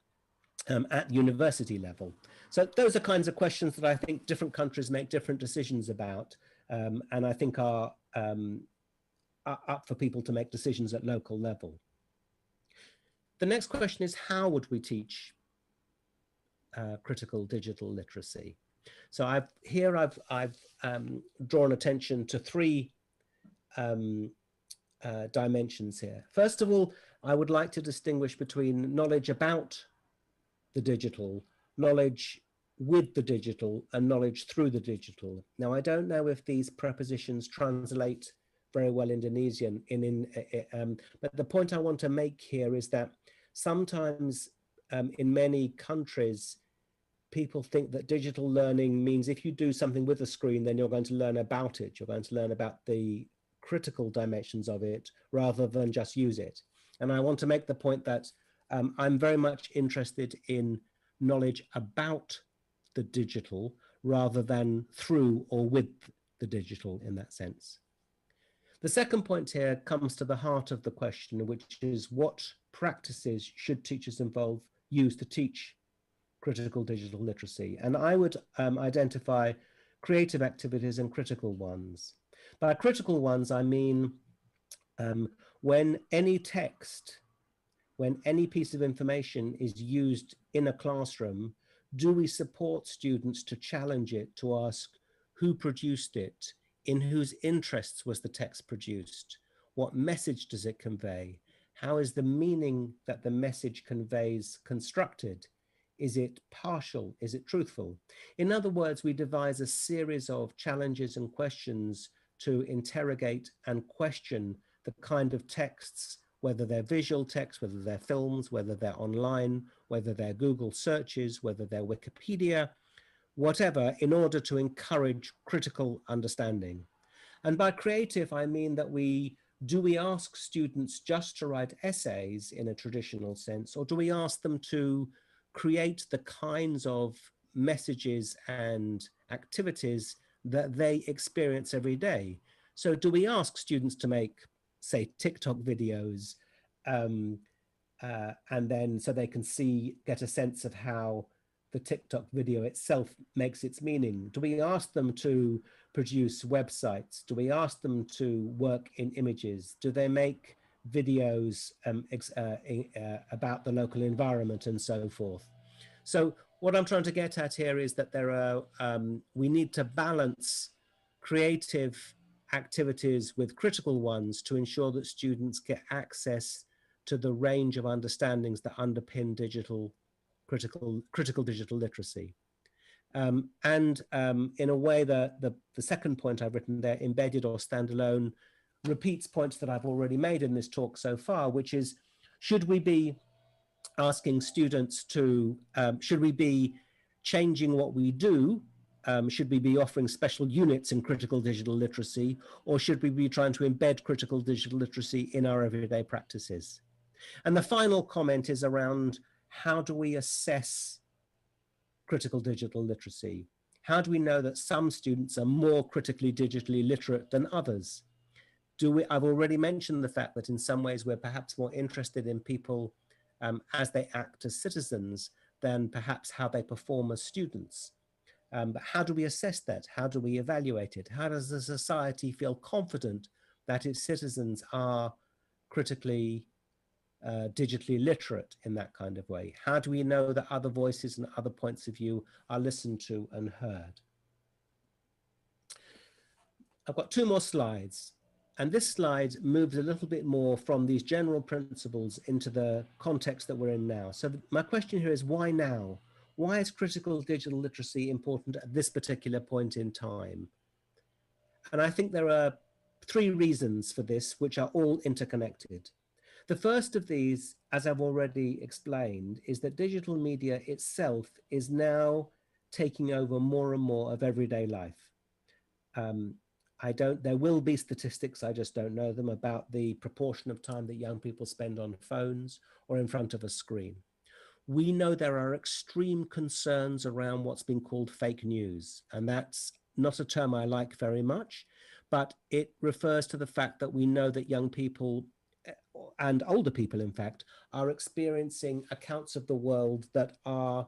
Speaker 14: at university level. So those are kinds of questions that I think different countries make different decisions about, and I think are up for people to make decisions at local level. The next question is, how would we teach critical digital literacy? So I've drawn attention to 3 dimensions here. First of all, I would like to distinguish between knowledge about the digital, knowledge with the digital, and knowledge through the digital. Now, I don't know if these prepositions translate very well Indonesian, but the point I want to make here is that sometimes in many countries, people think that digital learning means if you do something with a screen, then you're going to learn about it. You're going to learn about the critical dimensions of it rather than just use it. And I want to make the point that I'm very much interested in knowledge about the digital rather than through or with the digital in that sense. The second point here comes to the heart of the question, which is what practices should teachers use to teach critical digital literacy? And I would identify creative activities and critical ones. By critical ones, I mean when any text, when any piece of information is used in a classroom, do we support students to challenge it, to ask who produced it, in whose interests was the text produced, what message does it convey, how is the meaning that the message conveys constructed? Is it partial? Is it truthful? In other words, we devise a series of challenges and questions to interrogate and question the kind of texts, whether they're visual texts, whether they're films, whether they're online, whether they're Google searches, whether they're Wikipedia, whatever, in order to encourage critical understanding. And by creative, I mean that do we ask students just to write essays in a traditional sense, or do we ask them to create the kinds of messages and activities that they experience every day? So do we ask students to make, say, TikTok videos, and then so they can get a sense of how the TikTok video itself makes its meaning? Do we ask them to produce websites? Do we ask them to work in images? Do they make videos about the local environment and so forth? So what I'm trying to get at here is that we need to balance creative activities with critical ones to ensure that students get access to the range of understandings that underpin critical digital literacy. In a way, the second point I've written there, embedded or standalone, repeats points that I've already made in this talk so far, which is, should we be asking students to, should we be changing what we do? Should we be offering special units in critical digital literacy, or should we be trying to embed critical digital literacy in our everyday practices? And the final comment is around, how do we assess critical digital literacy? How do we know that some students are more critically digitally literate than others? I've already mentioned the fact that in some ways we're perhaps more interested in people as they act as citizens than perhaps how they perform as students. But how do we assess that? How do we evaluate it? How does the society feel confident that its citizens are critically digitally literate in that kind of way? How do we know that other voices and other points of view are listened to and heard? I've got 2 more slides, and this slide moves a little bit more from these general principles into the context that we're in now. So my question here is, why now? Why is critical digital literacy important at this particular point in time? And I think there are 3 reasons for this, which are all interconnected. The first of these, as I've already explained, is that digital media itself is now taking over more and more of everyday life. There will be statistics, I just don't know them, about the proportion of time that young people spend on phones or in front of a screen. We know there are extreme concerns around what's been called fake news, and that's not a term I like very much, but it refers to the fact that we know that young people and older people, in fact, are experiencing accounts of the world that are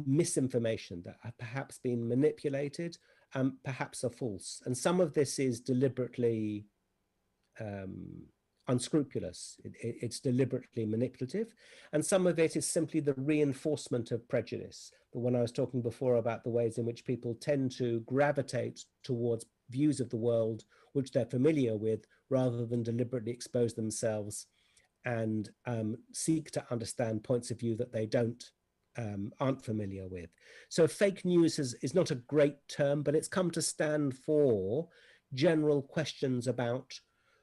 Speaker 14: misinformation, that have perhaps been manipulated, perhaps are false. And some of this is deliberately unscrupulous. It's deliberately manipulative. And some of it is simply the reinforcement of prejudice. But when I was talking before about the ways in which people tend to gravitate towards views of the world which they're familiar with, rather than deliberately expose themselves and seek to understand points of view that they aren't familiar with. So fake news is not a great term, but it's come to stand for general questions about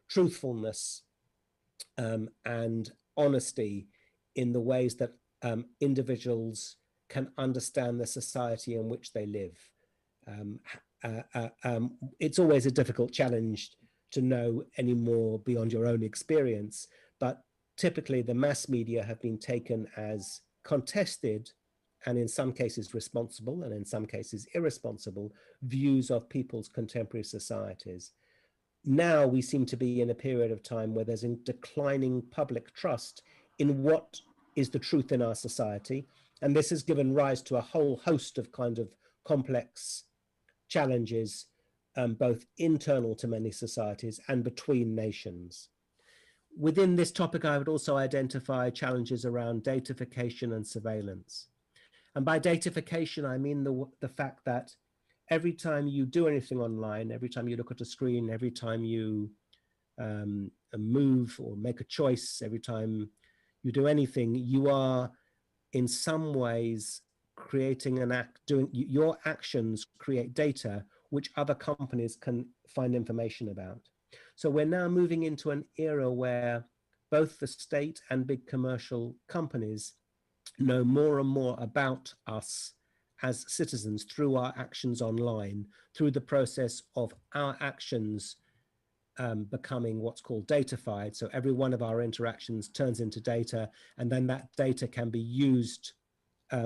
Speaker 14: truthfulness and honesty in the ways that individuals can understand the society in which they live. It's always a difficult challenge to know any more beyond your own experience, but typically the mass media have been taken as contested and in some cases responsible and in some cases irresponsible views of people's contemporary societies. Now we seem to be in a period of time where there's a declining public trust in what is the truth in our society. And this has given rise to a whole host of kind of complex challenges, both internal to many societies and between nations. Within this topic, I would also identify challenges around datafication and surveillance. And by datafication, I mean the fact that every time you do anything online, every time you look at a screen, every time you move or make a choice, every time you do anything, you are in some ways creating your actions create data which other companies can find information about. So we're now moving into an era where both the state and big commercial companies know more and more about us as citizens through our actions online, through the process of our actions becoming what's called datafied. So every one of our interactions turns into data, and then that data can be used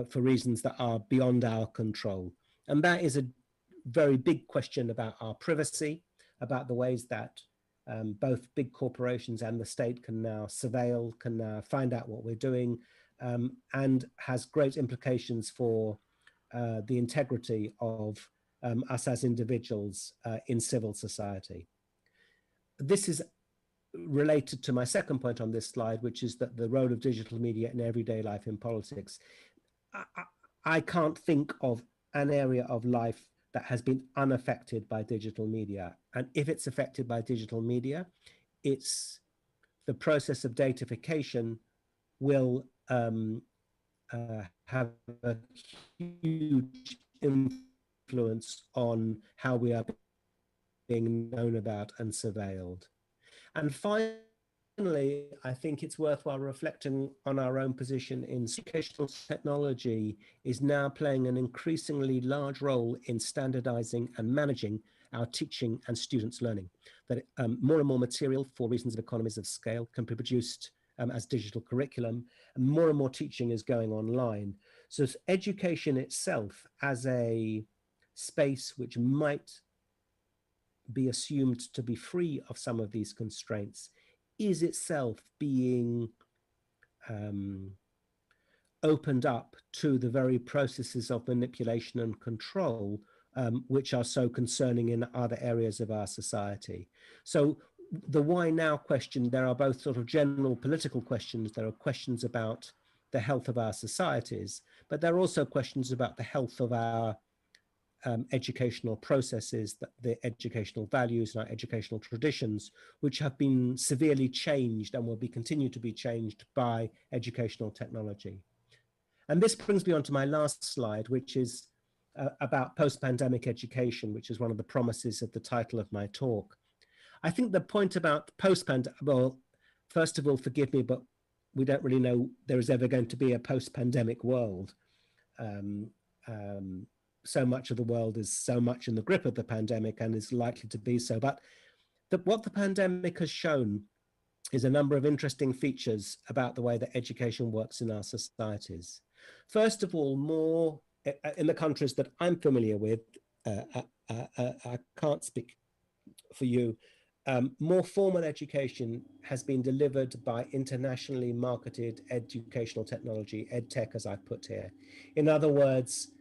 Speaker 14: for reasons that are beyond our control. And that is a very big question about our privacy, about the ways that both big corporations and the state can now surveil, can now find out what we're doing, and has great implications for the integrity of us as individuals in civil society. This is related to my second point on this slide, which is that the role of digital media in everyday life in politics. I can't think of an area of life that has been unaffected by digital media. And if it's affected by digital media, it's the process of datafication will have a huge influence on how we are being known about and surveilled. And finally, I think it's worthwhile reflecting on our own position in educational technology is now playing an increasingly large role in standardizing and managing our teaching and students' learning. That more and more material for reasons of economies of scale can be produced as digital curriculum, and more teaching is going online. So education itself as a space which might be assumed to be free of some of these constraints is itself being opened up to the very processes of manipulation and control which are so concerning in other areas of our society. So the why now question, there are both sort of general political questions, there are questions about the health of our societies, but there are also questions about the health of our educational processes, the educational values and our educational traditions, which have been severely changed and will be continued to be changed by educational technology. And this brings me on to my last slide, which is about post-pandemic education, which is one of the promises of the title of my talk. I think the point about post-pandemic, well, first of all, forgive me, but we don't really know there is ever going to be a post-pandemic world. So much of the world is so much in the grip of the pandemic and is likely to be so. But what the pandemic has shown is a number of interesting features about the way that education works in our societies. First of all, more in the countries that I'm familiar with, I can't speak for you, more formal education has been delivered by internationally marketed educational technology, EdTech as I put here. In other words,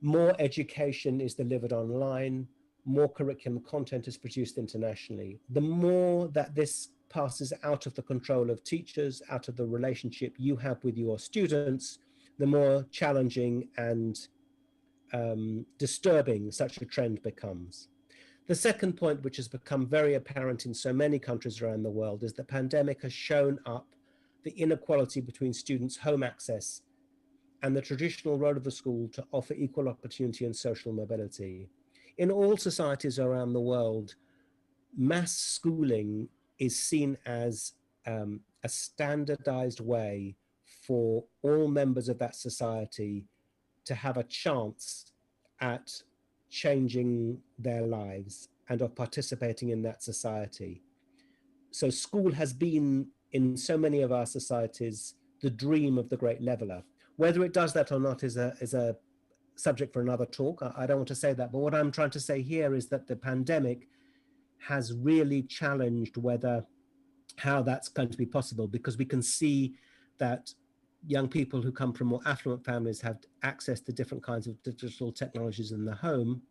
Speaker 14: more education is delivered online, more curriculum content is produced internationally. The more that this passes out of the control of teachers, out of the relationship you have with your students, the more challenging and disturbing such a trend becomes. The second point, which has become very apparent in so many countries around the world, is the pandemic has shown up the inequality between students' home access and the traditional role of the school to offer equal opportunity and social mobility. In all societies around the world, mass schooling is seen as a standardized way for all members of that society to have a chance at changing their lives and of participating in that society. So school has been, in so many of our societies, the dream of the great leveler. Whether it does that or not is a subject for another talk. I don't want to say that, but what I'm trying to say here is that the pandemic has really challenged how that's going to be possible, because we can see that young people who come from more affluent families have access to different kinds of digital technologies in the home.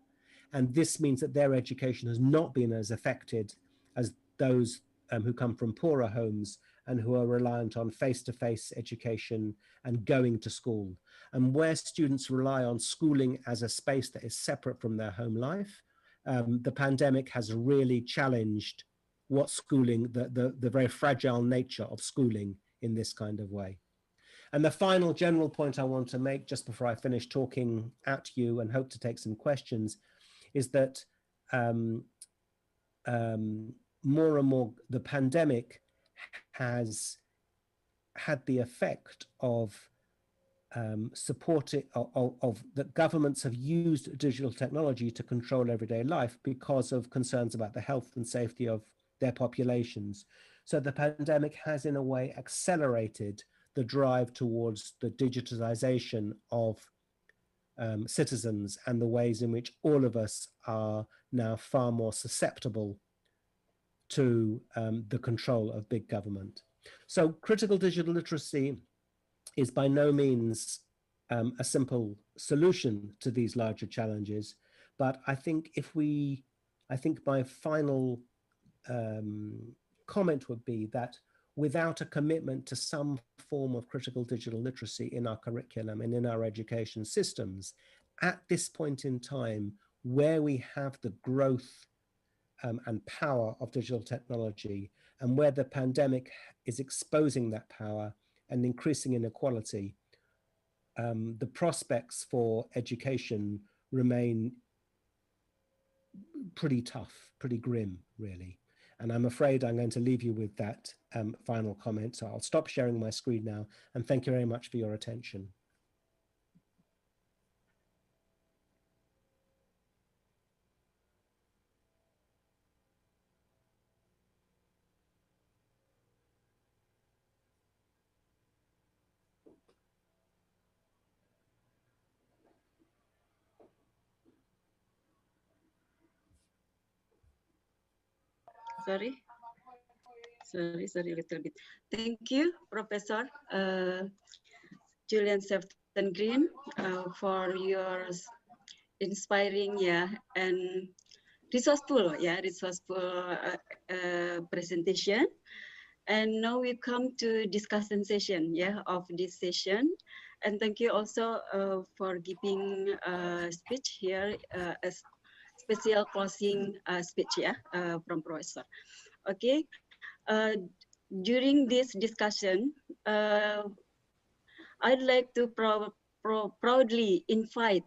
Speaker 14: And this means that their education has not been as affected as those who come from poorer homes and who are reliant on face-to-face education and going to school. And where students rely on schooling as a space that is separate from their home life, the pandemic has really challenged what schooling, the very fragile nature of schooling in this kind of way. And the final general point I want to make just before I finish talking at you and hope to take some questions is that more and more the pandemic has had the effect of supporting that governments have used digital technology to control everyday life because of concerns about the health and safety of their populations. So the pandemic has in a way accelerated the drive towards the digitization of citizens and the ways in which all of us are now far more susceptible to the control of big government. So critical digital literacy is by no means a simple solution to these larger challenges, but I think my final comment would be that without a commitment to some form of critical digital literacy in our curriculum and in our education systems, at this point in time, where we have the growth and power of digital technology, and where the pandemic is exposing that power and increasing inequality, the prospects for education remain pretty tough, pretty grim, really. And I'm afraid I'm going to leave you with that final comment. So I'll stop sharing my screen now, and thank you very much for your attention.
Speaker 8: Sorry, a little bit. Thank you, Professor Julian Sefton Green, for your inspiring, and resourceful, presentation. And now we come to discussion session, of this session. And thank you also for giving speech here, a special closing speech, from Professor. Okay, during this discussion, I'd like to proudly invite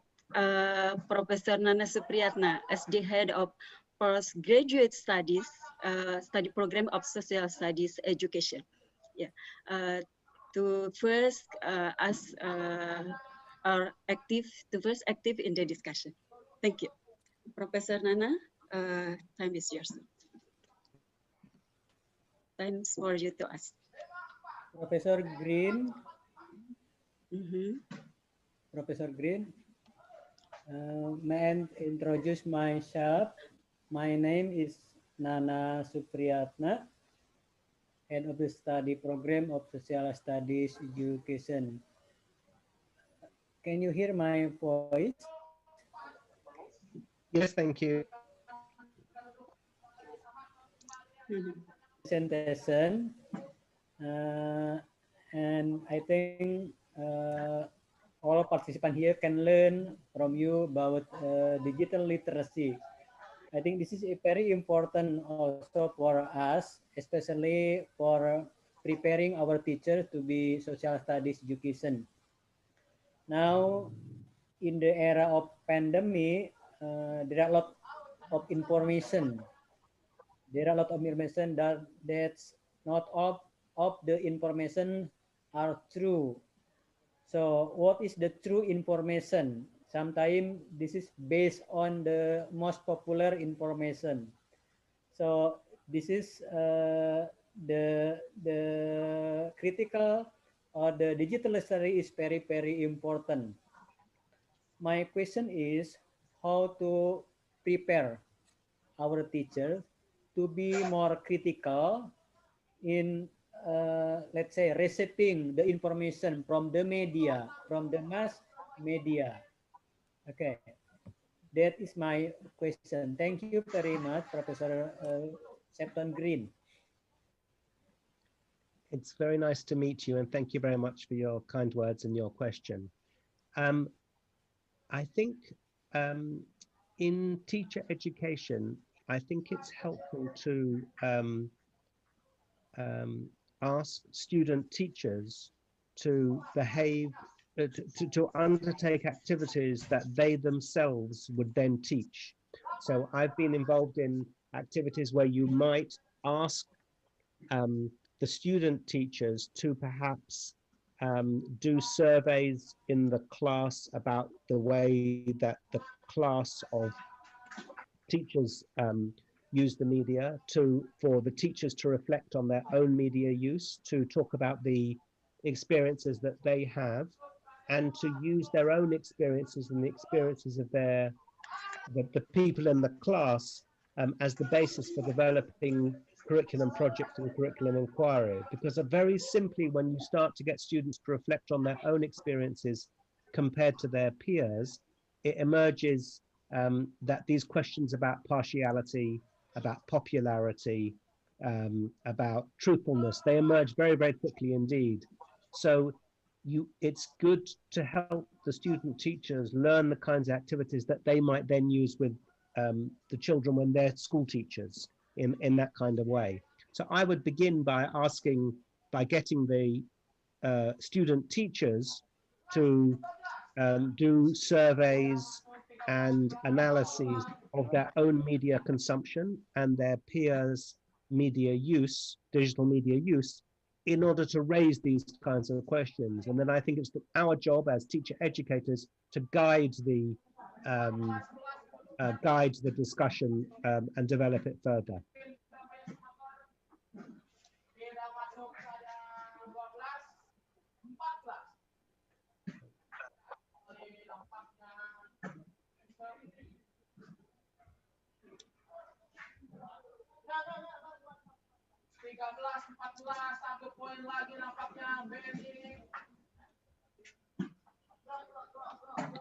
Speaker 8: Professor Nana Supriyatna as the head of postgraduate studies, study program of social studies education. To first first active in the discussion. Thank you. Professor Nana, time is yours. Time for you to ask.
Speaker 3: Professor Green. Professor Green. May I introduce myself? My name is Nana Supriyatna, head of the study program of social studies education. Can you hear my voice?
Speaker 14: Yes, thank you.
Speaker 3: Presentation, and I think all participants here can learn from you about digital literacy. I think this is very important also for us, especially for preparing our teachers to be social studies education. Now, in the era of pandemic, there are a lot of information. There are a lot of information that's not all of the information are true. So what is the true information? Sometimes this is based on the most popular information. So this is the critical or the digital literacy is very, very important. My question is how to prepare our teachers to be more critical in, let's say, receiving the information from the media, from the mass media. Okay, that is my question. Thank you very much, Professor Sefton Green.
Speaker 14: It's very nice to meet you, and thank you very much for your kind words and your question. I think in teacher education, I think it's helpful to ask student teachers to behave, to undertake activities that they themselves would then teach. So I've been involved in activities where you might ask the student teachers to perhaps do surveys in the class about the way that the class of teachers use the media, for the teachers to reflect on their own media use, to talk about the experiences that they have, and to use their own experiences and the experiences of the people in the class as the basis for developing curriculum projects and curriculum inquiry. Because very simply, when you start to get students to reflect on their own experiences compared to their peers, it emerges that these questions about partiality, about popularity, about truthfulness, they emerge very, very quickly indeed. So it's good to help the student teachers learn the kinds of activities that they might then use with the children when they're school teachers in that kind of way. So I would begin by getting the student teachers to do surveys and analyses of their own media consumption and their peers' media use, digital media use, in order to raise these kinds of questions. And then I think it's our job as teacher educators to guide the discussion and develop it further.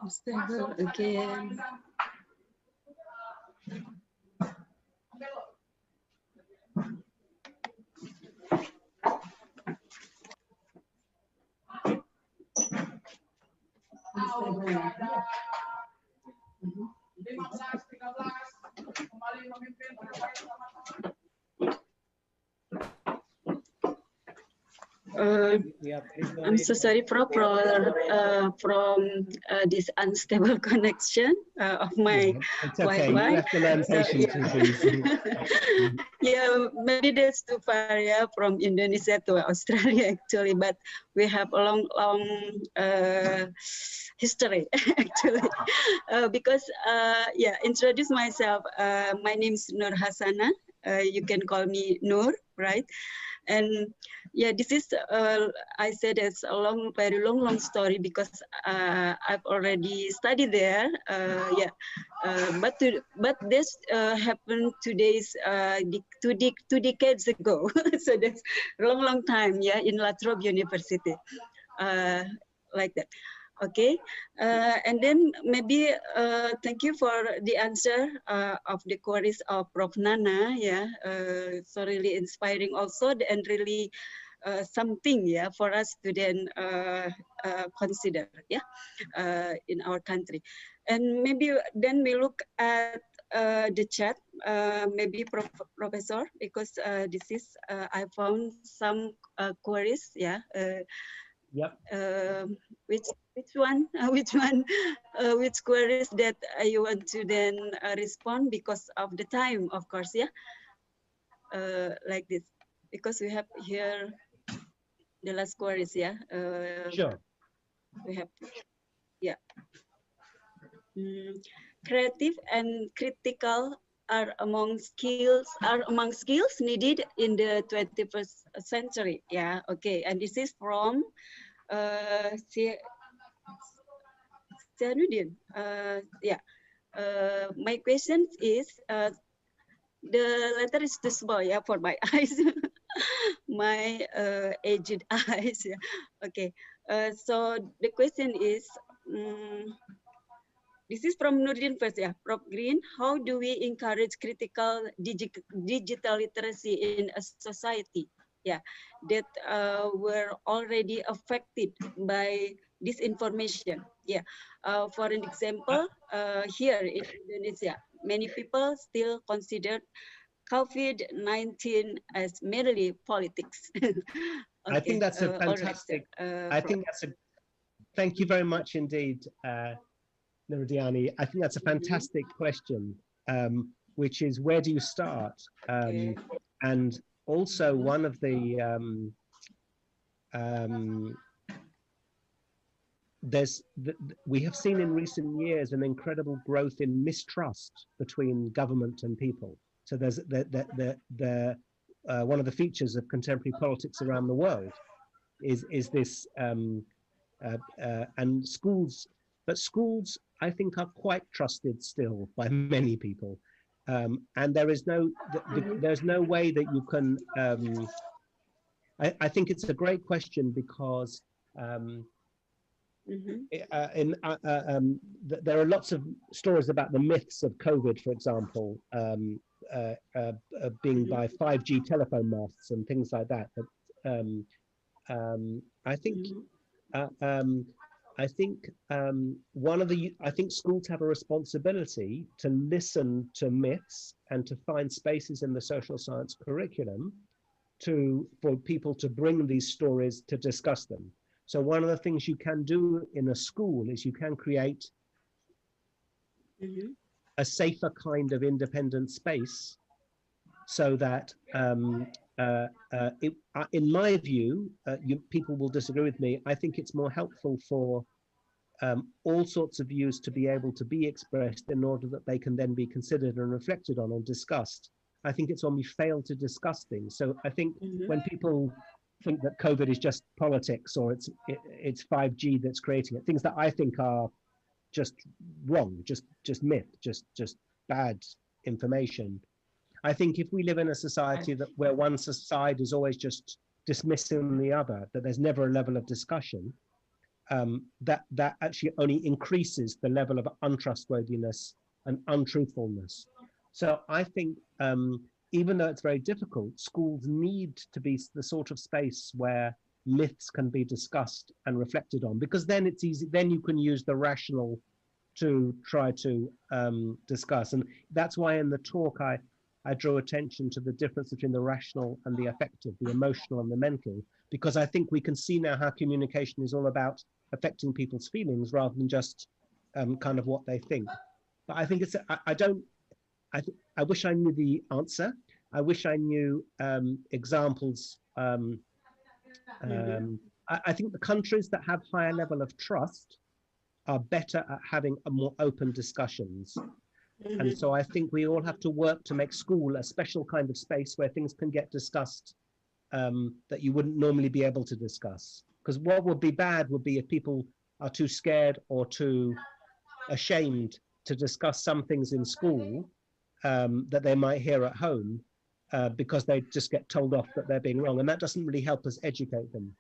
Speaker 8: Stable again. I'm so sorry, Prof, from this unstable connection of my
Speaker 14: It's okay.
Speaker 8: Wi-Fi.
Speaker 14: You have to learn patience with these.
Speaker 8: Yeah, maybe that's too far, yeah, from Indonesia to Australia actually, but we have a long history actually. Because yeah, introduce myself. My name is Nur Hasana. You can call me Nur, right? And yeah, this is I said it's a very long story because I've already studied there. Yeah, but this happened 2 decades ago. So that's a long time. Yeah, in La Trobe University, like that. Okay, and then maybe thank you for the answer of the queries of Prof. Nana. Yeah, so really inspiring also and really something, yeah, for us to then consider, yeah, in our country. And maybe then we look at the chat, maybe Professor, because this is I found some queries, yeah.
Speaker 14: Yep.
Speaker 8: Which queries that you want to then respond because of the time, of course, yeah. Like this, because we have here the last queries, yeah.
Speaker 14: Sure.
Speaker 8: We have, yeah. Creative and critical are among skills needed in the 21st century. Yeah. Okay. And this is from Sianuddin. Yeah. My question is, the letter is too small, yeah, for my eyes, my aged eyes. Yeah. Okay. So the question is, this is from Nurdin first, yeah. Prof. Green, how do we encourage critical digital literacy in a society, yeah, that were already affected by disinformation? Yeah. For an example, here in Indonesia, many people still consider COVID-19 as merely politics. Okay,
Speaker 14: I think that's a fantastic. I
Speaker 8: Prof.
Speaker 14: think that's a. Thank you very much indeed, Nurudiani. I think that's a fantastic question, which is where do you start? And also one of the we have seen in recent years an incredible growth in mistrust between government and people. So there's one of the features of contemporary politics around the world is this and schools, but schools I think are quite trusted still by many people, and there's no way that you can. I think it's a great question because there are lots of stories about the myths of COVID, for example, being by 5G telephone masts and things like that. But I think I think schools have a responsibility to listen to myths and to find spaces in the social science curriculum for people to bring these stories to discuss them. So one of the things you can do in a school is you can create a safer kind of independent space, so that in my view, people will disagree with me, I think it's more helpful for all sorts of views to be able to be expressed in order that they can then be considered and reflected on and discussed. I think it's when we fail to discuss things. So I think when people think that COVID is just politics, or it's 5G that's creating it, things that I think are just wrong, just myth, just bad information. I think if we live in a society where one side is always just dismissing the other, that there's never a level of discussion, that actually only increases the level of untrustworthiness and untruthfulness. So I think even though it's very difficult, schools need to be the sort of space where myths can be discussed and reflected on, because then it's easy, then you can use the rational to try to discuss. And that's why in the talk I draw attention to the difference between the rational and the affective, the emotional and the mental, because I think we can see now how communication is all about affecting people's feelings rather than just kind of what they think. But I think it's, I wish I knew the answer. I wish I knew examples. I think the countries that have higher level of trust are better at having a more open discussions. And so I think we all have to work to make school a special kind of space where things can get discussed that you wouldn't normally be able to discuss. Because what would be bad would be if people are too scared or too ashamed to discuss some things in school that they might hear at home because they just get told off that they're being wrong. And that doesn't really help us educate them.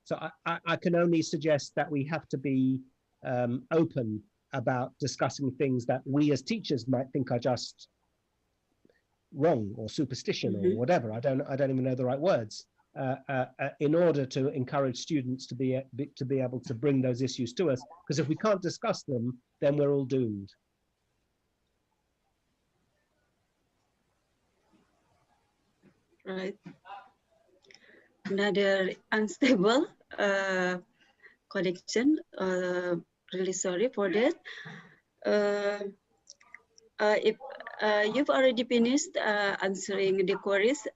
Speaker 14: So I can only suggest that we have to be open about discussing things that we as teachers might think are just wrong or superstition or whatever. I don't even know the right words. In order to encourage students to be able to bring those issues to us, because if we can't discuss them, then we're all doomed.
Speaker 8: Right. Another unstable connection. Really sorry for that. If you've already finished answering the queries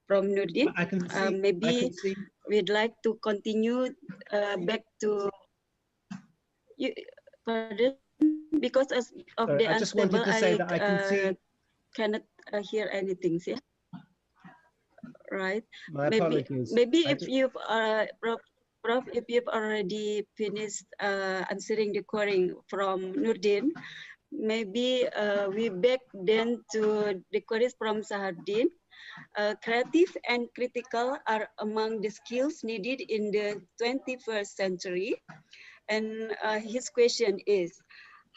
Speaker 8: from Nurdin, maybe we'd like to continue back to you, pardon, because of the
Speaker 14: I just wanted
Speaker 8: unstable,
Speaker 14: to say that I can see.
Speaker 8: Cannot hear anything. Yeah, right.
Speaker 14: My apologies.
Speaker 8: Maybe if you've Prof, if you've already finished answering the query from Nurdin, maybe we back then to the queries from Sahardin. Creative and critical are among the skills needed in the 21st century. And his question is,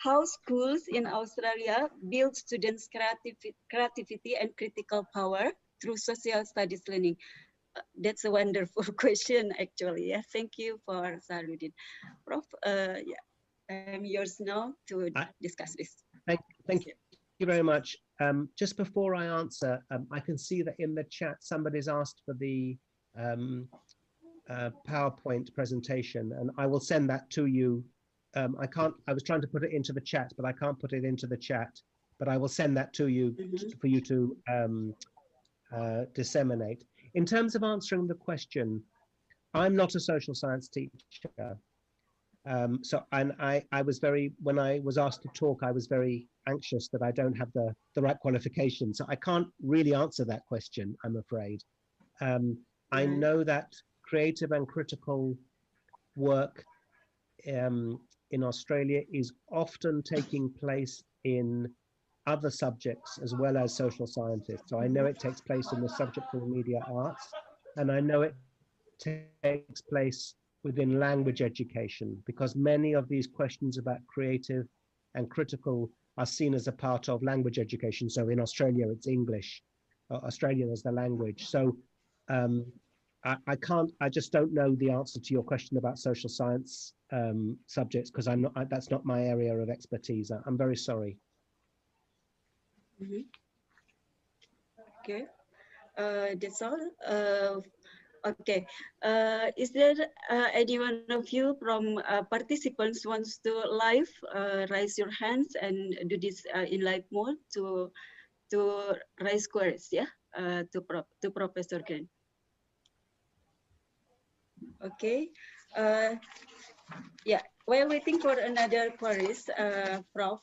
Speaker 8: how schools in Australia build students' creativity and critical power through social studies learning? That's a wonderful question, actually. Yeah, thank you for Saludin. Prof, yeah, I'm yours now to discuss this.
Speaker 14: Thank you very much. Just before I answer, I can see that in the chat somebody's asked for the PowerPoint presentation, and I will send that to you. I was trying to put it into the chat, but I can't put it into the chat. But I will send that to you for you to disseminate. In terms of answering the question, I'm not a social science teacher. I was very, when I was asked to talk, I was very anxious that I don't have the right qualifications. So I can't really answer that question, I'm afraid. I know that creative and critical work in Australia is often taking place in other subjects as well as social scientists. So I know it takes place in the subject of media arts, and I know it takes place within language education, because many of these questions about creative and critical are seen as a part of language education. So in Australia, it's English, Australian as the language. So I just don't know the answer to your question about social science subjects, because that's not my area of expertise. I'm very sorry.
Speaker 8: Okay, that's all. Okay. Is there any one of you from participants wants to live raise your hands and do this in live mode to raise queries, yeah, to Professor Green. Okay. Yeah. While waiting for another queries, Prof.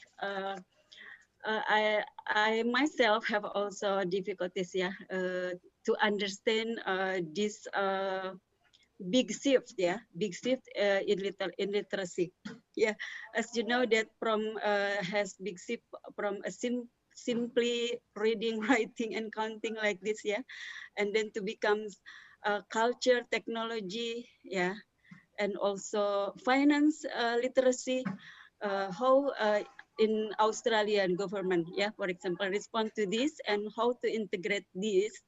Speaker 8: I myself have also difficulties, yeah, to understand this big shift, yeah, big shift in literacy. Yeah, as you know that from has big shift from a simply reading, writing, and counting like this, yeah, and then to become culture, technology, yeah, and also finance literacy. How in Australian government, yeah, for example, respond to this and how to integrate this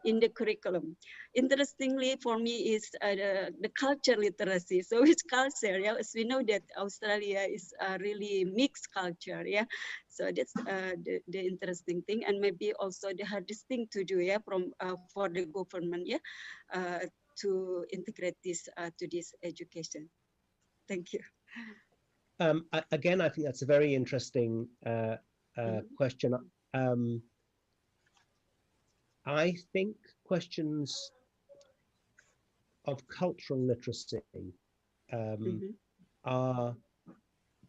Speaker 8: in the curriculum. Interestingly, for me is the culture literacy. So it's culture, yeah. As we know that Australia is a really mixed culture, yeah. So that's the interesting thing, and maybe also the hardest thing to do, yeah, from for the government, yeah, to integrate this to this education. Thank you.
Speaker 14: Again, I think that's a very interesting question. I think questions of cultural literacy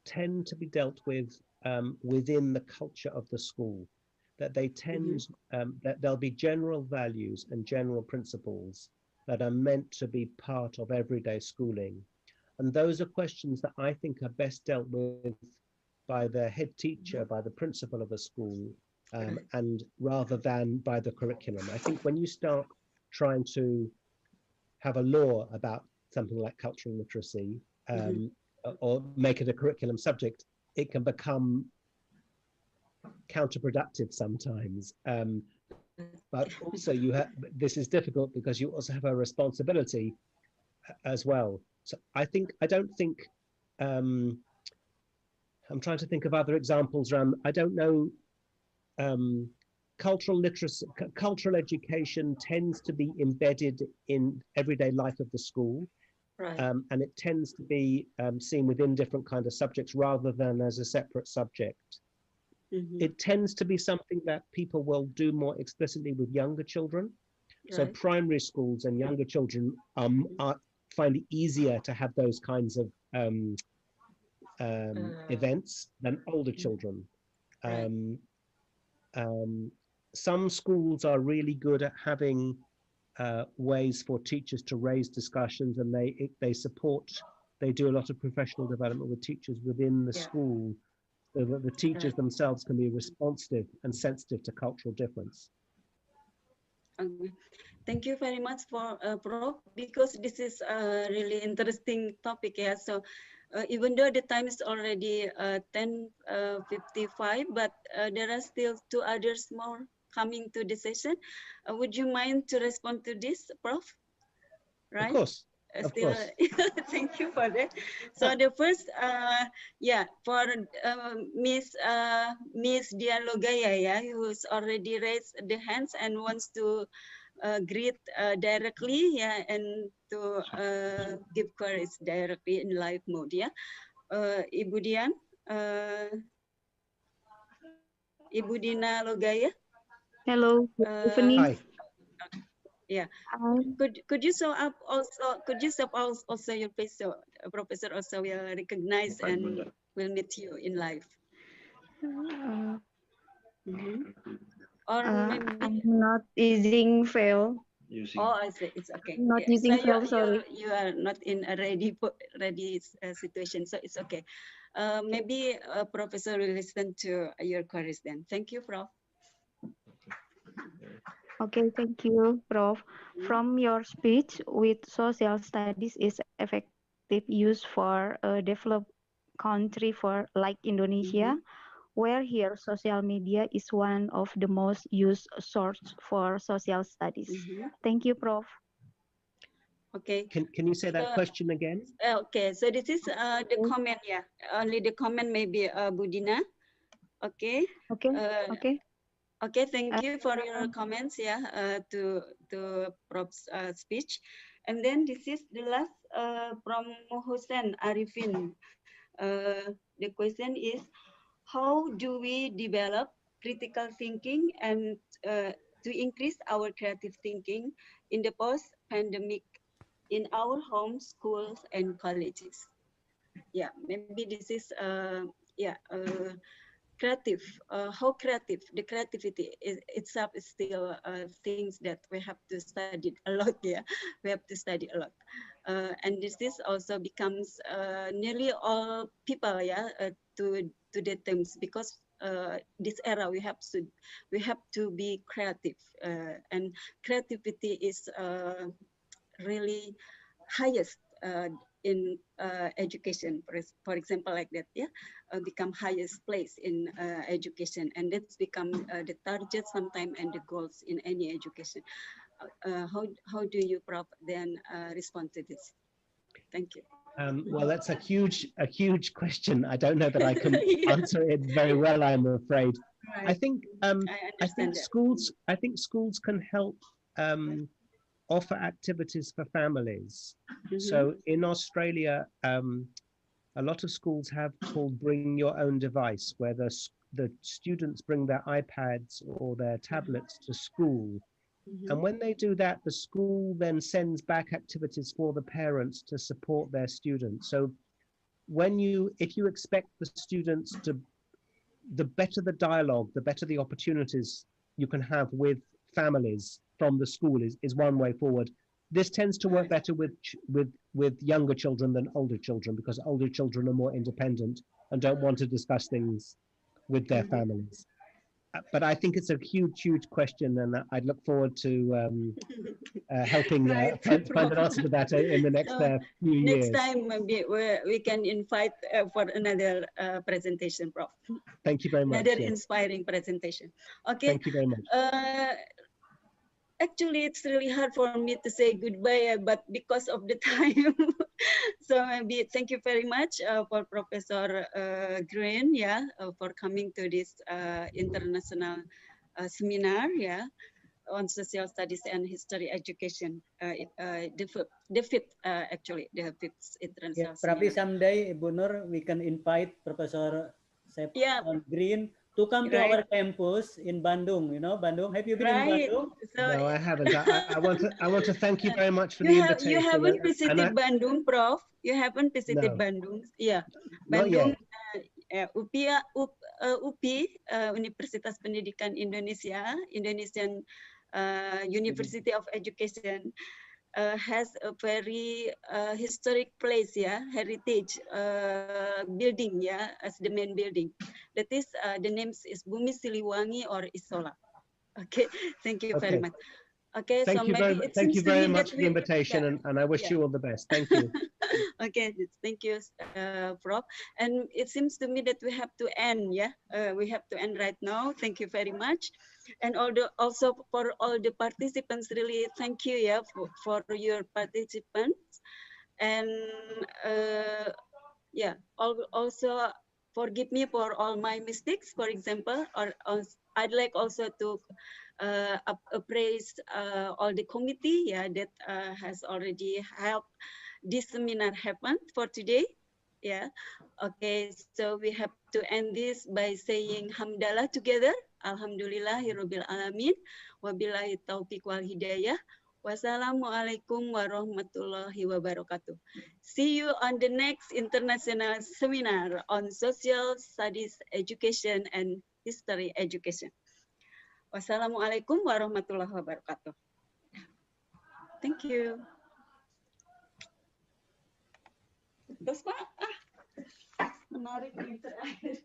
Speaker 14: tend to be dealt with within the culture of the school. That they tend that there'll be general values and general principles that are meant to be part of everyday schooling. And those are questions that I think are best dealt with by the head teacher, by the principal of a school, and rather than by the curriculum. I think when you start trying to have a law about something like cultural literacy, or make it a curriculum subject, it can become counterproductive sometimes. But also you have, this is difficult because you also have a responsibility as well. So I don't think, I'm trying to think of other examples around, I don't know, cultural literacy, cultural education tends to be embedded in everyday life of the school.
Speaker 8: Right.
Speaker 14: And it tends to be seen within different kind of subjects rather than as a separate subject. It tends to be something that people will do more explicitly with younger children. So
Speaker 8: Right.
Speaker 14: primary schools and younger children find it easier to have those kinds of events than older children. Some schools are really good at having ways for teachers to raise discussions, and they do a lot of professional development with teachers within the school, so that the teachers themselves can be responsive and sensitive to cultural difference.
Speaker 8: Okay. Thank you very much for Prof, because this is a really interesting topic. Yeah. So even though the time is already 10:55, but there are still two others more coming to the session. Would you mind to respond to this, Prof? Right.
Speaker 14: Of course. Of course.
Speaker 8: Thank you for that. So the first, yeah, for Miss Dialogaya, yeah, who's already raised the hands and wants to greet directly, yeah, and to give queries directly in live mode, yeah. Ibu Dian, Ibu Dina Logaya.
Speaker 16: Hello, good evening.
Speaker 14: Hi.
Speaker 8: Yeah. Could you show up also? Could you show also your face so Professor also will recognize and will meet you in live? Or maybe
Speaker 16: I'm not using fail.
Speaker 8: Oh, I see. It's okay.
Speaker 16: Not
Speaker 8: Yeah. So
Speaker 16: using fail, sorry.
Speaker 8: you are not in a ready situation, so it's okay. Maybe Professor will listen to your queries then. Thank you, Prof.
Speaker 16: Okay, thank you, Prof. From your speech, with social studies is effective use for a developed country for like Indonesia, where here social media is one of the most used source for social studies. Thank you, Prof.
Speaker 8: Okay.
Speaker 14: Can you say that question again?
Speaker 8: Okay, so this is the comment, yeah. Only the comment maybe Budina. Okay.
Speaker 16: Okay. Okay.
Speaker 8: Okay, thank you for your comments, yeah, to Prof's speech. And then this is the last from Hussein Arifin. The question is, how do we develop critical thinking and to increase our creative thinking in the post-pandemic in our homes, schools, and colleges? Yeah, maybe this is creative. How creative? The creativity itself is still things that we have to study a lot. Yeah, we have to study a lot, and this also becomes nearly all people. Yeah, to the terms because this era we have to be creative, and creativity is really highest in education, for example, like that, yeah, become highest place in education, and that's become the target sometime and the goals in any education. How do you, Prof, then respond to this? Thank you.
Speaker 14: Well, that's a huge question. I don't know that I can
Speaker 8: Yeah.
Speaker 14: answer it very well, I'm afraid.
Speaker 8: Right.
Speaker 14: I think schools can help offer activities for families. So in Australia, a lot of schools have called Bring Your Own Device, where the students bring their iPads or their tablets to school. And when they do that, the school then sends back activities for the parents to support their students. So if you expect the students the better the dialogue, the better the opportunities you can have with families from the school is one way forward. This tends to work better with younger children than older children, because older children are more independent and don't want to discuss things with their families. But I think it's a huge question, and I'd look forward to helping find an answer to that in the next few years.
Speaker 8: Next time, maybe we can invite for another presentation, Prof.
Speaker 14: Thank you very much.
Speaker 8: Another
Speaker 14: Yes.
Speaker 8: inspiring presentation. Okay.
Speaker 14: Thank you very much.
Speaker 8: Actually, it's really hard for me to say goodbye, but because of the time, so maybe thank you very much for Professor Green, yeah, for coming to this international seminar, yeah, on social studies and history education. The fifth international
Speaker 3: Probably
Speaker 8: seminar.
Speaker 3: someday, Ibu Nur, we can invite Professor Green to come to our campus in Bandung. You know, Bandung. Have you been in Bandung?
Speaker 14: No, I haven't. I want to thank you very much for the invitation.
Speaker 8: You haven't visited Bandung, Prof. You haven't visited
Speaker 14: No.
Speaker 8: Bandung. Yeah,
Speaker 14: Not
Speaker 8: Bandung.
Speaker 14: yet.
Speaker 8: UPI, Universitas Pendidikan Indonesia, Indonesian University of Education, has a very historic place, yeah, heritage building, yeah, as the main building. That is, the name is Bumi Siliwangi or Isola. Okay, thank you very much. Okay,
Speaker 14: thank you very much for the invitation, and I wish you all the best. Thank you.
Speaker 8: Okay, thank you, Prof. And it seems to me that we have to end, yeah? We have to end right now. Thank you very much. And also for all the participants, really thank you, yeah, for your participants. And yeah, also forgive me for all my mistakes, for example, or I'd like also to appraise all the committee, yeah, that has already helped this seminar happen for today. Yeah. Okay. So we have to end this by saying hamdalah together. Alhamdulillahirabbil alamin. Wabillahi taufiq wal hidayah. Wassalamualaikum warahmatullahi wabarakatuh. See you on the next international seminar on social studies education and history education. Wassalamualaikum warahmatullahi wabarakatuh. Thank you. Terus Pak, menarik yang terakhir.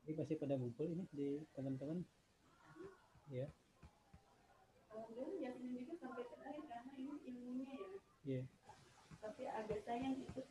Speaker 3: Ini pasti pada ngumpul ini di teman-teman. Ya.
Speaker 8: Alhamdulillah yang ini sampai terakhir karena ini ilmunya ya.
Speaker 3: Iya.
Speaker 8: Tapi agak sayang itu